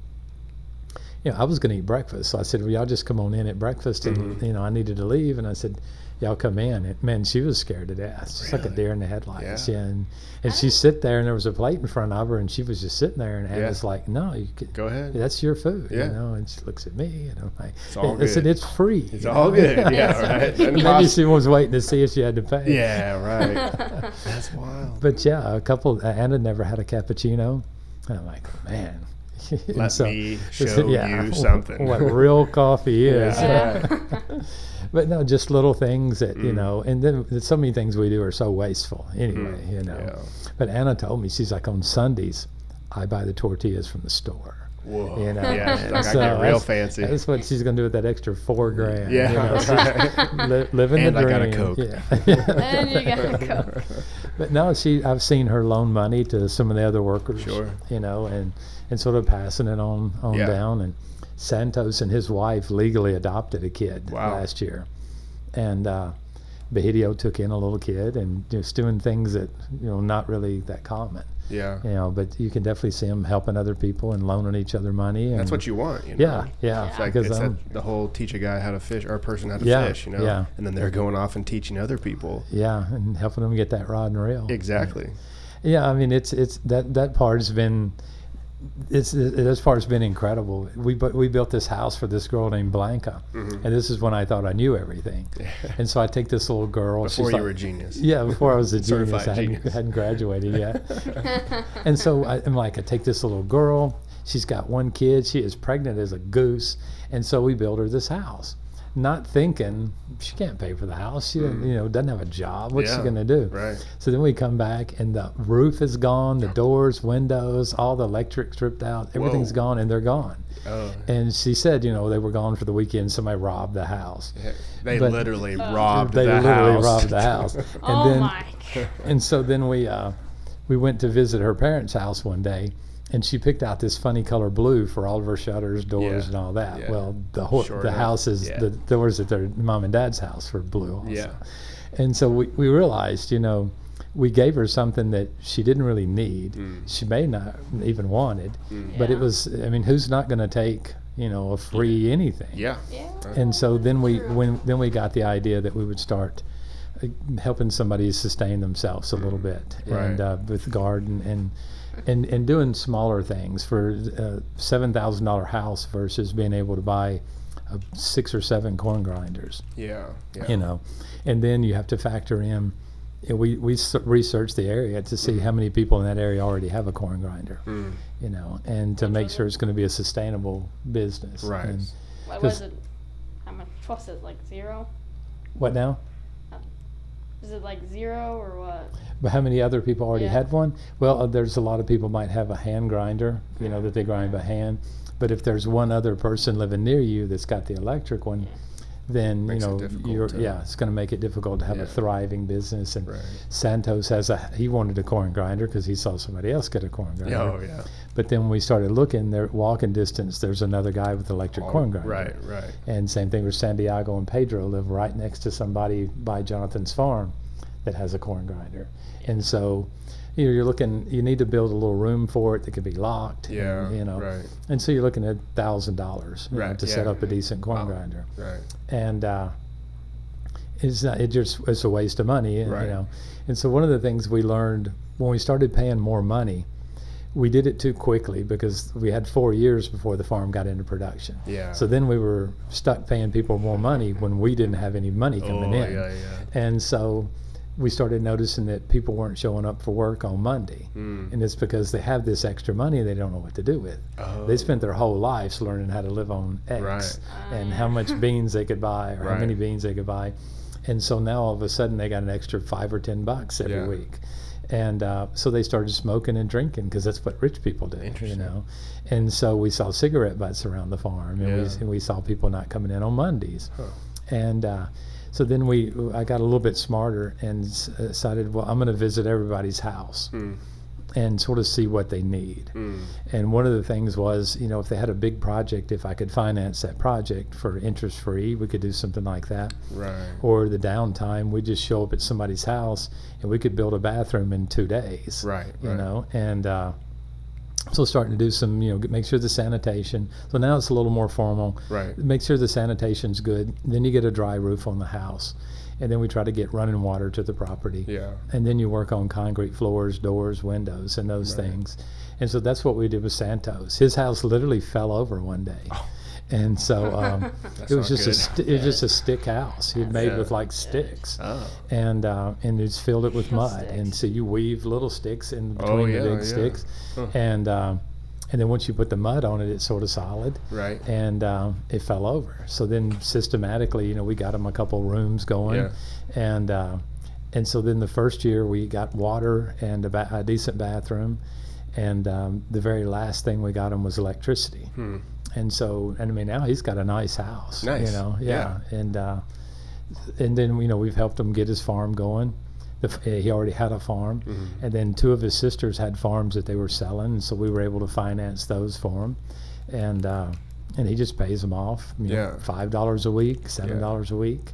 I was going to eat breakfast, so I said, well, y'all just come on in at breakfast, and I needed to leave, and I said, y'all come in. And man, she was scared to death. It's just like a deer in the headlights. Yeah. And she sit there, and there was a plate in front of her, and she was just sitting there, and Anna's like, no, you could, Go ahead. that's your food, Yeah. And she looks at me, and I'm like, It's all I said, good. it's free. It's all good. Yeah, right. Doesn't Maybe cost- she was waiting to see if she had to pay. Yeah, right. That's wild. But yeah, Anna never had a cappuccino. And I'm like, man. And Let me show yeah, you something. What real coffee is. Yeah. But no, just little things that, and then so many things we do are so wasteful anyway, Yeah. But Anna told me, she's like, on Sundays, I buy the tortillas from the store. Whoa. Yeah, Like I get real fancy. That's what she's gonna do with that extra $4,000. Yeah, right. Living And the I dream. got a Coke. Yeah. And you gotta go. But no, I've seen her loan money to some of the other workers. Sure. And sort of passing it on Yeah. down. And Santos and his wife legally adopted a kid last year, and Bahidio took in a little kid and just doing things that not really that common. Yeah. But you can definitely see them helping other people and loaning each other money. And That's what you want. Yeah. It's like Because the whole teach a guy how to fish or a person how to Yeah, fish, yeah. And then they're going off and teaching other people. and helping them get that rod and reel. Exactly. Yeah, I mean it's that part's been this part's been incredible. We built this house for this girl named Blanca, and this is when I thought I knew everything. And so I take this little girl. Before she's you like- were a genius. Yeah, before I was a genius. Certified I genius. hadn't graduated yet. And so I'm like, I take this little girl. She's got one kid. She is pregnant as a goose. And so we build her this house, not thinking she can't pay for the house. She doesn't have a job. What's she Yeah, gonna do? right. So then we come back and the roof is gone, the doors, windows, all the electric stripped out. Everything's Whoa. gone, and they're gone. Oh, And she said, they were gone for the weekend. Somebody robbed the house. they But- literally robbed They the literally house. robbed the house. And Oh then, my. and so then we went to visit her parents' house one day, and she picked out this funny color blue for all of her shutters, doors, Yeah. and all that. Yeah. Well, the Sure the enough. house is Yeah. the doors at their mom and dad's house were blue also. Yeah. And so we realized, we gave her something that she didn't really need. She may not even wanted, but it Yeah. was. I mean, who's not going to take a free anything? Yeah. Yeah. And so then we True. we got the idea that we would start helping somebody sustain themselves a little bit, and Right. with garden and doing smaller things for a $7,000 house versus being able to buy 6 or 7 corn grinders, Yeah. and then you have to factor in. We researched the area to see how many people in that area already have a corn grinder, and to make sure it's going to be a sustainable business. Right. And What 'cause- was it? How much was it? Like 0? what now? Is it like 0 or what? But how many other people already Yeah. had one? Well, there's a lot of people might have a hand grinder, that they grind by hand. But if there's one other person living near you that's got the electric one, then Makes it you know difficult to- it's going to make it difficult to have Yeah. a thriving business. And Right. Santos he wanted a corn grinder because he saw somebody else get a corn grinder. Oh yeah. But then when we started looking, there walking distance, there's another guy with electric corn grinder. Right. Right. And same thing with Santiago and Pedro live right next to somebody by Jonathan's farm that has a corn grinder. And so you're looking, you need to build a little room for it that can be locked. Yeah. And, Right. And so you're looking at $1,000 Right, to set yeah. up a decent corn Wow. grinder. Right. And it's a waste of money. Right. You know. And so one of the things we learned when we started paying more money, we did it too quickly because we had 4 years before the farm got into production. Yeah. So then we were stuck paying people more money when we didn't have any money coming in. Yeah. And so we started noticing that people weren't showing up for work on Monday. And it's because they have this extra money they don't know what to do with. Oh. They spent their whole lives learning how to live on X Right. and how much beans they could buy or how Right. many beans they could buy. And so now all of a sudden they got an extra $5 or $10 every Yeah. week. And so they started smoking and drinking because that's what rich people do, you Interesting. know. And so we saw cigarette butts around the farm, and Yeah. we saw people not coming in on Mondays. Huh. And so then I got a little bit smarter and decided, well, I'm going to visit everybody's house and sort of see what they need. And one of the things was, you know, if they had a big project, if I could finance that project for interest free, we could do something like that. Right. Or the downtime, we just show up at somebody's house and we could build a bathroom in 2 days. Right. You Right. know, and so starting to do some, you know, make sure the sanitation. So now it's a little more formal. Right. Make sure the sanitation's good. Then you get a dry roof on the house. And then we try to get running water to the property. Yeah. And then you work on concrete floors, doors, windows, and those Right. things. And so that's what we did with Santos. His house literally fell over one day. And so it was not just good. it was just a stick house he'd made Yeah. with like sticks, Oh. and it's filled it with Little mud, sticks. and so you weave little sticks in between Oh, the yeah, big yeah. sticks, Huh. and then once you put the mud on it, it's sort of solid, Right. and it fell over. So then systematically, you know, we got him a couple rooms going, Yeah. and so then the first year we got water and a decent bathroom, and the very last thing we got him was electricity. And so, and I mean, now he's got a nice house. Nice. You know, Yeah. And then, you know, we've helped him get his farm going. He already had a farm, and then 2 of his sisters had farms that they were selling, and so we were able to finance those for him. And he just pays them off. You know, Yeah. $5 a week, $7 a week.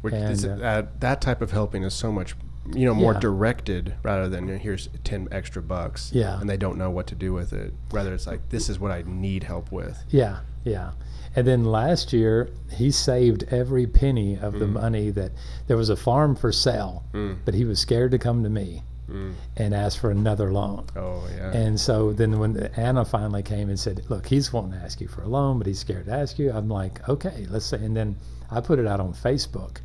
Which And, is, that type of helping is so much, you know, more Yeah. directed rather than here's 10 extra bucks. Yeah. And they don't know what to do with it. Rather, it's like, this is what I need help with. Yeah, yeah. And then last year, he saved every penny of the money that there was a farm for sale, but he was scared to come to me and ask for another loan. Oh, yeah. And so then when Anna finally came and said, look, he's wanting to ask you for a loan, but he's scared to ask you, I'm like, okay, let's say. And then I put it out on Facebook,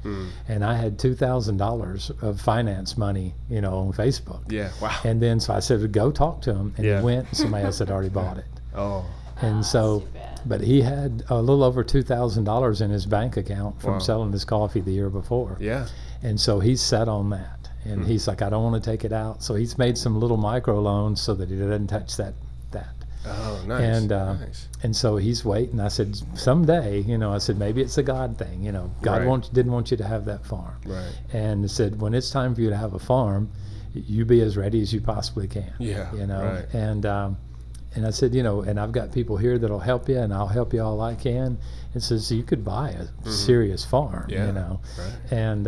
and I had $2,000 of finance money, you know, on Facebook. Yeah. Wow. And then so I said, go talk to him. And Yeah. he went, and somebody else had already bought it. Oh. And so, too bad. but he had a little over $2,000 in his bank account from Wow. selling his coffee the year before. Yeah. And so he's set on that. And he's like, I don't want to take it out. So he's made some little micro loans so that he doesn't touch that. Oh, nice. And nice. and so he's waiting. I said, someday, you know, I said, maybe it's a God thing. You know, God Right. didn't want you to have that farm. Right. And said, when it's time for you to have a farm, you be as ready as you possibly can. Yeah, You know, right. and I said, you know, and I've got people here that'll help you, and I'll help you all I can. And says, so you could buy a serious farm, Yeah, you know, right. and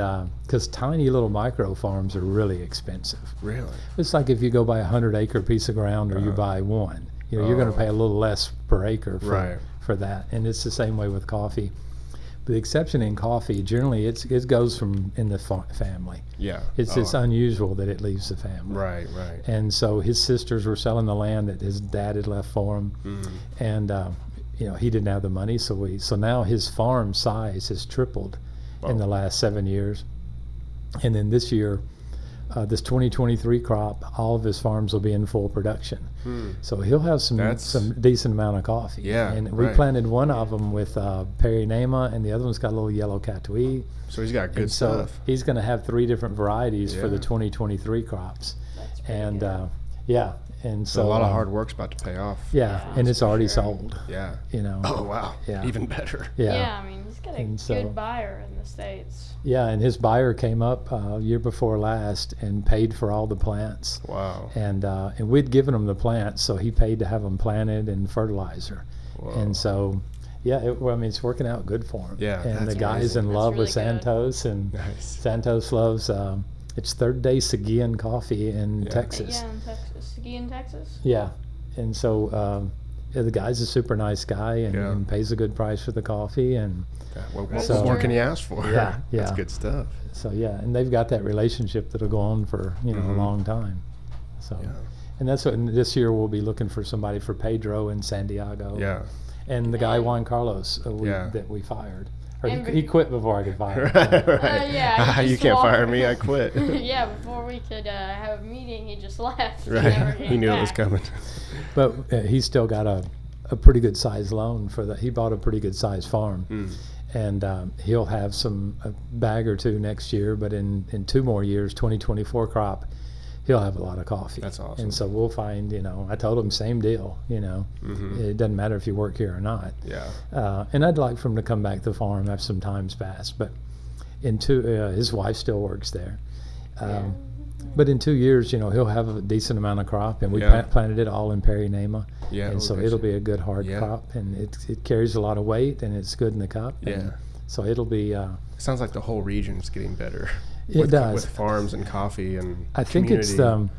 because tiny little micro farms are really expensive. Really? It's like if you go buy a 100-acre piece of ground or you buy one, you know, you're going to pay a little less per acre Right. for that. And it's the same way with coffee. The exception in coffee, generally, it goes from in the family. Yeah. It's unusual that it leaves the family. Right, right. And so his sisters were selling the land that his dad had left for him, and you know, he didn't have the money, so now his farm size has tripled in the last 7 years. And then this year, this 2023 crop, all of his farms will be in full production. So he'll have some decent amount of coffee. Yeah, And we right. planted one of them with Perinema, and the other one's got a little yellow Catuí. So he's got good And so stuff. he's going to have 3 different varieties for the Yeah. 2023 crops. That's pretty And good. Yeah, and So so a lot of hard work's about to pay off. Yeah, and it's already sold. Yeah. You know. Oh wow. Yeah. Even better. Yeah, I mean, he's got a And so- good buyer in the States. Yeah, and his buyer came up year before last and paid for all the plants. Wow. And we'd given him the plants, so he paid to have them planted and fertilizer. Whoa. And so, yeah, I mean, it's working out good for him. Yeah, and the that's guy's amazing. in That's love with really good. Santos, and Nice. Santos loves it's Third Day Seguin coffee in Yeah. Texas. Yeah, in Texas. Seguin, Texas. Yeah, and so the guy's a super nice guy and, Yeah. and pays a good price for the coffee, and Yeah, what So- more can you ask for? Yeah, That's yeah. good stuff. so yeah, and they've got that relationship that'll go on for a Mhm. long time. So, Yeah. and that's what and this year we'll be looking for somebody for Pedro in San Diego. Yeah. And the guy And- Juan Carlos Yeah. that we fired, or And he quit before I could fire him. Right. yeah, he you just can't walked- fire me. I quit. Yeah, before we could have a meeting, he just left. Right. never He came knew it was back. coming. But he's still got a pretty good size loan for that. He bought a pretty good size farm, Mm. and he'll have a bag or two next year. But in 2 more years, 2024 crop, he'll have a lot of coffee. That's awesome. And so we'll find, I told him same deal. Mhm. It doesn't matter if you work here or not. Yeah. And I'd like for him to come back to the farm after some time's passed. But his wife still works there. But in 2 years, he'll have a decent amount of crop, and we Yeah. planted it all in Perinema, Yeah. and so okay. it'll be a good hard Yeah. crop, and it carries a lot of weight, and it's good in the cup. Yeah. and so it'll be. Sounds like the whole region's getting better. It does. With farms and coffee and I think it's community.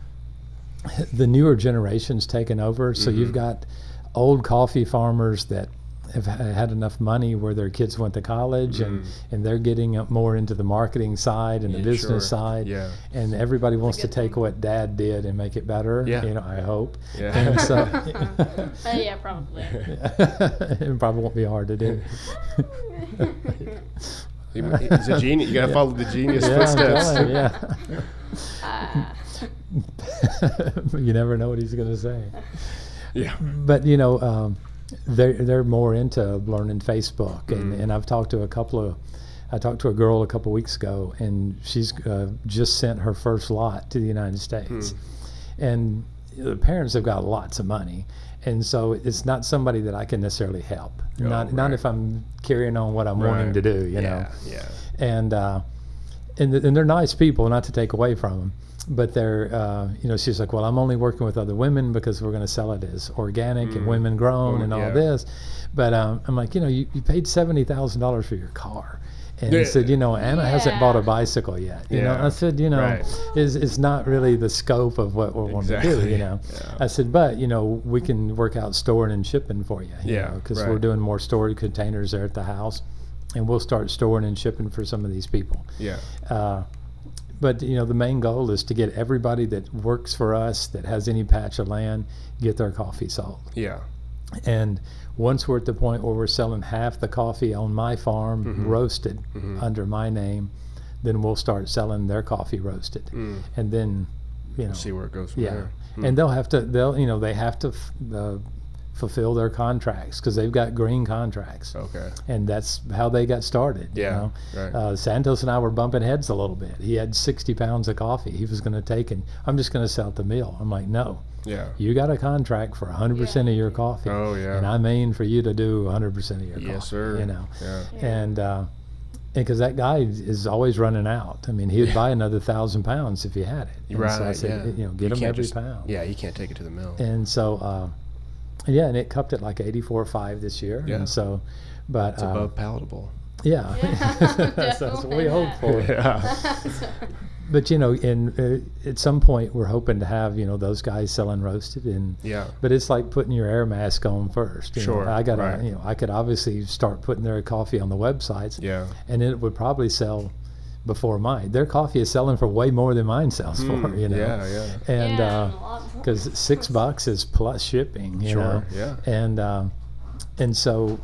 the newer generations taking over. So you've Mhm. got old coffee farmers that have had enough money where their kids went to college, and they're getting up more into the marketing side and the Yeah, business sure. side. Yeah. And everybody wants to good take thing. what Dad did and make it better. Yeah. I hope. Yeah. And so Yeah, probably. it probably won't be hard to do. He's a genius. You gotta follow the genius Yeah, I'm footsteps. telling you, yeah. Ah. You never know what he's going to say. Yeah. But they're more into learning Facebook, and I've talked to I talked to a girl a couple weeks ago, and she's just sent her first lot to the United States, and the parents have got lots of money, and so it's not somebody that I can necessarily help. Oh, not right. if I'm carrying on what I'm wanting Right. to do, Yeah. and they're nice people, not to take away from them. But they're, she's like, well, I'm only working with other women because we're going to sell it as organic and women grown and all yeah. this. But I'm like, you paid $70,000 for your car. And Yeah. he said, Anna hasn't bought a Yeah. bicycle yet. Yeah. I said, Right. it's not really the scope of what we're wanting to do, Exactly. Yeah. Yeah. I said, but, we can work out storing and shipping for you. Yeah, Because right. we're doing more storage containers there at the house. And we'll start storing and shipping for some of these people. Yeah. But the main goal is to get everybody that works for us that has any patch of land get their coffee sold. Yeah. And once we're at the point where we're selling half the coffee on my farm roasted under my name, then we'll start selling their coffee roasted. And then See where it goes from yeah, there. and they have to fulfill their contracts because they've got green contracts. Okay. And that's how they got started. Yeah, right. Santos and I were bumping heads a little bit. He had 60 pounds of coffee he was going to take, and I'm just going to sell at the mill. I'm like, no, Yeah. you got a contract for 100% of your coffee. Oh, yeah. And I'm aiming for you to do 100% of your coffee. Yes, sir. Yeah. Yeah. And because that guy is always running out. I mean, he'd buy another 1,000 pounds if he had it. And Right. so I said, yeah. get You him can't every just- pound. Yeah, you can't take it to the mill. And so, and it cupped at like 84.5 this year. Yeah. And so, but It's above palatable. yeah, Yeah, that's what we definitely hope not. for. Yeah. But at some point we're hoping to have those guys selling roasted, and Yeah. but it's like putting your air mask on first. Sure, I got right. I could obviously start putting their coffee on the websites. Yeah. And it would probably sell before mine. Their coffee is selling for way more than mine sells for. Yeah, yeah. And Yeah, a lot more. because $6 is plus shipping. You know? Sure, yeah. And so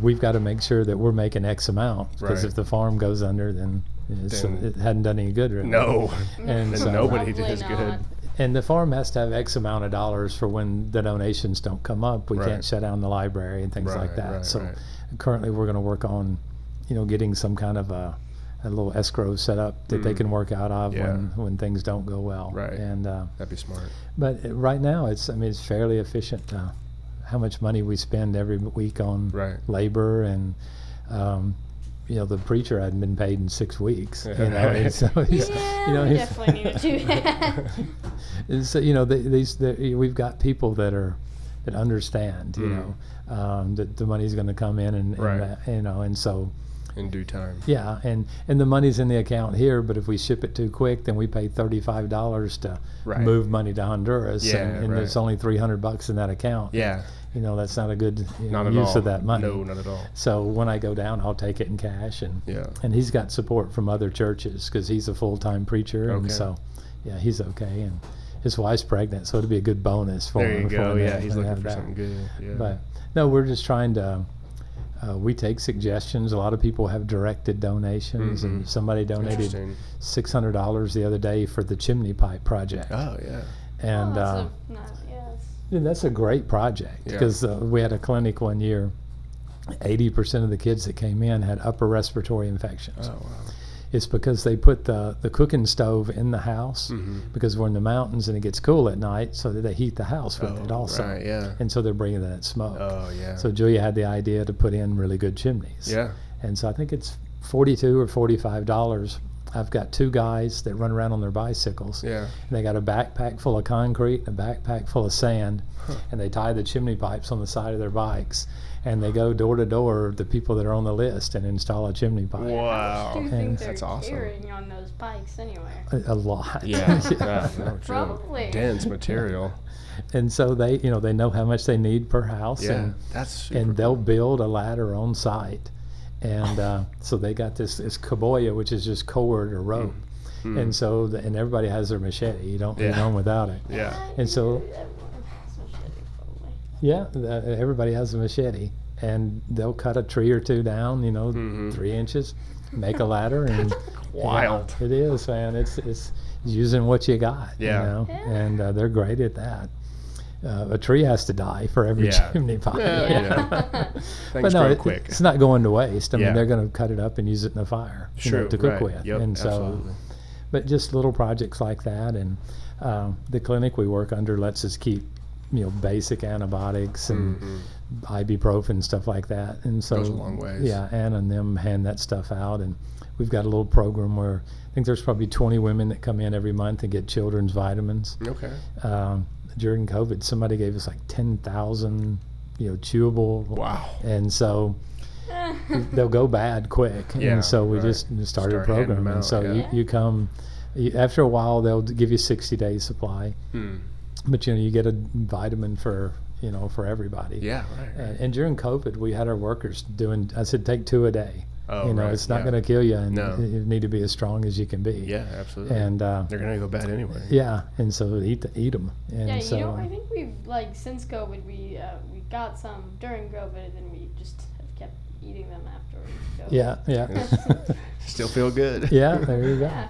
we've got to make sure that we're making X amount, because Right. if the farm goes under, then Then- it hadn't done any good. Really. No. And so, nobody Probably does good. not. and the farm has to have X amount of dollars for when the donations don't come up. We Right. can't shut down the library and things like Right, that. right, So right. currently we're going to work on, getting some kind of a a little escrow set up that they can work out of Yeah. when things don't go well. Right. And That'd be smart. but right now it's fairly efficient. How much money we spend every week on Right. labor and. The preacher hadn't been paid in 6 weeks. Yeah. And so he's, Yeah, we definitely need to do that. and so we've got people that understand. That the money's going to come in and Right. and so. In due time. Yeah, and the money's in the account here, but if we ship it too quick, then we pay $35 to Right. move money to Honduras, Yeah, and right. there's only $300 in that account. Yeah. That's not a good Not at use all. of that money. No, not at all. So when I go down, I'll take it in cash, and Yeah. and he's got support from other churches because he's a full-time preacher, and Okay. so yeah, he's okay, and his wife's pregnant, so it'd be a good bonus for There him. you go. for Yeah, that, he's to looking have for that. something good. Yeah. But no, we're just trying to. We take suggestions. A lot of people have directed donations, and somebody donated Interesting. $600 the other day for the chimney pipe project. Oh yeah. And that's a great project Yeah. because we had a clinic one year. 80% of the kids that came in had upper respiratory infections. Oh wow. It's because they put the cooking stove in the house because we're in the mountains and it gets cool at night, so that they heat the house with it also. Right. Yeah. And so they're bringing that smoke. Oh yeah. So Julia had the idea to put in really good chimneys. Yeah. And so I think it's $42 or $45. I've got 2 guys that run around on their bicycles. Yeah. And they got a backpack full of concrete, a backpack full of sand, and they tie the chimney pipes on the side of their bikes. And they go door to door, the people that are on the list, and install a chimney pipe. Wow. Do you And think they're that's awesome. carrying on those bikes anyway? A lot. Yeah. Yeah, no joke. Probably. Dense material. And so they know how much they need per house. Yeah. And, That's super and they'll cool. build a ladder on site. And so they got this caboya, which is just cord or rope. And so, and everybody has their machete. You don't get Yeah. on without it. Yeah. And so, Yeah. everybody has a machete. And they'll cut a tree or 2 down, 3 inches, make a ladder. And Wild. Yeah, it is, man. It's using what you got. Yeah. Yeah. And they're great at that. A tree has to die for every Yeah. chimney pipe. Yeah. Things But no, grow quick. it's not going to waste. I Yeah. mean, they're going to cut it up and use it in the fire True, to cook right. with. Yep, and so, absolutely. but just little projects like that. And the clinic we work under lets us keep, basic antibiotics and ibuprofen, stuff like that. And so, Goes a long ways. yeah, Anna and them hand that stuff out. And we've got a little program where I think there's probably 20 women that come in every month and get children's vitamins. Okay. During COVID, somebody gave us like 10,000, chewable. Wow. And so they'll go bad quick. Yeah, And so we right. just started a Start handing program. them And out, so yeah. you come, after a while, they'll give you 60 days supply. But, you get a vitamin for everybody. Yeah. Right. And during COVID, we had our workers I said, take 2 a day. Oh, right, It's not yeah. going to kill you, and No. you need to be as strong as you can be. Yeah. Absolutely. And they're gonna go bad anyway. yeah, and so eat them. And Yeah, so, I think we've since COVID we got some during COVID, and then we just have kept eating them after COVID. yeah. Still feel good. Yeah, there you go. Yeah.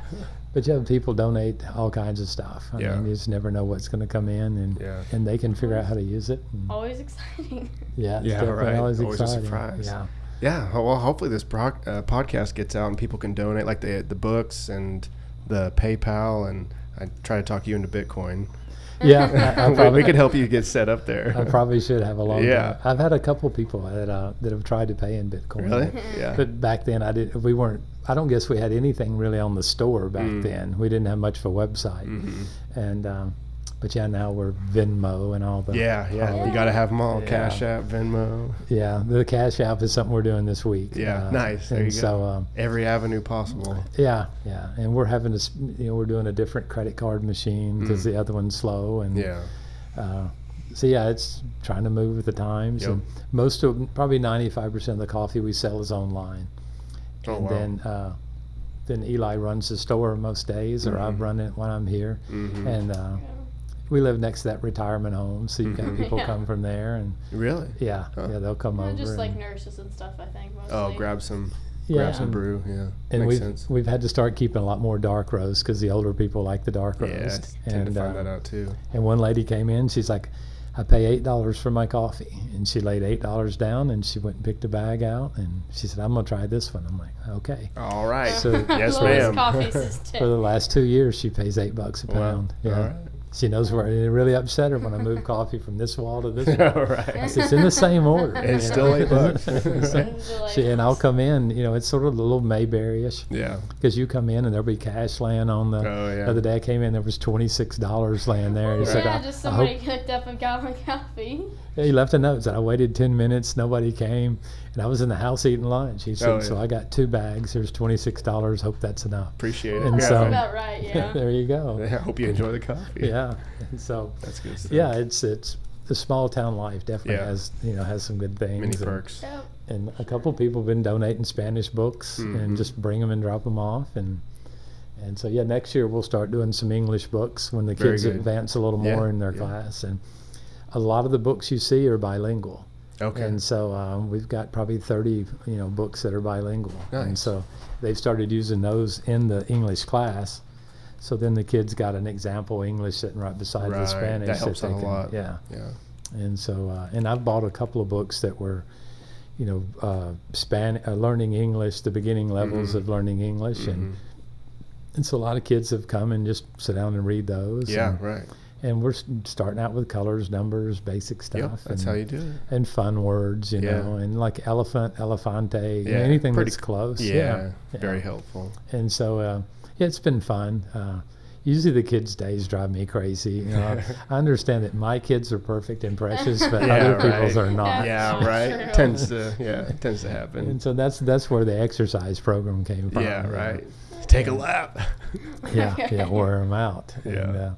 But you have people donate all kinds of stuff. I Yeah. mean, you just never know what's going to come in, and Yeah. and they can figure out how to use it. And, Always exciting. yeah, it's Yeah, definitely right. always Always a exciting. surprise. Yeah, Yeah. Well, hopefully this podcast gets out and people can donate, like the books and the PayPal, and I try to talk you into Bitcoin. yeah. I we probably could help you get set up there. I probably should have a long Yeah. time. I've had a couple people that have tried to pay in Bitcoin. Really? Yeah. But back then, we weren't. I don't guess we had anything really on the store back then. We didn't have much of a website, and but yeah, now we're Venmo and all the Yeah. You got to have them all. Yeah. Cash App, Venmo. Yeah, the Cash App is something we're doing this week. Yeah. Nice. There and you go. so Every avenue possible. yeah, and we're having to, we're doing a different credit card machine because the other one's slow, and Yeah. so yeah, it's trying to move with the times. Yep. And probably 95% of the coffee we sell is online. Oh, And wow. then Eli runs the store most days, or I run it when I'm here. And we live next to that retirement home, so you've got people Yeah. come from there, and Really? yeah, they'll come over. Just like and, nurses and stuff, I think. Mostly. Oh, grab some yeah, brew. Yeah. and Makes sense. we've had to start keeping a lot more dark roast because the older people like the dark Yeah, roast. I tend and to find that out too. and one lady came in, she's like, I pay $8 for my coffee. And she laid $8 down, and she went and picked a bag out, and she said, I'm going to try this one. I'm like, okay. All right. So- Yes, Lowest ma'am. coffee's his For the tip. last 2 years, she pays $8 a Wow. pound. Yeah. All right. She knows where it really upset her when I moved coffee from this wall to this wall. All right. It's in the same order. It's you still know? $8. And I'll come in, it's sort of a little Mayberry-ish. Yeah. Because you come in and there'll be cash laying on the. Oh, yeah. The other day I came in, there was $26 laying there. It's Yeah, like, just I somebody hope, cooked up and got my coffee. he left a note. Said I waited 10 minutes, nobody came, and I was in the house eating lunch. He said, Oh, yeah. so I got 2 bags. Here's $26. Hope that's enough. Appreciate it. And yeah. so- That's about right, yeah. There you go. I hope you enjoy the coffee. Yeah. And so That's good stuff. yeah, it's the small town life definitely Yeah. has has some good things. Many and- perks. Yep. And a couple people have been donating Spanish books Mhm. and just bring them and drop them off. And so, yeah, next year we'll start doing some English books when the Very kids good. advance a little Yeah, more in their yeah. class. And a lot of the books you see are bilingual. Okay. And so we've got probably 30, books that are bilingual. And Nice. so they've started using those in the English class. So then the kids got an example English sitting right beside the Right. Spanish. That helps they out a can- lot. Yeah. Yeah. And so, and I've bought a couple of books that were, learning English, the beginning levels Mhm. of learning English, Mhm. and so a lot of kids have come and just sit down and read those. Yeah. and, Right. and we're starting out with colors, numbers, basic stuff. Yep. That's and, how you do it. And fun words, Yeah. and like elephant, elefante, Yeah, anything pretty that's close. Yeah. Yeah. Very helpful. And so, yeah, it's been fun. Usually the kids' days drive me crazy. I understand that my kids are perfect and precious, but Yeah, other people's right. are not. Yeah. That's Right. true. Tends to happen. And so that's where the exercise program came from. Yeah. Right. Take a lap. Yeah, wear them out. Yeah. And,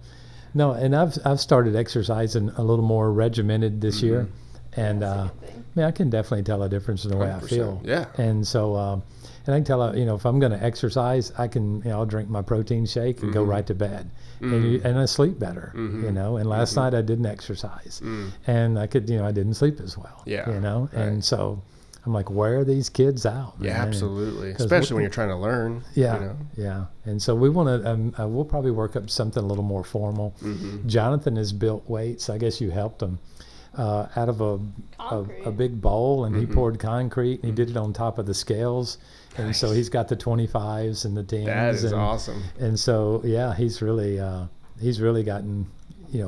no, and I've started exercising a little more regimented this year, and That's a good thing. I can definitely tell a difference in the way I 100%. feel. Yeah. And so, and I can tell, if I'm going to exercise, I can, I'll drink my protein shake and go right to bed, and I sleep better, And last night I didn't exercise, and I could, I didn't sleep as well, Yeah, And right. so I'm like, where are these kids out? Yeah. man? And- Absolutely. 'cause Especially when you're trying to learn. yeah, You know? yeah. And so we want to. We'll probably work up something a little more formal. Mm-hmm. Jonathan has built weights. I guess you helped him out of a Concrete. big bowl, and he Mm-hmm. poured concrete, and he did it on top of the scales. And so he's got the 25s and the 10s. That is and, awesome. And so yeah, he's really gotten.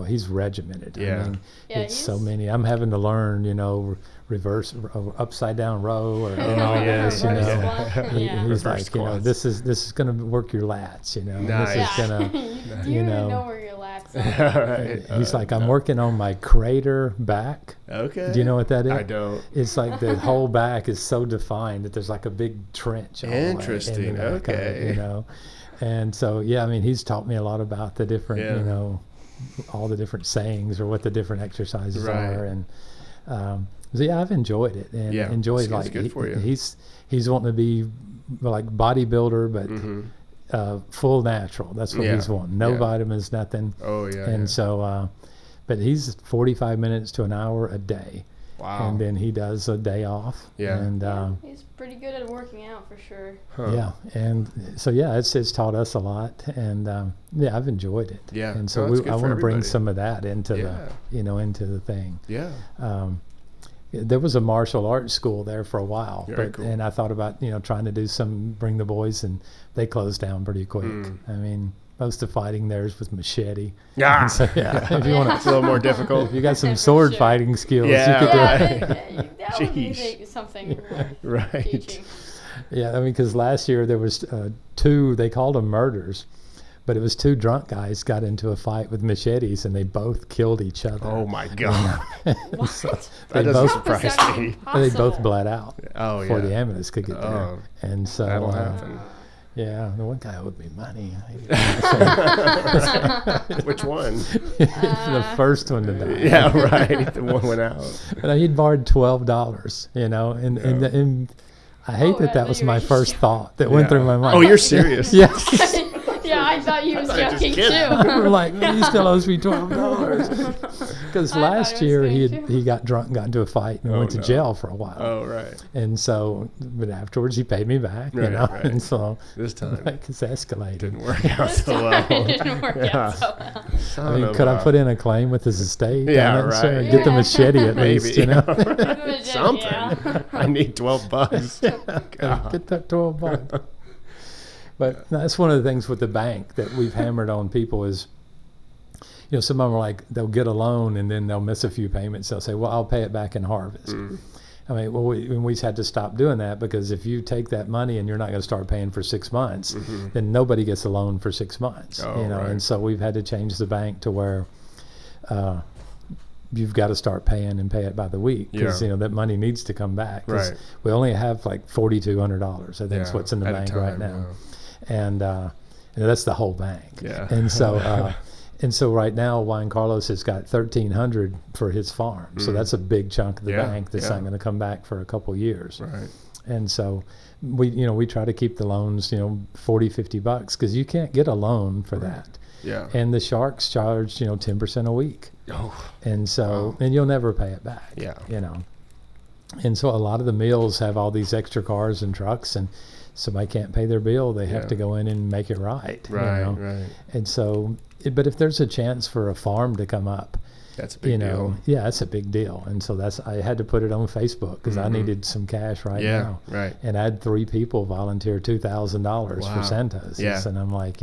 He's regimented. Yeah. I mean, Yeah, it's so he's- many. I'm having to learn. Reverse, upside down row, or all yeah, this. reverse yeah. squat, He- yeah. He's Reverse like, squats. this is going to work your lats, and Nice. this is Yeah. going to. you you don't know. even know where your lats are. All right. He's like, I'm working on my crater back. Okay. Do you know what that is? I don't. It's like the whole back is so defined that there's like a big trench. all the way in the Interesting. back of it, Okay. And so, yeah, I mean, he's taught me a lot about the different, Yeah. all the different sayings or what the different exercises Right. are. And so, yeah, I've enjoyed it and Yeah, enjoyed it's like good for you. he's wanting to be like bodybuilder, but Mm-hmm. full natural. That's what Yeah, he's wanting. No yeah. vitamins, nothing. Oh yeah. And yeah. so, but he's 45 minutes to an hour a day. Wow. And then he does a day off. Yeah. And He's pretty good at working out for sure. Huh. yeah, and so yeah, it's taught us a lot, and yeah, I've enjoyed it. Yeah. And so No, it's good I for want to bring everybody. some of that into Yeah. the into the thing. Yeah. There was a martial arts school there for a while, Very cool. and I thought about trying to do bring the boys, and they closed down pretty quick. I mean, most of fighting there is with machete. Yeah. And so, yeah, if you want It's a little more difficult. if you got some For sword sure. fighting skills, Yeah, you could right. do it. That would be Jeez. something worth Right. teaching. Yeah, I mean, because last year there was two. They called them murders, but it was two drunk guys got into a fight with machetes, and they both killed each other. Oh my god. What? That They doesn't both- surprise How is me. that They both possible? bled out Oh before yeah. the ambulance could get there. Oh, And so, that'll happen. yeah, the one guy owed me money. Which one? The first one to die. Yeah, right. The one went out. But he'd borrowed $12, and I hate Oh, that was you my were first thought that went Yeah. through my mind. Oh, you're serious? Yeah. Yeah, I thought you was thought you were just joking kidding. too. I'm like, he still owes me $12. because I thought it last was year scary, he too. got drunk, and got into a fight, and Oh, went to no. jail for a while. Oh, right. And so, but afterwards he paid me back, Right, you know. right. And so This time like it's escalated. didn't work out This so time well. it didn't work Yeah. out so well. I mean, could I put in a claim with his estate? Yeah, on it, sir? right. Get the Yeah. machete at Maybe. least, you know. Something. Yeah. I need $12. God. Get that $12. But that's one of the things with the bank that we've hammered on people is, you know, some of them are like, they'll get a loan and then they'll miss a few payments. They'll say, well, I'll pay it back in harvest. I mean, well, we had to stop doing that, because if you take that money and you're not going to start paying for 6 months, then nobody gets a loan for 6 months. Oh, you know, right. and so we've had to change the bank to where you've got to start paying and pay it by the week, because Yeah. you know that money needs to come back. 'Cause Right. we only have like $4,200. I think is Yeah, what's in the at a bank time, right now, and that's the whole bank. Yeah. And so. And so right now, Juan Carlos has got $1,300 for his farm. So that's a big chunk of the Yeah, bank that's yeah. not going to come back for a couple years. Right. And so we try to keep the loans, $40, $50, because you can't get a loan for that. Yeah. And the sharks charge, 10% a week. Oh, And so, Wow. and you'll never pay it back. Yeah. And so a lot of the mills have all these extra cars and trucks, and somebody can't pay their bill, they have Yeah. to go in and make it right. right, right. And so, but if there's a chance for a farm to come up, That's a big deal. yeah, it's a big deal. And so I had to put it on Facebook because I needed some cash right Yeah, now. right. And I had 3 people volunteer $2,000 Wow. for Santos. Yeah. And I'm like,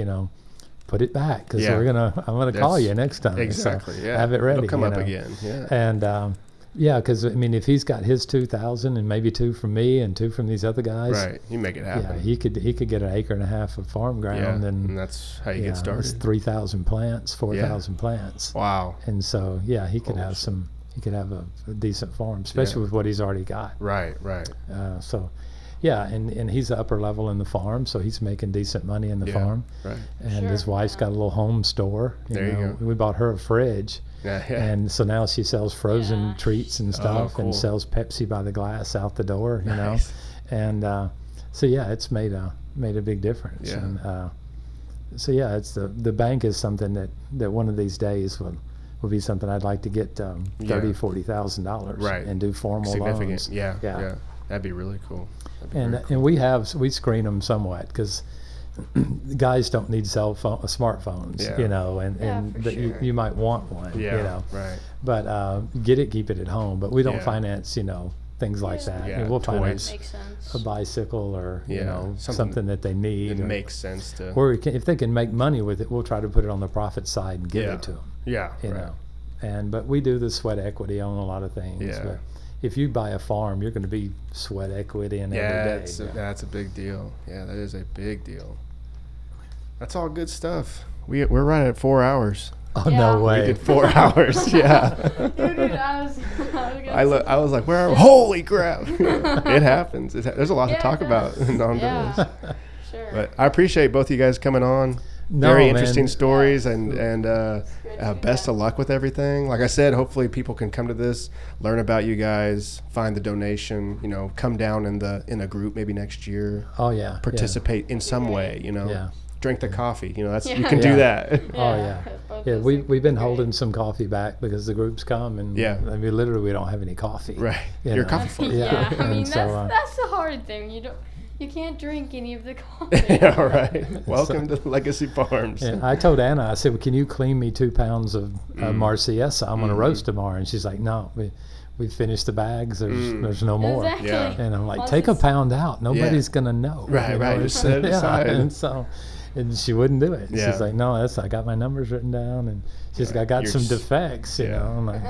put it back, because Yeah. I'm gonna call That's- you next time. Exactly. So Yeah. have it ready. It'll come you up know. again. Yeah. And yeah, because I mean, if he's got his 2,000 and maybe 2 from me and 2 from these other guys, Right. You make it happen. yeah, he could get an acre and a half of farm ground, Yeah, and that's how you yeah, get it's started. 3,000 plants, 4,000 plants, Wow. and so yeah, he could have a decent farm, especially with what he's already got. Right. Right. So yeah, and he's the upper level in the farm, so he's making decent money in the Yeah. farm. Right. And his Sure, wife's yeah. got a little home store. There you go. We bought her a fridge, Yeah. Yeah. and so now she sells frozen Yeah. treats and stuff, cool. and sells Pepsi by the glass out the door. Nice. And so yeah, it's made a big difference. Yeah. And so yeah, it's the bank is something that one of these days will be something I'd like to get $30,000-$40,000 Right. and do formal Significant. loans. Yeah. Yeah. Yeah. That'd be really cool. That'd be And very cool. and we screen them somewhat, because guys don't need smartphones, Yeah. and Yeah, for but sure. you might want one, Yeah. Right. but keep it at home. But we don't Yeah. finance, things like Yeah. that. Yeah, We'll toys. finance Makes sense. a bicycle or Yeah, something that they need. It or, makes sense to. or if they can make money with it, we'll try to put it on the profit side and give Yeah. it to them. Yeah. You Right. know, but we do the sweat equity on a lot of things. Yeah. But if you buy a farm, you're going to be sweat equity in Yeah, every day. that's a big deal. Yeah, that is a big deal. That's all good stuff. We're right at 4 hours. Oh Yeah. no We way! We did 4 hours. Yeah. Dude, I was gonna I was like, where are we? Holy crap! It happens. There's a lot Yeah, to talk it about does. in Honduras. Yeah. Sure. But I appreciate both you guys coming on. No, Very man. interesting stories, Yeah. and good best feedback. of luck with everything. Like I said, hopefully people can come to this, learn about you guys, find the donation. Come down in a group maybe next year. Oh yeah, Participate in some Great. way. Yeah. Drink the coffee. That's you Yeah. can do Yeah. that. Oh yeah, both yeah. those We've things been are great. holding some coffee back because the groups come, and Yeah. I mean literally we don't have any coffee. Right. You You're know. coffee full. Yeah, I mean And so, that's the hard thing. You can't drink any of the coffee. Yeah, right. Welcome to Legacy Farms. And I told Anna, I said, well, "Can you clean me 2 pounds of Marciesa? I'm going to roast tomorrow." And she's like, "No, we finished the bags. There's no more." Exactly. Yeah. And I'm like, Once "Take a it's- pound out. Nobody's going to know." Right, right. Just set it aside. And so, and she wouldn't do it. Yeah. She's like, "No, I got my numbers written down, and she's like, I got You're some s- defects, you yeah. know." I'm like,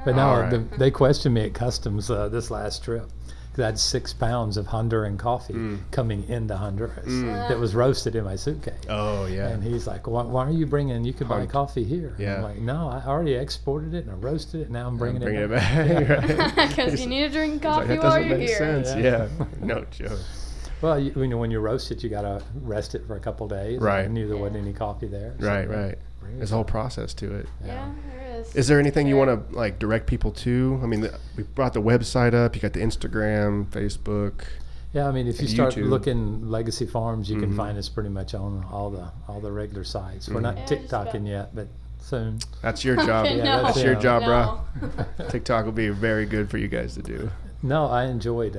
but no, All right. they questioned me at customs this last trip. 'Cause I had 6 pounds of Honduran coffee coming into Honduras that was roasted in my suitcase. Oh yeah. And he's like, why are you bringing, you could buy coffee here. And Yeah. I'm like, no, I already exported it and I roasted it. Now I'm bringing Bring it it back. back. Right. Because you need to drink It's like, coffee that while doesn't you're make here. sense. Yeah. Yeah. No joke. Well, when you roast it, you got to rest it for a couple days. Right. And there wasn't any coffee there. so Right, we right. bring it There's a whole back. process to it. Yeah, there is. Is there anything you Sure. want to direct people to? I mean, we brought the website up. You got the Instagram, Facebook. Yeah, I mean, if you And start YouTube. looking Legacy Farms, you can Mhm. find us pretty much on all the regular sites. We're not Yeah, just about- TikToking yet, but soon. That's your job. Okay, Yeah, no. That's your job, No. bro. TikTok will be very good for you guys to do. No, I enjoyed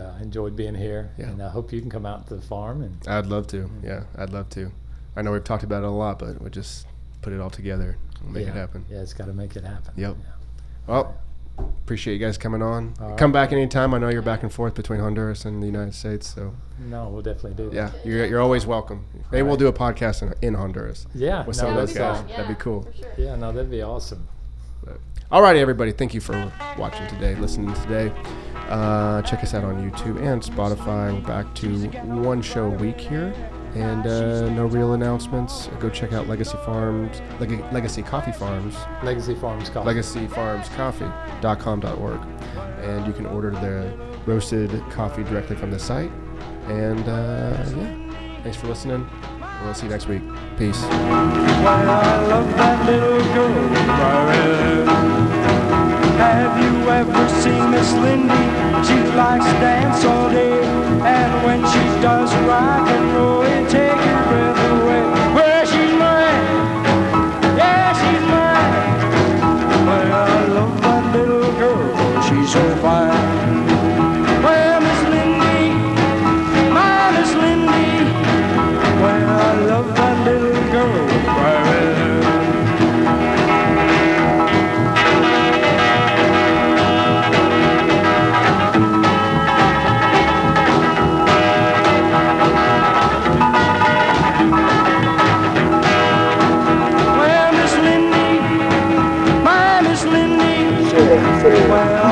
being here, Yeah. and I hope you can come out to the farm. And I'd love to. Yeah, I'd love to. I know we've talked about it a lot, but we'll just put it all together and make yeah, it happen. Yeah, it's got to make it happen. Yep. Yeah. Well, appreciate you guys coming on. All Come right. back anytime. I know you're back and forth between Honduras and the United States, so No, we'll definitely do that. yeah, you're always welcome. Maybe we'll do a podcast in Honduras Yeah. with no, some of That those would be guys. fun, That'd be cool. For sure. Yeah, no, that'd be awesome. Alrighty, everybody. Thank you for watching today, listening today. Check us out on YouTube and Spotify. We're back to one show a week here, and no real announcements. Go check out Legacy Farms, Legacy Coffee Farms, Legacy Farms Coffee. legacyfarmscoffee.com.org, and you can order the roasted coffee directly from the site. And yeah, thanks for listening. We'll see you next week. Peace. Well, I love that little girl, Brian. Have you ever seen Miss Lindy? She likes to dance all day, and when she does rock and roll, it takes your breath away. Well, she's mine, yeah, she's mine. Well, I love that little girl, she's so fine. Well, Miss Lindy, my Miss Lindy. Well, I love that little girl, Brian. Well, Miss Lindy, my Miss Lindy. Well,